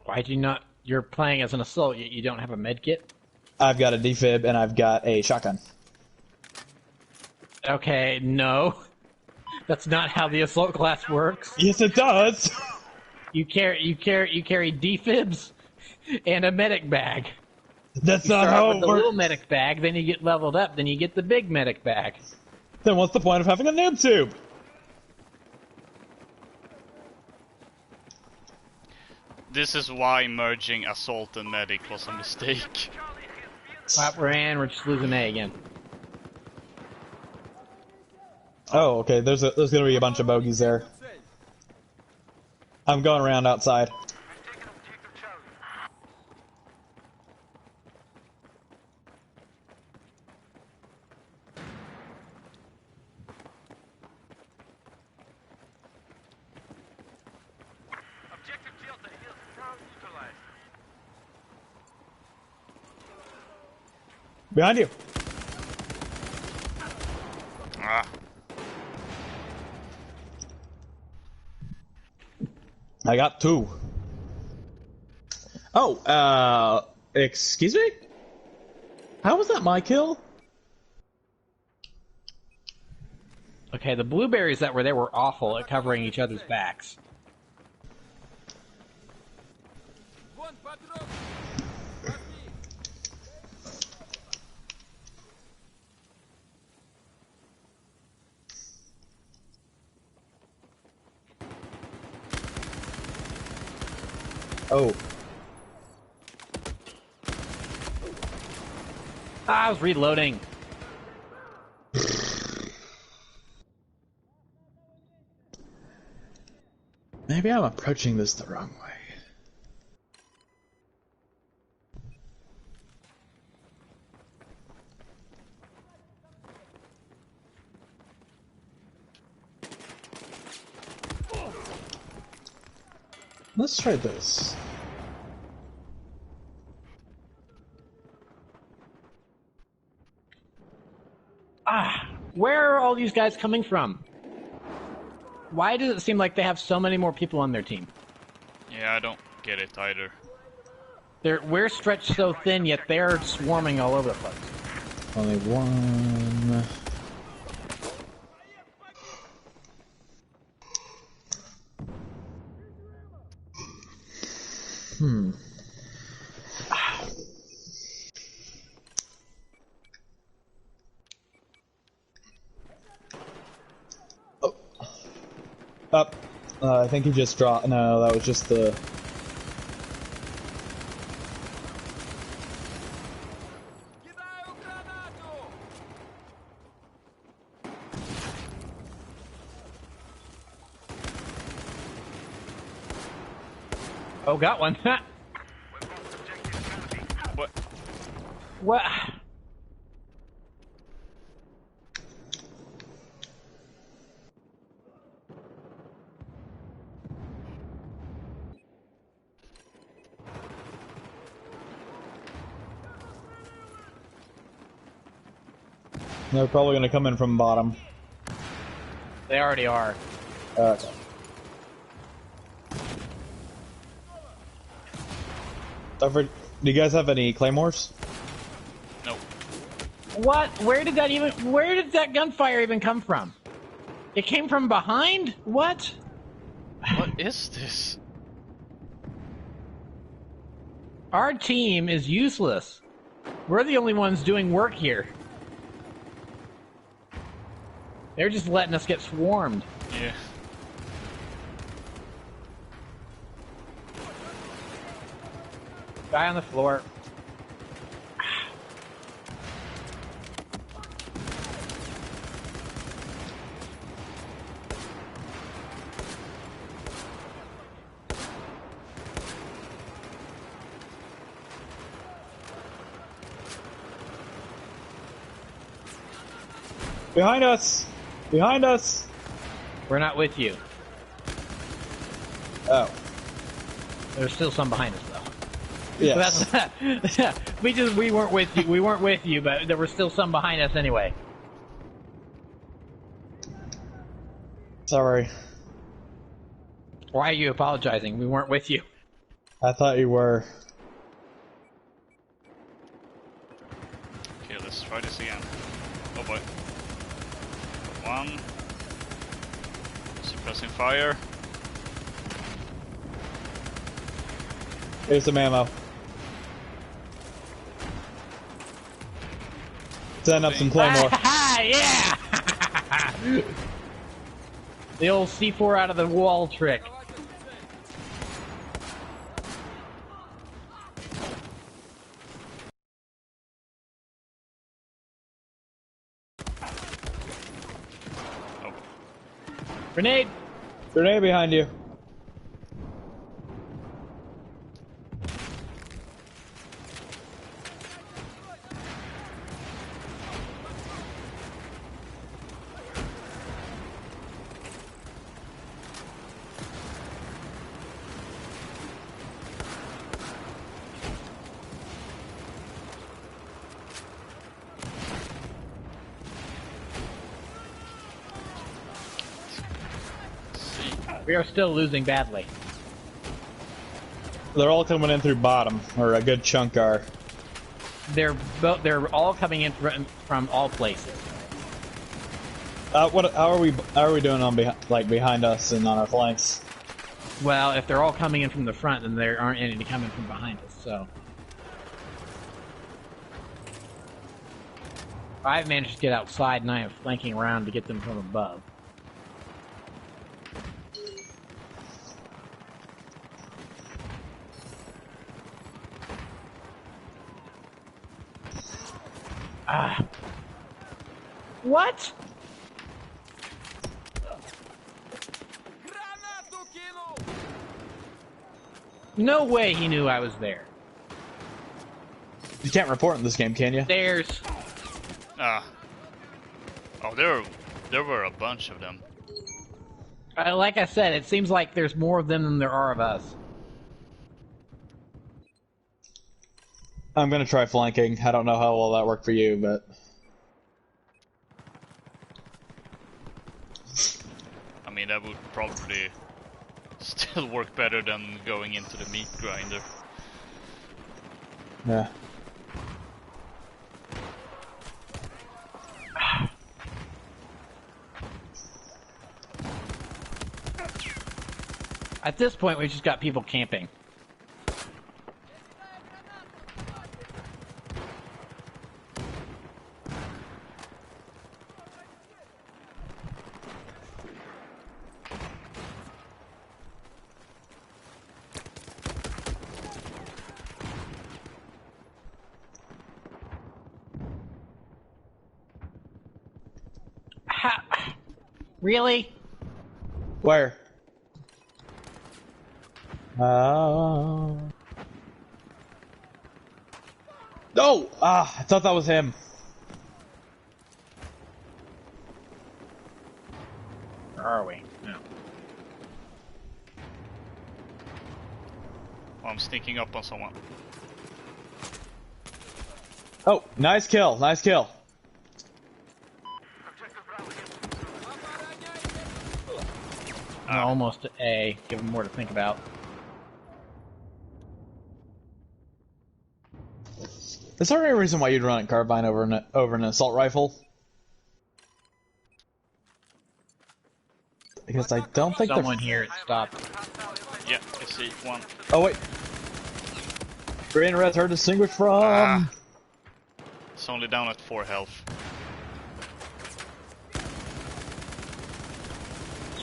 Why'd you not? You're playing as an assault, yet you don't have a med kit? I've got a defib and I've got a shotgun. Okay, no. That's not how the assault class works. Yes, it does! You carry defibs and a medic bag. That's You not start how out with it the works. little medic bag, then you get leveled up, then you get the big medic bag. Then what's the point of having a noob tube? This is why merging assault and medic was a mistake. We're in, we're just losing A again. Oh, okay, there's gonna be a bunch of bogeys there. I'm going around outside. Behind you. Ah. I got 2. Oh, excuse me? How was that my kill? Okay, the blueberries that were there were awful at covering each other's backs. Oh. I was reloading. Maybe I'm approaching this the wrong way. Let's try this. Where are all these guys coming from? Why does it seem like they have so many more people on their team? Yeah, I don't get it either. We're stretched so thin, yet they're swarming all over the place. Only one. Oh. Up. I think he just dropped. No, that was just the Oh, got one. What? What? They're probably gonna come in from bottom. They already are. Okay. Do you guys have any claymores? No. What? Where did that gunfire even come from? It came from behind? What? What is this? Our team is useless. We're the only ones doing work here. They're just letting us get swarmed. Yeah. Guy on the floor. Behind us! Behind us! We're not with you. Oh. There's still some behind us, though. Yes. we weren't with you. We weren't with you, but there were still some behind us anyway. Sorry. Why are you apologizing? We weren't with you. I thought you were. Okay, let's try this again. Oh boy. One. Suppressing fire. Here's some ammo. Setting up some claymore. Yeah! The old C4 out of the wall trick. Oh. Grenade! Grenade behind you. We are still losing badly. They're all coming in through bottom, or a good chunk are. They're all coming in from all places. How are we doing on behind us and on our flanks? Well, if they're all coming in from the front, then there aren't any coming from behind us, so. I've managed to get outside, and I am flanking around to get them from above. Ah. What? No way he knew I was there. You can't report in this game, can you? There's... Ah. Oh, there were a bunch of them. like I said, it seems like there's more of them than there are of us. I'm gonna try flanking. I don't know how well that worked for you, but... I mean, that would probably still work better than going into the meat grinder. Yeah. At this point, we've just got people camping. Really? Where? No! Ah, I thought that was him. Where are we? No. I'm sneaking up on someone. Oh, nice kill, nice kill. Almost A. Give him more to think about. Is there any reason why you'd run a carbine over an assault rifle? Because I don't think Someone here had stopped. Yeah, I see one. Oh wait. Green and red's hard to distinguish from. Ah. It's only down at 4 health.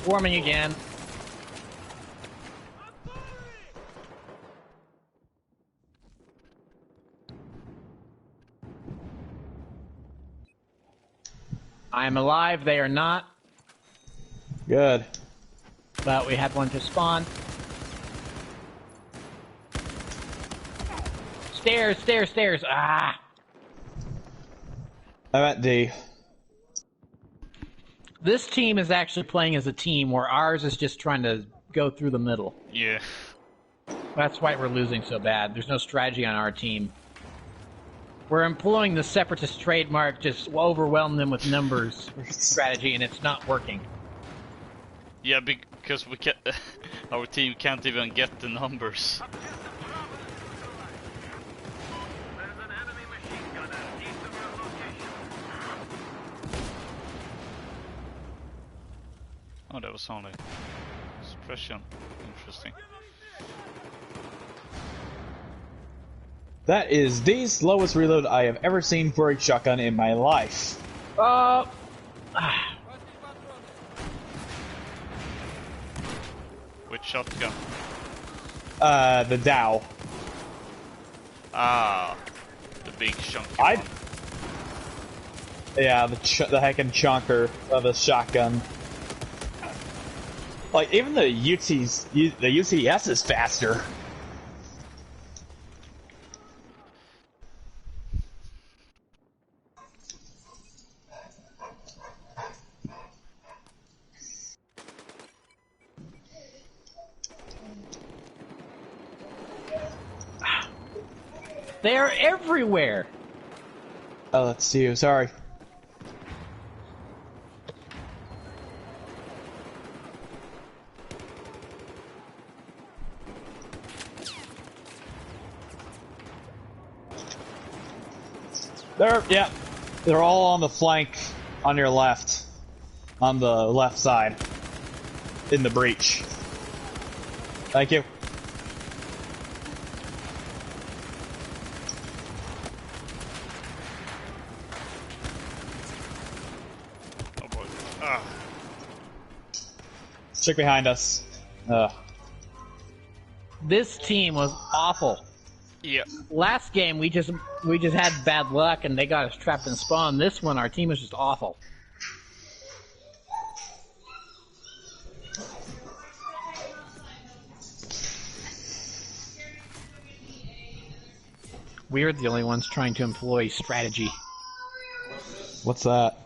Swarming again. I am alive, they are not. Good. But we had one to spawn. Stairs, stairs, stairs. Ah! I'm at D. This team is actually playing as a team, where ours is just trying to go through the middle. Yeah. That's why we're losing so bad. There's no strategy on our team. We're employing the separatist trademark, just overwhelm them with numbers strategy, and it's not working. Yeah, because we can't. Our team can't even get the numbers. Oh, that was only suppression. Interesting. That is the slowest reload I have ever seen for a shotgun in my life. Which shotgun? The Dow. Ah, the big chunky one. Yeah, the heckin' chunker of a shotgun. Like, even the UCS is faster. They're everywhere! Oh, that's you. Sorry. Yeah. They're all on the flank on your left. On the left side. In the breach. Thank you. Oh boy. Ah. Check behind us. This team was awful. Yeah. Last game we just had bad luck and they got us trapped in spawn. This one our team was just awful. We're the only ones trying to employ strategy. What's that?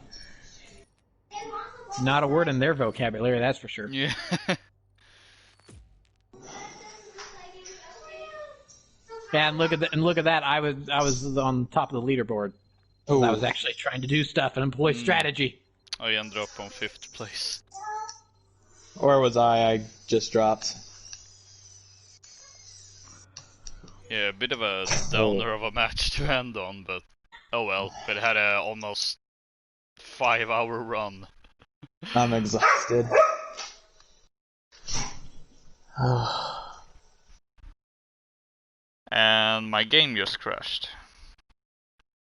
Not a word in their vocabulary, that's for sure. Yeah. Yeah, and look at that. I was on top of the leaderboard. Ooh. I was actually trying to do stuff and employ strategy. I ended up on 5th place. Where was I? I just dropped. Yeah, a bit of a downer of a match to end on, but oh well. But it had a almost 5-hour run. I'm exhausted. And my game just crashed.